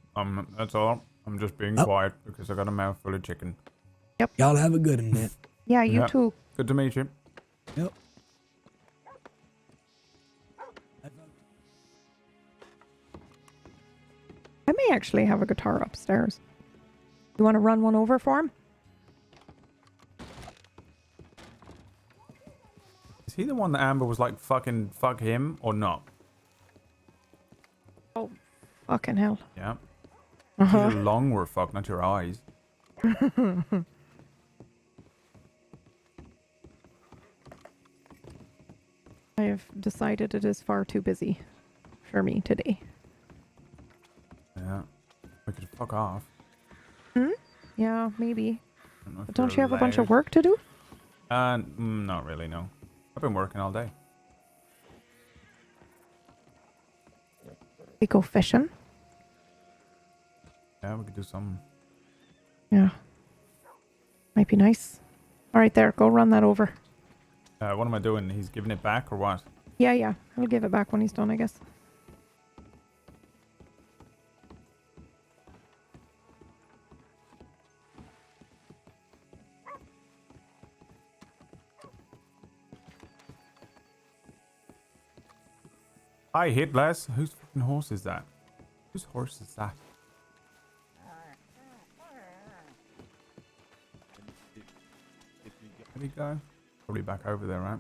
S1: That's all. I'm just being quiet because I got a mouthful of chicken.
S9: Yep.
S15: Y'all have a good one, then.
S9: Yeah, you too.
S1: Good to meet you.
S15: Yep.
S9: I may actually have a guitar upstairs. You want to run one over for him?
S1: Is he the one that Amber was like, fuck him or not?
S9: Oh, fucking hell.
S1: Yeah.
S9: Uh-huh.
S1: Your lung were fucked, not your eyes.
S9: I have decided it is far too busy for me today.
S1: Yeah. We could fuck off.
S9: Yeah, maybe.
S1: If
S9: But don't
S1: you're
S9: you have a bunch of
S1: allowed.
S9: work to do?
S1: Not really, no. I've been working all day.
S9: We go fishing.
S1: Yeah, we could do something.
S9: Yeah. Might be nice. All right, there. Go run that over.
S1: What am I doing? He's giving it back or what?
S9: Yeah. I'll give it back when he's done, I guess.
S1: Hi, Hitless. Whose fucking horse is that? Whose horse is that? Where'd he go? Probably back over there, right?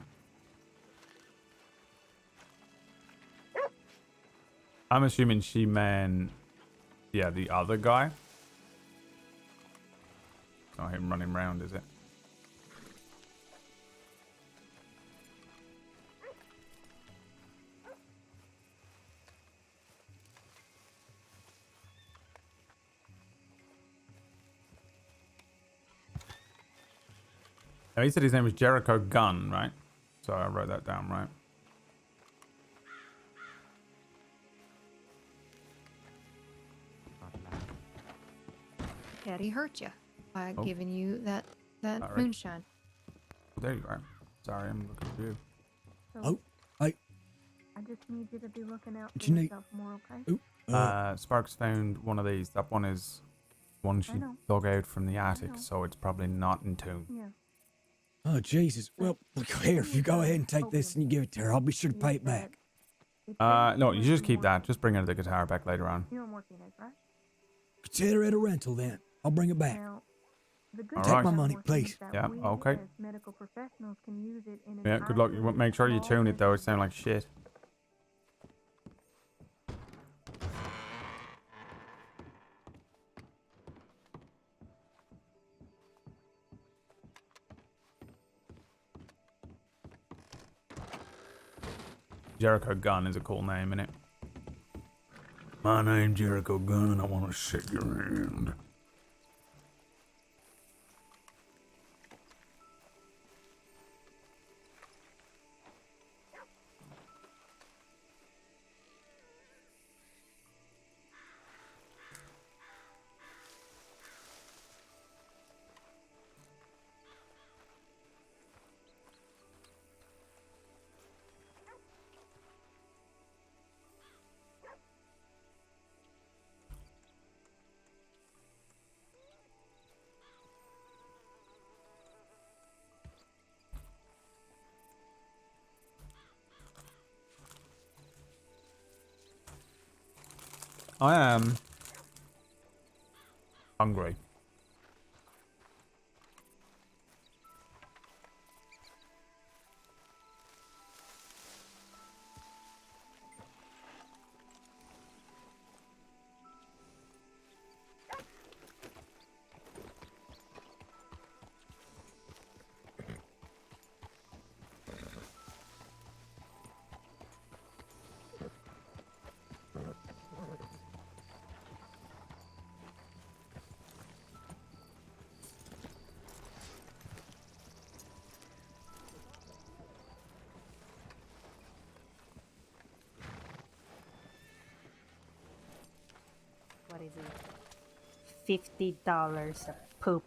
S1: I'm assuming she meant, yeah, the other guy. It's not him running around, is it? Oh, he said his name was Jericho Gunn, right? So I wrote that down right.
S7: Daddy hurt you by
S1: Oh.
S7: giving you that
S1: Sorry.
S7: moonshine.
S1: There you are. Sorry, I'm looking at you.
S15: Oh, hey,
S9: I just need you to be looking out
S15: what
S9: for
S15: you need?
S9: yourself more, okay?
S15: Ooh,
S1: Sparks found one of these. That one is one she
S9: know.
S1: dug out from the
S9: know.
S1: attic, so it's probably not in tune.
S9: Yeah.
S15: oh, Jesus. Well, look here. If you go ahead and take this and you give it to her, I'll be sure to pay it back.
S1: No, you just keep that. Just bring her the guitar back later on.
S9: You're on Morpheus, right?
S15: Consider it a rental then. I'll bring it back.
S9: Now, the good
S1: All
S15: Take
S1: right.
S15: my money, please.
S9: that
S1: Yeah,
S9: we
S1: okay.
S9: as medical professionals can use it in
S1: Yeah, good luck. You make sure you tune it though. It sounds like shit. Jericho Gunn is a cool name, innit? My name's Jericho Gunn and I want to shake your hand. I am hungry.
S21: What is it? $50 a poop.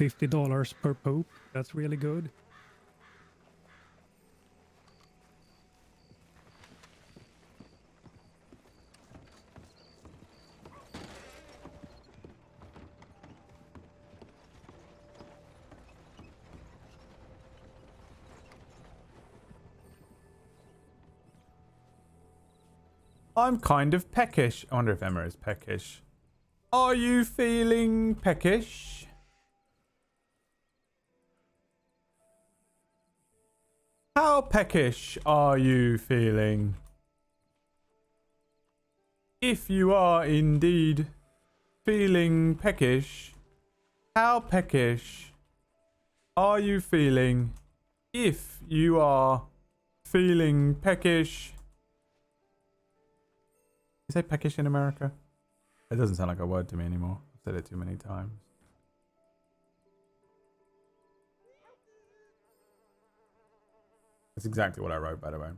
S5: $50 per poop. That's really good.
S1: I'm kind of peckish. I wonder if Emma is peckish. Are you feeling peckish? How peckish are you feeling? If you are indeed feeling peckish, how peckish are you feeling? If you are feeling peckish. You say peckish in America? It doesn't sound like a word to me anymore. I've said it too many times. That's exactly what I wrote, by the way.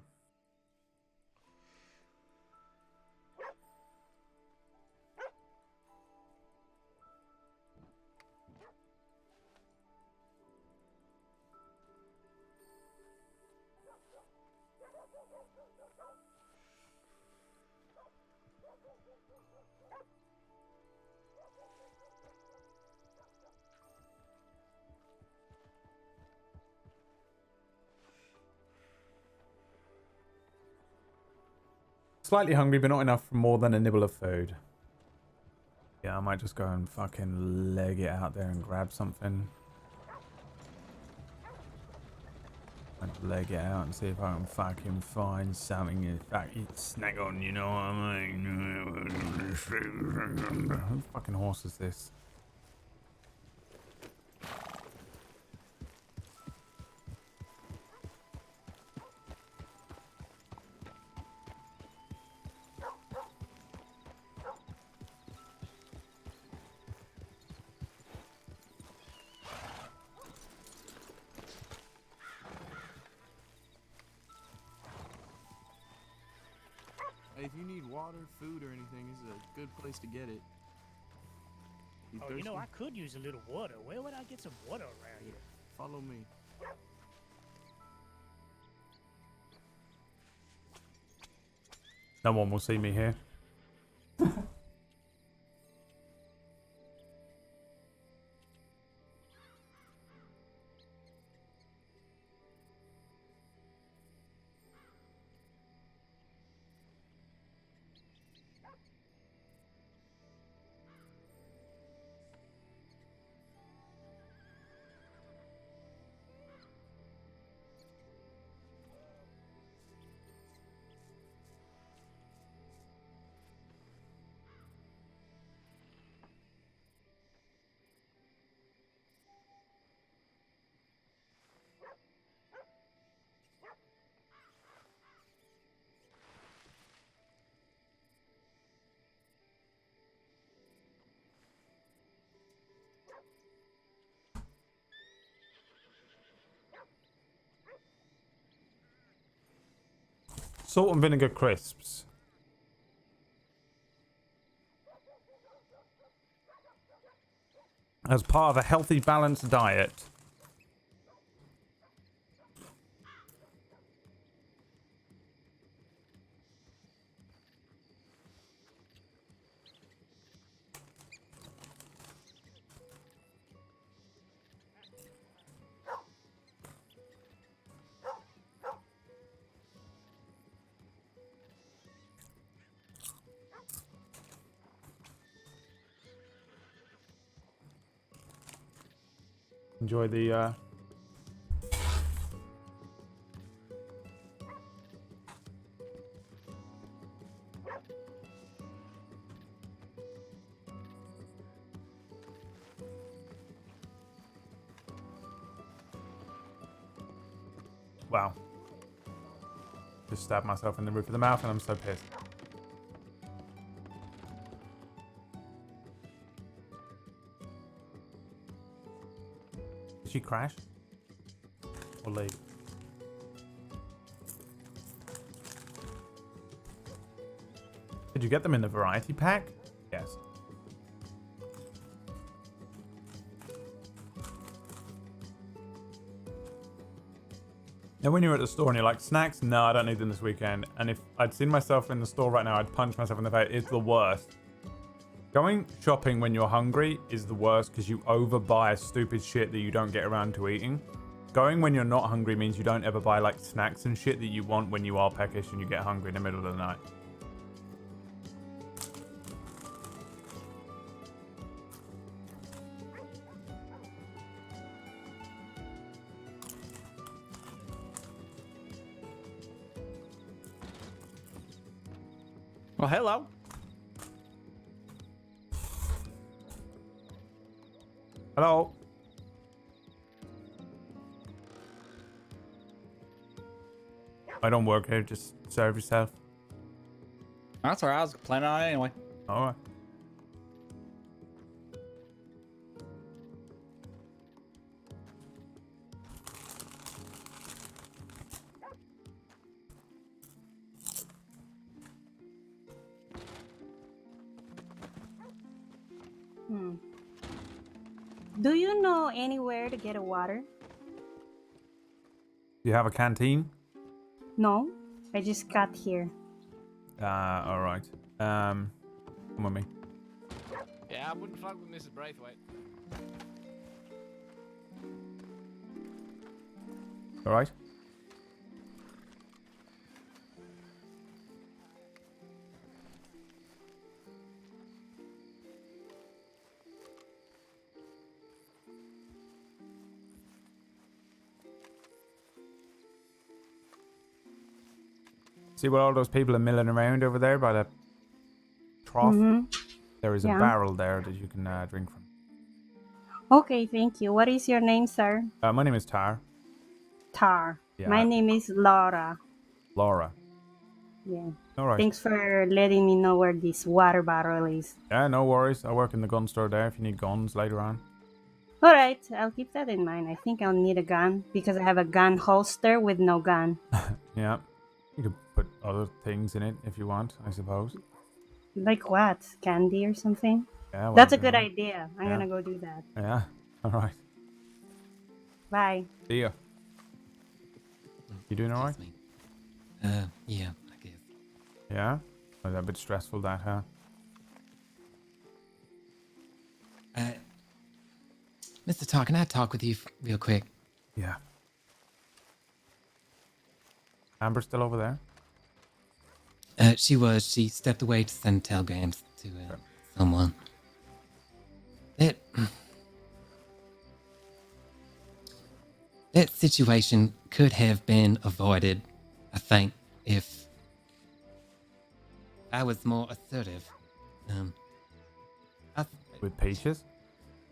S1: Slightly hungry, but not enough for more than a nibble of food. Yeah, I might just go and fucking leg it out there and grab something. I'd leg it out and see if I can fucking find something to fucking snack on, you know what I mean? Who fucking horse is this?
S4: Hey, if you need water, food, or anything, this is a good place to get it.
S20: Oh, you know, I could use a little water. Where would I get some water around here?
S4: Follow me.
S1: No one will see me here. Salt and vinegar crisps. As part of a healthy, balanced diet. Enjoy the Wow. Just stabbed myself in the roof of the mouth and I'm so pissed. Did she crash? Or leave? Did you get them in the variety pack? Yes. Now when you're at the store and you're like, snacks? No, I don't need them this weekend. And if I'd seen myself in the store right now, I'd punch myself in the face. It's the worst. Going shopping when you're hungry is the worst because you overbuy stupid shit that you don't get around to eating. Going when you're not hungry means you don't ever buy like snacks and shit that you want when you are peckish and you get hungry in the middle of the night.
S23: Well, hello.
S1: Hello. I don't work here, just serve yourself.
S23: That's alright, I was planning on it anyway.
S1: Alright.
S21: Do you know anywhere to get a water?
S1: Do you have a canteen?
S21: No, I just got here.
S1: Alright. Come with me.
S19: Yeah, I wouldn't fuck with Mrs. Braithwaite.
S1: Alright. See what all those people are milling around over there by the trough? There is a barrel there that you can drink from.
S21: Okay, thank you. What is your name, sir?
S1: My name is Tar.
S21: Tar.
S1: Yeah.
S21: My name is Laura.
S1: Laura.
S21: Yeah.
S1: All right.
S21: Thanks for letting me know where this water bottle is.
S1: Yeah, no worries. I work in the gun store there if you need guns later on.
S21: All right, I'll keep that in mind. I think I'll need a gun because I have a gun holster with no gun.
S1: Yeah. You could put other things in it if you want, I suppose.
S21: Like what? Candy or something?
S1: Yeah, well,
S21: That's a
S1: you
S21: good
S1: know.
S21: idea. I'm
S1: Yeah.
S21: gonna go do that.
S1: Yeah. All right.
S21: Bye.
S1: See ya. You doing all right?
S17: Yeah, I guess.
S1: Yeah? Was that a bit stressful, that, huh?
S17: Mr. Tar, can I talk with you real quick?
S1: Yeah. Amber's still over there?
S17: She stepped away to send telegrams to someone. That situation could have been avoided, I think, if I was more assertive.
S1: With Peaches?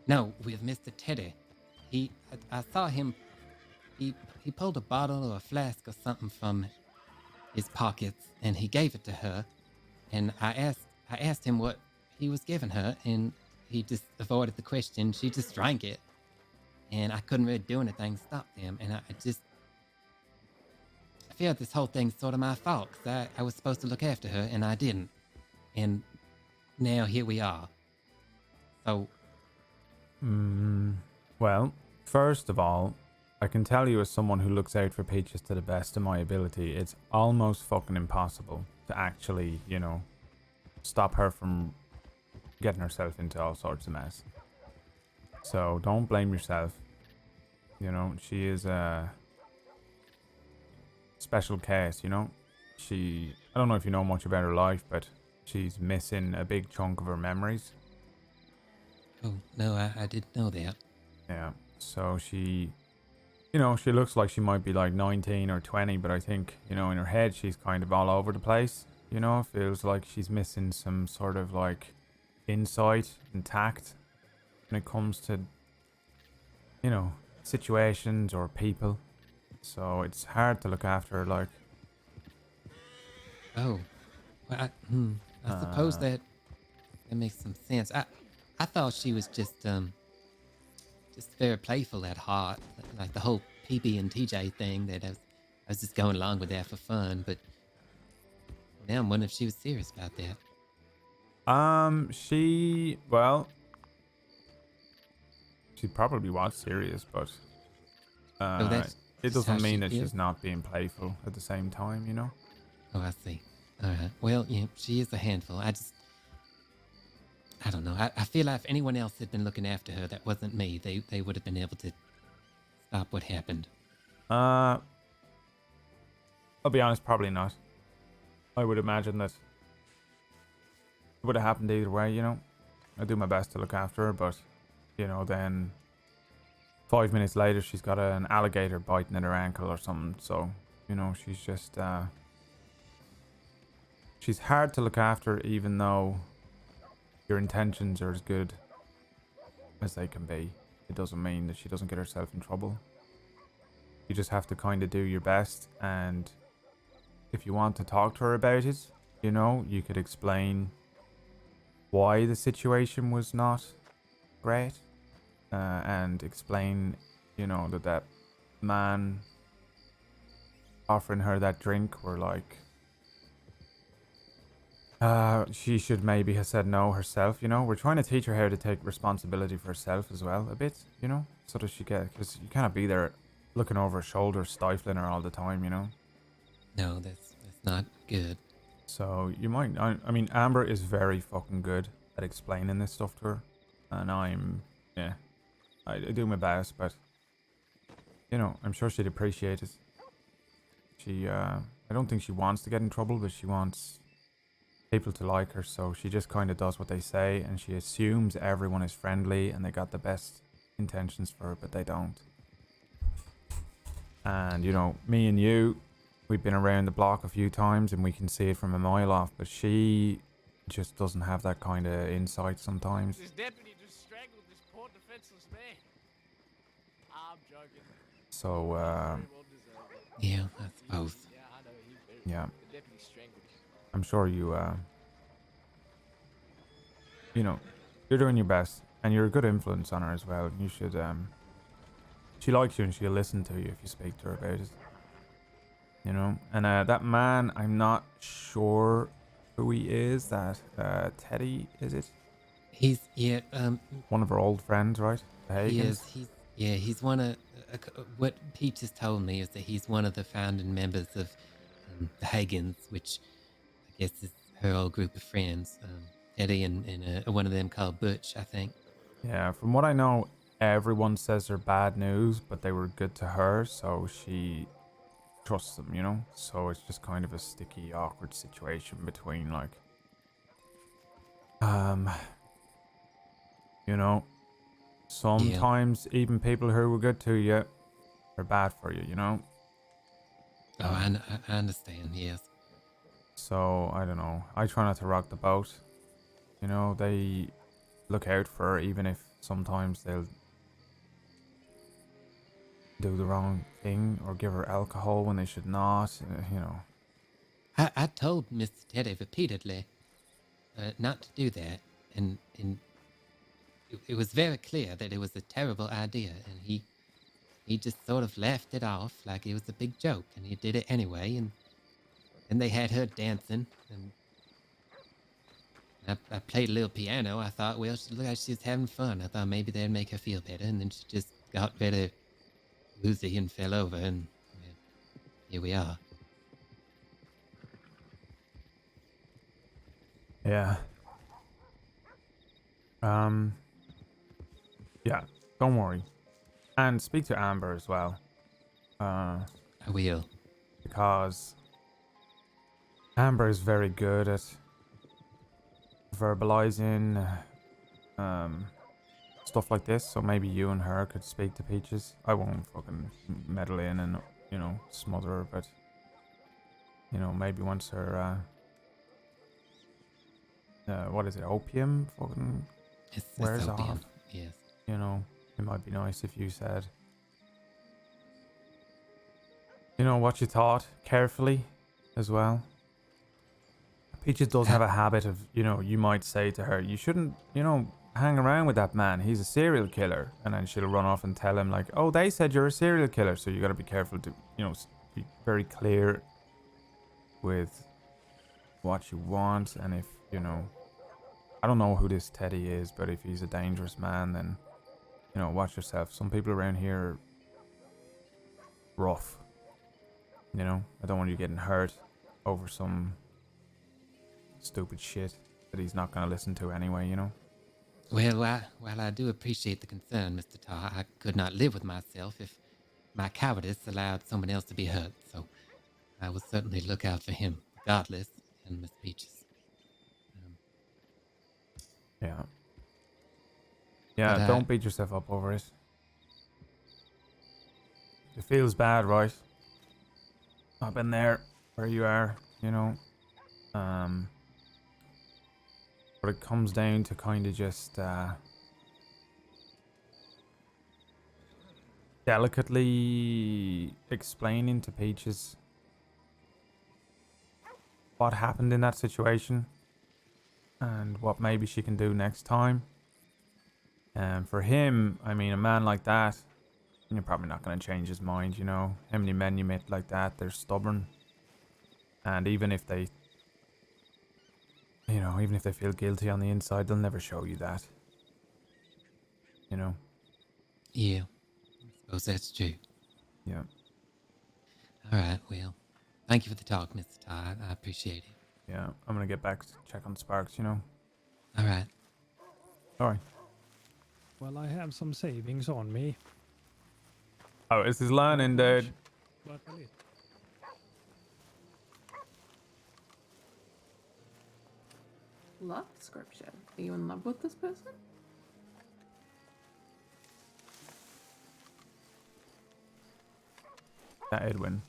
S17: No, with Mr. Teddy. I saw him. He pulled a bottle or a flask or something from his pockets, and he gave it to her. And I asked him what he was giving her, and he just avoided the question. She just drank it, and I couldn't really do anything to stop him. And I feel this whole thing's sort of my fault, because I was supposed to look after her, and I didn't. And now here we are. So...
S1: Well, first of all, I can tell you as someone who looks out for Peaches to the best of my ability, it's almost fucking impossible to actually, you know, stop her from getting herself into all sorts of mess. So don't blame yourself. You know, she is a special case, you know. I don't know if you know much about her life, but she's missing a big chunk of her memories.
S17: Oh, no, I didn't know that.
S1: Yeah, so she looks like she might be like 19 or 20, but I think, you know, in her head she's kind of all over the place. You know, feels like she's missing some sort of like insight and tact when it comes to, you know, situations or people. So it's hard to look after her, like.
S17: Oh, well, I suppose that makes some sense. I thought she was just very playful at heart, like the whole PB and TJ thing. That I was just going along with that for fun. But now I'm wondering if she was serious about that.
S1: She probably was serious, but it doesn't mean that she's not being playful at the same time, you know?
S17: Oh, I see. All right. Well, yeah, she is a handful. I don't know. I feel like if anyone else had been looking after her that wasn't me, they would have been able to stop what happened.
S1: I'll be honest, probably not. I would imagine that it would have happened either way, you know? I do my best to look after her, but, you know, then 5 minutes later she's got an alligator biting at her ankle or something, so, you know, she's just, she's hard to look after even though your intentions are as good as they can be. It doesn't mean that she doesn't get herself in trouble. You just have to kind of do your best, and if you want to talk to her about it, you know, you could explain why the situation was not great, and explain, you know, that man offering her that drink were like, she should maybe have said no herself, you know. We're trying to teach her how to take responsibility for herself as well, a bit, you know, so that because you can't be there looking over her shoulder, stifling her all the time, you know.
S17: No, that's not good.
S1: So you might, I mean, Amber is very fucking good at explaining this stuff to her, and I do my best, but, you know, I'm sure she'd appreciate it. I don't think she wants to get in trouble, but she wants people to like her, so she just kind of does what they say, and she assumes everyone is friendly and they got the best intentions for her, but they don't. And, you know, me and you, we've been around the block a few times and we can see it from a mile off, but she just doesn't have that kind of insight sometimes.
S19: This deputy just strangled this poor defenseless man. I'm joking.
S1: So,
S17: yeah, I suppose.
S19: Yeah, I know. He
S1: yeah.
S19: The deputy strangled him.
S1: I'm sure you know, you're doing your best, and you're a good influence on her as well. You should, she likes you and she'll listen to you if you speak to her about it. You know, and that man, I'm not sure who he is. That Teddy, is it?
S17: He's
S1: one of our old friends, right? The
S17: he
S1: Hagans?
S17: is. He's one of what Peach has told me is that he's one of the founding members of the Hagans, which I guess is her old group of friends. Eddie and one of them called Butch, I think.
S1: Yeah, from what I know, everyone says they're bad news, but they were good to her, so she trusts them, you know? So it's just kind of a sticky, awkward situation between, like, you know, sometimes even people who were good to you are bad for you, you know?
S17: Oh, I understand, yes.
S1: So, I don't know. I try not to rock the boat. You know, they look out for her, even if sometimes they'll do the wrong thing or give her alcohol when they should not, you know.
S17: I told Mr. Teddy repeatedly not to do that, and it was very clear that it was a terrible idea, and he just sort of laughed it off like it was a big joke, and he did it anyway, and then they had her dancing, and I played a little piano. I thought, well, she looked like she was having fun. I thought maybe that'd make her feel better, and then she just got very woozy and fell over, and well, here we are.
S1: Yeah. Yeah, don't worry. And speak to Amber as well.
S17: I will.
S1: Because Amber is very good at verbalizing stuff like this, so maybe you and her could speak to Peaches. I won't fucking meddle in and, you know, smother her, but, you know, maybe once her, what is it, opium fucking wears
S17: opium,
S1: off.
S17: yes.
S1: You know, it might be nice if you said, you know, what you thought carefully as well. Peaches does have a habit of, you know, you might say to her, you shouldn't, you know, hang around with that man. He's a serial killer. And then she'll run off and tell him, like, oh, they said you're a serial killer. So you got to be careful to, you know, be very clear with what you want. And if, you know, I don't know who this Teddy is, but if he's a dangerous man, then, you know, watch yourself. Some people around here are rough. You know, I don't want you getting hurt over some stupid shit that he's not going to listen to anyway, you know?
S17: Well, while I do appreciate the concern, Mr. Tar, I could not live with myself if my cowardice allowed someone else to be hurt, so I will certainly look out for him, regardless, and Miss Peaches.
S1: Yeah. Yeah,
S17: But,
S1: don't beat yourself up over it. It feels bad, right? I've been there where you are, you know? But it comes down to kind of just delicately explaining to Peaches what happened in that situation and what maybe she can do next time. And for him, I mean, a man like that, you're probably not going to change his mind, you know? How many men you meet like that, they're stubborn. And even if they, you know, even if they feel guilty on the inside, they'll never show you that. You know?
S17: Yeah, I suppose that's true.
S1: Yeah.
S17: All right, well, thank you for the talk, Mr. Tar. I appreciate it.
S1: Yeah, I'm going to get back to check on Sparks, you know?
S17: All right.
S1: All right.
S5: Well, I have some savings on me.
S1: Oh, is his learning, dude?
S5: But a little.
S8: Love description. Are you in love with this person?
S1: That Edwin.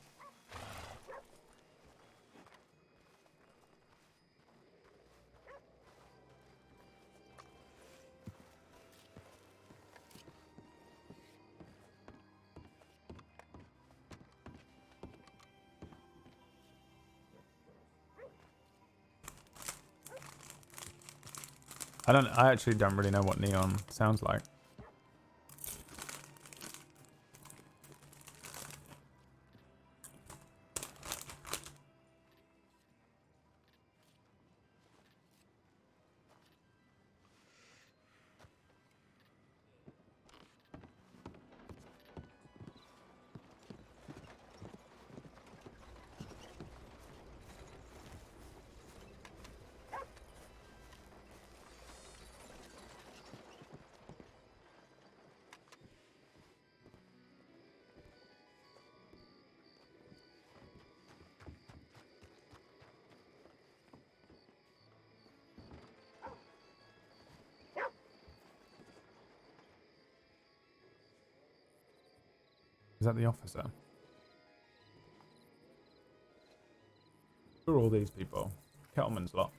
S1: I actually don't really know what neon sounds like. Is that the officer? Who are all these people? Kettleman's lot.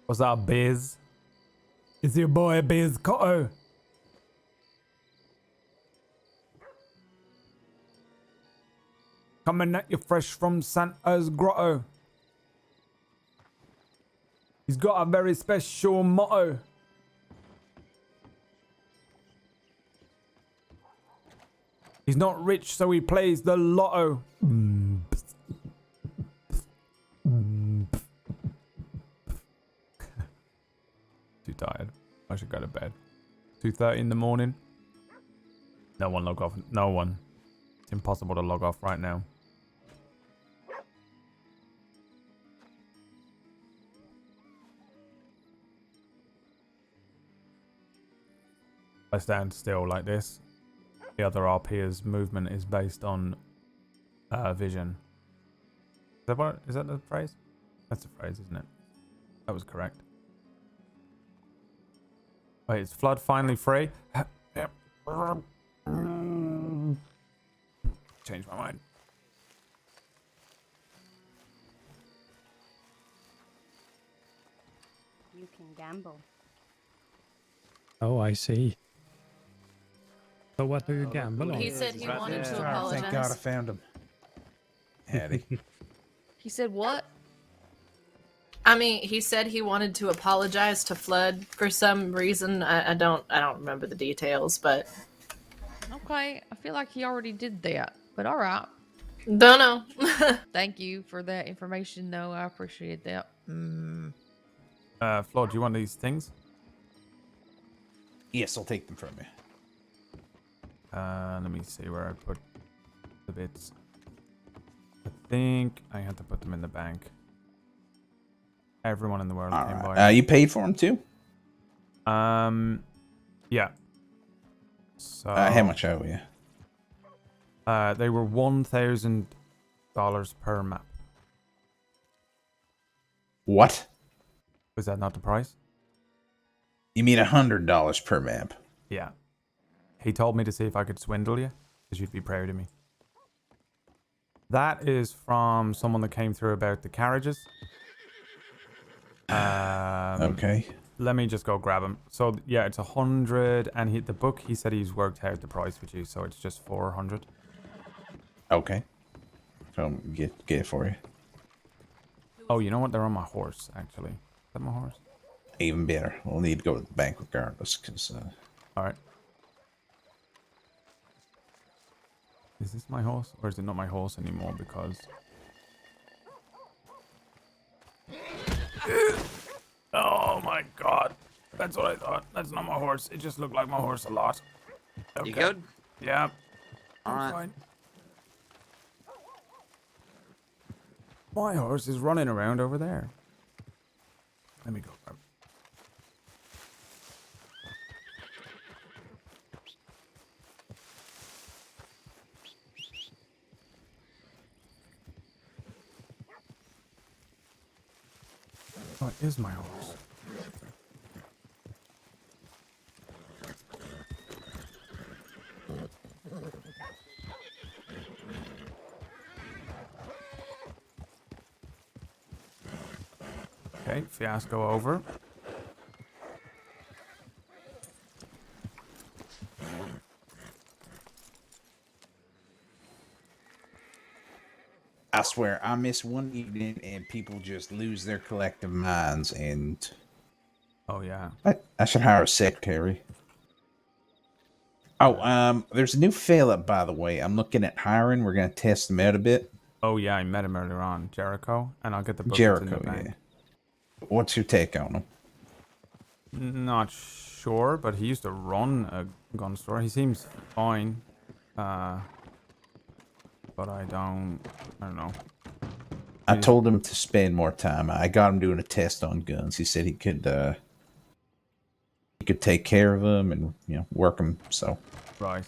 S1: What's up, Biz? It's your boy Biz Cotto. Coming at you fresh from Santa's grotto. He's got a very special motto. He's not rich, so he plays the lotto. Too tired. I should go to bed. 2:30 in the morning. No one log off. No one. It's impossible to log off right now. I stand still like this. The other RP's movement is based on vision. Is that the phrase? That's the phrase, isn't it? That was correct. Wait, is Flood finally free? Changed my mind.
S21: You can gamble.
S5: Oh, I see. So what do you gamble on?
S16: He said he wanted to apologize.
S12: Thank God I found him. Hattie.
S7: He said what?
S16: I mean, he said he wanted to apologize to Flood for some reason. I don't remember the details, but
S11: Okay, I feel like he already did that, but all right.
S16: don't know.
S11: Thank you for that information, though. I appreciate that.
S1: Flood, do you want these things?
S12: Yes, I'll take them from you.
S1: Let me see where I put the bits. I think I had to put them in the bank. Everyone in the world came by.
S12: You paid for them too?
S1: Yeah. So
S12: how much owe you?
S1: They were $1,000 per map.
S12: What?
S1: Was that not the price?
S12: You mean $100 per map?
S1: Yeah. He told me to see if I could swindle you, because you'd be proud of me. That is from someone that came through about the carriages.
S12: Okay.
S1: Let me just go grab him. So yeah, it's 100, and the book he said he's worked out the price with you, so it's just 400.
S12: Okay. So get it for you.
S1: Oh, you know what? They're on my horse, actually. Is that my horse?
S12: Even better. We'll need to go to the bank regardless, because.
S1: All right. Is this my horse, or is it not my horse anymore? Because. Oh my God! That's what I thought. That's not my horse. It just looked like my horse a lot. Okay.
S19: You good?
S1: Yeah.
S19: All right.
S1: Fine. My horse is running around over there. Let me go grab. Oh, it is my horse. Okay, fiasco over.
S12: I swear, I miss one evening and people just lose their collective minds, and
S1: oh yeah,
S12: I should hire a secretary. Oh, there's a new fella, by the way. I'm looking at hiring. We're gonna test him out a bit.
S1: Oh yeah, I met him earlier on, Jericho, and I'll get the book in
S12: Jericho,
S1: the bank.
S12: yeah. What's your take on him?
S1: Not sure, but he used to run a gun store. He seems fine. But I don't know.
S12: I told him to spend more time. I got him doing a test on guns. He said he could he could take care of them and work them. So
S1: Right.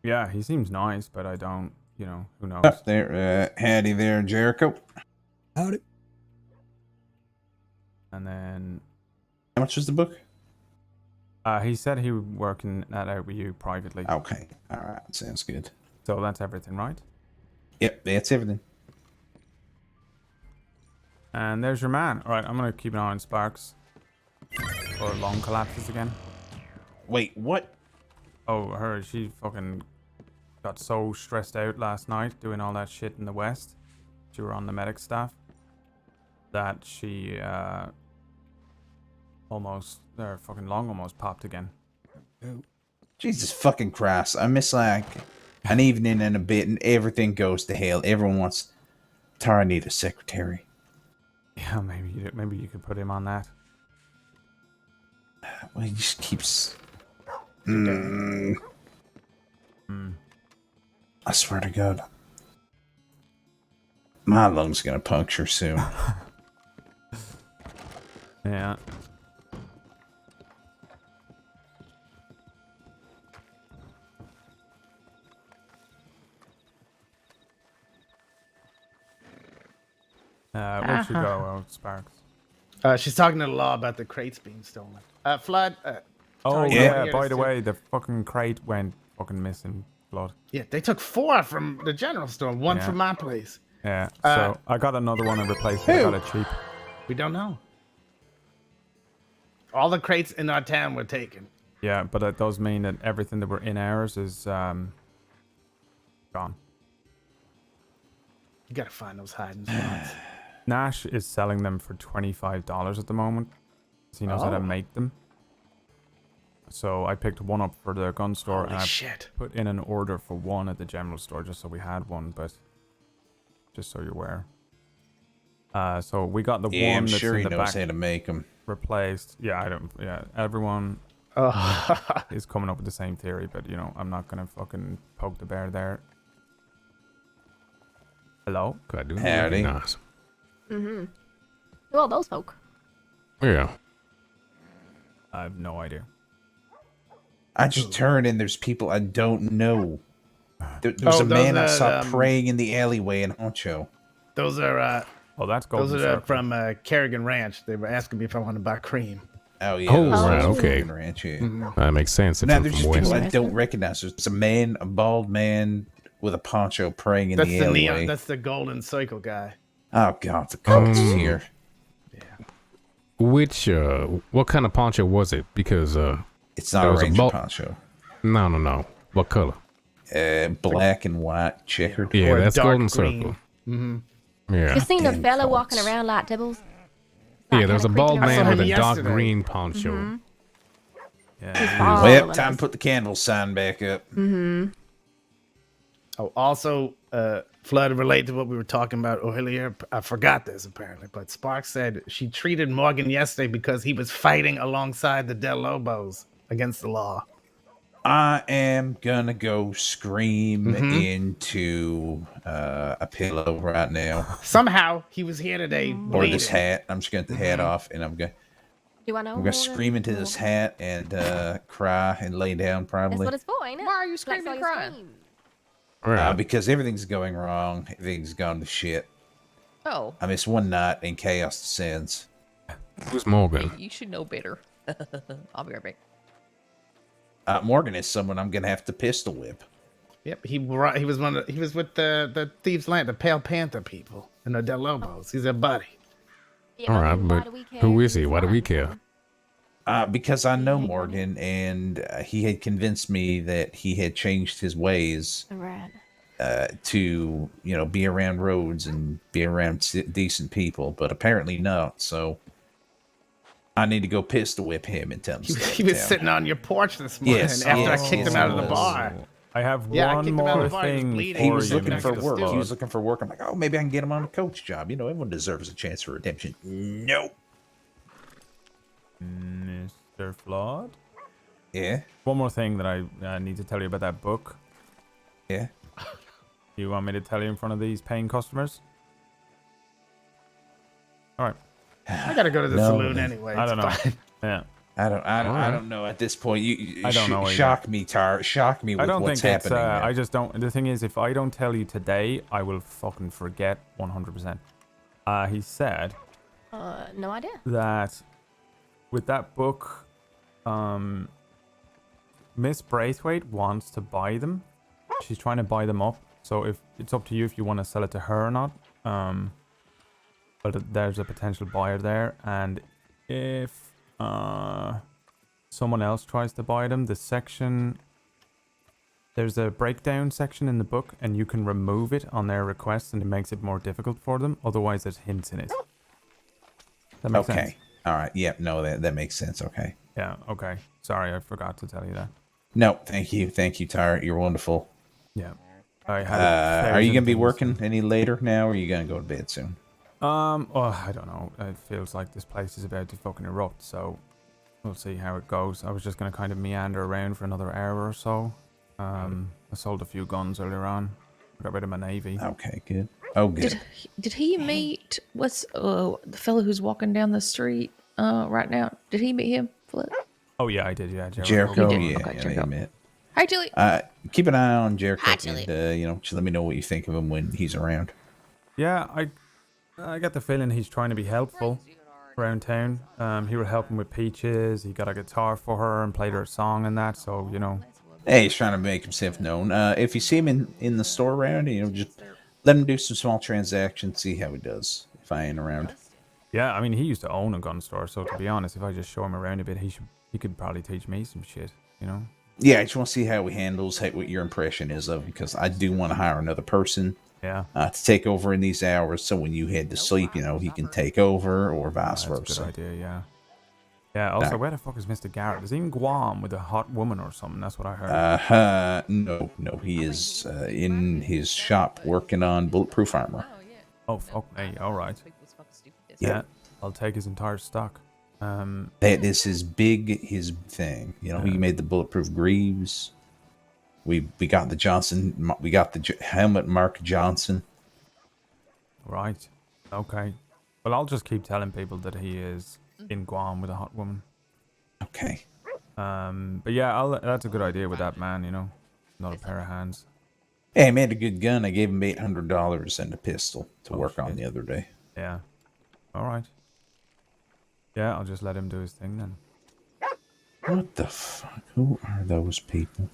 S1: Yeah, he seems nice, but I don't, who knows?
S12: up there, howdy there, Jericho.
S15: Howdy.
S1: And then
S12: How much was the book?
S1: he said he would working that out with you privately.
S12: Okay, all right, sounds good.
S1: So that's everything, right?
S12: Yep, that's everything.
S1: And there's your man. All right, I'm gonna keep an eye on Sparks or long collapses again.
S12: Wait, what?
S1: Oh, her. She fucking got so stressed out last night doing all that shit in the West. She were on the medic staff that she almost popped again.
S12: Jesus fucking Christ! I miss like an evening and a bit, and everything goes to hell. Everyone wants Tara need a secretary.
S1: Yeah, maybe you could put him on that.
S12: Well, he just keeps. I swear to God, my lung's gonna puncture soon.
S1: Yeah. Where'd you go, Sparks?
S6: She's talking to the law about the crates being stolen. Flood.
S1: Oh
S6: Tony,
S1: yeah,
S6: here
S1: by
S6: to
S1: the
S6: steal-
S1: way, the fucking crate went fucking missing. Blood.
S6: Yeah, they took 4 from the general store, 1
S1: Yeah.
S6: from my place.
S1: Yeah. So I got another one and replaced it. I got it cheap.
S6: We don't know. All the crates in our town were taken.
S1: Yeah, but it does mean that everything that were in ours is gone.
S6: You gotta find those hiding spots.
S1: Nash is selling them for $25 at the moment. He knows how to make them. So I picked one up for the gun store
S6: Holy
S1: and I
S6: shit.
S1: put in an order for one at the general store just so we had one, but just so you're aware. So we got the
S12: Yeah,
S1: one
S12: I'm
S1: that's
S12: sure
S1: in
S12: he
S1: the
S12: knows
S1: back
S12: how to make them.
S1: replaced. Yeah, everyone is coming up with the same theory, but I'm not gonna fucking poke the bear there. Hello?
S3: I do
S12: Howdy.
S3: recognize.
S8: Mm-hmm. Who are those folk?
S3: Yeah.
S1: I have no idea.
S12: I just turn and there's people I don't know. There's a man I saw praying in the alleyway in Honcho.
S6: Those are
S1: oh, that's
S6: those
S1: Golden
S6: are
S1: Circle.
S6: from Kerrigan Ranch. They were asking me if I wanted to buy cream.
S12: Oh yeah.
S3: Oh,
S12: those
S3: right,
S12: are
S3: okay.
S12: Golden Ranch, yeah.
S3: That makes sense. If
S12: Now
S3: you're
S12: there's
S3: from
S12: just
S3: West.
S12: people I don't recognize. There's a man, a bald man with a poncho praying in
S6: That's
S12: the
S6: the
S12: alleyway.
S6: neon. That's the Golden Circle guy.
S12: Oh God, the coach is here.
S3: Which what kind of poncho was it? Because
S12: It's not
S3: there
S12: a
S3: was
S12: ranger
S3: bal-
S12: poncho.
S3: No. What color?
S12: Black and white, checkered.
S3: Yeah,
S6: Or
S3: that's
S6: dark
S3: Golden
S6: green.
S3: Circle.
S6: Mm-hmm.
S3: Yeah.
S8: You seen a
S12: Damn
S8: fella
S12: cults.
S8: walking around like Dibbles?
S3: Yeah, there was a bald
S6: I saw
S3: man
S6: him
S3: with a dark
S6: yesterday.
S3: green poncho.
S8: Mm-hmm.
S1: Yeah.
S12: Well, time to put the candle sign back up.
S8: Mm-hmm.
S6: Oh, also, Flood, related to what we were talking about earlier. I forgot this apparently, but Sparks said she treated Morgan yesterday because he was fighting alongside the Del Lobos against the law.
S12: I am gonna go scream into a pillow right now.
S6: Somehow he was here today.
S12: Or this
S6: bleeding.
S12: hat. I'm just gonna get the hat off and I'm gonna
S8: Do I know?
S12: I'm gonna scream into this hat and cry and lay down
S8: That's
S12: probably.
S8: what it's for, ain't it?
S22: Why are you
S8: That's
S22: screaming
S8: why
S22: and
S8: you
S22: crying?
S8: scream.
S3: Right.
S12: Because everything's going wrong. Everything's gone to shit.
S22: Oh,
S12: I miss one night and chaos descends.
S3: Who's Morgan?
S22: you should know better. I'll be right back.
S12: Morgan is someone I'm gonna have to pistol whip.
S6: Yep, he was with the Thieves Land, the Pale Panther people, and the Del Lobos. He's a buddy.
S3: All right, but who is he? Why do we care?
S12: Because I know Morgan, and he had convinced me that he had changed his ways
S8: Right.
S12: to, be around roads and be around decent people, but apparently not. So I need to go pistol whip him and tell him.
S6: He was sitting on your porch this morning after I kicked him out of the bar.
S1: I have
S6: I
S1: one
S6: kicked him out of
S1: more
S6: the bar. He was
S1: thing
S6: bleeding.
S1: for
S12: He was
S1: you,
S12: looking for
S1: Mr.
S12: work.
S1: Flood.
S12: He was looking for work. I'm like, oh, maybe I can get him on a coach job. Everyone deserves a chance for redemption. Nope.
S1: Mr. Flood?
S12: Yeah?
S1: One more thing that I need to tell you about that book.
S12: Yeah.
S1: You want me to tell you in front of these paying customers? All right.
S6: I gotta go to the
S12: No,
S6: saloon
S12: they-
S6: anyway.
S1: I don't know.
S6: It's fine.
S1: Yeah.
S12: I don't know at this point.
S1: I don't know either.
S12: Shock me, Tar. Shock me with
S1: I don't
S12: what's
S1: think it's.
S12: happening there.
S1: I just don't. The thing is, if I don't tell you today, I will fucking forget 100%. He said
S13: No idea.
S1: that with that book, Miss Braithwaite wants to buy them. She's trying to buy them up. So if it's up to you if you want to sell it to her or not. But there's a potential buyer there, and if someone else tries to buy them, there's a breakdown section in the book, and you can remove it on their request, and it makes it more difficult for them. Otherwise, there's hints in it. That makes sense.
S12: Okay. All right. Yep. No, that makes sense. Okay.
S1: Yeah. Okay. Sorry, I forgot to tell you that.
S12: No, thank you, Tar. You're wonderful.
S1: Yeah. I had
S12: are you gonna be working any later now, or are you gonna go to bed soon?
S1: Oh, I don't know. It feels like this place is about to fucking erupt, so we'll see how it goes. I was just gonna kind of meander around for another hour or so. I sold a few guns earlier on. I got rid of my navy.
S12: Okay, good. Oh, good.
S11: Did he meet what's the fellow who's walking down the street right now? Did he meet him? Flip?
S1: Oh yeah, I did. Yeah,
S12: Jericho.
S11: You did?
S12: Yeah,
S11: Okay,
S12: yeah,
S11: Jericho.
S12: they met.
S11: Hi, Julie.
S12: Keep an eye on Jericho.
S11: Hi, Julie.
S12: And, just let me know what you think of him when he's around.
S1: Yeah, I get the feeling he's trying to be helpful around town. He was helping with Peaches. He got a guitar for her and played her a song and that. So
S12: Hey, he's trying to make himself known. If you see him in the store around, just let him do some small transactions. See how he does if I ain't around.
S1: Yeah, I mean, he used to own a gun store. So to be honest, if I just show him around a bit, he could probably teach me some shit.
S12: Yeah, I just want to see how he handles what your impression is of him, because I do want to hire another person.
S1: Yeah.
S12: To take over in these hours, so when you head to sleep, he can take over, or vice versa.
S1: That's a good idea, yeah. Yeah, also, where the fuck is Mr. Garrett? Is he in Guam with a hot woman or something? That's what I heard.
S12: No, he is in his shop working on bulletproof armor.
S1: Oh, fuck me. All right. Yeah, I'll take his entire stock.
S12: That is his thing. He made the bulletproof greaves. We got the Johnson. We got the helmet Mark Johnson.
S1: Right. Okay. Well, I'll just keep telling people that he is in Guam with a hot woman.
S12: Okay.
S1: But yeah, that's a good idea with that man. Not a pair of hands.
S12: Hey, he made a good gun. I gave him $800 and a pistol to work on the other day.
S1: Yeah. All right. Yeah, I'll just let him do his thing then.
S12: What the fuck? Who are those people?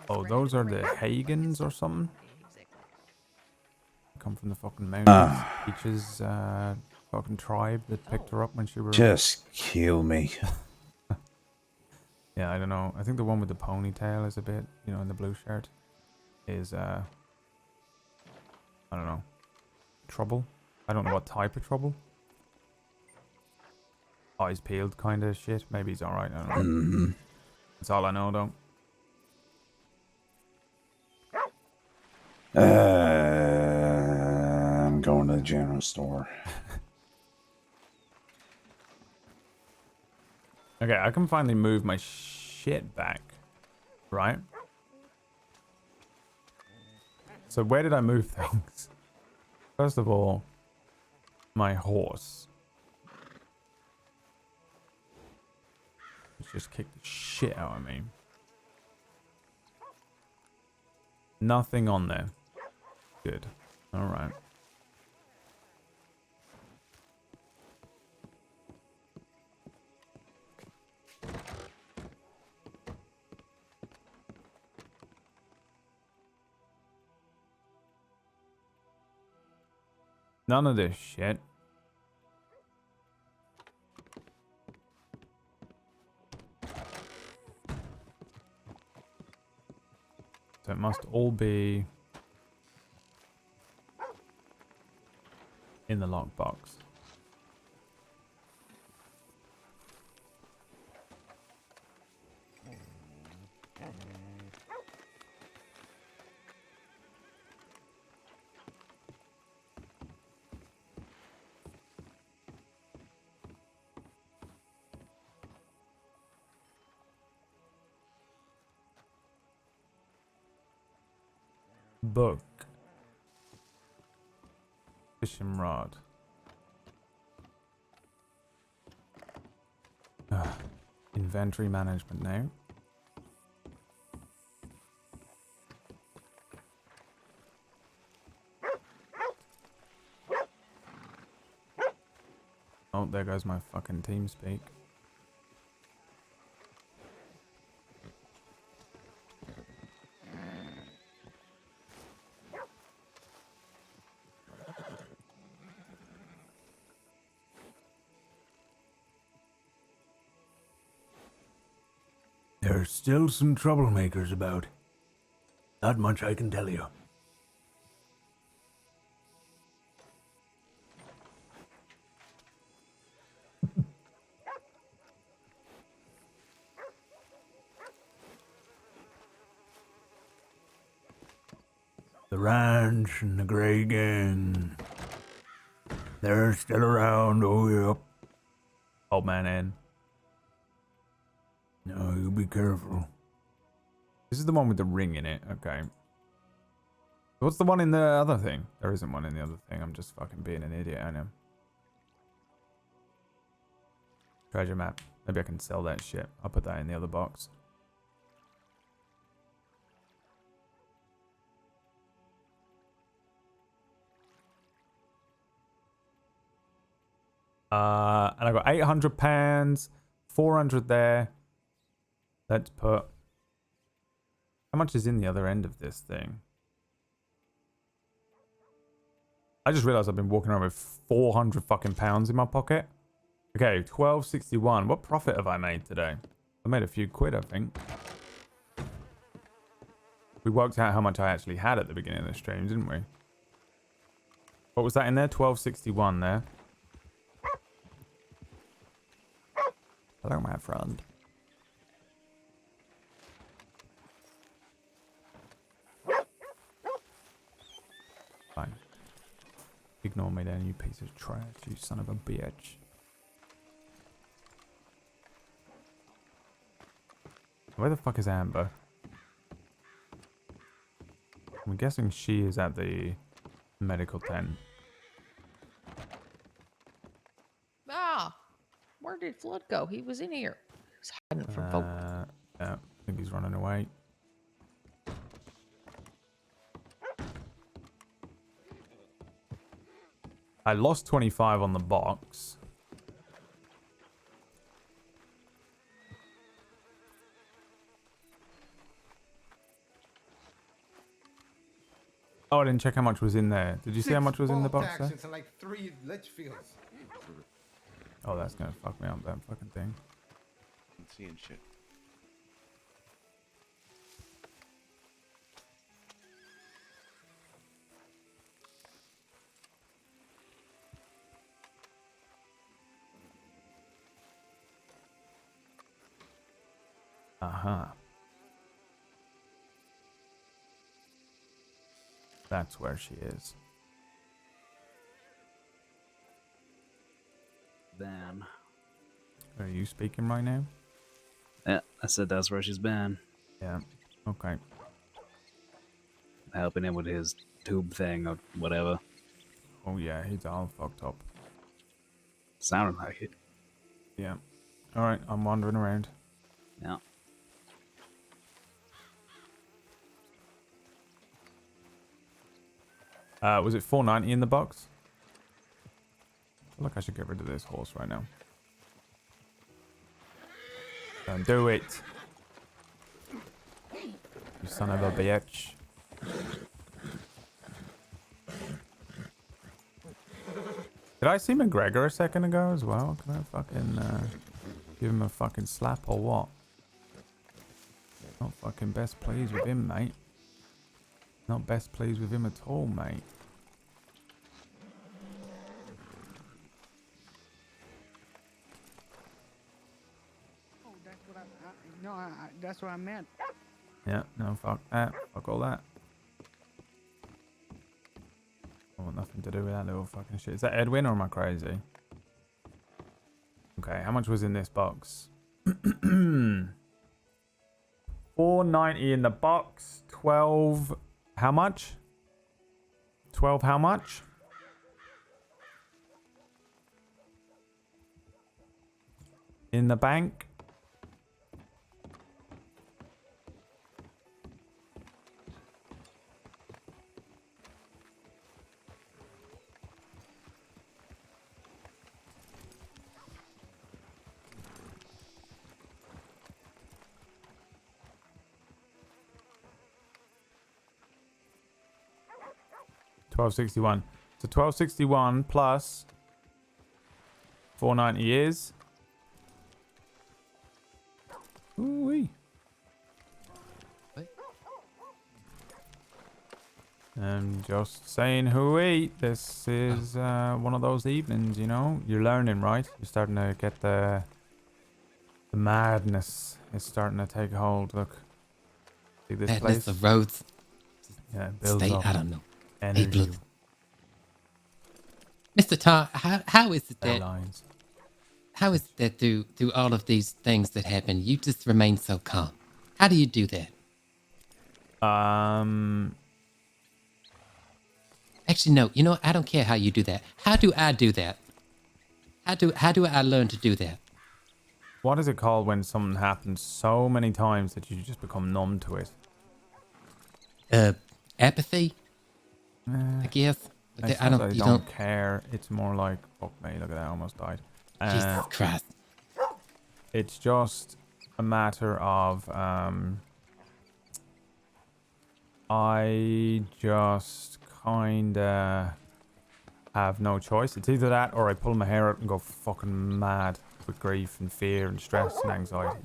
S1: Oh, those are the Hagans or something? Come from the fucking mountains. Peach's fucking tribe that picked her up when she was...
S12: Just kill me.
S1: Yeah, I don't know. I think the one with the ponytail is a bit, in the blue shirt, is, I don't know, trouble. I don't know what type of trouble. Eyes peeled kind of shit. Maybe he's alright, I don't know.
S12: Mm-hmm.
S1: That's all I know, though.
S12: I'm going to the general store.
S1: Okay, I can finally move my shit back, right? So where did I move things? First of all, my horse. Let's just kick the shit out of me. Nothing on there. Good. Alright. None of this shit. So it must all be in the lockbox. Book. Fishing rod. Inventory management now. Oh, there goes my fucking TeamSpeak.
S13: There's still some troublemakers about. Not much I can tell you. The ranch and the Grey Gang. They're still around, oh yep.
S1: Old man in.
S13: No, you be careful.
S1: This is the one with the ring in it. Okay. What's the one in the other thing? There isn't one in the other thing. I'm just fucking being an idiot, I know. Treasure map. Maybe I can sell that shit. I'll put that in the other box. And I got 800 pounds, 400 there. Let's put... How much is in the other end of this thing? I just realized I've been walking around with 400 fucking pounds in my pocket. Okay, 1261. What profit have I made today? I made a few quid, I think. We worked out how much I actually had at the beginning of the stream, didn't we? What was that in there? 1261 there. Hello, my friend. Fine. Ignore me then, you piece of trash, you son of a bitch. Where the fuck is Amber? I'm guessing she is at the medical tent.
S11: Ah, where did Flood go? He was in here. He's hiding from folk.
S1: Yeah, I think he's running away. I lost 25 on the box. Oh, I didn't check how much was in there. Did you see how much was in the box there?
S14: And like 3 Litchfields.
S1: Oh, that's gonna fuck me up, that fucking thing.
S2: I'm seeing shit.
S1: Uh-huh. That's where she is.
S18: Then.
S1: Are you speaking right now?
S18: Yeah, I said that's where she's been.
S1: Yeah. Okay.
S18: Helping him with his tube thing or whatever.
S1: Oh yeah, he's all fucked up.
S18: Sounded like it.
S1: Yeah. Alright, I'm wandering around.
S18: Yeah.
S1: Was it 490 in the box? I feel like I should get rid of this horse right now. Don't do it. You son of a bitch. Did I see McGregor a second ago as well? Can I fucking give him a fucking slap or what? Not fucking best pleased with him, mate. Not best pleased with him at all, mate.
S14: Oh, that's what I meant.
S1: Yeah, no, fuck that. Fuck all that. I want nothing to do with that little fucking shit. Is that Edwin or am I crazy? Okay, how much was in this box? 490 in the box. 12 How much? 12 how much? In the bank? $12.61. So $12.61 plus $4.90 is. Ooh-wee. I'm just saying hooey. This is one of those evenings, you know. You're learning, right? You're starting to get the madness is starting to take hold. Look. See this
S17: Madness
S1: place?
S17: of roads.
S1: Yeah, it builds
S17: State,
S1: up
S17: I don't know.
S1: energy.
S17: Mr. Tar, how is it that
S1: Airlines.
S17: how is it that through all of these things that happen, you just remain so calm? How do you do that? Actually, no. You know what? I don't care how you do that. How do I do that? How do I learn to do that?
S1: What is it called when something happens so many times that you just become numb to it?
S17: Apathy. I guess. But
S1: I
S17: you
S1: don't care. It's more like, fuck me, look at that, I almost died.
S17: Jesus Christ.
S1: It's just a matter of I just kinda have no choice. It's either that or I pull my hair out and go fucking mad with grief and fear and stress and anxiety.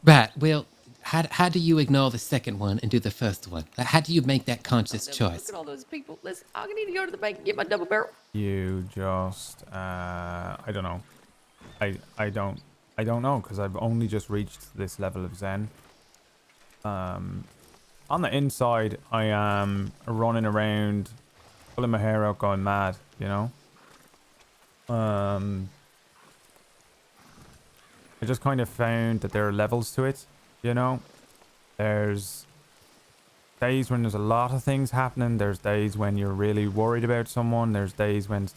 S17: Right. Well, how do you ignore the second one and do the first one? Like, how do you make that conscious choice?
S11: Look at all those people. Listen, I'm gonna need to go to the bank and get my double barrel.
S1: You just I don't know. I don't know because I've only just reached this level of Zen. On the inside, I am running around, pulling my hair out, going mad. You know. I just kind of found that there are levels to it. You know, there's days when there's a lot of things happening. There's days when you're really worried about someone. There's days when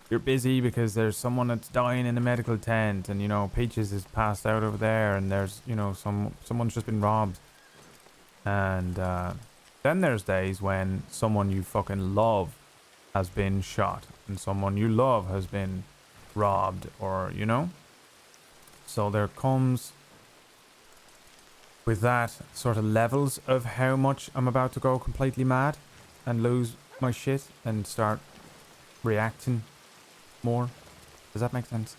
S1: you're busy because there's someone that's dying in a medical tent, and you know Peaches is passed out over there, and there's someone's just been robbed. And then there's days when someone you fucking love has been shot, and someone you love has been robbed, or you know. So there comes with that sort of levels of how much I'm about to go completely mad and lose my shit and start reacting more. Does that make sense?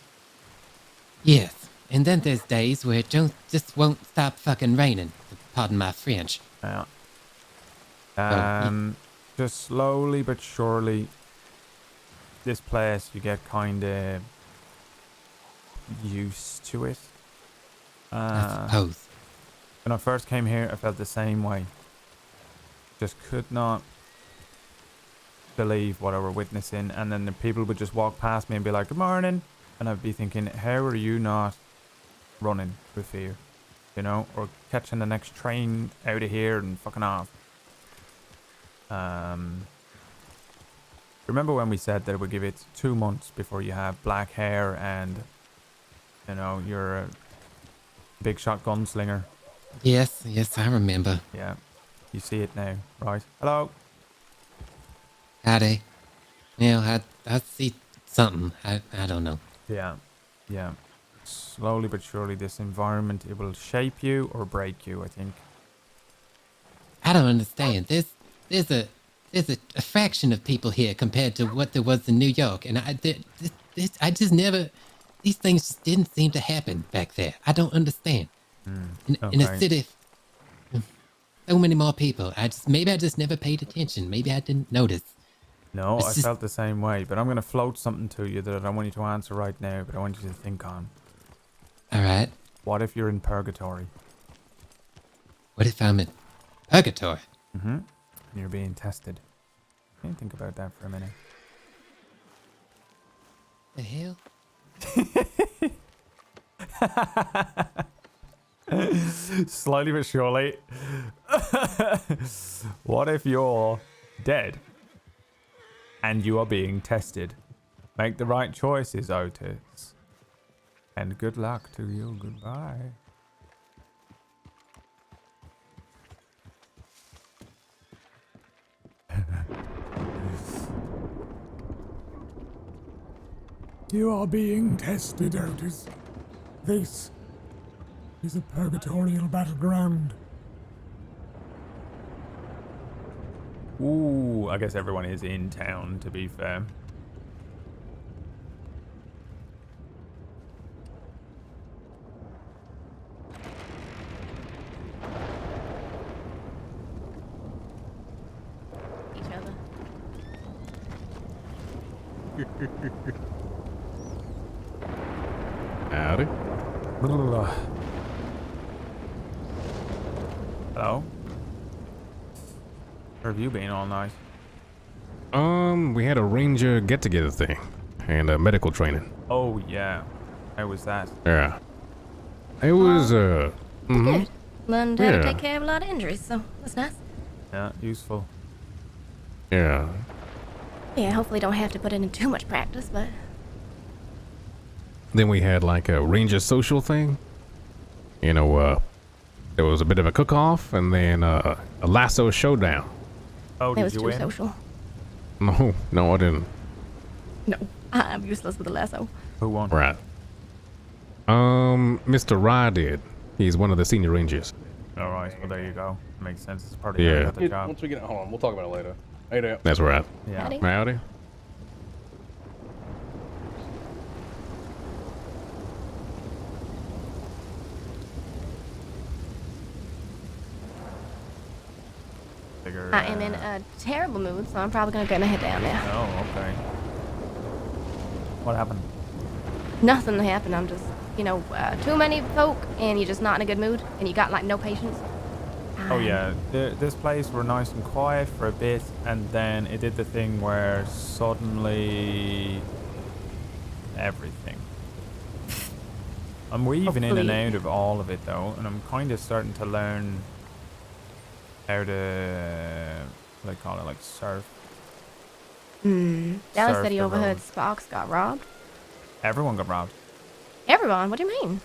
S17: Yes. And then there's days where it just won't stop fucking raining. Pardon my French.
S1: Yeah. Just slowly but surely, this place you get kind of used to it.
S17: I suppose.
S1: When I first came here, I felt the same way. Just could not believe what I were witnessing, and then the people would just walk past me and be like, "Good morning," and I'd be thinking, "How are you not running with fear, you know, or catching the next train out of here and fucking off?" Remember when we said that we give it 2 months before you have black hair and, you know, you're a big shot gunslinger?
S17: Yes, I remember.
S1: Yeah, you see it now, right? Hello.
S17: Howdy. Yeah, I see something. I don't know.
S1: Yeah. Slowly but surely, this environment, it will shape you or break you, I think.
S17: I don't understand. There's a fraction of people here compared to what there was in New York, and I just never. These things just didn't seem to happen back there. I don't understand. In a city, so many more people. Maybe I just never paid attention. Maybe I didn't notice.
S1: No, I felt the same way, but I'm going to float something to you that I don't want you to answer right now, but I want you to think on.
S17: All right.
S1: What if you're in purgatory?
S17: What if I'm in purgatory?
S1: Mm-hmm. And you're being tested. Can you think about that for a minute?
S17: The hell?
S1: Slowly but surely. What if you're dead and you are being tested? Make the right choices, Otis. And good luck to you. Goodbye.
S15: You are being tested, Otis. This is a purgatorial battleground.
S1: Ooh, I guess everyone is in town, to be fair.
S7: Each other.
S3: Howdy.
S1: Hello? Where have you been all night?
S3: We had a ranger get-together thing and medical training.
S1: Oh, yeah. How was that?
S3: Yeah. It was,
S7: Good. Learned how to
S3: Yeah.
S7: take care of a lot of injuries, so that's nice.
S1: Yeah, useful.
S3: Yeah.
S7: Yeah, hopefully don't have to put it in too much practice, but
S3: Then we had like a ranger social thing. You know, there was a bit of a cook-off and then a lasso showdown.
S1: Oh,
S7: it
S1: did
S7: was
S1: you
S7: too
S1: win?
S7: social.
S3: No, I didn't.
S7: No, I'm useless with a lasso.
S1: Who won?
S3: Right. Mr. Rye did. He's one of the senior rangers.
S1: All right, well, there you go. Makes sense. It's probably
S3: Yeah.
S1: got the job.
S23: Once we get hold on, we'll talk about it later. Hey there.
S3: That's right.
S1: Yeah.
S7: Howdy.
S3: Howdy.
S1: Figure,
S7: I am in a terrible mood, so I'm probably gonna get my head down now.
S1: Oh, okay. What happened?
S7: Nothing happened. I'm just, too many folk, and you're just not in a good mood, and you got like no patience.
S1: Oh yeah, this place were nice and quiet for a bit, and then it did the thing where suddenly everything. I'm weaving in and
S7: Hopefully-
S1: out of all of it though, and I'm kind of starting to learn how to, what do they call it, like surf.
S7: Dallas
S1: Surf
S7: said he
S1: the
S7: overheard
S1: road.
S7: Sparks got robbed.
S1: Everyone got robbed.
S7: Everyone? What do you mean?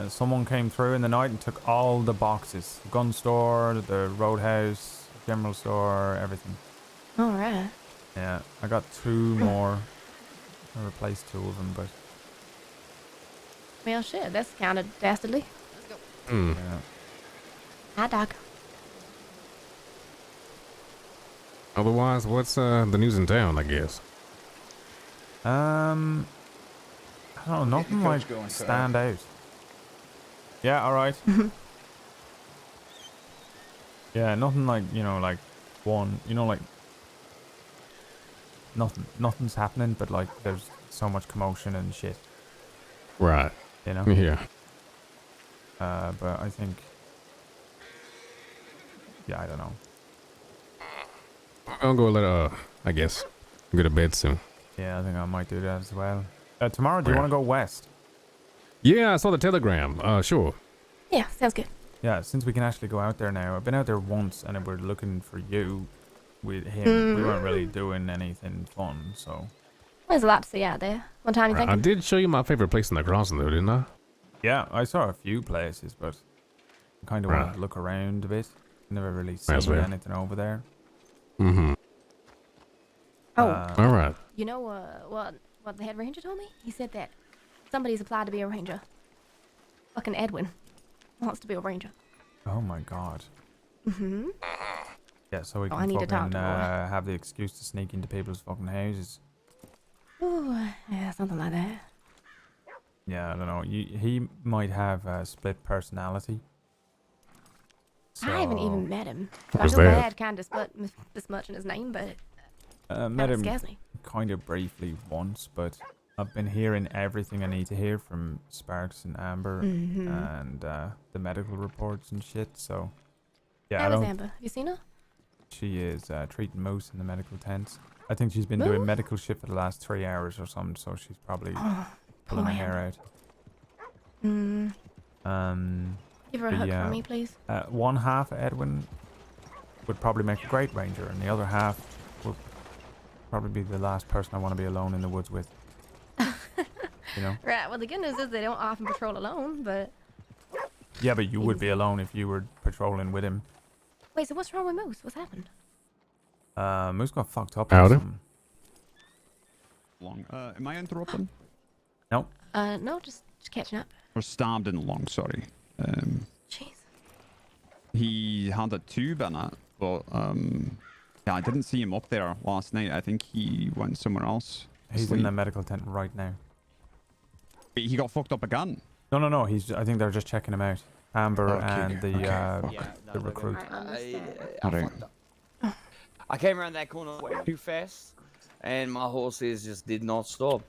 S1: Someone came through in the night and took all the boxes. The gun store, the roadhouse, general store, everything.
S7: All right.
S1: Yeah, I got 2 more. I replaced 2 of them, but
S7: Well, shit, that's kind of dastardly.
S3: Hmm.
S1: yeah.
S7: Hi, Doc.
S3: Otherwise, what's the news in town, I guess?
S1: I don't know, nothing
S23: coach
S1: like
S23: going,
S1: stand out. Yeah, all right. Yeah, nothing like, like one, like nothing's happening, but like there's so much commotion and shit,
S3: Right.
S1: Yeah. But I think, yeah, I don't know.
S3: I'll go I guess, go to bed soon.
S1: Yeah, I think I might do that as well. Tomorrow, do you
S3: Yeah.
S1: want to go west?
S3: Yeah, I saw the telegram. Sure.
S7: Yeah, sounds good.
S1: Yeah, since we can actually go out there now. I've been out there once, and we're looking for you with him. We weren't really doing anything fun, so.
S7: There's a lot to see out there. What time you
S3: I
S7: thinking?
S3: did show you my favorite place in the crossing, though, didn't I?
S1: Yeah, I saw a few places, but I kind of
S3: Right.
S1: wanted to look around a bit. Never really seen
S3: That's fair.
S1: anything over there.
S3: Mm-hmm.
S7: Oh.
S3: All right.
S7: You know what the head ranger told me? He said that somebody's applied to be a ranger. Fucking Edwin wants to be a ranger.
S1: Oh my god.
S7: Mm-hmm.
S1: Yeah, so we
S7: Oh, I
S1: can
S7: need to talk
S1: fucking
S7: to Laura.
S1: have the excuse to sneak into people's fucking houses.
S7: Ooh, yeah, something like that.
S1: Yeah, I don't know. He might have a split personality.
S7: I haven't
S1: So,
S7: even met him.
S3: What
S7: I
S3: was
S7: feel
S3: that?
S7: bad kind of besmirching his name, but
S1: met
S7: kinda
S1: him
S7: scares me.
S1: kind of briefly once, but I've been hearing everything I need to hear from Sparks and Amber
S7: Mhm.
S1: and the medical reports and shit. So, yeah, I
S7: How is
S1: don't.
S7: Amber? You seen her?
S1: She is treating Moose in the medical tent. I think she's been
S7: Moose?
S1: doing medical shit for the last 3 hours or something, so she's probably
S7: Oh,
S1: pulling her
S7: poor
S1: hair out.
S7: Mm.
S1: Um,
S7: Give her a hug for me, please.
S1: One half Edwin would probably make a great ranger, and the other half would probably be the last person I want to be alone in the woods with. You know?
S7: Right. Well, the good news is they don't often patrol alone, but...
S1: Yeah, but you would be alone if you were patrolling with him.
S7: Wait, so what's wrong with Moose? What's happened?
S1: Moose got fucked up.
S3: Howdy.
S9: Am I interrupting?
S1: No.
S7: No, just catching up.
S9: Or stabbed in the lung, sorry.
S7: Jeez.
S9: He had a tube in it, but yeah, I didn't see him up there last night. I think he went somewhere else.
S1: He's in the medical tent right now.
S9: He got fucked up again?
S1: No. I think they're just checking him out. Amber and the recruit.
S10: I came around that corner way too fast, and my horses just did not stop.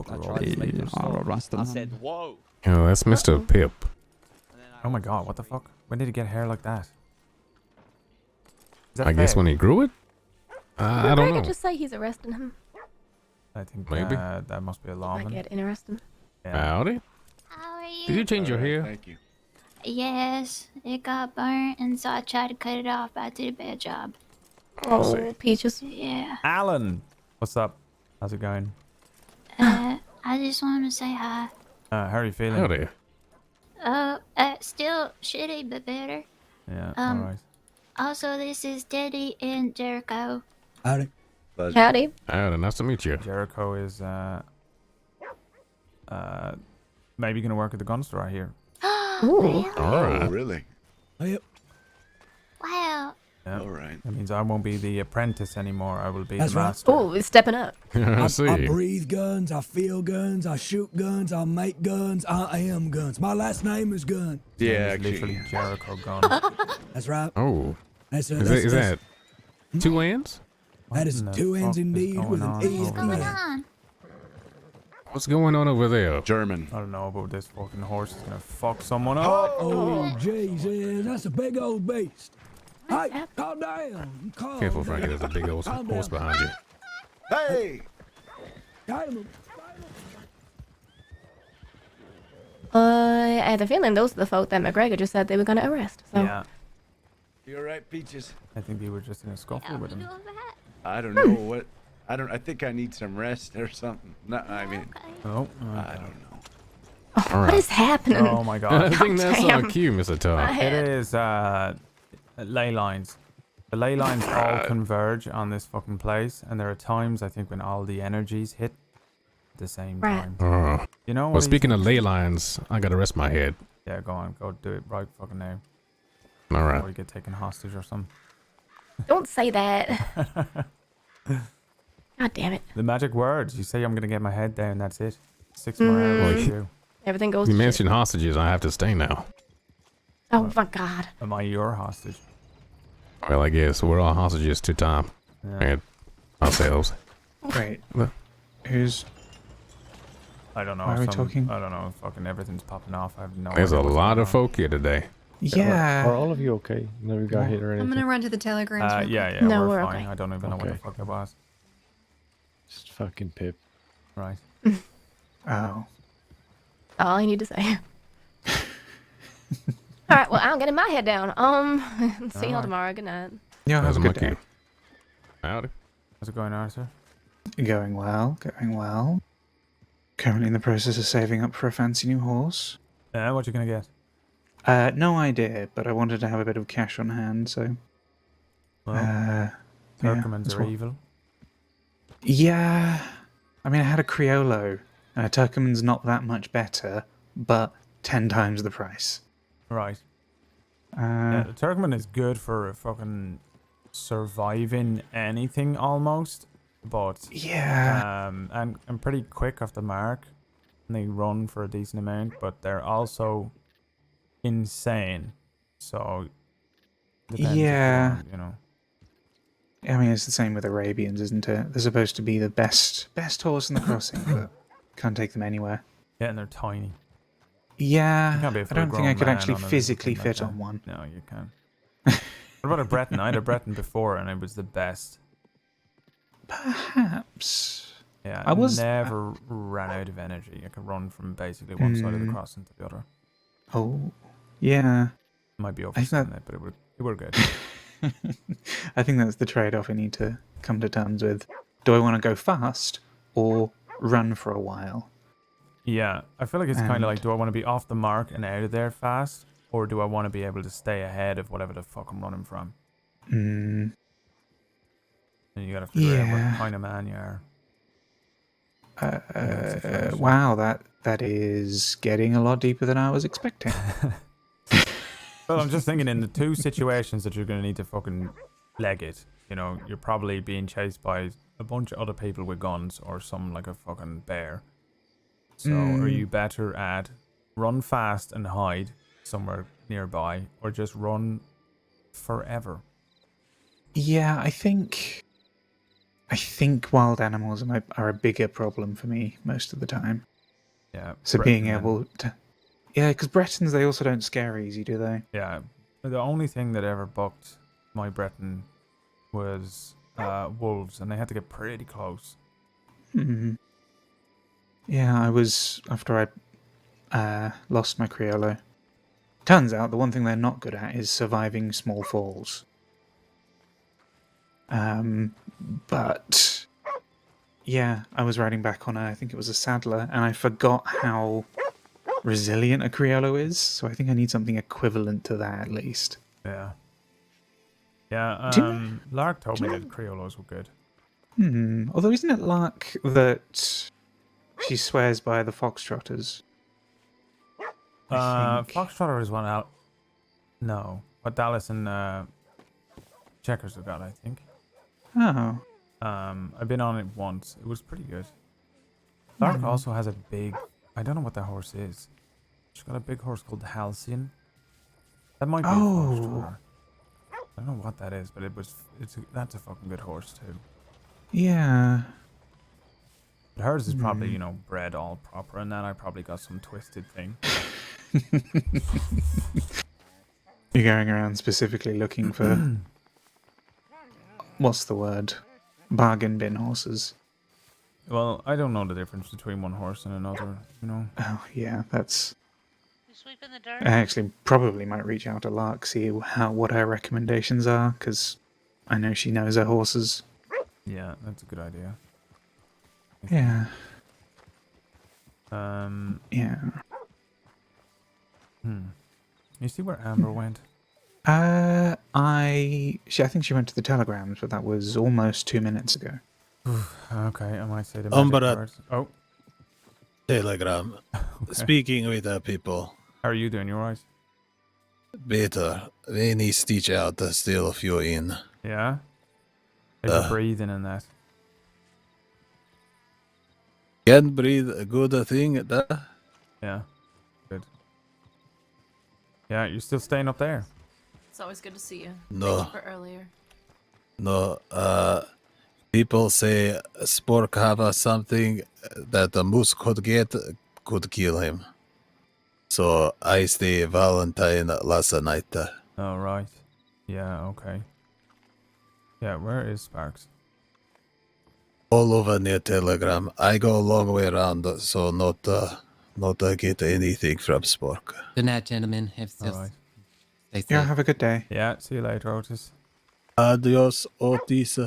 S10: I tried to make them stop. I said, "Whoa!"
S3: Oh, that's Mr. Pip.
S1: Oh my god, what the fuck? When did he get hair like that? Is that
S3: I guess
S1: fake?
S3: when he grew it? I don't know.
S7: Just say he's arresting him.
S1: I think
S3: Maybe.
S1: That must be a lawman.
S7: Might get interesting.
S3: Howdy.
S20: How are you?
S3: Did you change your hair?
S2: Thank you.
S20: Yes, it got burnt, and so I tried to cut it off, but I did a bad job.
S7: Oh, Peaches.
S20: Yeah.
S1: Alan! What's up? How's it going?
S20: I just want to say hi.
S1: How are you feeling?
S3: Howdy.
S20: Still shitty, but better.
S1: Yeah, alright.
S20: Also, this is Teddy and Jericho.
S15: Howdy.
S7: Howdy.
S3: Howdy, nice to meet you.
S1: Jericho is maybe gonna work at the gun store, I hear.
S20: Really?
S3: Alright.
S2: Oh, really?
S15: Yep.
S20: Wow.
S1: Yeah.
S2: All right.
S1: That means I won't be the apprentice anymore. I will be
S15: That's
S1: the
S15: right.
S1: master.
S7: Oh, it's stepping up.
S3: I see.
S15: I breathe guns, I feel guns, I shoot guns, I make guns, I am guns. My last name is Gun.
S2: Yeah,
S1: It's literally Jericho Gun.
S15: That's right.
S3: Oh.
S15: That's
S3: Is that two ends?
S15: That is
S1: in the
S15: two ends
S1: fuck is
S15: indeed
S1: going
S15: with an
S1: on
S15: E
S1: over
S15: at the
S1: there?
S15: end.
S20: on?
S3: What's going on over there?
S2: German.
S1: I don't know about this fucking horse. Is gonna fuck someone up.
S15: Oh, Jesus, that's a big old beast. Hey, calm down. Calm
S3: Careful,
S15: down.
S3: Frankie. There's a big old
S15: Calm
S3: horse
S15: down.
S3: behind you.
S2: Hey!
S15: Got him.
S7: I had a feeling those are the folk that McGregor just said they were gonna arrest. So.
S1: Yeah.
S2: You alright, Peaches?
S1: I think they were just in a scuffle with him.
S2: I don't know what. I think I need some rest or something. No, I mean.
S1: Oh.
S2: I don't know.
S3: All
S7: What
S3: right.
S7: is happening?
S1: Oh my
S3: I
S1: god.
S3: think that's
S7: Damn.
S3: our cue, Mr. Tar.
S1: It is ley lines. The ley lines all converge on this fucking place, and there are times I think when all the energies hit at the same
S7: Right.
S1: time. You know?
S3: Well,
S1: what do you
S3: speaking of
S1: think?
S3: ley lines, I gotta rest my head.
S1: Yeah, go on, go do it right fucking now.
S3: All right.
S1: Before you get taken hostage or something.
S7: Don't say that. God damn it.
S1: The magic words. You say I'm gonna get my head down. That's it. 6 more hours to do.
S7: Everything goes
S3: You
S7: to shit.
S3: mentioned hostages. I have to stay now.
S7: Oh my god.
S1: Am I your hostage?
S3: Well, I guess we're all hostages to time
S1: Yeah.
S3: and ourselves.
S24: Wait.
S3: What?
S24: Who's...
S1: I don't know.
S24: Why are we talking?
S1: I don't know. Fucking everything's popping off. I have no
S3: There's a
S1: idea what's
S3: lot
S1: going
S3: of folk here today.
S24: Yeah.
S25: Are all of you okay? Never got hit or
S7: I'm
S25: anything?
S7: gonna run to the telegrams. real
S1: Yeah,
S7: quick.
S1: yeah,
S7: No,
S1: we're
S7: we're
S1: fine.
S7: okay.
S1: I don't even know what the
S25: Okay.
S1: fuck it was.
S25: Just fucking Pip.
S1: Right.
S24: Oh.
S7: All I need to say. All right. Well, I'm getting my head down. See y'all
S1: Alright.
S7: tomorrow. Good night.
S24: Yeah,
S3: How's
S24: have
S3: it,
S24: a good day.
S3: Mikey? Howdy.
S1: How's it going, Arthur?
S24: Going well, going well. Currently in the process of saving up for a fancy new horse.
S1: What you gonna get?
S24: No idea, but I wanted to have a bit of cash on hand, so...
S1: Well,
S24: yeah,
S1: Turkmans
S24: that's
S1: are
S24: what-
S1: evil.
S24: Yeah. I mean, I had a Criollo. Turkman's not that much better, but 10 times the price.
S1: Right. Yeah, the Turkman is good for fucking surviving anything almost, but
S24: Yeah.
S1: and pretty quick off the mark, and they run for a decent amount, but they're also insane. So depends if you
S24: Yeah.
S1: want, you know.
S24: I mean, it's the same with Arabians, isn't it? They're supposed to be the best horse in the crossing, but can't take them anywhere.
S1: Yeah, and they're tiny.
S24: Yeah,
S1: You can't be a
S24: I don't think
S1: full-grown
S24: I could
S1: man
S24: actually
S1: on a
S24: physically
S1: thing like
S24: fit
S1: that.
S24: on one.
S1: No, you can't. What about a Breton? I had a Breton before, and it was the best.
S24: Perhaps.
S1: Yeah,
S24: I was
S1: never ran out of energy. I could run from basically one side of the crossing to the other.
S24: Oh, yeah.
S1: Might be
S24: I think
S1: overselling it, but it were good.
S24: I think that's the trade-off I need to come to terms with. Do I want to go fast or run for a while?
S1: Yeah, I feel like it's kind
S24: And-
S1: of like, do I want to be off the mark and out of there fast, or do I want to be able to stay ahead of whatever the fuck I'm running from?
S24: Mm,
S1: And you gotta figure out what
S24: yeah.
S1: kind of man you are. in that situation.
S24: Wow, that is getting a lot deeper than I was expecting.
S1: Well, I'm just thinking in the two situations that you're gonna need to fucking leg it. You know, you're probably being chased by a bunch of other people with guns or some like a fucking bear. So, are you better at run fast and hide somewhere nearby, or just run forever?
S24: Yeah, I think wild animals are a bigger problem for me most of the time.
S1: Yeah.
S24: So being able to, yeah, because Bretons, they also don't scare easy, do they?
S1: Yeah. The only thing that ever bucked my Breton was wolves, and they had to get pretty close.
S24: Hmm. Yeah, I was after I lost my Criollo. Turns out the one thing they're not good at is surviving small falls. But yeah, I was riding back on I think it was a saddler, and I forgot how resilient a Criollo is. So I think I need something equivalent to that at least.
S1: Yeah. Yeah. Lark told me that Criollos were good.
S24: Although isn't it Lark that she swears by the foxtrotters?
S1: Foxtrotter is one out. No, what Dallas and Checkers have got, I think.
S24: Oh.
S1: I've been on it once. It was pretty good. Lark also has a big. I don't know what that horse is. She's got a big horse called Halcyon. That might be a Foxtrotter. I don't know what that is, but that's a fucking good horse too.
S24: Yeah.
S1: But hers is probably, you know, bred all proper, and then I probably got some twisted thing.
S24: You're going around specifically looking for what's the word? Bargain bin horses.
S1: Well, I don't know the difference between one horse and another, you know.
S24: Oh yeah, that's. I actually probably might reach out to Lark, see what her recommendations are, because I know she knows her horses.
S1: Yeah, that's a good idea.
S24: Yeah. Yeah.
S1: You see where Amber went?
S24: I think she went to the telegrams, but that was almost 2 minutes ago.
S1: Okay, I might say the magic words. Oh.
S4: Telegram.
S1: Okay.
S4: Speaking with people.
S1: How are you doing? You alright?
S4: Better. We need to teach out to steal a few in.
S1: Yeah? Like breathing and that.
S4: Can breathe a good thing there?
S1: Yeah. Good. Yeah, you're still staying up there.
S8: It's always good to see you.
S4: No.
S8: Thank you for earlier.
S4: No, people say Spork have something that a moose could get, could kill him. So I stay Valentine last night.
S1: Oh, right. Yeah, okay. Yeah, where is Sparks?
S4: All over near Telegram. I go a long way around, so not get anything from Spork.
S17: Good night, gentlemen.
S1: Alright.
S17: Stay safe.
S24: Yeah, have a good day.
S1: Yeah, see you later, Otis.
S4: Adios, Otis.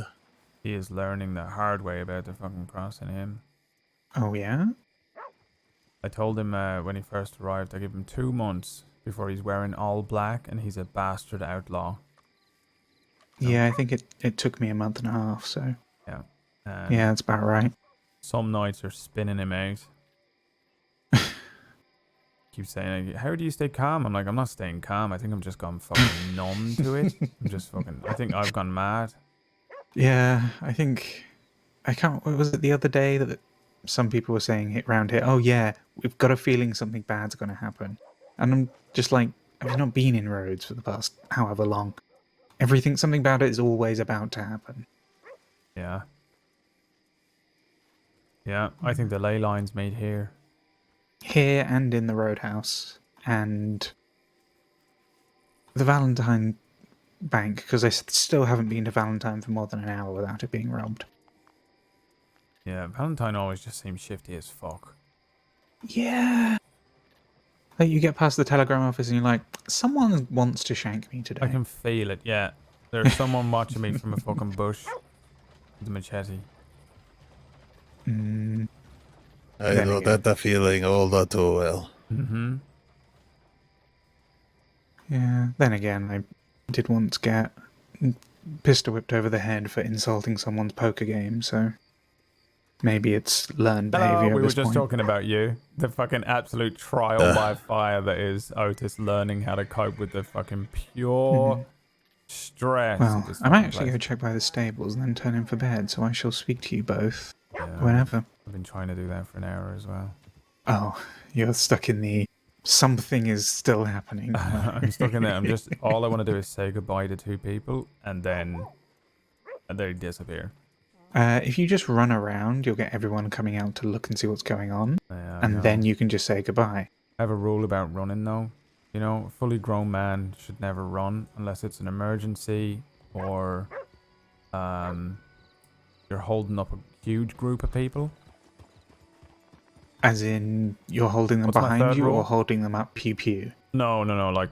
S1: He is learning the hard way about the fucking crossing him.
S24: Oh, yeah?
S1: I told him when he first arrived, I give him 2 months before he's wearing all black and he's a bastard outlaw. So,
S24: Yeah, I think it took me a month and a half, so.
S1: Yeah.
S24: Yeah, that's about right.
S1: Some nights are spinning him out. Keep saying, like, how do you stay calm? I'm like, I'm not staying calm. I think I'm just gone fucking numb to it. I think I've gone mad.
S24: Yeah, I think what was it the other day that some people were saying it around here? Oh yeah, we've got a feeling something bad's going to happen, and I'm just like, I've not been in Rhodes for the past however long. Something about it is always about to happen.
S1: Yeah. Yeah, I think the ley line's made here.
S24: Here and in the Roadhouse and the Valentine Bank, because I still haven't been to Valentine for more than an hour without it being robbed.
S1: Yeah, Valentine always just seems shifty as fuck.
S24: Yeah. Like you get past the telegram office and you're like, someone wants to shank me today.
S1: I can feel it, yeah. There's someone watching me from a fucking bush with a machete.
S24: Mm.
S4: I
S24: Then
S4: know
S24: again.
S4: that feeling all that too well.
S1: Mm-hmm.
S24: Yeah. Then again, I did once get pistol whipped over the head for insulting someone's poker game, so maybe it's learned
S1: Hello,
S24: behavior at
S1: we were
S24: this
S1: just
S24: point.
S1: talking about you. The fucking absolute trial by fire that is Otis learning how to cope with the fucking pure stress
S24: Well,
S1: of this
S24: I might
S1: fucking
S24: actually
S1: place.
S24: go check by the stables and then turn in for bed, so I shall speak to you both
S1: Yeah,
S24: whenever.
S1: I've been trying to do that for an hour as well.
S24: Oh, you're stuck in the something is still happening.
S1: I'm stuck in there. All I want to do is say goodbye to two people and then they disappear.
S24: If you just run around, you'll get everyone coming out to look and see what's going on,
S1: Yeah, I
S24: and
S1: know.
S24: then you can just say goodbye.
S1: I have a rule about running though. You know, a fully grown man should never run unless it's an emergency or you're holding up a huge group of people.
S24: As in, you're holding them
S1: What's my
S24: behind
S1: third
S24: you
S1: rule?
S24: or holding them up pew pew?
S1: No. Like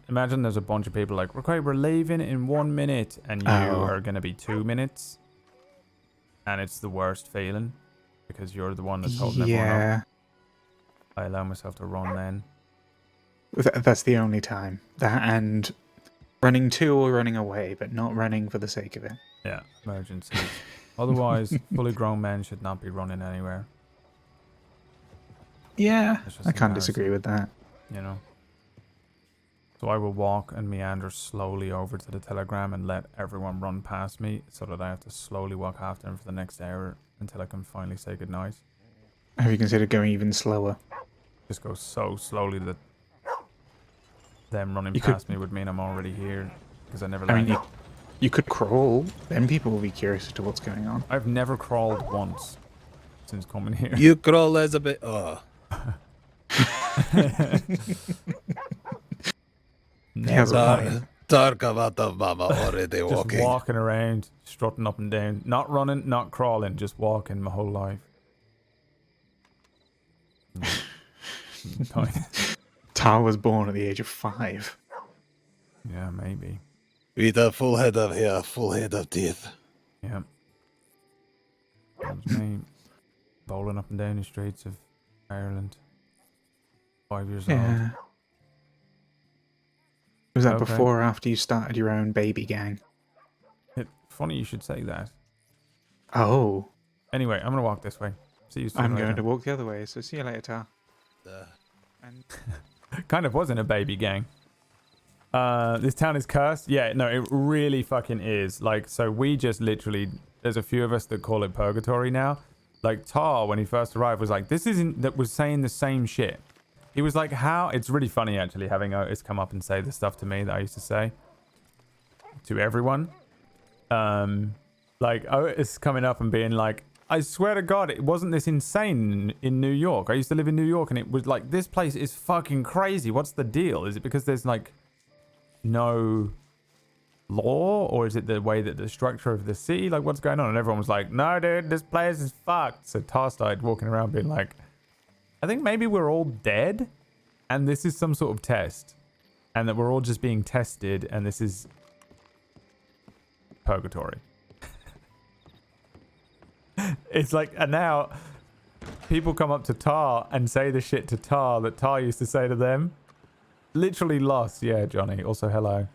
S1: imagine there's a bunch of people like, okay, we're leaving in 1 minute, and you are gonna be 2 minutes, and it's the worst feeling because you're the one that's holding everyone up. I allow myself to run then.
S24: That's the only time. That and running to or running away, but not running for the sake of it.
S1: Yeah, emergencies. Otherwise, fully grown men should not be running anywhere.
S24: Yeah,
S1: It's just
S24: I can't
S1: embarrassing,
S24: disagree with that.
S1: You know. So I will walk and meander slowly over to the telegram and let everyone run past me so that I have to slowly walk after them for the next hour until I can finally say goodnight.
S24: Have you considered going even slower?
S1: Just go so slowly that them running
S24: You could-
S1: past me would mean I'm already here because I never
S24: I mean,
S1: left.
S24: you could crawl. Then people will be curious as to what's going on.
S1: I've never crawled once since coming here.
S4: You crawl as a bit. Oh.
S1: Never.
S4: Talk about the mama already
S1: Just
S4: walking.
S1: walking around, strutting up and down. Not running, not crawling, just walking my whole life.
S24: Tar was born at the age of 5.
S1: Yeah, maybe.
S4: With a full head of hair, full head of teeth.
S1: Yeah. That was me bowling up and down the streets of Ireland. 5 years old.
S24: Yeah. Was that
S1: Okay.
S24: before or after you started your own baby gang?
S1: Funny you should say that.
S24: Oh.
S1: Anyway, I'm going to walk this way. See you soon.
S24: I'm
S1: later.
S24: going to walk the other way, so see you later, Tar.
S1: Kind of wasn't a baby gang. This town is cursed. Yeah, no, it really fucking is. Like, so we just literally, there's a few of us that call it purgatory now. Like Tar, when he first arrived, was like, this isn't, that was saying the same shit. He was like, how, it's really funny actually having Otis come up and say the stuff to me that I used to say to everyone. Like Otis coming up and being like, I swear to God, it wasn't this insane in New York. I used to live in New York and it was like, this place is fucking crazy. What's the deal? Is it because there's like no law, or is it the way that the structure of the city, like what's going on? And everyone was like, no dude, this place is fucked. So Tar started walking around being like, I think maybe we're all dead and this is some sort of test, and that we're all just being tested, and this is purgatory. It's like, and now people come up to Tar and say the shit to Tar that Tar used to say to them. Literally lost. Yeah, Johnny. Also, hello.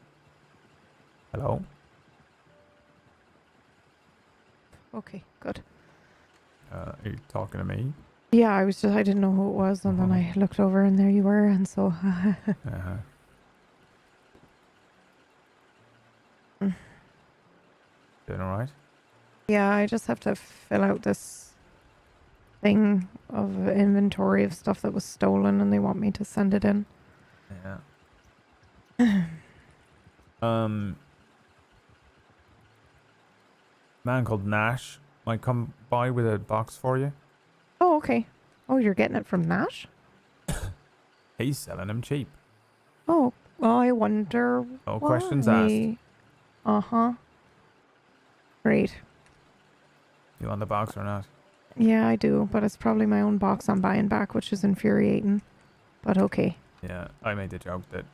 S1: Hello.
S11: Okay, good.
S1: Are you talking to me?
S11: Yeah, I didn't know who it was, and then I looked over, and there you were, and so.
S1: Uh-huh. Doing all right?
S11: Yeah, I just have to fill out this thing of inventory of stuff that was stolen, and they want me to send it in.
S1: Yeah. Man called Nash might come by with a box for you.
S11: Oh, okay. Oh, you're getting it from Nash?
S1: He's selling them cheap.
S11: Oh, well, I wonder.
S1: No questions asked.
S11: Uh-huh. Great.
S1: You want the box or not?
S11: Yeah, I do, but it's probably my own box I'm buying back, which is infuriating. but okay.
S1: Yeah, I made the joke that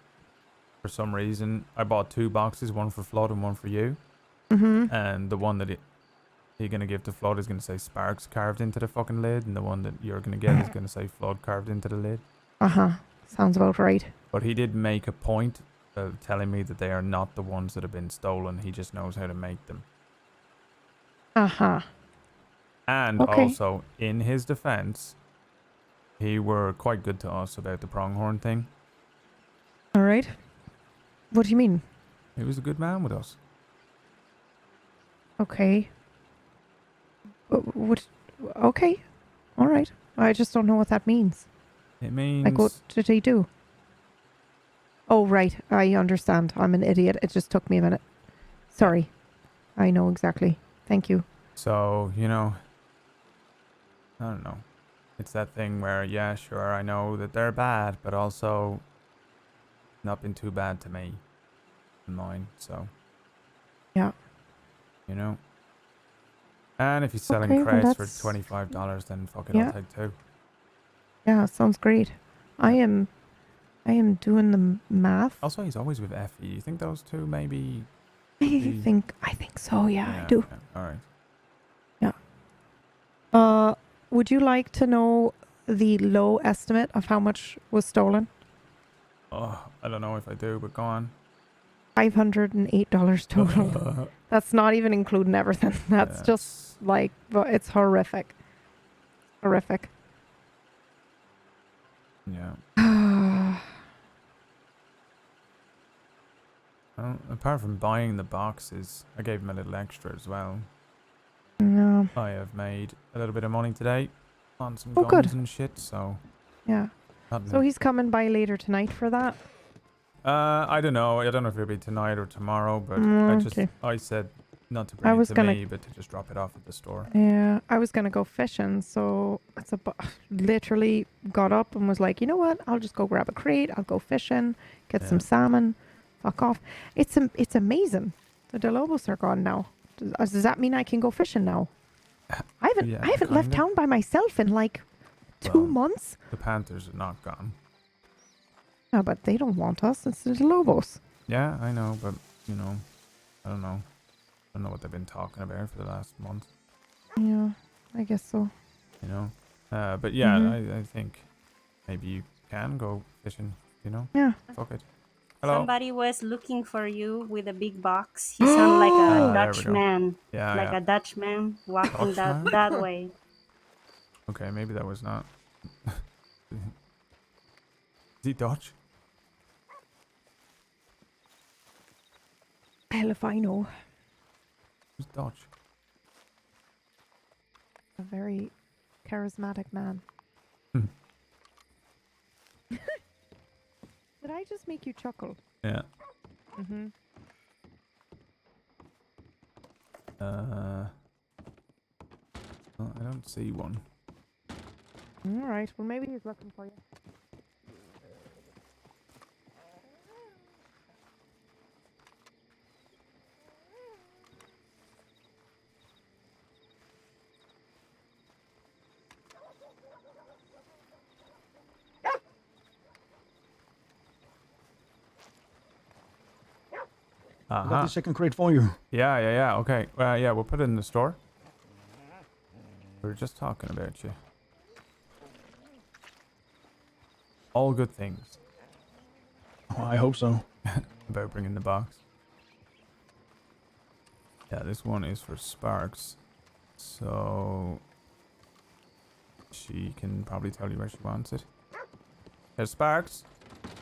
S1: for some reason I bought 2 boxes, one for Flood and one for you.
S11: Mm-hmm.
S1: And the one that you're going to give to Flood is going to say Sparks carved into the fucking lid, and the one that you're going to get is going to say Flood carved into the lid.
S11: Uh-huh. Sounds about right.
S1: But he did make a point of telling me that they are not the ones that have been stolen. He just knows how to make them.
S11: Uh-huh.
S1: And
S11: Okay.
S1: also, in his defense, he were quite good to us about the pronghorn thing.
S11: All right. What do you mean?
S1: He was a good man with us.
S11: Okay. What? Okay. All right. I just don't know what that means.
S1: It means...
S11: Like, what did he do? Oh, right. I understand. I'm an idiot. It just took me a minute. Sorry. I know exactly. Thank you.
S1: So, you know, I don't know. It's that thing where, yeah, sure, I know that they're bad, but also not been too bad to me and mine, so.
S11: Yeah.
S1: You know? And if he's selling
S11: Okay, well,
S1: crates for
S11: that's-
S1: $25, then fuck it,
S11: Yeah.
S1: I'll take 2.
S11: Yeah, sounds great. I am doing the math.
S1: Also, he's always with Effie. You think those two maybe...
S11: I think so. Yeah, I do.
S1: Okay. All right.
S11: Would you like to know the low estimate of how much was stolen?
S1: Oh, I don't know if I do, but go on.
S11: $508 total. That's not even including everything. That's just like, but it's horrific. Horrific.
S1: Yeah. Well, apart from buying the boxes, I gave him a little extra as well.
S11: No.
S1: I have made a little bit of money today on some
S11: Oh,
S1: guns
S11: good.
S1: and shit, so...
S11: Yeah.
S1: Not
S11: So he's coming by later tonight for that?
S1: I don't know. I don't know if it'll be tonight or tomorrow, but
S11: Okay.
S1: I said not to bring it to me, but to just drop it off at the store.
S11: Yeah, I was gonna go fishing, so it's literally got up and was like, you know what? I'll just go grab a crate. I'll go fishing, get some salmon. Fuck off! It's amazing. The De Lobos are gone now. Does that mean I can go fishing now? I haven't left
S1: kinda.
S11: town by myself in like 2 months.
S1: The Panthers are not gone.
S11: Yeah, but they don't want us. It's the De Lobos.
S1: Yeah, I know, but, you know, I don't know. I don't know what they've been talking about for the last month,
S11: Yeah, I guess so.
S1: you know. But yeah,
S11: Mhm.
S1: I think maybe you can go fishing, you know?
S11: Yeah.
S1: Fuck it. Hello?
S5: Somebody was looking for you with a big box. He sounded like a
S1: There we go.
S5: Dutchman.
S1: Yeah,
S5: Like
S1: yeah.
S5: a Dutchman walking
S1: Dutchman?
S5: that way.
S1: Okay, maybe that was not. Is he Dutch?
S11: Hell if I know.
S1: Who's Dutch?
S11: A very charismatic man.
S1: Hmm.
S11: Did I just make you chuckle?
S1: Yeah.
S11: Mm-hmm.
S1: Well, I don't see one.
S11: All right. Well, maybe he's looking for you.
S16: I got the second crate for you.
S1: Yeah. Okay. Yeah, we'll put it in the store. We were just talking about you. All good things.
S16: Oh, I hope so.
S1: About bringing the box. Yeah, this one is for Sparks. So... she can probably tell you where she wants it. There's Sparks.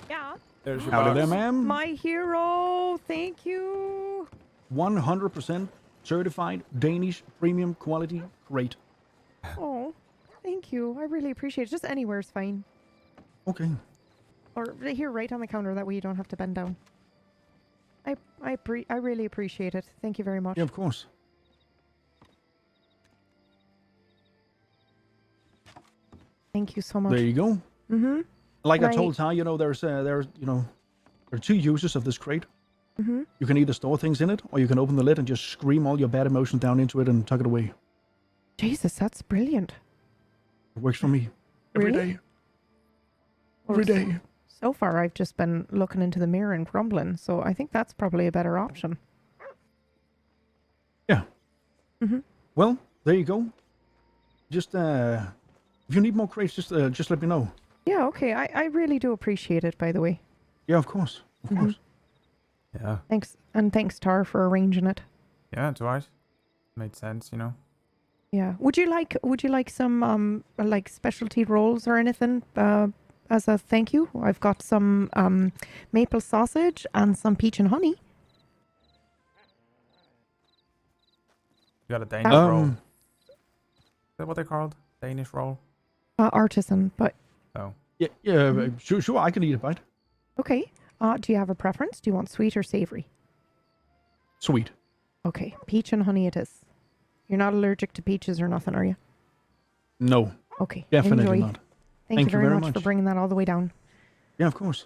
S11: Yeah.
S1: There's your
S16: Howdy
S1: box.
S16: there, ma'am.
S11: My hero. Thank you.
S16: 100% certified Danish premium quality crate.
S11: Oh, thank you. I really appreciate it. Just anywhere's fine.
S16: Okay.
S11: Or here, right on the counter. That way you don't have to bend down. I really appreciate it. Thank you very much.
S16: Yeah, of course.
S11: Thank you so much.
S16: There you go.
S11: Mm-hmm.
S16: Like
S11: And
S16: I told Ty, you know, there are 2 uses of this crate.
S11: Mm-hmm.
S16: You can either store things in it, or you can open the lid and just scream all your bad emotions down into it and tuck it away.
S11: Jesus, that's brilliant.
S16: It works for me every day.
S11: Really?
S16: every day.
S11: So far, I've just been looking into the mirror and grumbling. So I think that's probably a better option.
S16: Yeah.
S11: Mm-hmm.
S16: Well, there you go. Just if you need more crates, just let me know.
S11: Yeah, okay. I really do appreciate it, by the way.
S16: Yeah, of course. Of course.
S1: Yeah.
S11: Thanks. And thanks, Tar, for arranging it.
S1: Yeah, it's alright. Made sense, you know.
S11: Yeah. Would you like some like specialty rolls or anything as a thank you? I've got some maple sausage and some peach and honey.
S1: You got a Danish roll. Is that what they're called? Danish roll?
S11: Artisan, but
S1: Oh.
S16: Yeah, sure, I can eat a bite.
S11: okay. Do you have a preference? Do you want sweet or savory?
S16: Sweet.
S11: Okay, peach and honey it is. You're not allergic to peaches or nothing, are you?
S16: No.
S11: Okay.
S16: Definitely
S11: enjoy.
S16: not.
S11: Thank you very much for bringing that all the way down.
S16: Yeah, of course.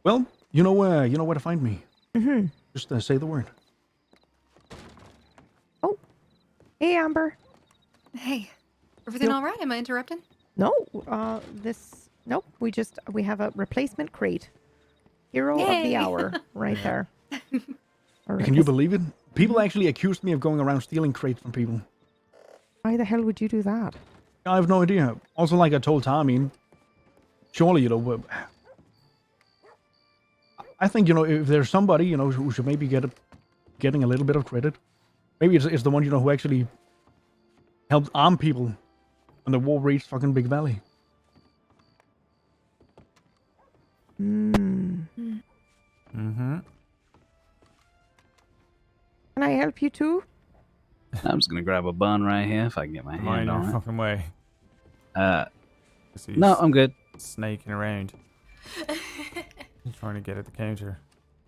S16: Well, you know where to find me.
S11: Mm-hmm.
S16: Just say the word.
S11: Hey, Amber.
S7: Hey, everything all right? Am I interrupting?
S11: No, nope. We have a replacement crate. Hero of the
S7: Yay.
S11: hour, right there.
S16: Can you believe it? People actually accused me of going around stealing crates from people.
S11: Why the hell would you do that?
S16: I have no idea. Also, like I told Tommy, surely, I think, if there's somebody, who should maybe getting a little bit of credit, maybe it's the one, who actually helped arm people when the war reached fucking Big Valley.
S1: Mm-hmm.
S11: Can I help you too?
S18: I'm just gonna grab a bun right here if I can get my
S1: Am I in
S18: hand
S1: your
S18: on it.
S1: fucking way?
S18: No, I'm good.
S1: Snaking around. Trying to get at the counter.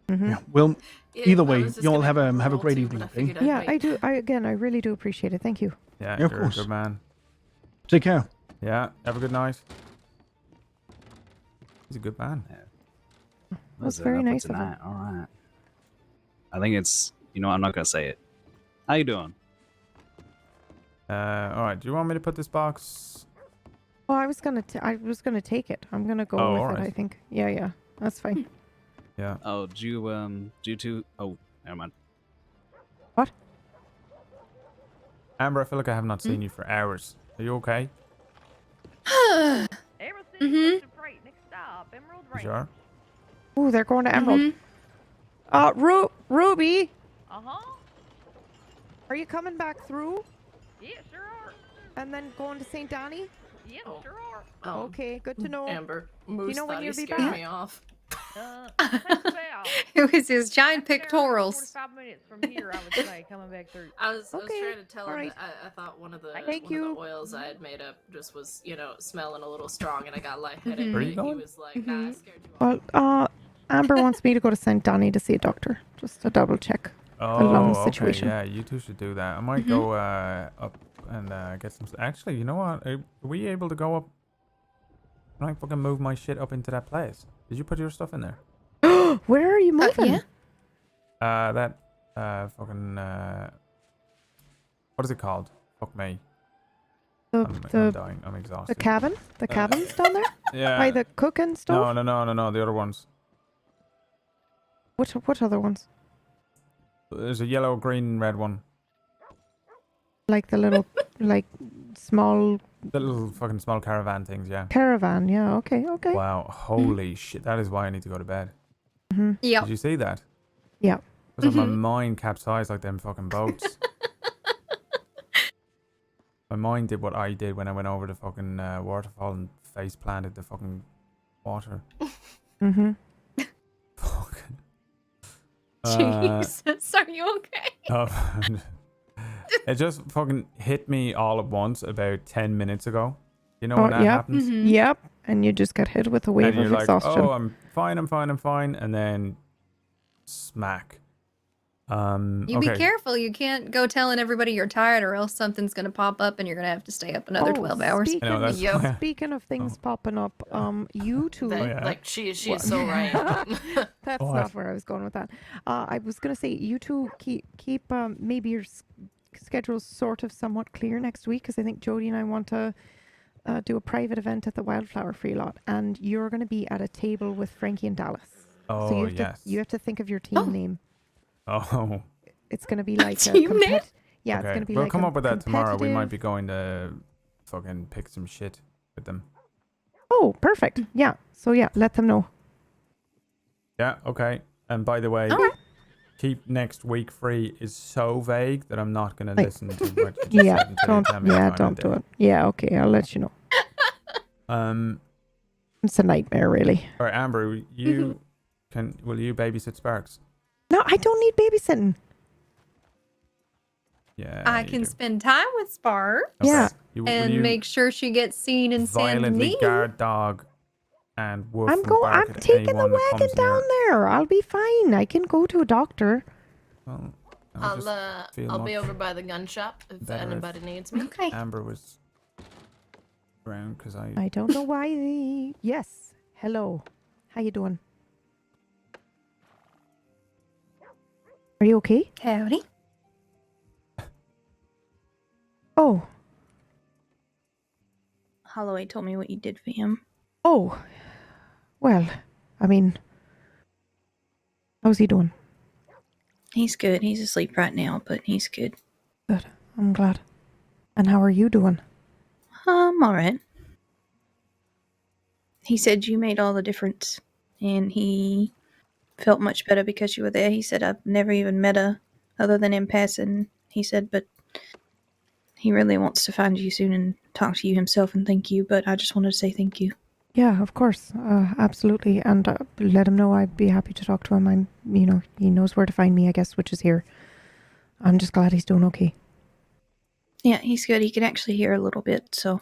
S16: Yeah. Well, either way, you all have a great evening, okay?
S11: Yeah, I do. I really do appreciate it. Thank you.
S1: Yeah,
S16: Yeah, of
S1: you're
S16: course.
S1: a good man.
S16: Take care.
S1: Yeah, have a good night. He's a good man.
S11: That's very nice of him.
S18: tonight. All right. I think it's. I'm not gonna say it. How you doing?
S1: All right. Do you want me to put this box?
S11: Oh, I was gonna take it. I'm gonna go
S1: Oh,
S11: with
S1: alright.
S11: it. I think. Yeah, that's fine.
S1: Yeah.
S18: Oh, do you two? Oh, never mind.
S11: What?
S1: Amber, I feel like I have not seen you for hours. Are you okay?
S7: Mm-hmm.
S1: You sure?
S11: Ooh, they're going to Emerald. Ruby. Are you coming back through?
S8: Yeah, sure are.
S11: And then going to St. Donny?
S8: Yeah, sure are.
S11: Okay, good to know.
S8: Amber,
S11: Do you
S8: Moose
S11: know when
S8: thought
S11: you'll
S8: he
S11: be
S8: scared
S11: back?
S8: me off.
S7: It was his giant pectorals.
S8: 45 minutes from here, I would say, coming back through. I was trying to tell him that I thought one of the oils I had made up just was, smelling a little strong, and I got lightheaded.
S1: Where are you
S8: But he
S1: going?
S8: was like, nah, I scared you off.
S11: Well, Amber wants me to go to St. Donny to see a doctor, just to double check the lung situation.
S1: Okay, yeah, you two should do that. I might go up and get some. Actually, you know what? Are we able to go up? Can I fucking move my shit up into that place? Did you put your stuff in there?
S11: Where are you moving?
S1: That fucking what is it called? Fuck me. I'm dying. I'm exhausted.
S11: The cabin? The cabin's down there?
S1: Yeah.
S11: By the cooking stove?
S1: No. The other ones.
S11: What other ones?
S1: There's a yellow, green, red one.
S11: Like the little, like small
S1: The little fucking small caravan things, yeah.
S11: caravan. Yeah. Okay.
S1: Wow. Holy shit. That is why I need to go to bed.
S11: Mm-hmm.
S7: Yeah.
S1: Did you see that?
S11: Yeah.
S1: It was like my mind capsized like them fucking boats. My mind did what I did when I went over the fucking waterfall and face planted the fucking water.
S11: Mm-hmm.
S1: Fucking.
S7: Jesus, are you okay?
S1: It just fucking hit me all at once about 10 minutes ago. You know when that
S11: yep.
S1: happens?
S11: Yep. And you just get hit with a wave
S1: And you're
S11: of
S1: like,
S11: exhaustion.
S1: oh, I'm fine. And then smack.
S7: You be careful. You can't go telling everybody you're tired, or else something's gonna pop up, and you're gonna have to stay up another 12 hours.
S11: Speaking of things popping up, you two.
S8: Like she is so right.
S11: That's not where I was going with that. I was gonna say you two keep maybe your schedules sort of somewhat clear next week, because I think Jody and I want to do a private event at the Wildflower Free Lot, and you're going to be at a table with Frankie and Dallas. So
S1: Oh,
S11: you have to think of your team name.
S1: Oh.
S11: It's going to be like a
S7: Team name?
S11: Yeah, it's
S1: Okay,
S11: going to be
S1: we'll
S11: like
S1: come
S11: a
S1: up with that tomorrow. We might
S11: competitive-
S1: be going to fucking pick some shit with them.
S11: Oh, perfect. Yeah. So yeah, let them know.
S1: Yeah, okay. And by the way, keep next week free is so vague that I'm not going to listen to what you just
S11: Yeah,
S1: said until you tell me a time and
S11: don't do
S1: date.
S11: it. Yeah, okay, I'll let you know. It's a nightmare, really.
S1: All right, Amber, will you babysit Sparks?
S11: No, I don't need babysitting.
S1: Yeah.
S7: I can spend time with Spark.
S1: Okay.
S11: Yeah.
S1: Will
S7: And
S1: you
S7: make sure she gets seen and Sam's
S1: violently
S7: knee.
S1: guard dog and woof
S11: I'm
S1: and bark
S11: I'm
S1: at
S11: taking the
S1: anyone that
S11: wagon
S1: comes near.
S11: down there. I'll be fine. I can go to a doctor.
S1: Well,
S8: I'll be over by the gun shop if anybody needs me.
S7: Okay.
S1: Amber was around because
S11: I don't know why the... Yes. Hello. How you doing? Are you okay?
S7: Howdy.
S11: Oh.
S6: Holloway told me what you did for him.
S11: Oh. Well, I mean... How's he doing?
S6: He's good. He's asleep right now, but he's good.
S11: Good. I'm glad. And how are you doing?
S6: Alright. He said you made all the difference, and he felt much better because you were there. He said, I've never even met her other than in passing. He said, but he really wants to find you soon and talk to you himself and thank you, but I just wanted to say thank you.
S11: Yeah, of course. Absolutely. And let him know I'd be happy to talk to him. He knows where to find me, I guess, which is here. I'm just glad he's doing okay.
S6: Yeah, he's good. He can actually hear a little bit, so.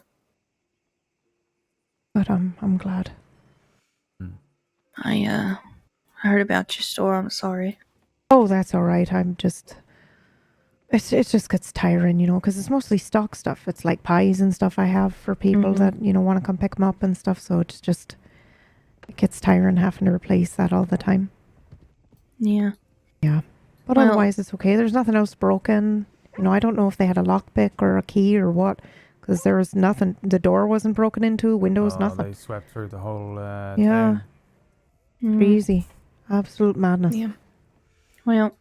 S11: But I'm glad.
S6: I heard about your store. I'm sorry.
S11: Oh, that's all right. I'm just... It just gets tiring, because it's mostly stock stuff. It's like pies and stuff I have for people that, want to come pick them up and stuff. So it's just... It gets tiring having to replace that all the time.
S6: Yeah.
S11: Yeah. But
S6: Well-
S11: otherwise, it's okay. There's nothing else broken. I don't know if they had a lockpick or a key or what. Because there was nothing. The door wasn't broken into. Windows, nothing.
S1: They swept through the whole
S11: Yeah.
S1: town.
S11: Crazy. Absolute madness.
S6: Yeah. Well,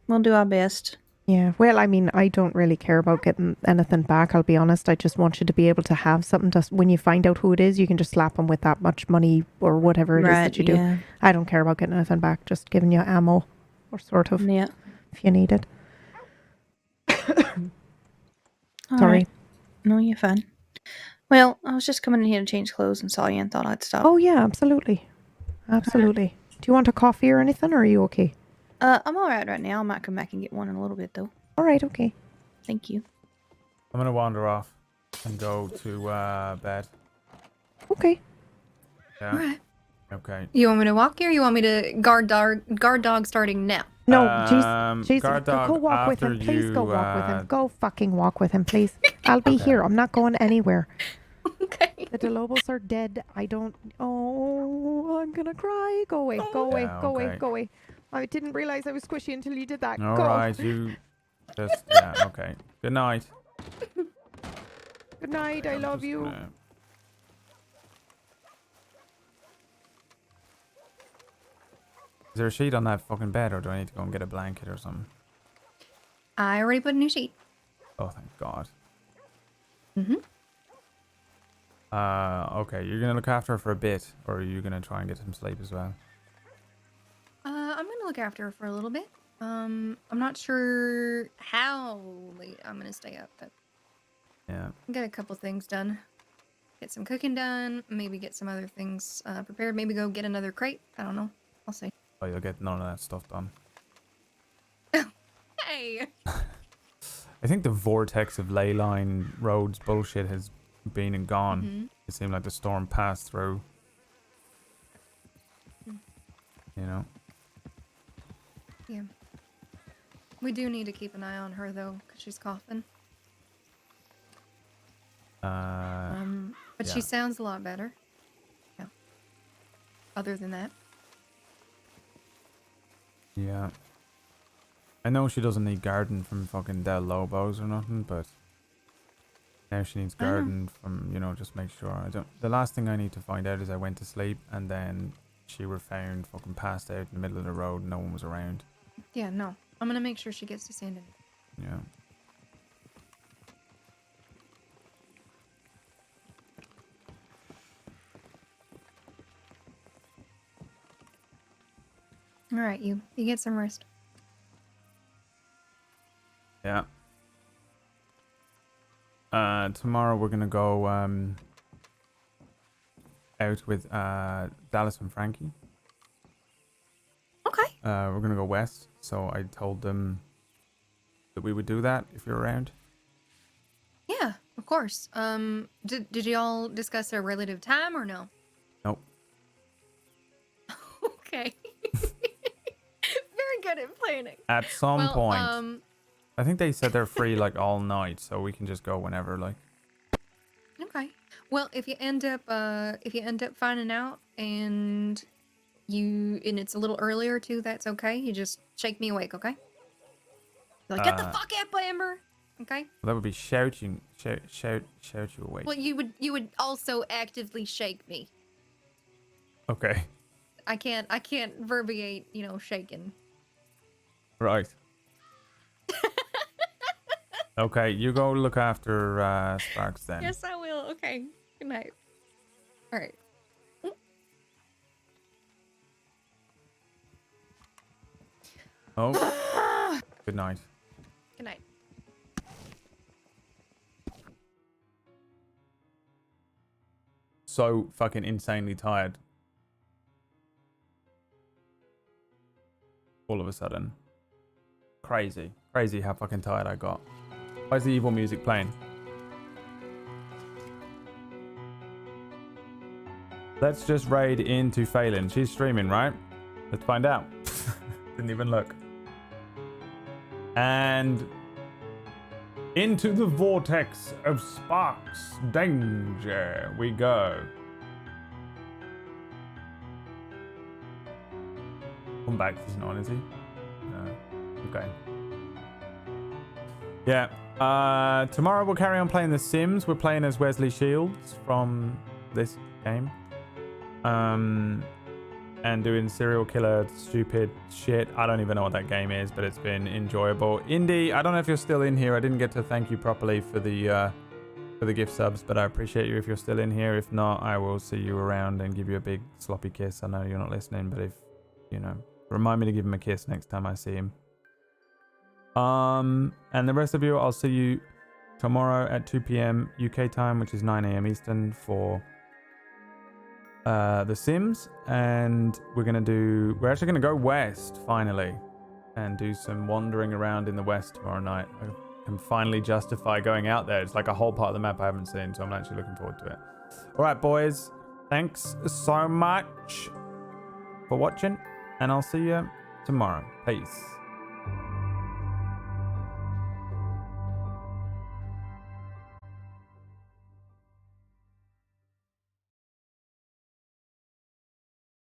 S6: we'll do our best.
S11: Yeah. Well, I mean, I don't really care about getting anything back, I'll be honest. I just want you to be able to have something to, when you find out who it is, you can just slap them with that much money or whatever it is that you do.
S6: Yeah.
S11: I don't care about getting anything back, just giving you ammo or sort of,
S6: Yeah.
S11: if you need it.
S6: All
S11: Sorry.
S6: right. No, you're fine. Well, I was just coming in here to change clothes and saw you and thought I'd stop.
S11: Oh, yeah, absolutely. Absolutely. Do you want a coffee or anything, or are you okay?
S6: I'm alright right now. I might come back and get one in a little bit, though.
S11: All right, okay.
S6: Thank you.
S1: I'm going to wander off and go to bed.
S11: Okay.
S1: Yeah.
S7: All right.
S1: Okay.
S7: You want me to walk here or you want me to guard dog starting now?
S11: No, jeez,
S1: guard
S11: go
S1: dog
S11: walk with him.
S1: after
S11: Please
S1: you,
S11: go walk with him. Go fucking walk with him, please. I'll be here. I'm not going anywhere.
S7: Okay.
S11: The DeLobos are dead. I don't... Oh, I'm gonna cry. Go away. Go away.
S1: Yeah,
S11: Go away.
S1: okay.
S11: Go away. I didn't realize I was squishy until you did that.
S1: All
S11: go.
S1: right, you just... Yeah, okay. Good night.
S11: Good night. I love you.
S1: Gonna- Is there a sheet on that fucking bed, or do I need to go and get a blanket or something?
S7: I already put a new sheet.
S1: Oh, thank God.
S7: Mm-hmm.
S1: Okay, you're gonna look after her for a bit, or are you gonna try and get some sleep as well?
S7: I'm gonna look after her for a little bit. I'm not sure how late I'm gonna stay up, but
S1: Yeah.
S7: get a couple things done. Get some cooking done. Maybe get some other things prepared. Maybe go get another crate. I don't know. I'll see.
S1: Oh, you'll get none of that stuff done.
S7: Hey.
S1: I think the vortex of ley line roads bullshit has been and gone.
S7: Mhm.
S1: It seemed like the storm passed through. You know?
S7: Yeah. We do need to keep an eye on her though, because she's coughing. But
S1: yeah.
S7: she sounds a lot better. Yeah. Other than that.
S1: Yeah. I know she doesn't need garden from fucking Del Lobos or nothing, but Now she needs
S6: I know.
S1: garden from, you know, just make sure. I don't. The last thing I need to find out is I went to sleep and then she were found fucking passed out in the middle of the road. No one was around.
S7: Yeah, no. I'm gonna make sure she gets to Sandon.
S1: Yeah.
S7: All right, you get some rest.
S1: Yeah. Tomorrow we're gonna go out with Dallas and Frankie.
S7: Okay.
S1: We're gonna go west, so I told them that we would do that if you're around.
S7: Yeah, of course. Did you all discuss a relative time or no?
S1: Nope.
S7: Okay. Very good at planning.
S1: At some
S7: Well,
S1: point. I think they said they're free like all night, so we can just go whenever. Like.
S7: Okay. Well, if you end up finding out and it's a little earlier too, that's okay. You just shake me awake, okay? You're like, get the fuck up, Amber. Okay.
S1: That would be shout you awake.
S7: Well, you would also actively shake me.
S1: Okay.
S7: I can't verbiate, shaking.
S1: Right. Okay, you go look after Sparks then.
S7: Yes, I will. Okay. Good night. All right.
S1: Oh. Good night.
S7: Good night.
S1: So fucking insanely tired. All of a sudden. Crazy. Crazy how fucking tired I got. Why is the evil music playing? Let's just raid into Phelan. She's streaming, right? Let's find out. Didn't even look. And into the vortex of Sparks danger we go. Come back, he's not, is he? No. Okay. Yeah. Tomorrow we'll carry on playing The Sims. We're playing as Wesley Shields from this game. And doing serial killer stupid shit. I don't even know what that game is, but it's been enjoyable. Indy, I don't know if you're still in here. I didn't get to thank you properly for the gift subs, but I appreciate you if you're still in here. If not, I will see you around and give you a big sloppy kiss. I know you're not listening, but if remind me to give him a kiss next time I see him. And the rest of you, I'll see you tomorrow at 2 p.m. UK time, which is 9 a.m. Eastern for The Sims. And we're actually gonna go west finally and do some wandering around in the west tomorrow night. I can finally justify going out there. It's like a whole part of the map I haven't seen, so I'm actually looking forward to it. All right, boys, thanks so much for watching, and I'll see you tomorrow. Peace.